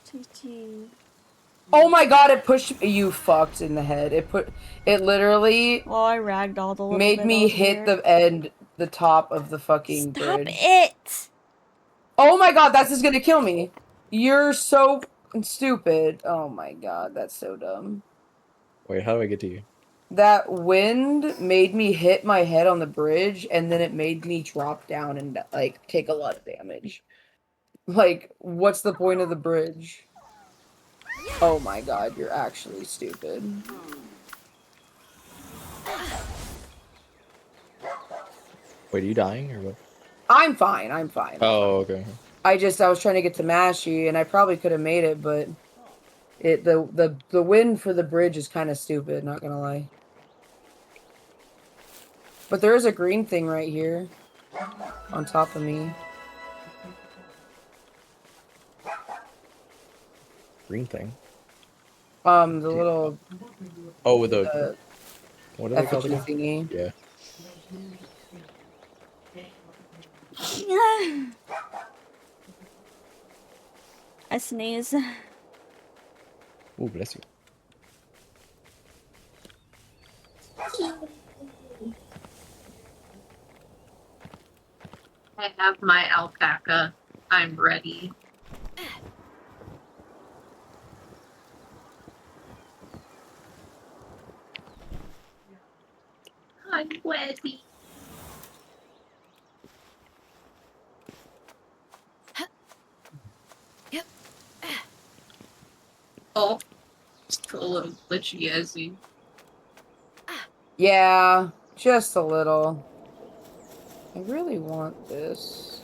GG. Oh my god, it pushed you fucked in the head. It literally Well, I ragdolled a little made bit. me hit the top of the fucking Stop bridge. it! Oh my god, that's just gonna kill me. You're so stupid. Oh my god, that's so dumb. Wait, how do I get to you? That wind made me hit my head on the bridge, and then it made me drop down and, like, take a lot of damage. Like, what's the point of the bridge? Oh my god, you're actually stupid. Wait, are you dying or what? I'm fine, I'm fine. Oh, okay. I was trying to get to Mashy, and I probably could have made it, but the wind for the bridge is kind of stupid, not gonna lie. But there is a green thing right here on top of me. Green thing. The little Oh, with the what are they called effigy again? thingy. Yeah. I sneeze. Oh, bless you. I have my alpaca. I'm ready. I'm ready. Oh, it's a little glitchy, Ezzy. Yeah, just a little. I really want this.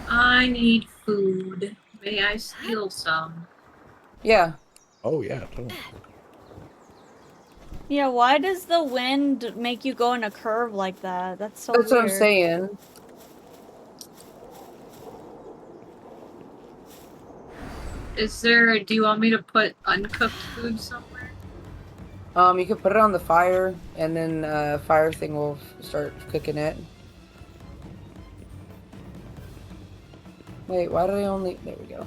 I need food. May I steal some? Yeah. Oh, yeah, totally. Yeah, why does the wind make you go in a curve like that? That's so That's weird. what I'm saying. Do you want me to put uncooked food somewhere? You can put it on the fire, and then fire thing will start cooking it. Wait, why do I only... There we go.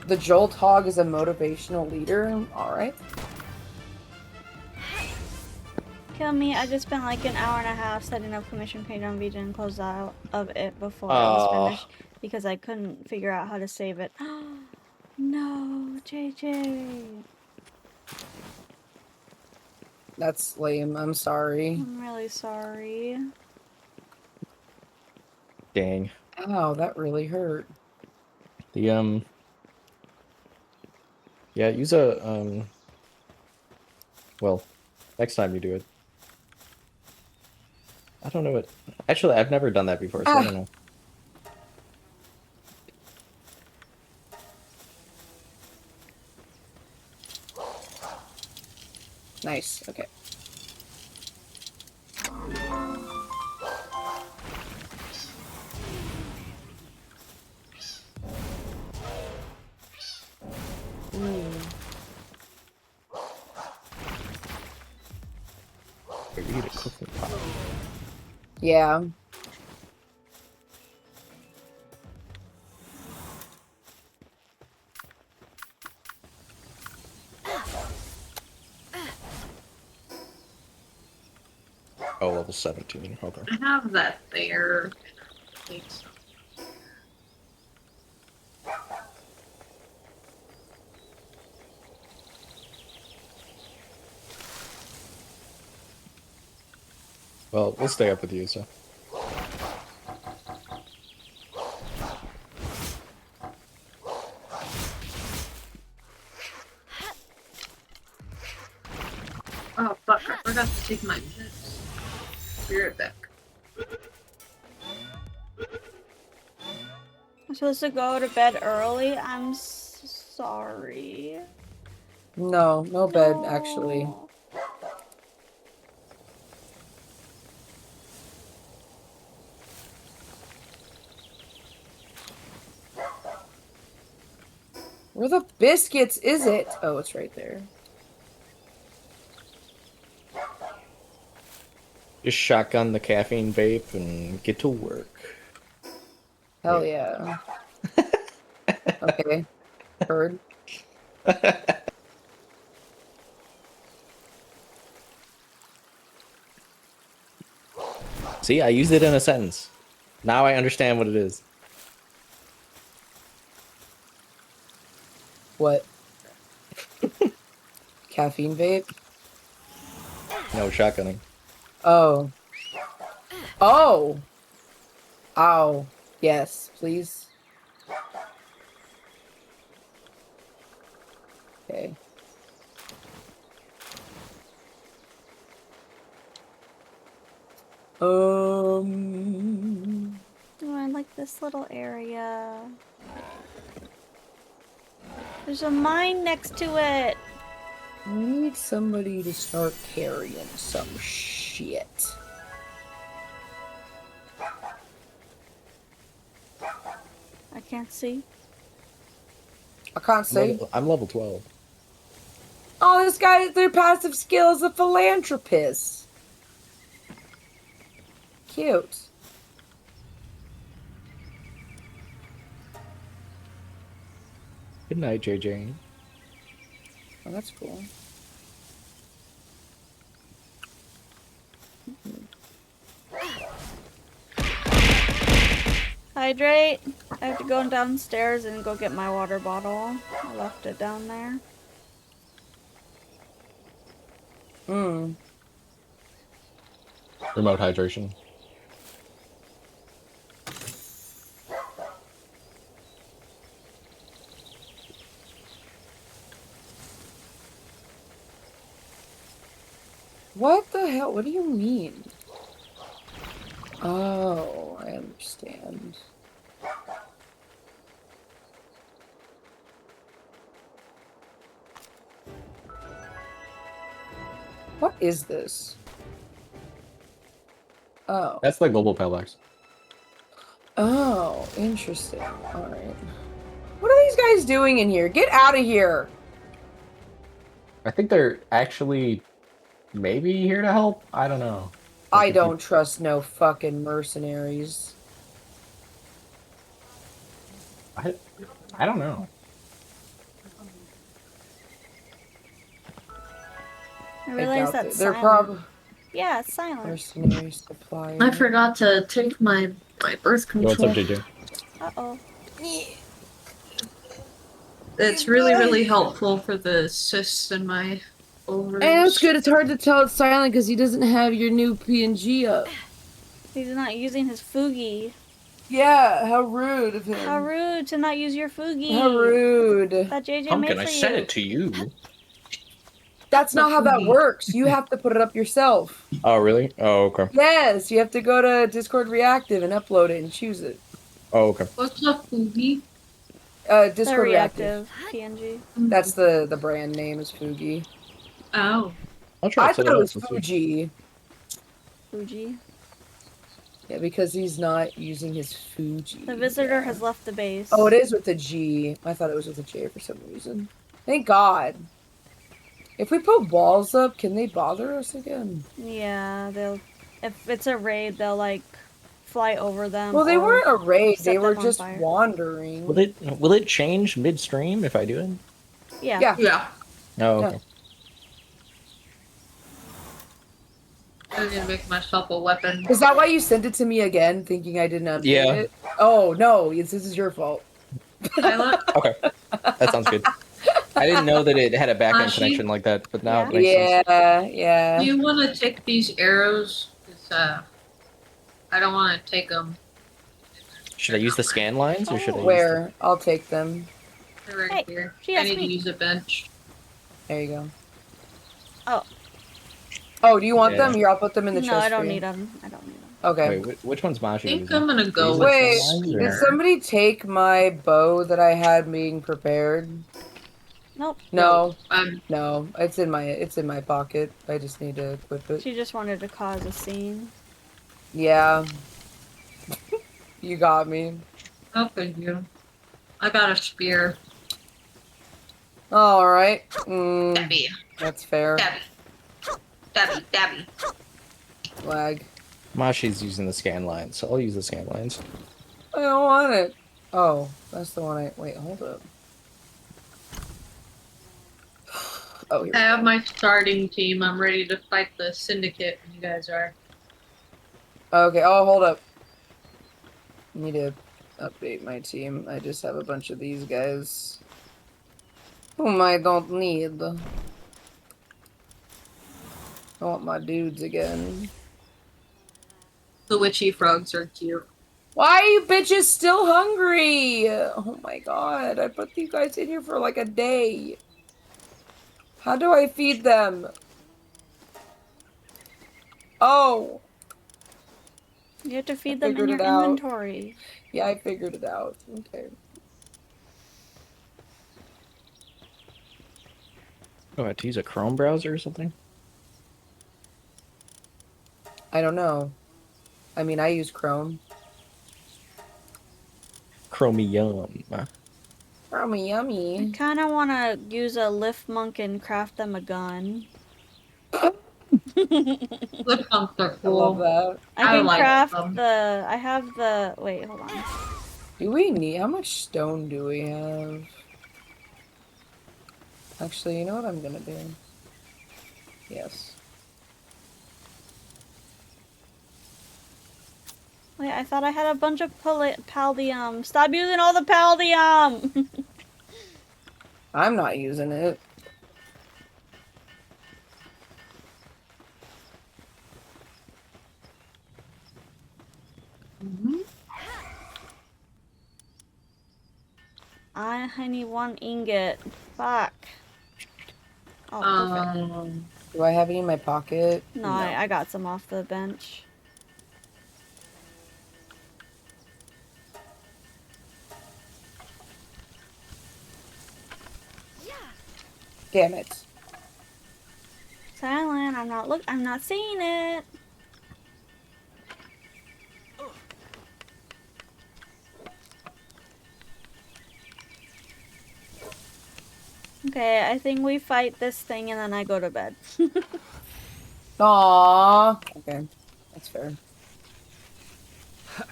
The Jolt Hog is a motivational leader. Alright. Kill me. I just spent like an hour and a half setting up commission page on Vita and closed out of it before it was finished because I couldn't figure out how to save it. No, JJ. That's lame. I'm sorry. I'm really sorry. Dang. Ow, that really hurt. The yeah, use a well, next time you do it. I don't know what. Actually, I've never done that before, so I don't know. Nice. Okay. Wait, we need a cooking pot. Yeah. Oh, level 17. Okay. I have that there. Like, so. Well, we'll stay up with you, so. Oh fuck! I forgot to take my meds. Be right back. I'm supposed to go to bed early. I'm sorry. No, no bed, actually. No. Where the biscuits is it? Oh, it's right there. Just shotgun the caffeine vape and get to work. Hell yeah. Okay. Heard. See, I used it in a sentence. Now I understand what it is. What? Caffeine vape? No, shotgunning. Oh. Oh! Ow. Yes, please. Okay. Oh, I like this little area. There's a mine next to it. Need somebody to start carrying some shit. I can't see. I can't say. I'm level 12. Oh, this guy, their passive skill is a philanthropist. Cute. Good night, JJ. Oh, that's cool. Hydrate. I have to go downstairs and go get my water bottle. I left it down there. Hmm. Remote hydration. What the hell? What do you mean? Oh, I understand. What is this? Oh. That's the global pillbox. Oh, interesting. Alright. What are these guys doing in here? Get out of here! I think they're actually maybe here to help. I don't know. I don't trust no fucking mercenaries. I don't know. I realized that's they're silent. probably Yeah, it's silent. mercenary supplier. I forgot to take my birth control. What's up, JJ? Uh-oh. It's really helpful for the cysts in my ovaries. And it's good. It's hard to tell it's silent because he doesn't have your new PNG up. He's not using his Fugi. Yeah, how rude of him. How rude to not use your Fugi. How rude. That JJ Pumpkin, made I for sent you. it to you. That's not how that works. You have to put it up yourself. Oh, really? Oh, okay. Yes, you have to go to Discord Reactive and upload it and choose it. Oh, okay. What's up, Fugi? The Discord Reactive. PNG. That's the brand name is Fugi. Oh. I'll try I to set thought it up. was Let's see. Fuji. Fuji. Yeah, because he's not using his Fuji. The visitor has left the base. Oh, it is with a G. I thought it was with a J for some reason. Thank God. If we put walls up, can they bother us again? Yeah, they'll. If it's a raid, they'll like fly over them. Well, they or weren't a raid. set They were them on just fire. wandering. Will it change midstream if I do it? Yeah. Yeah. Yeah. Oh, Yeah. okay. I'm gonna make myself a weapon. Is that why you sent it to me again, thinking I didn't update Yeah. it? Oh, no, this is your fault. Pilot? Okay, that sounds good. I didn't know that it had a backend Mashi? connection like that, but now Yeah. it makes sense. Yeah, Do yeah. you want to take these arrows? 'Cause, I don't want to take them. Should I use the scan lines or should I use Where? I'll take them. They're right Hey, here. she I has need to meat. use a bench. There you go. Oh. Oh, do you want Yeah. them? Here, I'll put them in the No, chest I don't for you. need them. I don't need them. Okay. Wait, which one's Mashi I think using? I'm gonna go Using with the Wait, scan lines, or- did somebody take my bow that I had being prepared? Nope. No, I'm no, it's in my pocket. I just need to equip it. She just wanted to cause a scene. Yeah. You got me. helping you. I got a spear. All right. Dabby. That's fair. Dabby. Dabby. Dabby. Lag. Mashi's using the scan lines, so I'll use the scan lines. I don't want it. Oh, that's the one I. Wait, hold up. Oh, here. I have my starting team. I'm ready to fight the syndicate when you guys are. Okay. Oh, hold up. Need to update my team. I just have a bunch of these guys whom I don't need. I want my dudes again. The witchy frogs are cute. Why are you bitches still hungry? Oh my god, I put you guys in here for like a day. How do I feed them? Oh. You have to feed I them in figured your it out. inventory. Yeah, I figured it out. Okay. Oh, I have to use a Chrome browser or something? I don't know. I mean, I use Chrome. Chromium. Chrome I yummy. kind of want to use a lift monk and craft them a gun. Lip pumps are I love cool. that. I I can like craft them. the. I have the. Wait, hold on. Do we need... How much stone do we have? Actually, you know what I'm gonna do? Yes. Wait, I thought I had a bunch of paldium. Stop using all the paldium! I'm not using it. I need one ingot. Fuck. Oh, perfect. Do I have any in my pocket? No, I got some off the bench. Damn it. Silent, I'm not seeing it. Okay, I think we fight this thing and then I go to bed. Aww. Okay. That's fair.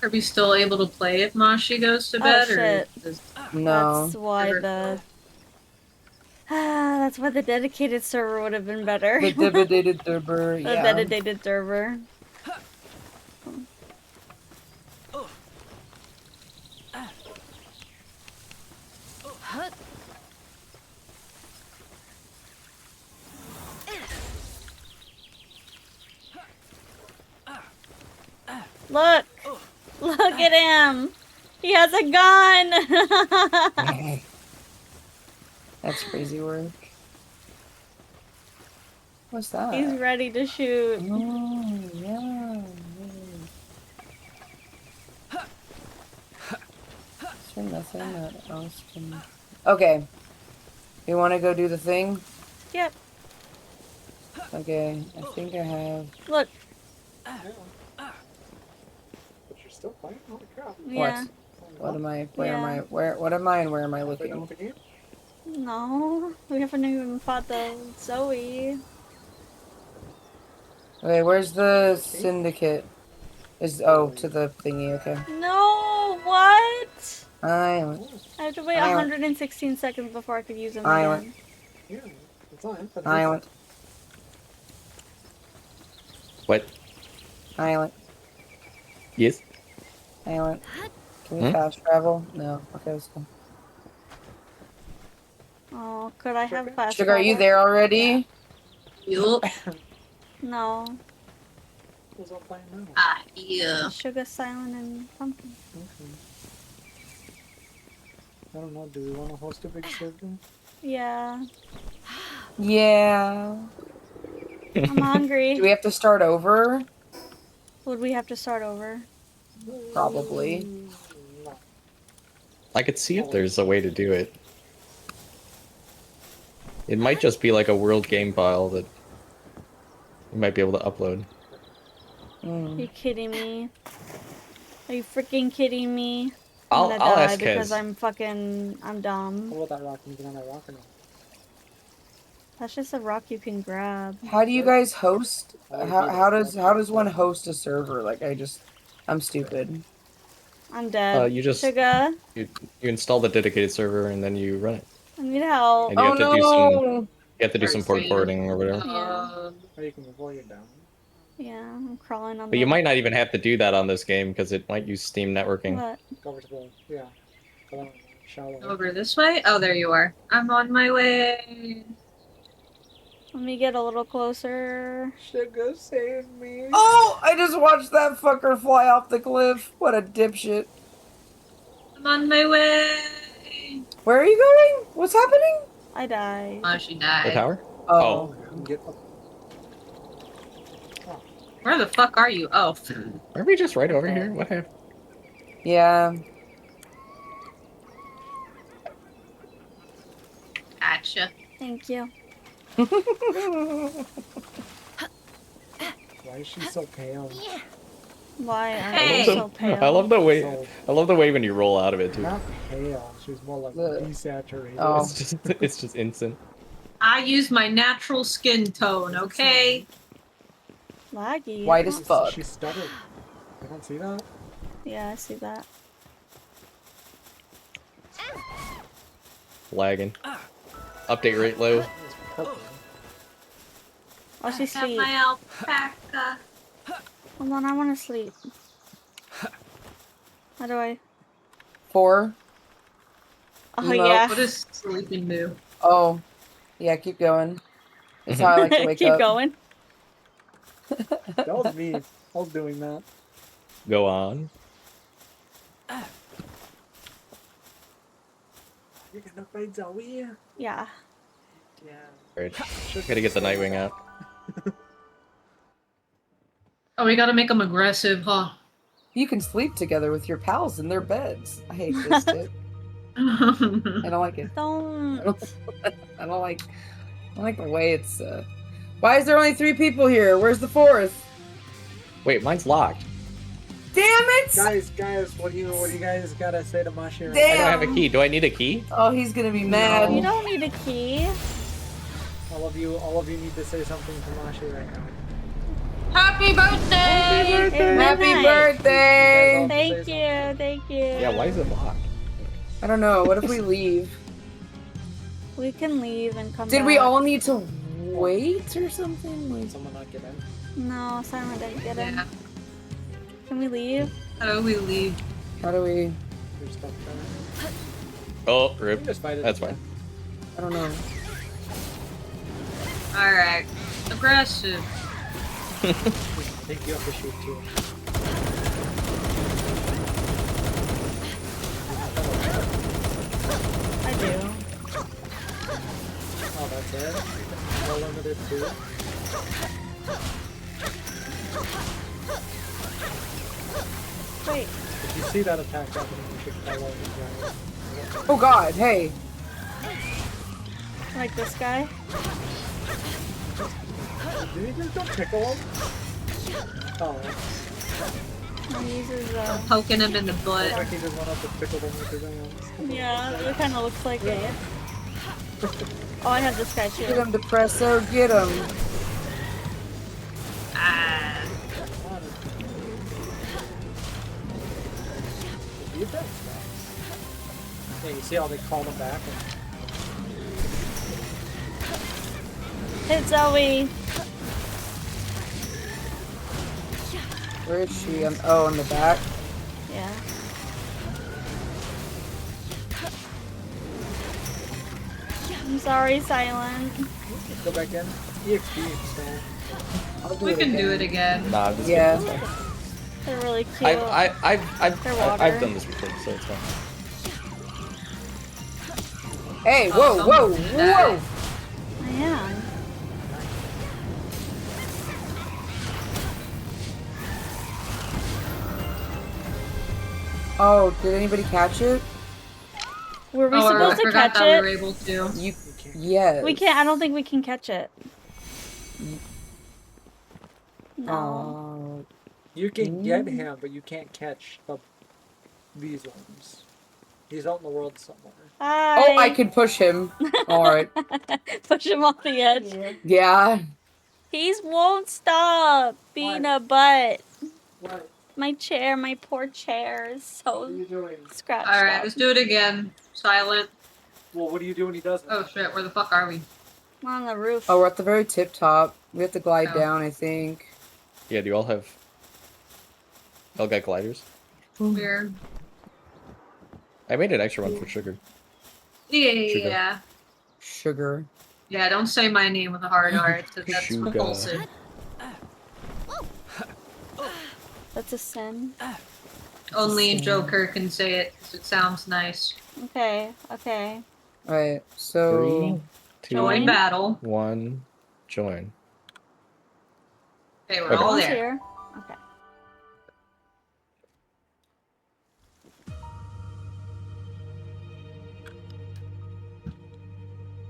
Are we still able to play if Mashi goes to Oh, bed? shit. Or does... No. That's why the... that's why the dedicated server would have been better. The dedicated server, The yeah. dedicated server. Look! Look at him! He has a gun! That's crazy work. What's that? He's ready to shoot. Oh, yeah. Is there nothing that else can... Okay. You want to go do the thing? Yep. Okay, I think I have... Look. But you're still playing? Holy crap. Yeah. What am I? Where am Yeah. I? What am I and where am I Play looking? the game? No, we haven't even fought the Zoe. Okay, where's the syndicate? Oh, to the thingy, okay. No, what? Island. I have to wait Island. 116 seconds before I could use them Island. again. Yeah, it's not infinite. Island. What? Island. Yes? Island. Can we fast travel? No. Okay, let's go. Oh, could I have fast Sugar, are you travel? there already? Yup. No. What's up playing now? Ah, yeah. Sugar, Silent, and Pumpkin. Okay. I don't know, do we want to host a big circle? Yeah. Yeah. I'm hungry. Do we have to start over? Would we have to start over? Probably. No. I could see if there's a way to do it. It might just be like a world game file that you might be able to upload. Are you kidding me? Are you freaking kidding me? I'll I'm gonna die ask because Kez. I'm dumb. What about that rock? Can you get on that rock or no? That's just a rock you can grab. How do you guys host? How does one host a server? Like I'm stupid. I'm dead. You just Sugar, you install the dedicated server and then you run it. I need help. And you have to do some you have to do some port Mercy. forwarding or whatever. Yeah. Or you can avoid it down. Yeah, I'm crawling on But the... you might not even have to do that on this game because it might use Steam networking. What? Go over to the, yeah. Go on, shallow. Over this way? Oh, there you are. I'm on my way. Let me get a little closer. Sugar, save me. Oh! I just watched that fucker fly off the cliff. What a dipshit. I'm on my way. Where are you going? What's happening? I died. Oh, she The died. tower? Oh. Get up. Where the fuck are you? Oh. Are we just right over here? What happened? Yeah. Gotcha. Thank you. Why is she so pale? Why are Hey. you so pale? I love the way So, I love the way when you roll out of it too. not pale. She's more like desaturated. Oh. It's just instant. I use my natural skin tone, okay? Laggy. White as fuck. She stuttered. I don't see that. Yeah, I see that. Lagging. Update rate low. It's purple. Oh, she's Got asleep. my alpaca. Hold on, I want to sleep. How do I? 4. Oh, Emote. yeah. What does sleeping do? Oh. Yeah, keep going. That's how I like to wake Keep up. going. That was me. I was doing that. Go on. You're gonna fight Zoe? Yeah. Yeah. Alright. Gotta get the Nightwing out. Oh, we gotta make them aggressive, huh? You can sleep together with your pals in their beds. I hate this shit. I don't like it. Don't. I don't like the way it's Why is there only 3 people here? Where's the 4th? Wait, mine's locked. Damn it! Guys, what do you guys gotta say to Mashi right Damn. I don't have a key. Do I need a key? Oh, he's gonna be mad. You don't need a key. now? All of you need to say something to Mashi right now. Happy birthday! It's Happy midnight. birthday! Thank you, thank you. Yeah, why is it locked? I don't know. What if we leave? We can leave and come Did back. we all need to wait or something? Like, Did someone not get in? No, Silent didn't get in. Yeah. Can we leave? How do we leave? how do we? You're stuck there. Oh, You rip. can just fight it. That's fine. I don't know. Alright. Aggressive. I think you have to shoot too. I do. Oh, that's it? No limited too? Wait. If you see that attack happening, you should follow it. Right? Oh God! Hey. Like this guy? Did he just go pickle him? Oh, He uses, Poking him in the I butt. think he just went up and pickled him with his hands. yeah, it kind of looks like it. Oh, I have this guy Get too. him, Depresso. Get him. Ah. Yeah, you see how they called him back? Hit Zoe. Where is she? On the back. Yeah. I'm sorry, Silent. Go back in. EXP, so. I'll do We it can do again. it again. Nah, this Yeah. game's fine. They're really cute. They're water. I've done this before, so it's fine. Hey, Oh, whoa, whoa, someone died. whoa! I am. Oh, did anybody catch it? Were we I supposed to forgot catch that it? we were able to. Yes. We can't. I don't think we can catch it. No. Oh. You can get him, but you can't catch these ones. He's out in the world somewhere. Hi. Oh, I can push him. Alright. Push him off the edge. Yeah. He won't stop being a butt. What? My chair, my poor chair is so What are you doing? scratched Alright, up. let's do it again. Silent. Well, what do you do when he does it? Oh shit, where the fuck are we? We're on the roof. Oh, we're at the very tip top. We have to glide Oh. down, I think. Yeah, do you all have... Y'all got gliders? We're... I made an extra one for sugar. Yeah. Sugar. Yeah, don't say my name with a hard R, because that's Sugar. repulsive. That's a sin. Only Joker can say it, because it sounds nice. Okay, okay. Alright, so... 3, 2, Join battle. 1, join. Okay, we're Okay. all Everyone's there. here. Okay.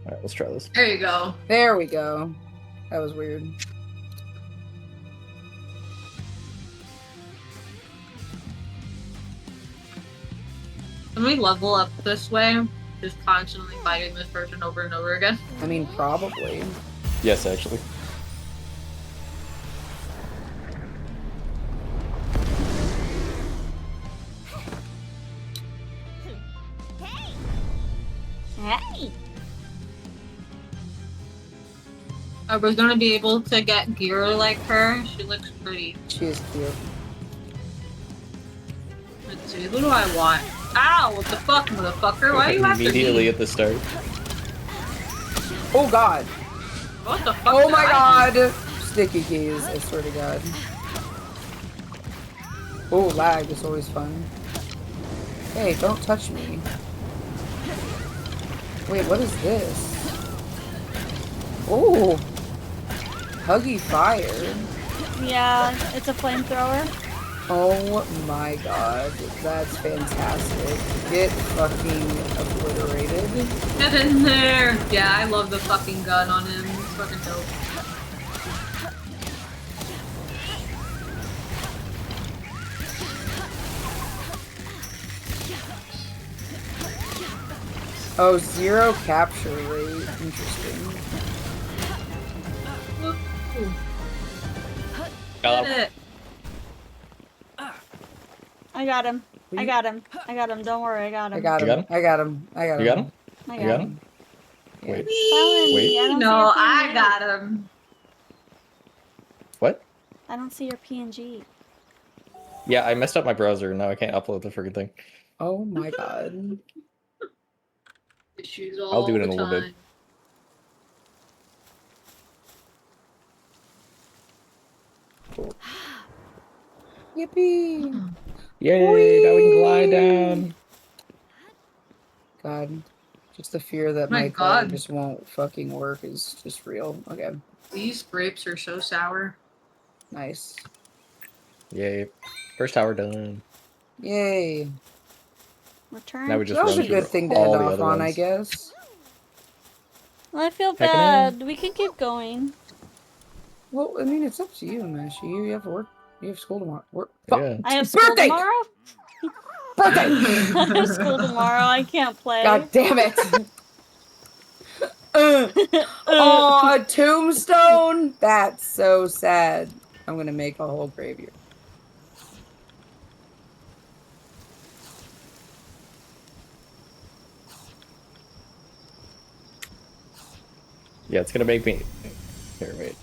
Alright, let's try this. There you go. There we go. That was weird. Can we level up this way? Just constantly fighting this person over and over again? I mean, probably. Yes, actually. Hey! Are we gonna be able to get gear like her? She looks pretty. She is cute. Let's see, who do I want? Ow! What the fuck, motherfucker? Why do you have to Immediately be? at the start. Oh god! What the fuck? Oh did my I do? god! Sticky keys, I swear to god. Oh, lag is always fun. Hey, don't touch me. Wait, what is this? Oh! Huggy fire. Yeah, it's a flamethrower. Oh my god, that's fantastic. Get fucking obliterated. Get in there! Yeah, I love the fucking gun on him. It's fucking dope. Oh, 0 capture rate. Interesting. Ooh, Hello. get it. I got him. I got him. I got him. Don't worry, I got him. I got You got him. I got him. I got him. You got him? I You got got him. him? Wait. Silent, Wait. I don't No, see your I PNG. got him. What? I don't see your PNG. Yeah, I messed up my browser. Now I can't upload the freaking thing. Oh my god. Issues all I'll do it in the a little bit. time. Cool. Yippee! Yay! Now we can glide down. God. Just the fear that My my glider God. just won't fucking work is just real. Okay. These grapes are so sour. Nice. Yay! First tower done. Yay. Return. Now we just That was run a through good thing to all end the off other on, I ones. guess. Well, I feel Heck bad. We can keep going. Well, I mean, it's up to you, Mashi. You have work. You have school tomorrow. Work. Yeah. I have school Birthday! tomorrow? Birthday! I have school tomorrow. I can't play. God damn it! Oh, a tombstone? That's so sad. I'm gonna make a whole graveyard. Yeah, it's gonna make me. Here, wait.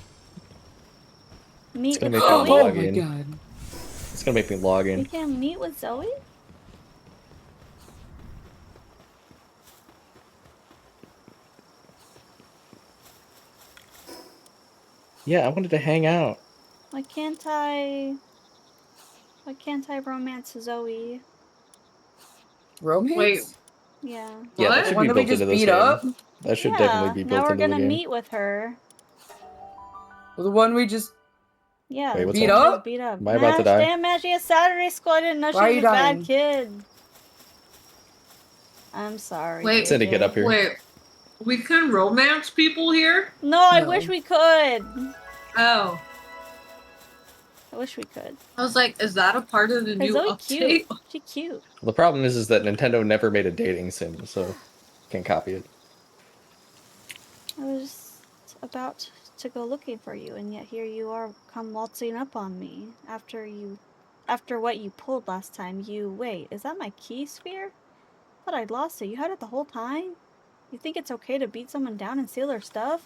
Meet gonna with make Chloe. that Oh log my in. god. gonna make me log You in. can meet with Zoe? Yeah, I wanted to hang out. Why can't I romance Zoe? Romance? Wait, Yeah. Yeah, that what? The should one be that we built into just this beat game. up? That should definitely be Now built we're into the gonna game. meet with her. The one we just... Yeah, Wait, the what's Beat one we up? just beat up. Am I about to Mash, die? damn Mash, she has Saturday school. I didn't know Why are she you was a bad dying? kid. I'm sorry. Wait, Syndicate up JJ. here. wait. We can romance people here? No, I No. wish we could. Oh. I wish we could. I was like, is that a part of the Cause new Zoe cute. update? She cute. The problem is that Nintendo never made a dating sim, so can't copy it. I was about to go looking for you, and yet here you are, come waltzing up on me. After what you pulled last time, wait, is that my key sphere? Thought I'd lost it. You had it the whole time? You think it's okay to beat someone down and steal their stuff?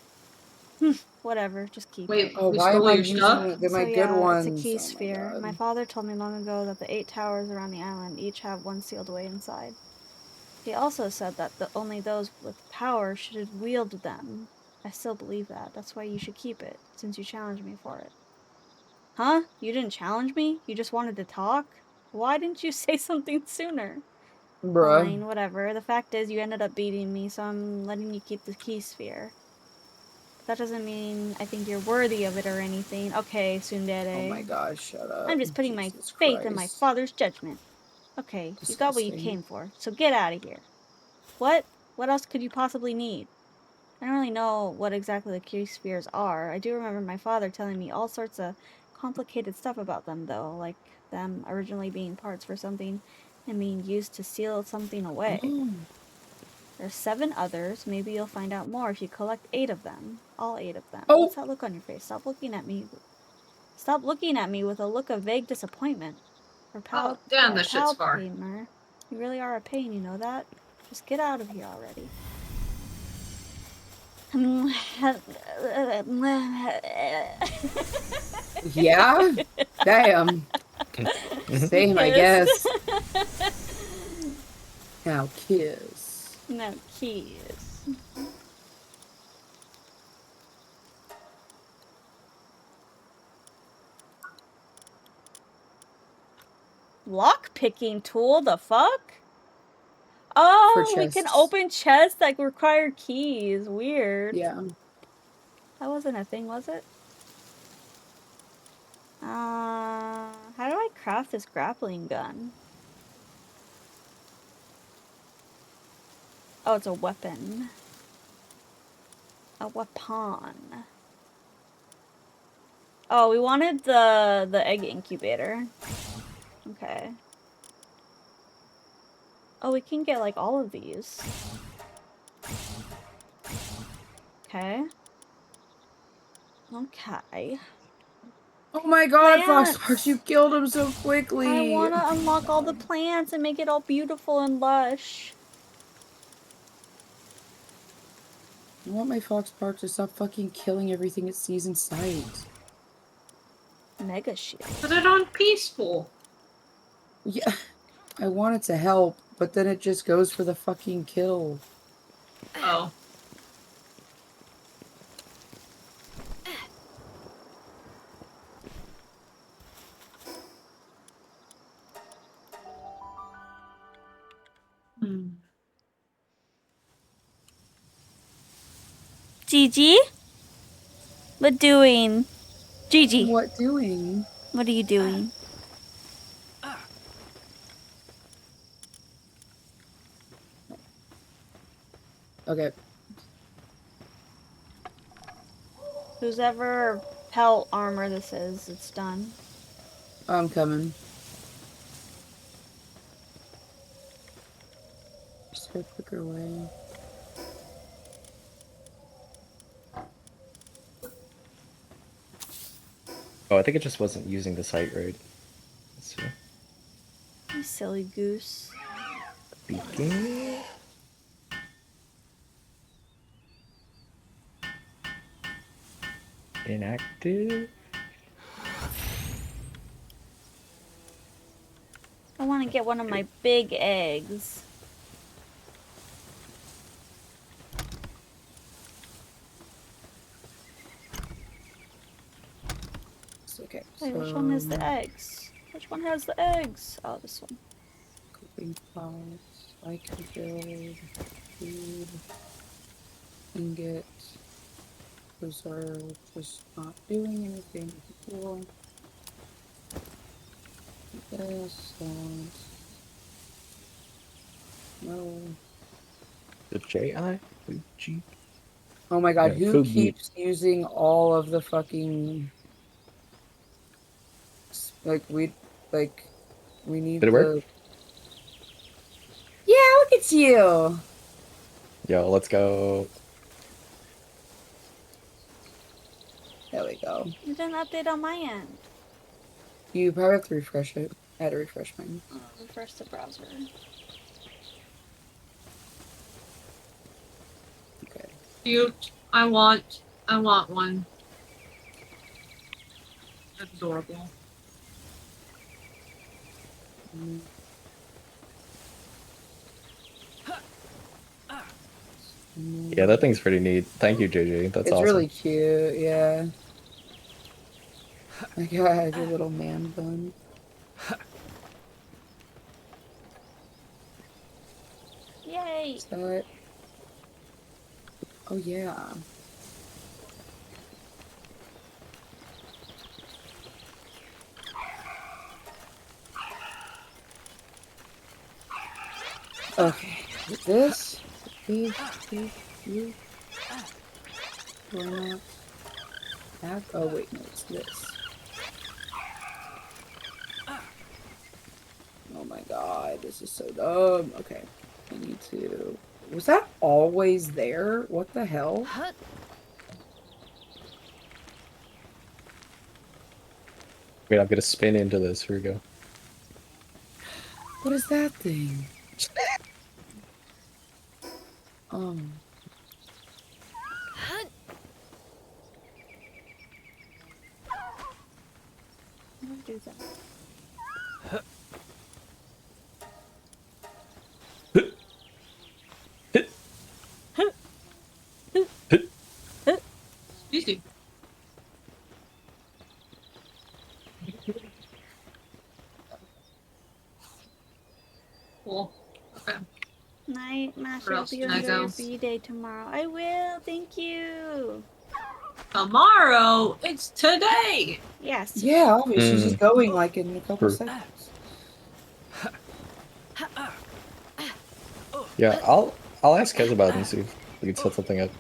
Whatever, just keep Wait, it. Oh, we why am stole I your stuff? using my So good yeah, ones? it's a key Oh sphere. my My god. father told me long ago that the 8 towers around the island each have one sealed away inside. He also said that only those with power should wield them. I still believe that. That's why you should keep it, since you challenged me for it. Huh? You didn't challenge me? You just wanted to talk? Why didn't you say something sooner? Bruh. Fine, whatever. The fact is you ended up beating me, so I'm letting you keep the key sphere. That doesn't mean I think you're worthy of it or anything. Okay, Tsundere. Oh my god, shut up. I'm just putting my Jesus faith in my Christ. father's judgment. Okay, you got what you Disgusting. came for, so get out of here. What? What else could you possibly need? I don't really know what exactly the key spheres are. I do remember my father telling me all sorts of complicated stuff about them, though, like them originally being parts for something and being used to seal something away. There's 7 others. Maybe you'll find out more if you collect 8 of them. All 8 of them. Oh. What's that look on your face? Stop looking at me. Stop looking at me with a look of vague disappointment. Oh, damn, this shit's far. Palworld. You really are a pain, you know that? Just get out of here already. Yeah? Damn. Same, I guess. Now kiss. No keys. Lock-picking tool? The fuck? Oh, we can open chests that require keys. Weird. Yeah. That wasn't a thing, was it? How do I craft this grappling gun? Oh, it's a weapon. A weapon. Oh, we wanted the egg incubator. Okay. Oh, we can get like all of these. Okay. Okay. Oh my god, Plants. Foxparks, you killed him so quickly. I want to unlock all the plants and make it all beautiful and lush. I want my Foxpark to stop fucking killing everything it sees in sight. Mega shield. Put it on peaceful. Yeah, I want it to help, but then it just goes for the fucking kill. Oh. Gigi? What doing? Gigi. What doing? What are you doing? Okay. Whose ever pelt armor this is, it's done. I'm coming. Just go quicker way. Oh, I think it just wasn't using the site right. Let's see. You silly goose. Beacon. Inactive. want to get one of my big eggs. It's okay. Wait, which one has the eggs? Which one has the eggs? Oh, this one. Cooking pots. I can build food. Ingot. Those are just not doing anything cool. This one. No. The J-I? G? Oh my god, Yeah, who food keeps using all of the fucking... Like, we need Did it work? Yeah, look at you! Yo, let's go. There we go. You didn't update on my end. You probably have to refresh it. I had to refresh mine. Refresh the browser. Okay. Cute. I want one. Adorable. Yeah, that thing's pretty neat. Thank you, JJ. That's It's awesome. really cute, yeah. My god, your little man bun. Yay! Is that... Oh yeah. Okay, with this, you will not have. Oh wait, no, it's this. Oh my god, this is so dumb. Okay, I need to. Was that always there? What the hell? Wait, I'm gonna spin into this. Here we go. What is that thing? Um. What do that? Easy. Cool. Okay. Night, Master. Where Hope else you can I enjoy go? your B-day tomorrow. I will. Thank you. Tomorrow? It's today! Yes. Yeah, obviously she's going like in a couple True. seconds. Yeah, I'll ask Kez about it and see if we can set something up.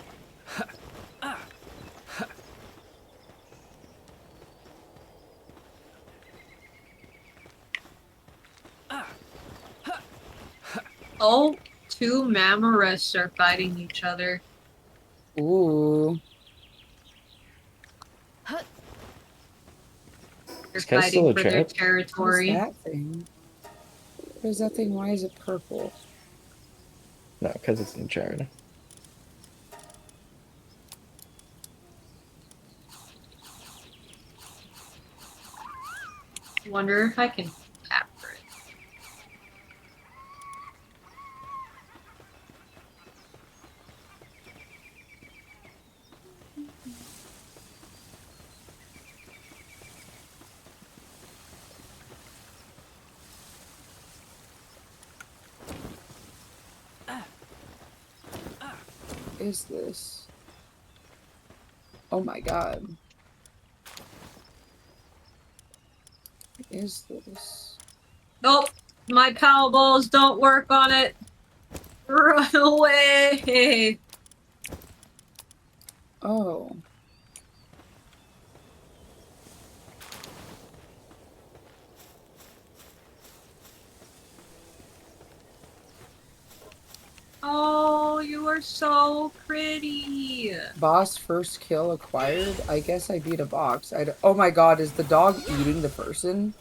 Oh, two Mammarists are fighting each other. Ooh. They're Is Kez still fighting a for their chat? territory. What is that thing? What is that thing? Why is it purple? No, because it's in chat right now. Wonder if I can tap for it. What is this? Oh my god. What is this? Nope. My power balls don't work on it. Run away. Oh. Oh, you are so pretty. Boss first kill acquired? I guess I beat a box. Oh my god, is the dog eating the person?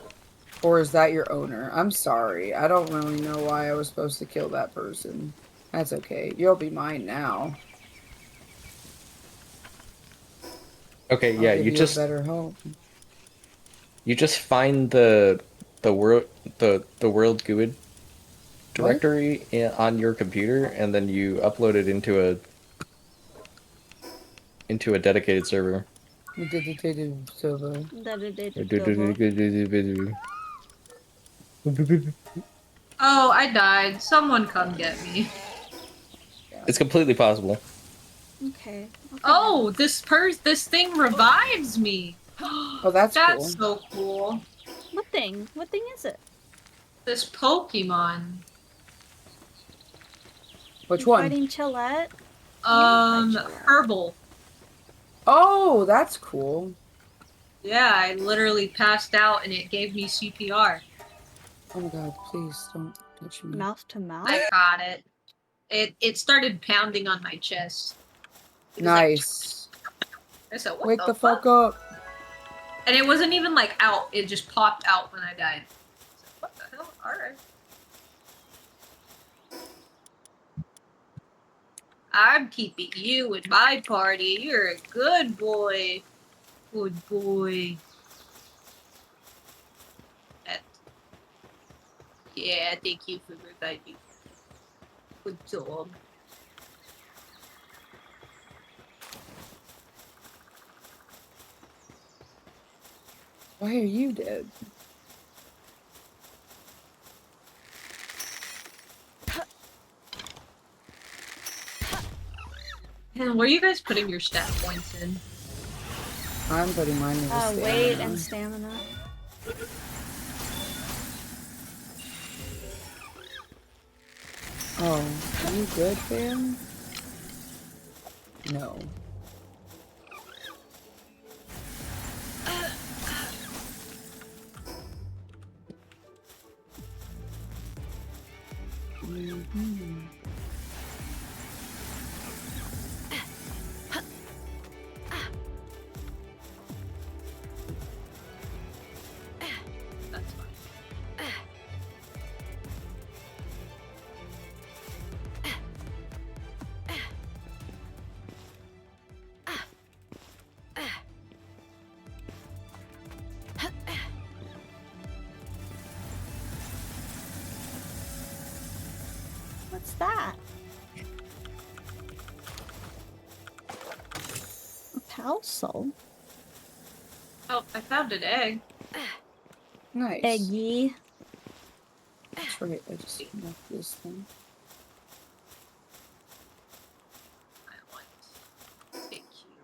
Or is that your owner? I'm sorry. I don't really know why I was supposed to kill that person. That's okay. You'll be mine now. Okay, I'll yeah, give you you just a better home. you just find the the world GUID directory on your computer, and then you upload it into a dedicated server. Dedicated server. Oh, I died. Someone come get me. It's completely possible. Okay. Oh, this thing revives me. Oh, that's That's cool. so cool. What thing? What thing is it? This Pokemon. Which You one? fighting Chillette? Fight Chillette. Herbal. Oh, that's cool. Yeah, I literally passed out and it gave me CPR. Oh my god, please don't touch me. Mouth to mouth? I caught it. It started pounding on my chest. It was Nice. Like, I said, what Wake the fuck? fuck up. And it wasn't even like out. It just popped out when I died. I said, what the hell? Alright. I'm keeping you in my party. You're a good boy. Good boy. Yeah, thank you for reviving. Good job. Why are you dead? And where are you guys putting your stat points in? I'm putting mine in the stamina. Weight and stamina. Oh, are you good, fam? No. Mm-hmm. That's fine. What's that? A Palsoul? Oh, I found an egg. Nice. Eggy. That's right, I just left this thing. I want. Thank you.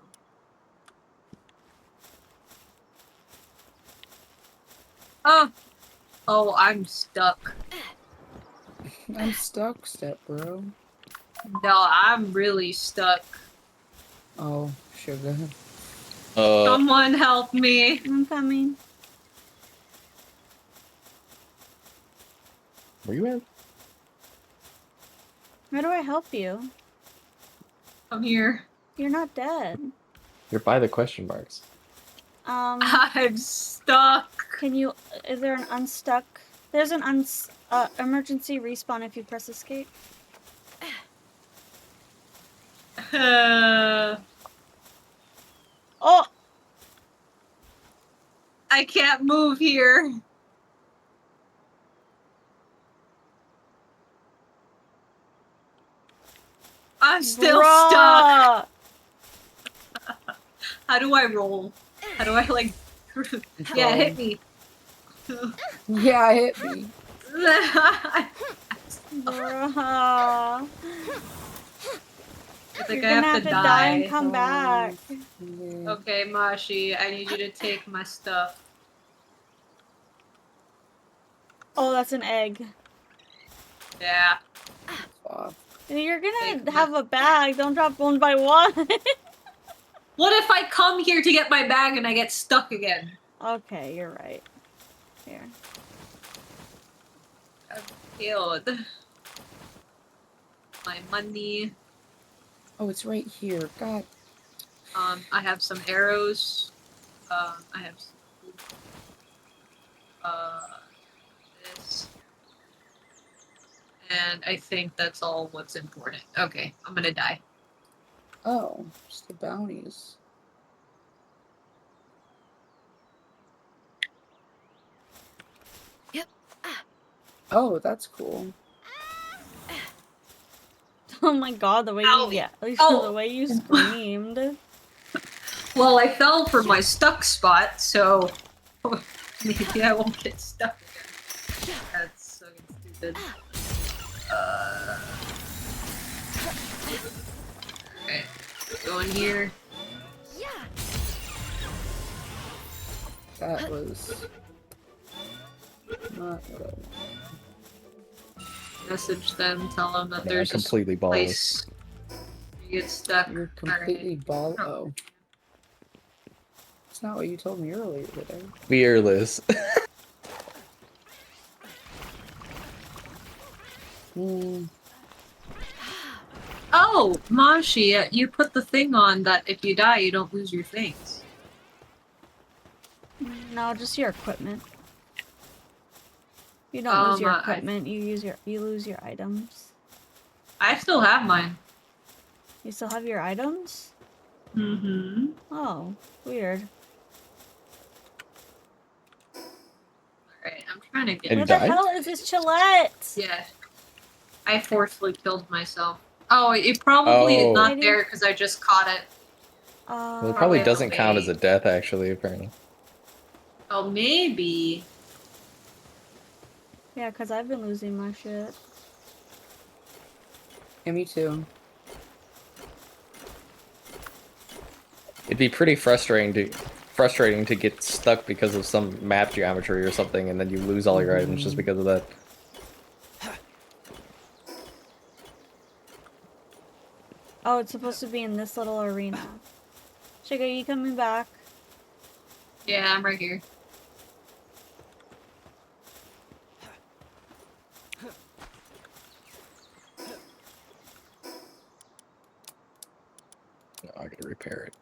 Oh! Oh, I'm stuck. I'm stuck, step bro. No, I'm really stuck. Oh, sugar. Someone help me. I'm coming. Where you at? How do I help you? I'm here. You're not dead. You're by the question marks. I'm stuck. Can you... Is there an unstuck... There's an emergency respawn if you press escape. Oh! I can't move here. I'm still stuck. How do I roll? How do I like? Yeah, hit me. Yeah, hit me. Bruh. I think You're I gonna have to die and come back. Okay, Mashi, I need you to take my stuff. Oh, that's an egg. Yeah. You're gonna have a bag. Don't drop one by one. What if I come here to get my bag and I get stuck again? Okay, you're right. Here. I'm killed. My money. Oh, it's right here. God. I have some arrows. I have some food. This. And I think that's all what's important. Okay, I'm gonna die. Oh, it's the bounties. Oh, that's cool. Oh my god, the way Owie. you Oh. the way you screamed. Well, I fell for my stuck spot, so maybe I won't get stuck again. That's so stupid. Okay, go in here. That was not what I wanted. Message them, tell them that Yeah, there's a completely place you get stuck. You're completely ball. Oh. Oh. That's not what you told me earlier today. Fearless. Oh, Mashi, you put the thing on that if you die, you don't lose your things. No, just your equipment. You don't lose your equipment, you lose your items. I still have mine. You still have your items? Mm-hmm. Oh, weird. Alright, I'm trying to get... Have Where you the died? hell is this Chillette? Yeah. I forcefully killed myself. Oh, it probably is not there because I just caught it. Well, it probably doesn't count as a death, actually, apparently. Oh, maybe. Yeah, because I've been losing my shit. Yeah, me too. It'd be pretty frustrating to get stuck because of some map geometry or something, and then you lose all your items just because of that. Oh, it's supposed to be in this little arena. Chica, are you coming back? Yeah, I'm right here. No, I gotta repair it.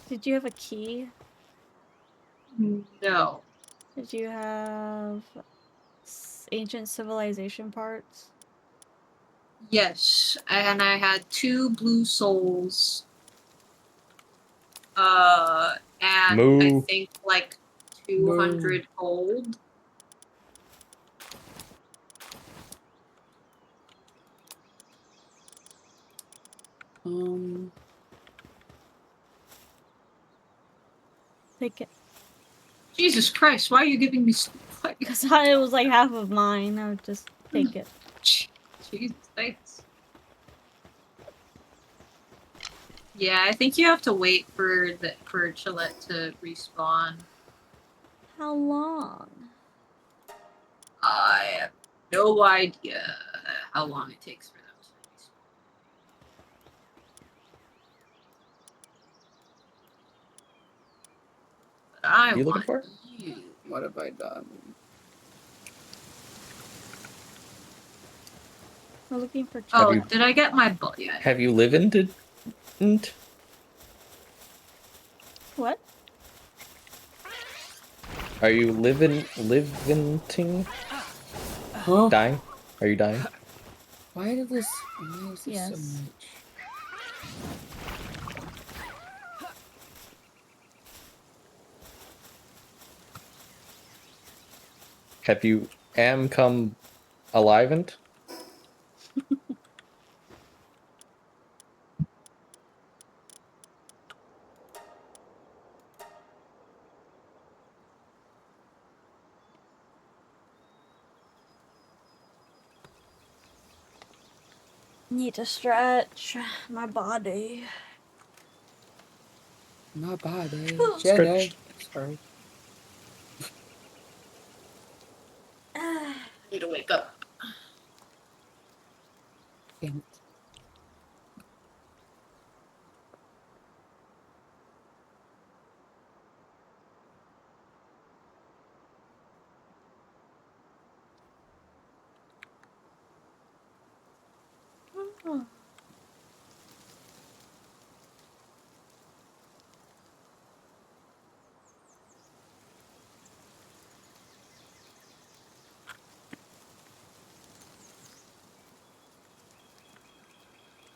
Did you have a key? No. Did you have ancient civilization parts? Yes, and I had 2 blue souls. And I think like 200 gold. Take it. Jesus Christ, why are you giving me Because it was like half of mine. I would just take it. Jesus, thanks. Yeah, I think you have to wait for Chillette to respawn. How long? I have no idea how long it takes for them to respawn. But I You want looking for? you. What have I done? We're looking for. Oh, did I get my butt yet? Have you livened? What? Are you liventing? Huh? Dying? Are you dying? Why is this Yes. so much? Have you come alivened? Need to stretch my body. My body. Stretch. Sorry. I need to wake up. Damn it. Oh.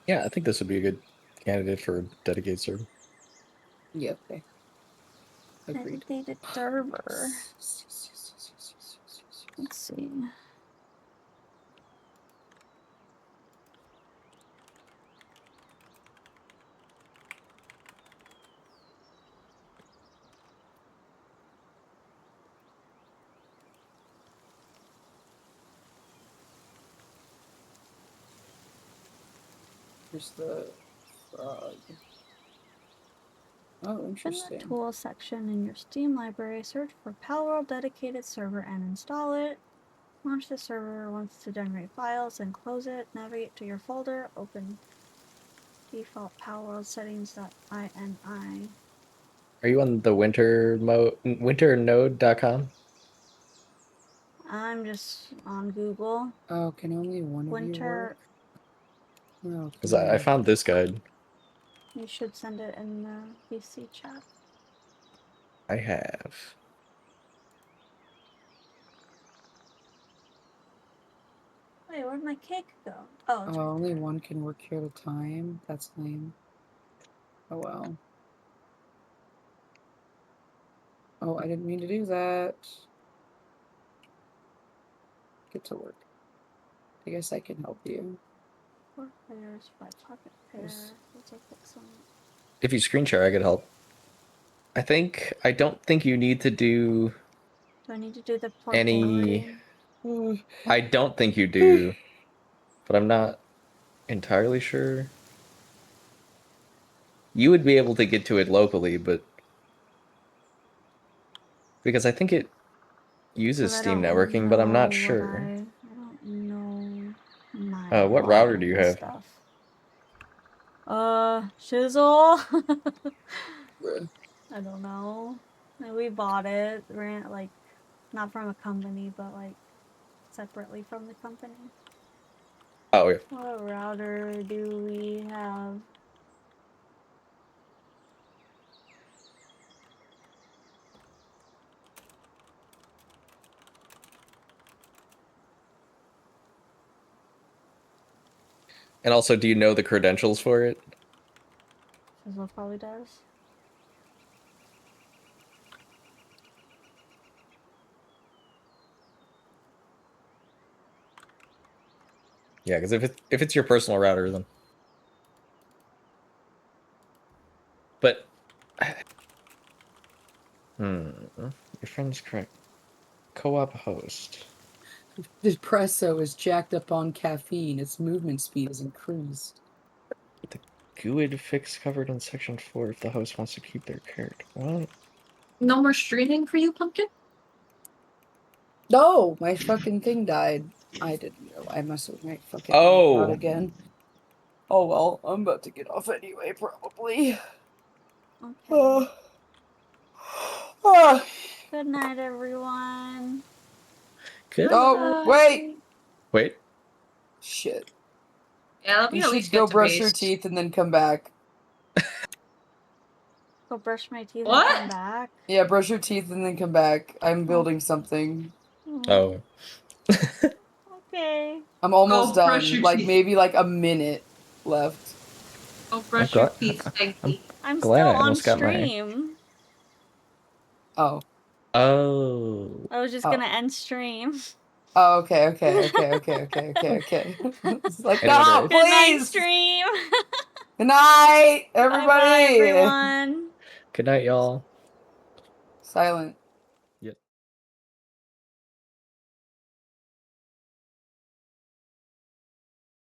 Yeah, I think this would be a good candidate for a dedicated server. Yeah, okay. Agreed. Dedicated server. Let's see. Here's the frog. Oh, In the interesting. tools section in your Steam library, search for Palworld dedicated server and install it. Launch the server once to generate files and close it. Navigate to your folder. Open default Palworld settings.ini. Are you on the winternode.com? I'm just on Google. Oh, can only one of you Winter. work? No, Because I found this guide. You should send it in the VC chat. I have. Wait, where'd my cake go? Oh, it's right only there. one can work here at a time. That's lame. Oh well. Oh, I didn't mean to do that. Get to work. I guess I can help you. 4 players, 5 pocket pair. Let's look at some. If you screen share, I could help. I don't think you need to do Do I need to do the port any. forwarding? I don't think you do, but I'm not entirely sure. You would be able to get to it locally, but because I think it uses Steam networking, but I'm not sure. I don't know my What router do you login have? stuff. Shizzle. I don't know. We bought it, ran like not from a company, but like separately from the company. Oh yeah. What router do we have? And also, do you know the credentials for it? Shizzle probably does. Yeah, because if it's your personal router, then. But. Your friend's correct. Co-op host. Depresso is jacked up on caffeine. Its movement speed is increased. The GUID fix covered in section 4 if the host wants to keep their character. What? No more streaming for you, Pumpkin? No, my fucking thing died. I didn't know. I must have my fucking out again. Oh well, I'm about to get off anyway, probably. Okay. Good night, everyone. Good. Oh, wait! Wait. Shit. Yeah, let me You at should least go get to brush your base. teeth and then come back. Go brush my teeth What? and come back. Yeah, brush your teeth and then come back. I'm building something. Oh. Okay. I'm almost Go brush done. your Like teeth. maybe like a minute left. Go brush your teeth, Spanky. I'm glad still I on almost got my- stream. Oh. Oh. I was just gonna end stream. Oh, okay. It's like, I wonder no, if- Good night, please! stream. Good night, everybody! Bye, everyone. Good night, y'all. Silent.